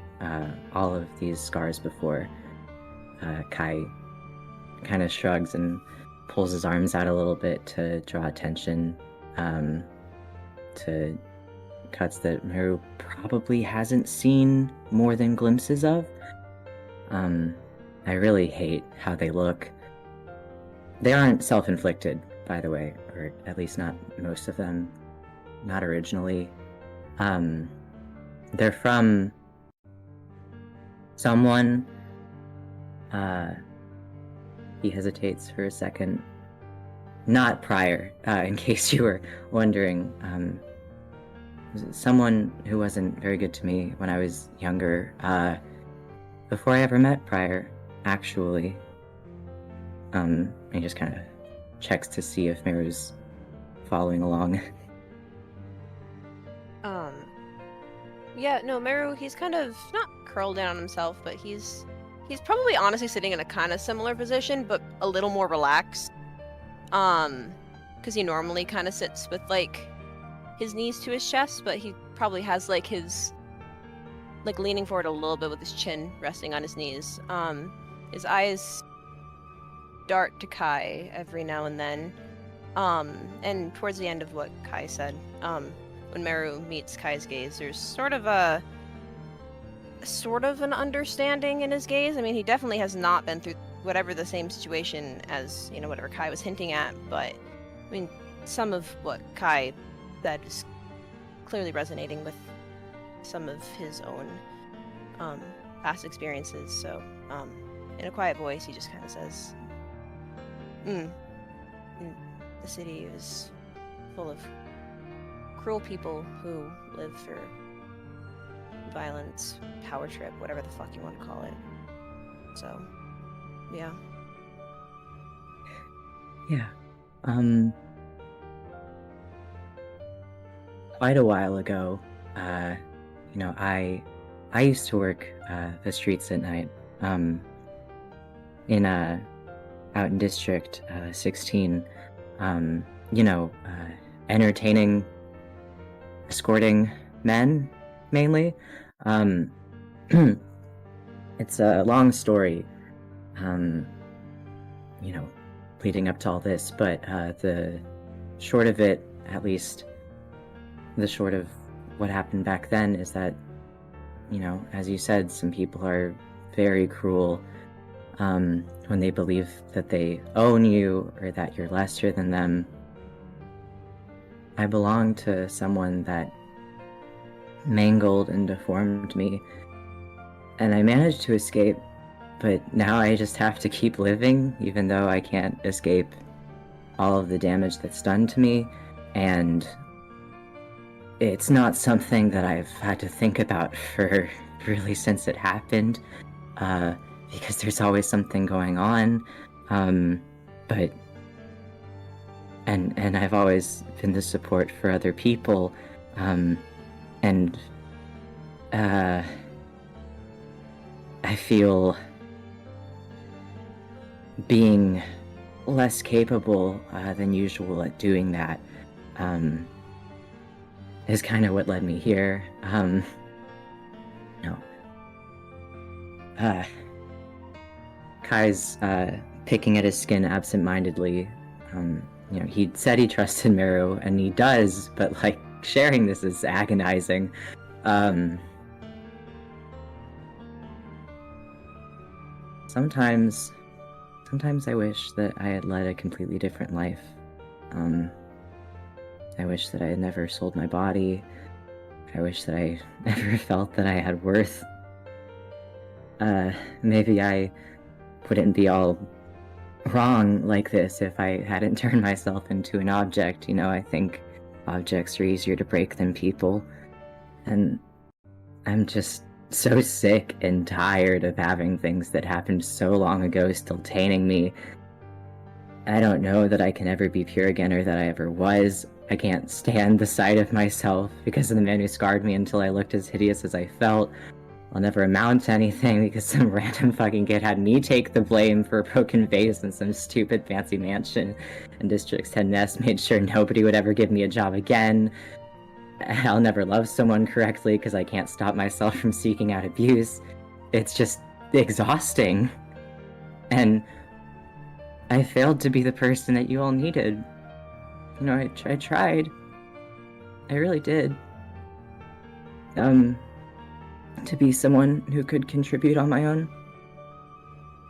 Speaker 5: all of these scars before. Kai kind of shrugs and pulls his arms out a little bit to draw attention to cuts that Merru probably hasn't seen more than glimpses of. I really hate how they look. They aren't self-inflicted, by the way, or at least not most of them. Not originally. They're from someone. He hesitates for a second. Not prior, in case you were wondering. Someone who wasn't very good to me when I was younger, before I ever met Prior, actually. He just kind of checks to see if Merru's following along.
Speaker 3: Yeah, no, Merru, he's kind of not curled in on himself, but he's probably honestly sitting in a kind of similar position, but a little more relaxed. Because he normally kind of sits with, like, his knees to his chest, but he probably has, like, his, like, leaning forward a little bit with his chin resting on his knees. His eyes dart to Kai every now and then. And towards the end of what Kai said, when Merru meets Kai's gaze, there's sort of an understanding in his gaze. I mean, he definitely has not been through whatever the same situation as, you know, whatever Kai was hinting at, but, I mean, some of what Kai said is clearly resonating with some of his own past experiences, so, in a quiet voice, he just kind of says, the city is full of cruel people who live for violence, power trip, whatever the fuck you want to call it. So, yeah.
Speaker 5: Yeah. Quite a while ago, I used to work the streets at night. Out in District 16. Entertaining, escorting men, mainly. It's a long story, leading up to all this, but the short of it, at least, the short of what happened back then is that, as you said, some people are very cruel when they believe that they own you or that you're lesser than them. I belonged to someone that mangled and deformed me, and I managed to escape, but now I just have to keep living, even though I can't escape all of the damage that's done to me, and it's not something that I've had to think about for really since it happened, because there's always something going on, but I've always been the support for other people, and I feel being less capable than usual at doing that is kind of what led me here. Kai's picking at his skin absentmindedly. He said he trusted Merru, and he does, but sharing this is agonizing. Sometimes I wish that I had led a completely different life. I wish that I had never sold my body. I wish that I never felt that I had worth. Maybe I wouldn't be all wrong like this if I hadn't turned myself into an object. I think objects are easier to break than people. And I'm just so sick and tired of having things that happened so long ago still tainting me. I don't know that I can ever be pure again or that I ever was. I can't stand the sight of myself because of the man who scarred me until I looked as hideous as I felt. I'll never amount to anything because some random fucking kid had me take the blame for a broken vase in some stupid fancy mansion, and District 10S made sure nobody would ever give me a job again. I'll never love someone correctly because I can't stop myself from seeking out abuse. It's just exhausting. And I failed to be the person that you all needed. I tried. I really did. To be someone who could contribute on my own.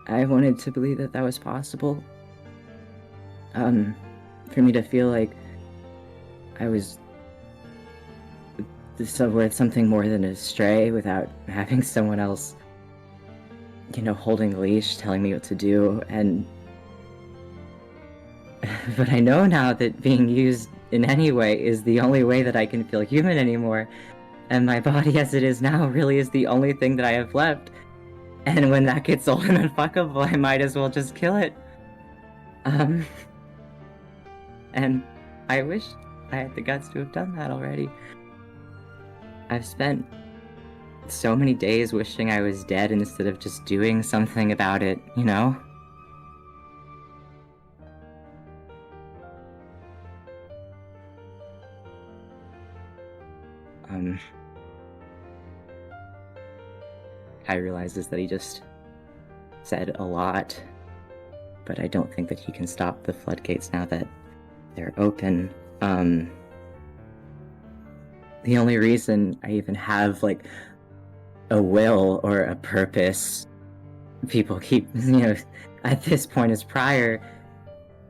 Speaker 5: I wanted to believe that was possible. For me to feel like I was with something more than a stray without having someone else, holding the leash, telling me what to do, but I know now that being used in any way is the only way that I can feel human anymore, and my body as it is now really is the only thing that I have left, and when that gets old and unfuckable, I might as well just kill it. And I wish I had the guts to have done that already. I've spent so many days wishing I was dead instead of just doing something about it, Kai realizes that he just said a lot, but I don't think that he can stop the floodgates now that they're open. The only reason I even have, a will or a purpose, people keep, at this point as prior,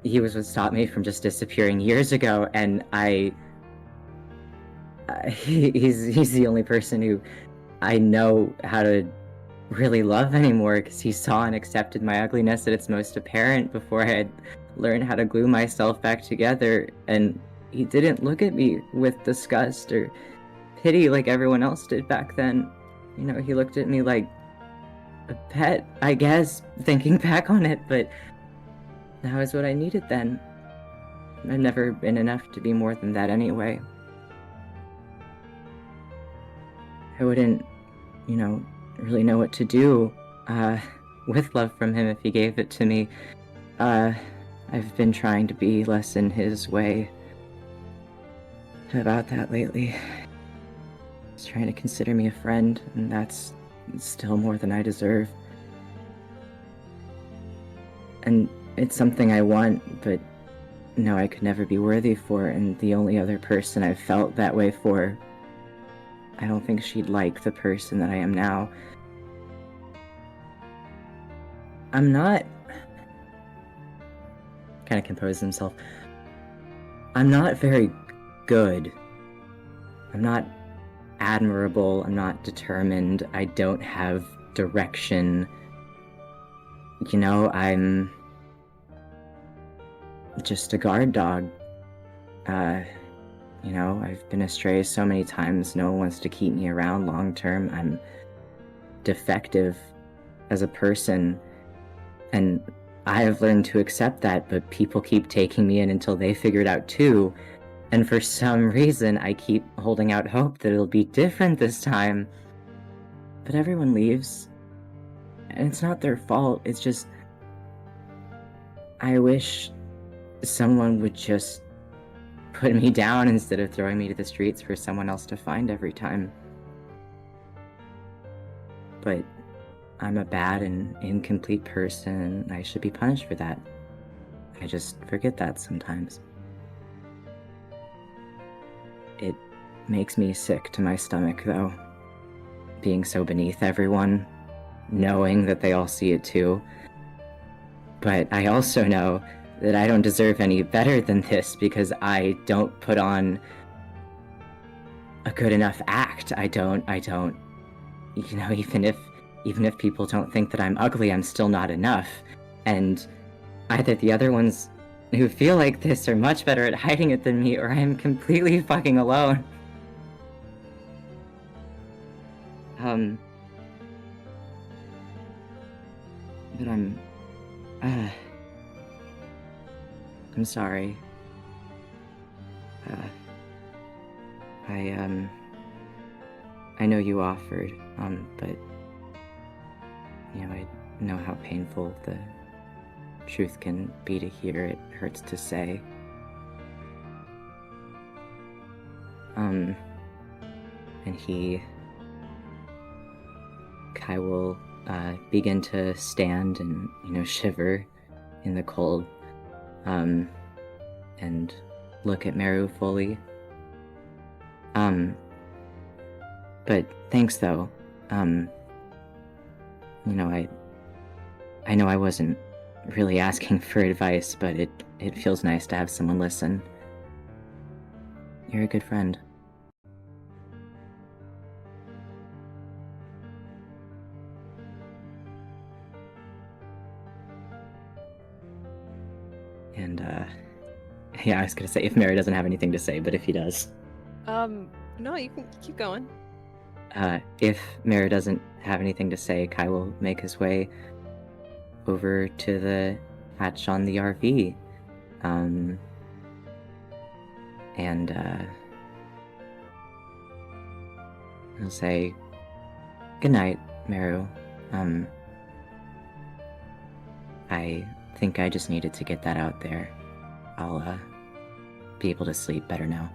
Speaker 5: he was what stopped me from just disappearing years ago, and he's the only person who I know how to really love anymore, because he saw and accepted my ugliness at its most apparent before I had learned how to glue myself back together, and he didn't look at me with disgust or pity like everyone else did back then. You know, he looked at me like a pet, I guess, thinking back on it, but that was what I needed then. I've never been enough to be more than that anyway. I wouldn't, you know, really know what to do with love from him if he gave it to me. I've been trying to be less in his way about that lately. He's trying to consider me a friend, and that's still more than I deserve. And it's something I want, but no, I could never be worthy for, and the only other person I've felt that way for, I don't think she'd like the person that I am now. I'm not... kind of composed himself. I'm not very good. I'm not admirable. I'm not determined. I don't have direction. You know, I'm just a guard dog. You know, I've been astray so many times. No one wants to keep me around long term. I'm defective as a person, and I have learned to accept that, but people keep taking me in until they figure it out too. And for some reason, I keep holding out hope that it'll be different this time. But everyone leaves. And it's not their fault, it's just... I wish someone would just put me down instead of throwing me to the streets for someone else to find every time. But I'm a bad and incomplete person, and I should be punished for that. I just forget that sometimes. It makes me sick to my stomach, though. Being so beneath everyone, knowing that they all see it too. But I also know that I don't deserve any better than this because I don't put on a good enough act. I don't, you know, even if people don't think that I'm ugly, I'm still not enough. And either the other ones who feel like this are much better at hiding it than me, or I am completely fucking alone. But I'm sorry. I know you offered, but, you know, I know how painful the truth can be to hear. It hurts to say. And Kai will, begin to stand and, you know, shiver in the cold, and look at Merru fully. But thanks though. You know, I know I wasn't really asking for advice, but it feels nice to have someone listen. You're a good friend. And, yeah, I was gonna say if Merru doesn't have anything to say, but if he does.
Speaker 3: No, you can keep going.
Speaker 5: If Merru doesn't have anything to say, Kai will make his way over to the hatch on the RV. And he'll say, "Good night, Merru. I think I just needed to get that out there. I'll, be able to sleep better now."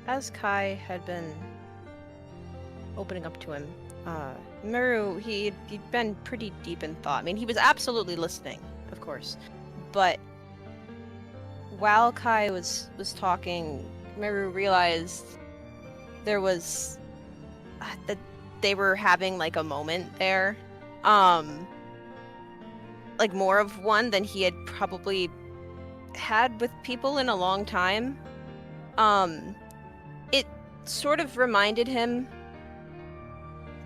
Speaker 3: As Kai had been opening up to him, Merru, he'd been pretty deep in thought. I mean, he was absolutely listening, of course, but while Kai was talking, Merru realized there was that they were having like a moment there, like more of one than he had probably had with people in a long time. It sort of reminded him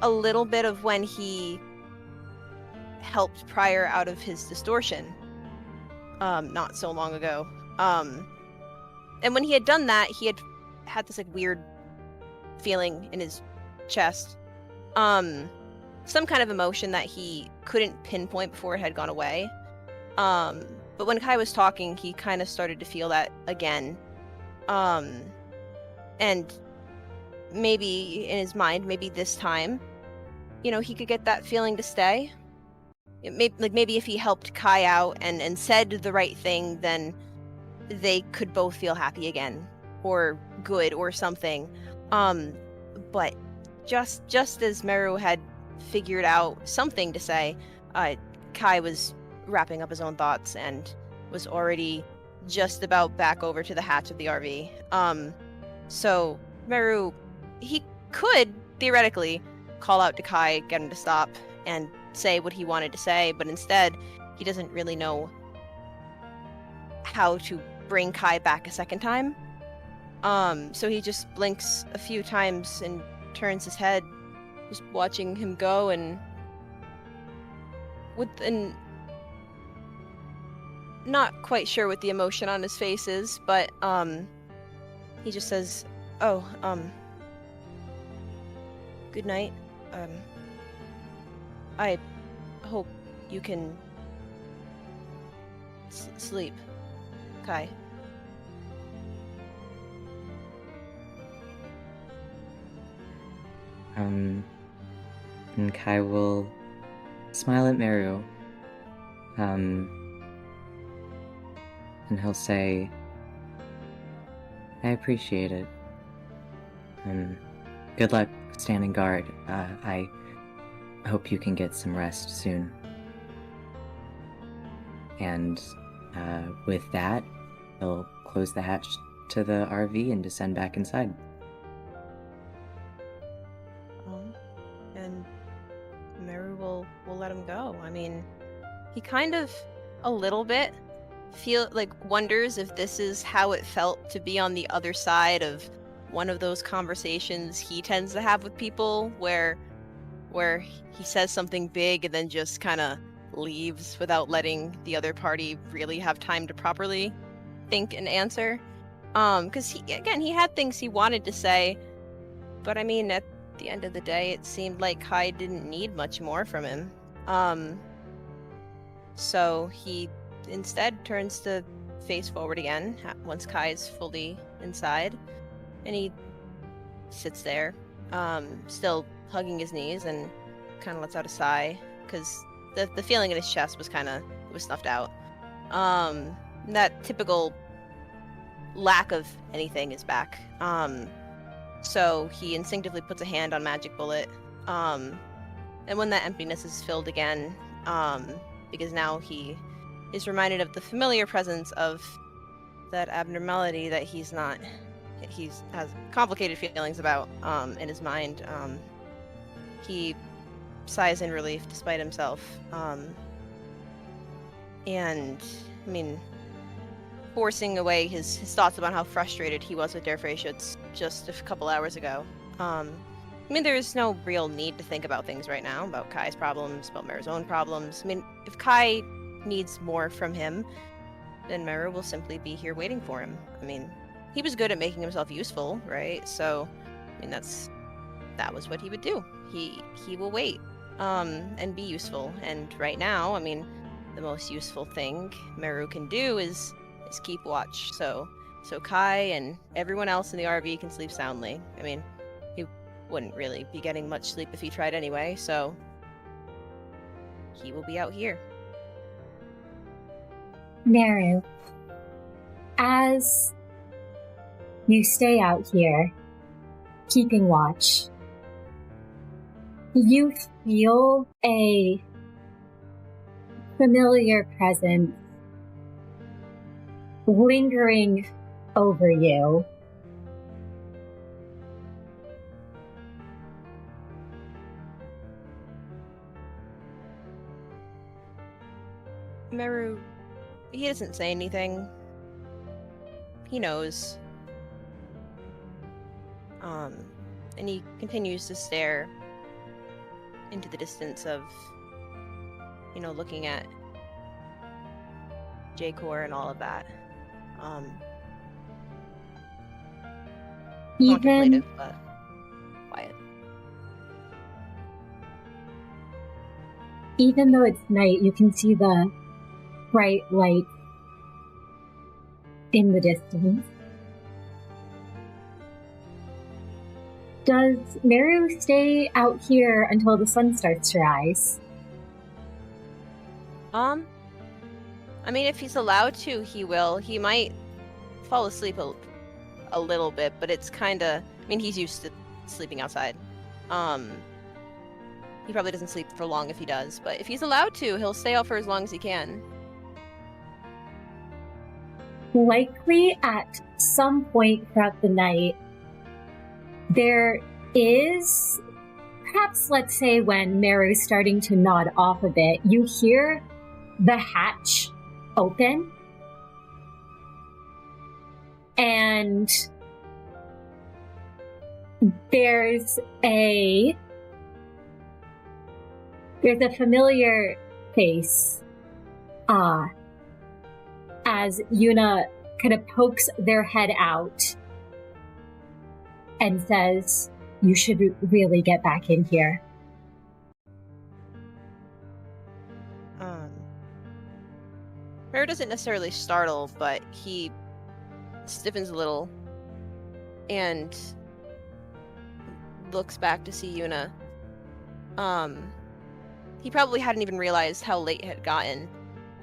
Speaker 3: a little bit of when he helped Prior out of his distortion not so long ago. And when he had done that, he had this like weird feeling in his chest. Some kind of emotion that he couldn't pinpoint before it had gone away. But when Kai was talking, he kind of started to feel that again. And maybe in his mind, maybe this time, he could get that feeling to stay. Maybe if he helped Kai out and said the right thing, then they could both feel happy again, or good, or something. But just as Merru had figured out something to say, Kai was wrapping up his own thoughts and was already just about back over to the hatch of the RV. So Merru, he could theoretically call out to Kai, get him to stop, and say what he wanted to say, but instead he doesn't really know how to bring Kai back a second time. So he just blinks a few times and turns his head, just watching him go, and not quite sure what the emotion on his face is, but he just says, "Oh, good night. I hope you can sleep, Kai."
Speaker 5: And Kai will smile at Merru. And he'll say, "I appreciate it. And good luck standing guard. I hope you can get some rest soon." And with that, he'll close the hatch to the RV and descend back inside.
Speaker 3: And Merru will let him go. I mean, he kind of a little bit wonders if this is how it felt to be on the other side of one of those conversations he tends to have with people where he says something big and then just kind of leaves without letting the other party really have time to properly think and answer. Because he had things he wanted to say, but I mean, at the end of the day, it seemed like Kai didn't need much more from him. So he instead turns to face forward again once Kai is fully inside, and he sits there, still hugging his knees, and kind of lets out a sigh because the feeling in his chest was snuffed out. That typical lack of anything is back. So he instinctively puts a hand on Magic Bullet, and when that emptiness is filled again, because now he is reminded of the familiar presence of that abnormality that he has complicated feelings about in his mind. He sighs in relief despite himself, and I mean, forcing away his thoughts about how frustrated he was with Der Freyschutz just a couple hours ago. I mean, there's no real need to think about things right now, about Kai's problems, about Merru's own problems. I mean, if Kai needs more from him, then Merru will simply be here waiting for him. I mean, he was good at making himself useful, right? So, I mean, that was what he would do. He will wait, and be useful. And right now, I mean, the most useful thing Merru can do is keep watch. So Kai and everyone else in the RV can sleep soundly. I mean, he wouldn't really be getting much sleep if he tried anyway, so he will be out here.
Speaker 1: Merru, as you stay out here, keeping watch, you feel a familiar presence lingering over you.
Speaker 3: Merru, he doesn't say anything. He knows. And he continues to stare into the distance of, looking at J Corp and all of that.
Speaker 1: Even
Speaker 3: Contemplative, but quiet.
Speaker 1: even though it's night, you can see the bright light in the distance. Does Merru stay out here until the sun starts to rise?
Speaker 3: I mean, if he's allowed to, he will. He might fall asleep a little bit, but it's kind of... I mean, he's used to sleeping outside. He probably doesn't sleep for long if he does, but if he's allowed to, he'll stay out for as long as he can.
Speaker 1: Likely at some point throughout the night, there is, perhaps let's say when Merru's starting to nod off a bit, you hear the hatch open, and there's a familiar face as Yuna kind of pokes their head out and says, "You should really get back in here."
Speaker 3: Merru doesn't necessarily startle, but he stiffens a little and looks back to see Yuna. He probably hadn't even realized how late it had gotten.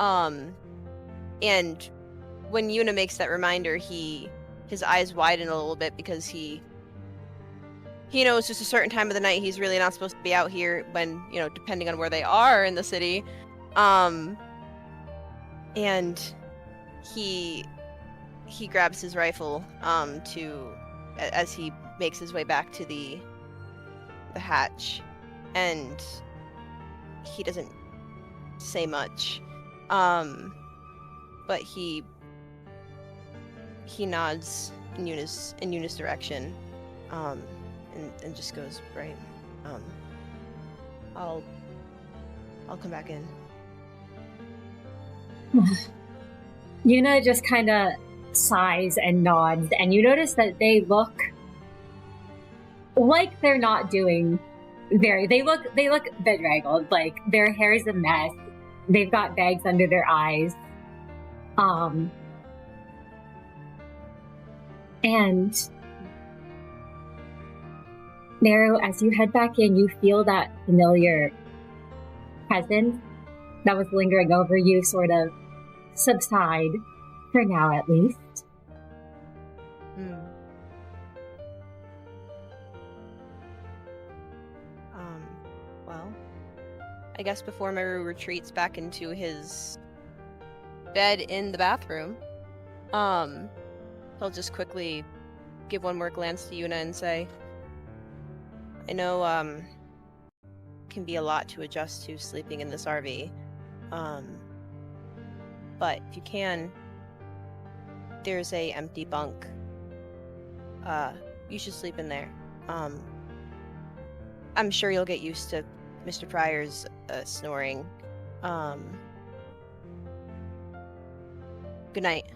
Speaker 3: And when Yuna makes that reminder, his eyes widen a little bit because he knows just a certain time of the night he's really not supposed to be out here when, depending on where they are in the city. And he grabs his rifle as he makes his way back to the hatch, and he doesn't say much, but he nods in Yuna's direction, and just goes, "Right, I'll come back in."
Speaker 1: Yuna just kind of sighs and nods, and you notice that they look like they're not doing they look bedraggled, like their hair is a mess, they've got bags under their eyes, and Merru, as you head back in, you feel that familiar presence that was lingering over you sort of subside, for now at least.
Speaker 3: Well, I guess before Merru retreats back into his bed in the bathroom, he'll just quickly give one more glance to Yuna and say, "I know, can be a lot to adjust to sleeping in this RV. But if you can, there's a empty bunk. You should sleep in there. I'm sure you'll get used to Mr. Pryor's snoring. Good night."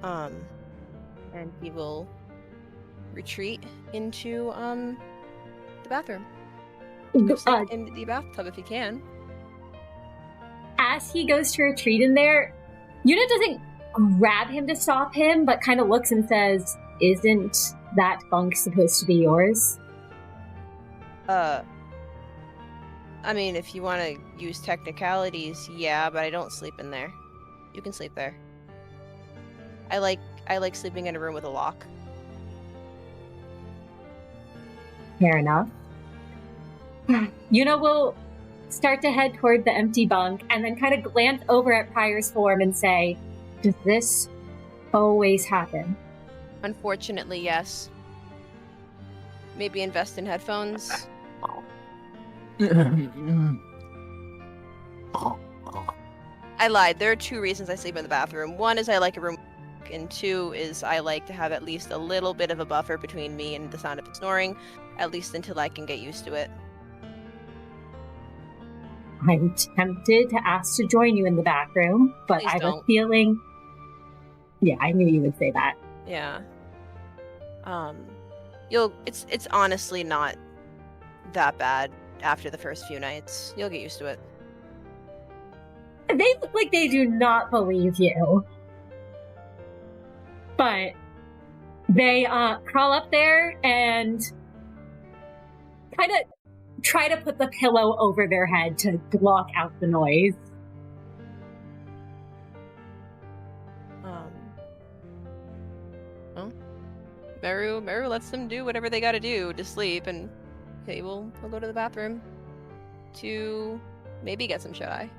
Speaker 3: And he will retreat into the bathroom. Sleep in the bathtub if he can.
Speaker 1: As he goes to retreat in there, Yuna doesn't grab him to stop him, but kind of looks and says, "Isn't that bunk supposed to be yours?"
Speaker 3: I mean, if you want to use technicalities, yeah, but I don't sleep in there. You can sleep there. I like sleeping in a room with a lock.
Speaker 1: Fair enough. Yuna will start to head toward the empty bunk and then kind of glance over at Pryor's form and say, "Does this always happen?"
Speaker 3: Unfortunately, yes. Maybe invest in headphones. I lied. There are two reasons I sleep in the bathroom. One is I like a room, and two is I like to have at least a little bit of a buffer between me and the sound of it snoring, at least until I can get used to it.
Speaker 1: I'm tempted to ask to join you in the back room, but
Speaker 3: Please
Speaker 1: I have a
Speaker 3: don't.
Speaker 1: feeling... Yeah, I knew you would say that.
Speaker 3: Yeah. It's honestly not that bad after the first few nights. You'll get used to it.
Speaker 1: They look like they do not believe you. But they crawl up there and kind of try to put the pillow over their head to block out the noise.
Speaker 3: Well, Merru lets them do whatever they gotta do to sleep, and we'll go to the bathroom to maybe get some shut-eye.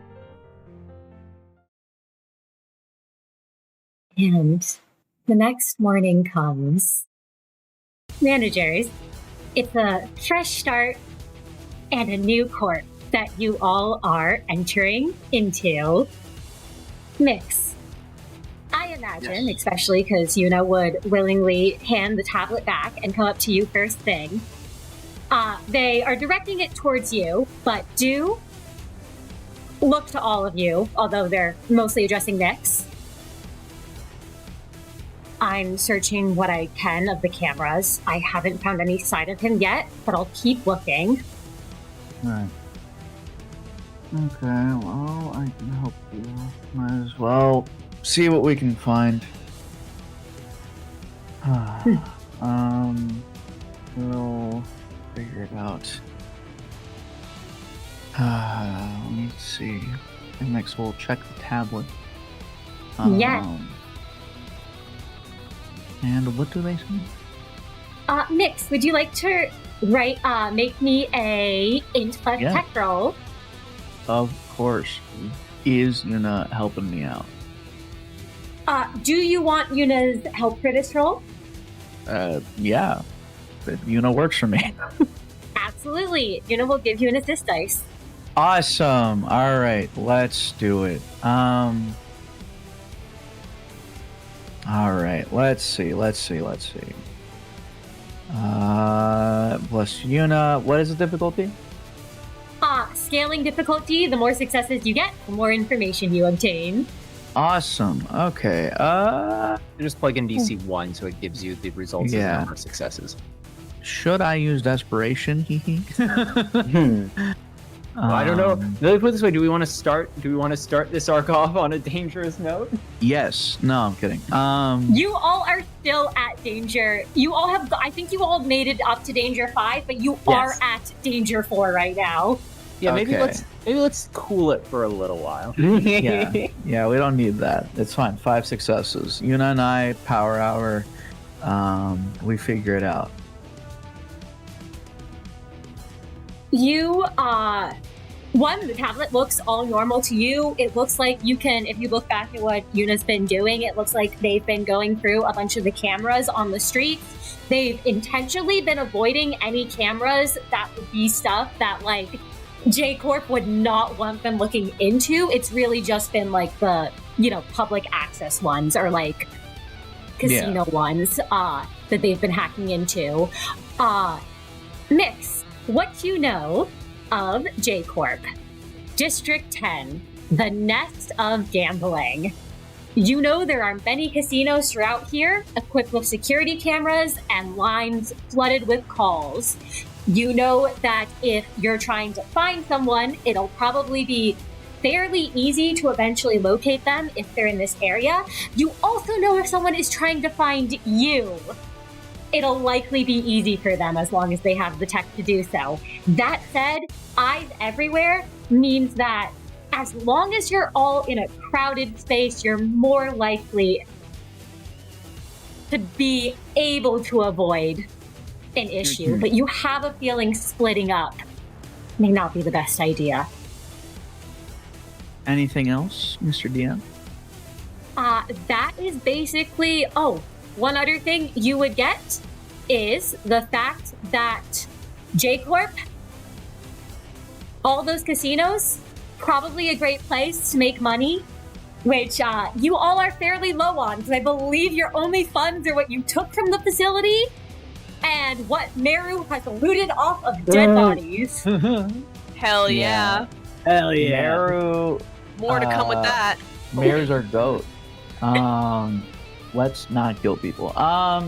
Speaker 1: And the next morning comes. Managers, it's a fresh start and a new corp that you all are entering into. Miix, I imagine, especially because Yuna would willingly hand the tablet back and come up to you first thing. They are directing it towards you, but do look to all of you, although they're mostly addressing Miix. I'm searching what I can of the cameras. I haven't found any sign of him yet, but I'll keep looking.
Speaker 2: Alright. Okay, well, I can help you. Might as well see what we can find. We'll figure it out. Let me see. And next we'll check the tablet.
Speaker 1: Yeah.
Speaker 2: And what do they say?
Speaker 1: Miix, would you like to make me a intellect tech roll?
Speaker 2: Of course. Is Yuna helping me out?
Speaker 1: Do you want Yuna's help for this roll?
Speaker 2: Yeah. Yuna works for me.
Speaker 1: Absolutely. Yuna will give you an assist dice.
Speaker 2: Awesome. All right, let's do it. All right, let's see. Bless Yuna. What is the difficulty?
Speaker 1: Scaling difficulty, the more successes you get, the more information you obtain.
Speaker 2: Awesome. Okay.
Speaker 4: You just plug in DC 1 so it gives you the results of the number of successes.
Speaker 2: Should I use desperation?
Speaker 4: I don't know. Let me put it this way: Do we want to start this arc off on a dangerous note?
Speaker 2: Yes. No, I'm kidding.
Speaker 1: You all are still at danger. You all have. I think you all made it up to danger 5, but you are at danger 4 right now.
Speaker 4: Yeah, maybe let's cool it for a little while.
Speaker 2: Yeah, we don't need that. It's fine. 5 successes. Yuna and I, power hour. We figure it out.
Speaker 1: You, the tablet looks all normal to you. It looks like you can, if you look back at what Yuna's been doing, it looks like they've been going through a bunch of the cameras on the streets. They've intentionally been avoiding any cameras that would be stuff that, like, J Corp would not want them looking into. It's really just been, like, the, public access ones or, like, casino ones that they've been hacking into. Miix, what you know of J Corp. District 10, the nest of gambling. You know there are many casinos throughout here, equipped with security cameras and lines flooded with calls. You know that if you're trying to find someone, it'll probably be fairly easy to eventually locate them if they're in this area. You also know if someone is trying to find you, it'll likely be easy for them as long as they have the tech to do so. That said, eyes everywhere means that as long as you're all in a crowded space, you're more likely to be able to avoid an issue. But you have a feeling splitting up may not be the best idea.
Speaker 2: Anything else, Mr. DM?
Speaker 1: That is basically... Oh, one other thing you would get is the fact that J Corp, all those casinos, probably a great place to make money, which you all are fairly low on, because I believe your only funds are what you took from the facility and what Merru has looted off of dead bodies.
Speaker 3: Hell yeah.
Speaker 6: Hell yeah.
Speaker 2: Merru.
Speaker 3: More to come with that.
Speaker 2: Merru's our goat. Let's not kill people.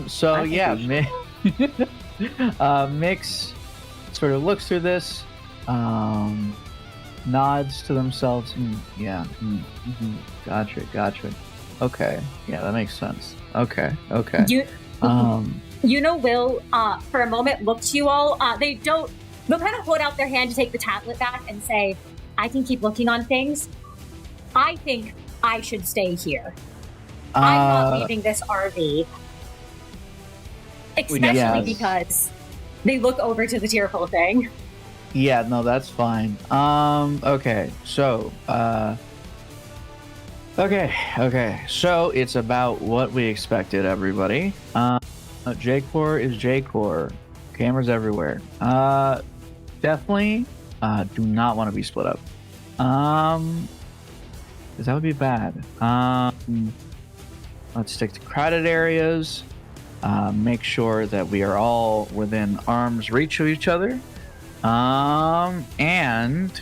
Speaker 2: So
Speaker 5: I think
Speaker 2: yeah,
Speaker 5: we
Speaker 2: Miix sort of looks through this, nods to themselves. Gotcha. Okay, yeah, that makes sense. Okay.
Speaker 1: Will, for a moment, look to you all. They'll kind of hold out their hand to take the tablet back and say, I can keep looking on things. I think I should stay here. I'm not leaving this RV. Especially because they look over to the tearful thing.
Speaker 2: Yeah, no, that's fine. Okay, so, okay, so it's about what we expected, everybody. J Corp is J Corp. Cameras everywhere. Definitely, do not want to be split up. Because that would be bad. Let's stick to crowded areas. Make sure that we are all within arm's reach of each other. And,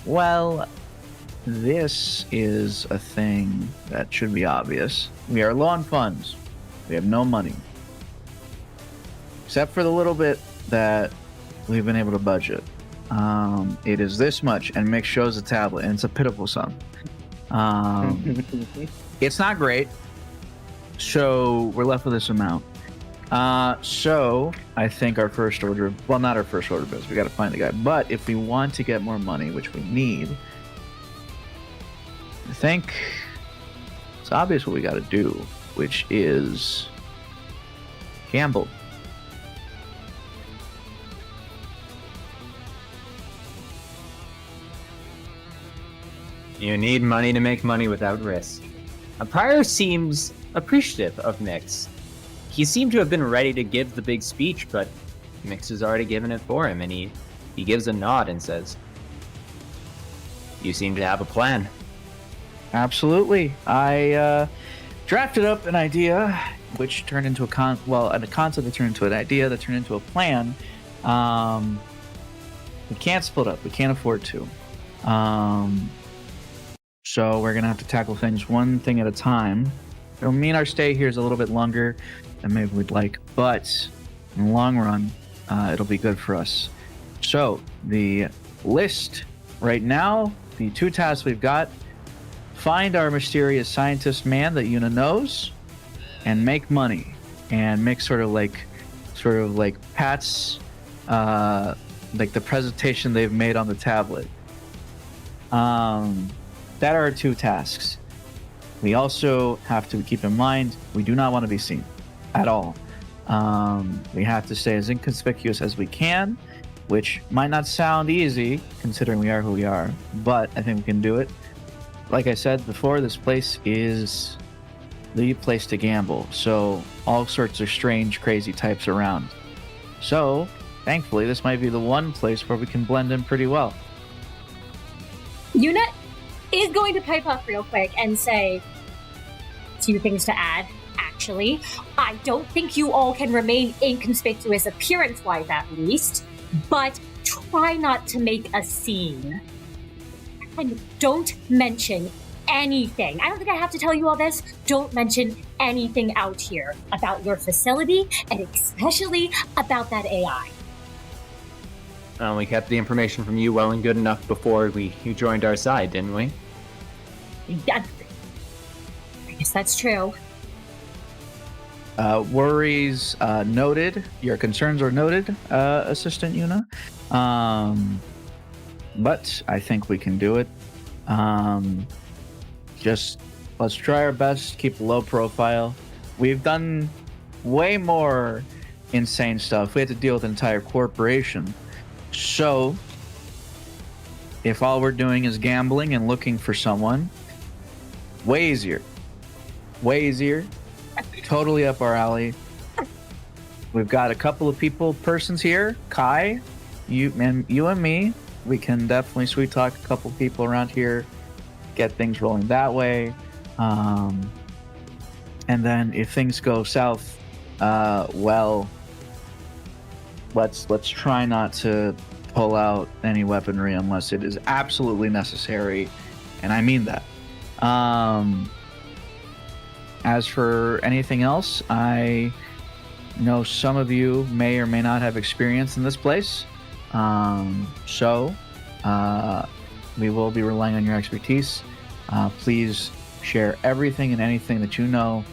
Speaker 2: well, this is a thing that should be obvious. We are low on funds. We have no money. Except for the little bit that we've been able to budget. It is this much, and Miix shows a tablet, and it's a pitiful sum. It's not great, so we're left with this amount. So I think our first order, well, not our first order of business, we got to find the guy. But if we want to get more money, which we need, I think it's obvious what we got to do, which is gamble.
Speaker 4: You need money to make money without risk. Prior seems appreciative of Miix. He seemed to have been ready to give the big speech, but Miix has already given it for him, and he gives a nod and says, "You seem to have a plan."
Speaker 2: Absolutely. I drafted up an idea, which turned into a concept that turned into an idea that turned into a plan. We can't split up. We can't afford to. So we're gonna have to tackle things one thing at a time. It'll mean our stay here is a little bit longer than maybe we'd like, but in the long run, it'll be good for us. So the list right now, the 2 tasks we've got: find our mysterious scientist man that Yuna knows, and make money. And Miix sort of like pats like the presentation they've made on the tablet. That are our 2 tasks. We also have to keep in mind we do not want to be seen at all. We have to stay as inconspicuous as we can, which might not sound easy considering we are who we are, but I think we can do it. Like I said before, this place is the place to gamble, so all sorts of strange, crazy types around. So, thankfully, this might be the one place where we can blend in pretty well.
Speaker 1: Yuna is going to pipe up real quick and say 2 things to add. Actually, I don't think you all can remain inconspicuous appearance-wise, at least, but try not to make a scene. And don't mention anything. I don't think I have to tell you all this. Don't mention anything out here about your facility, and especially about that AI.
Speaker 4: We kept the information from you well and good enough before you joined our side, didn't we?
Speaker 1: Yeah, I guess that's true.
Speaker 2: Worries noted. Your concerns are noted, Assistant Yuna. But I think we can do it. Just let's try our best, keep a low profile. We've done way more insane stuff. We had to deal with an entire corporation. So, if all we're doing is gambling and looking for someone, way easier. Totally up our alley. We've got a couple of persons here. Kai, you and me. We can definitely sweet talk a couple of people around here, get things rolling that way. And then if things go south, well, let's try not to pull out any weaponry unless it is absolutely necessary, and I mean that. As for anything else, I know some of you may or may not have experience in this place, so we will be relying on your expertise. Please share everything and anything that you know.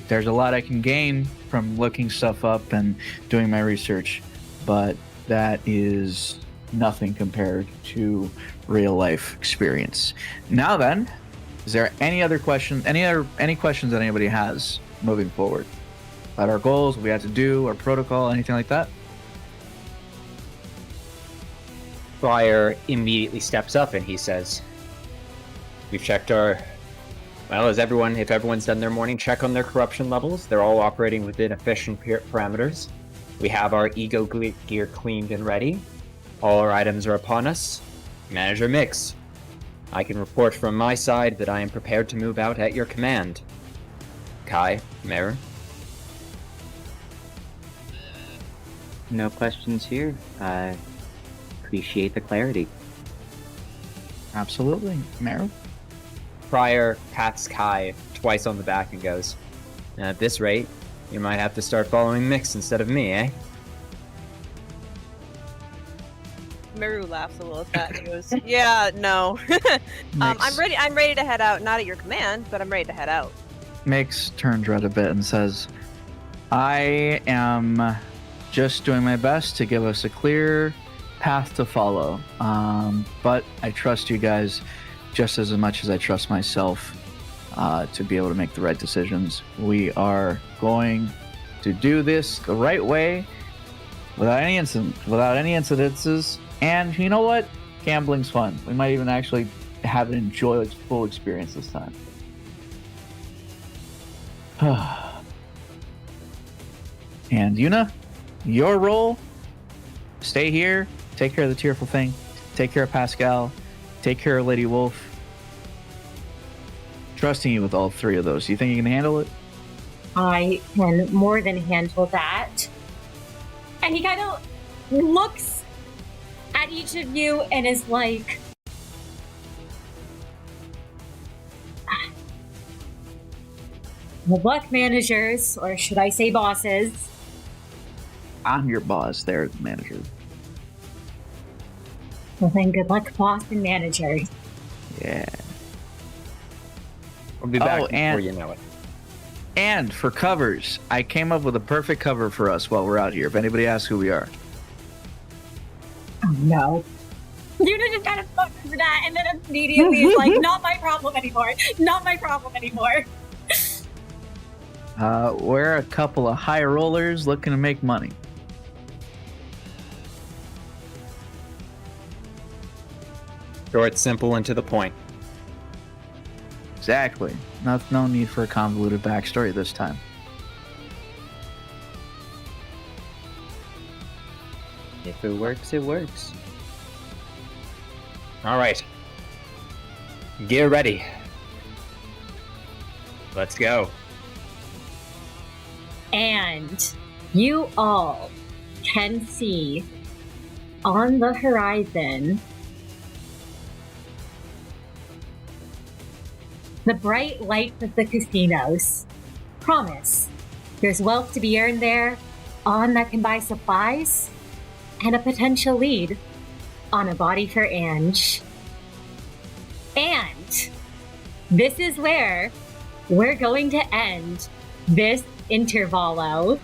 Speaker 2: There's a lot I can gain from looking stuff up and doing my research, but that is nothing compared to real life experience. Now then, is there any other questions? Any questions that anybody has moving forward about our goals, what we have to do, our protocol, anything like that?
Speaker 4: Friar immediately steps up and he says, "We've checked our... Well, if everyone's done their morning check on their corruption levels, they're all operating within efficient parameters. We have our ego gear cleaned and ready. All our items are upon us. Manager Miix, I can report from my side that I am prepared to move out at your command. Kai, Merru?"
Speaker 5: No questions here. I appreciate the clarity.
Speaker 2: Absolutely. Merru?
Speaker 4: Friar pats Kai twice on the back and goes, "At this rate, you might have to start following Miix instead of me, eh?"
Speaker 3: Merru laughs a little at that and goes, "Yeah, no. I'm ready to head out, not at your command, but I'm ready to head out."
Speaker 2: Miix turns red a bit and says, "I am just doing my best to give us a clear path to follow. But I trust you guys just as much as I trust myself to be able to make the right decisions. We are going to do this the right way without any incidences. And you know what? Gambling's fun. We might even actually have an enjoyable full experience this time." And Yuna, your role, stay here, take care of the tearful thing, take care of Pascal, take care of Lady Wolf. Trusting you with all three of those. You think you can handle it?
Speaker 1: I can more than handle that. And he kind of looks at each of you and is like, "Good luck, managers, or should I say bosses?"
Speaker 2: I'm your boss there, manager.
Speaker 1: Well then, good luck, boss and managers.
Speaker 2: Yeah.
Speaker 4: We'll be back before
Speaker 2: and-
Speaker 4: you know it.
Speaker 2: And for covers, I came up with a perfect cover for us while we're out here, if anybody asks who we are.
Speaker 1: Oh no. You just kind of fucked for that, and then immediately is like, "Not my problem anymore. Not my problem anymore."
Speaker 2: We're a couple of high rollers looking to make money.
Speaker 4: Short, simple, and to the point.
Speaker 2: Exactly. No need for a convoluted backstory this time.
Speaker 5: If it works, it works.
Speaker 4: All right. Gear ready. Let's go.
Speaker 1: And you all can see on the horizon the bright lights of the casinos. Promise, there's wealth to be earned there, on that can buy supplies, and a potential lead on a body for Ange. And this is where we're going to end this Intervallo.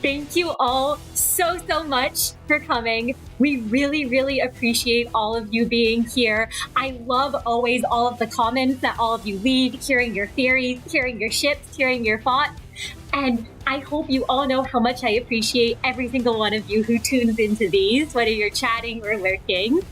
Speaker 1: Thank you all so much for coming. We really appreciate all of you being here. I love always all of the comments that all of you leave, hearing your theories, hearing your ships, hearing your thoughts. And I hope you all know how much I appreciate every single one of you who tunes into these, whether you're chatting or lurking.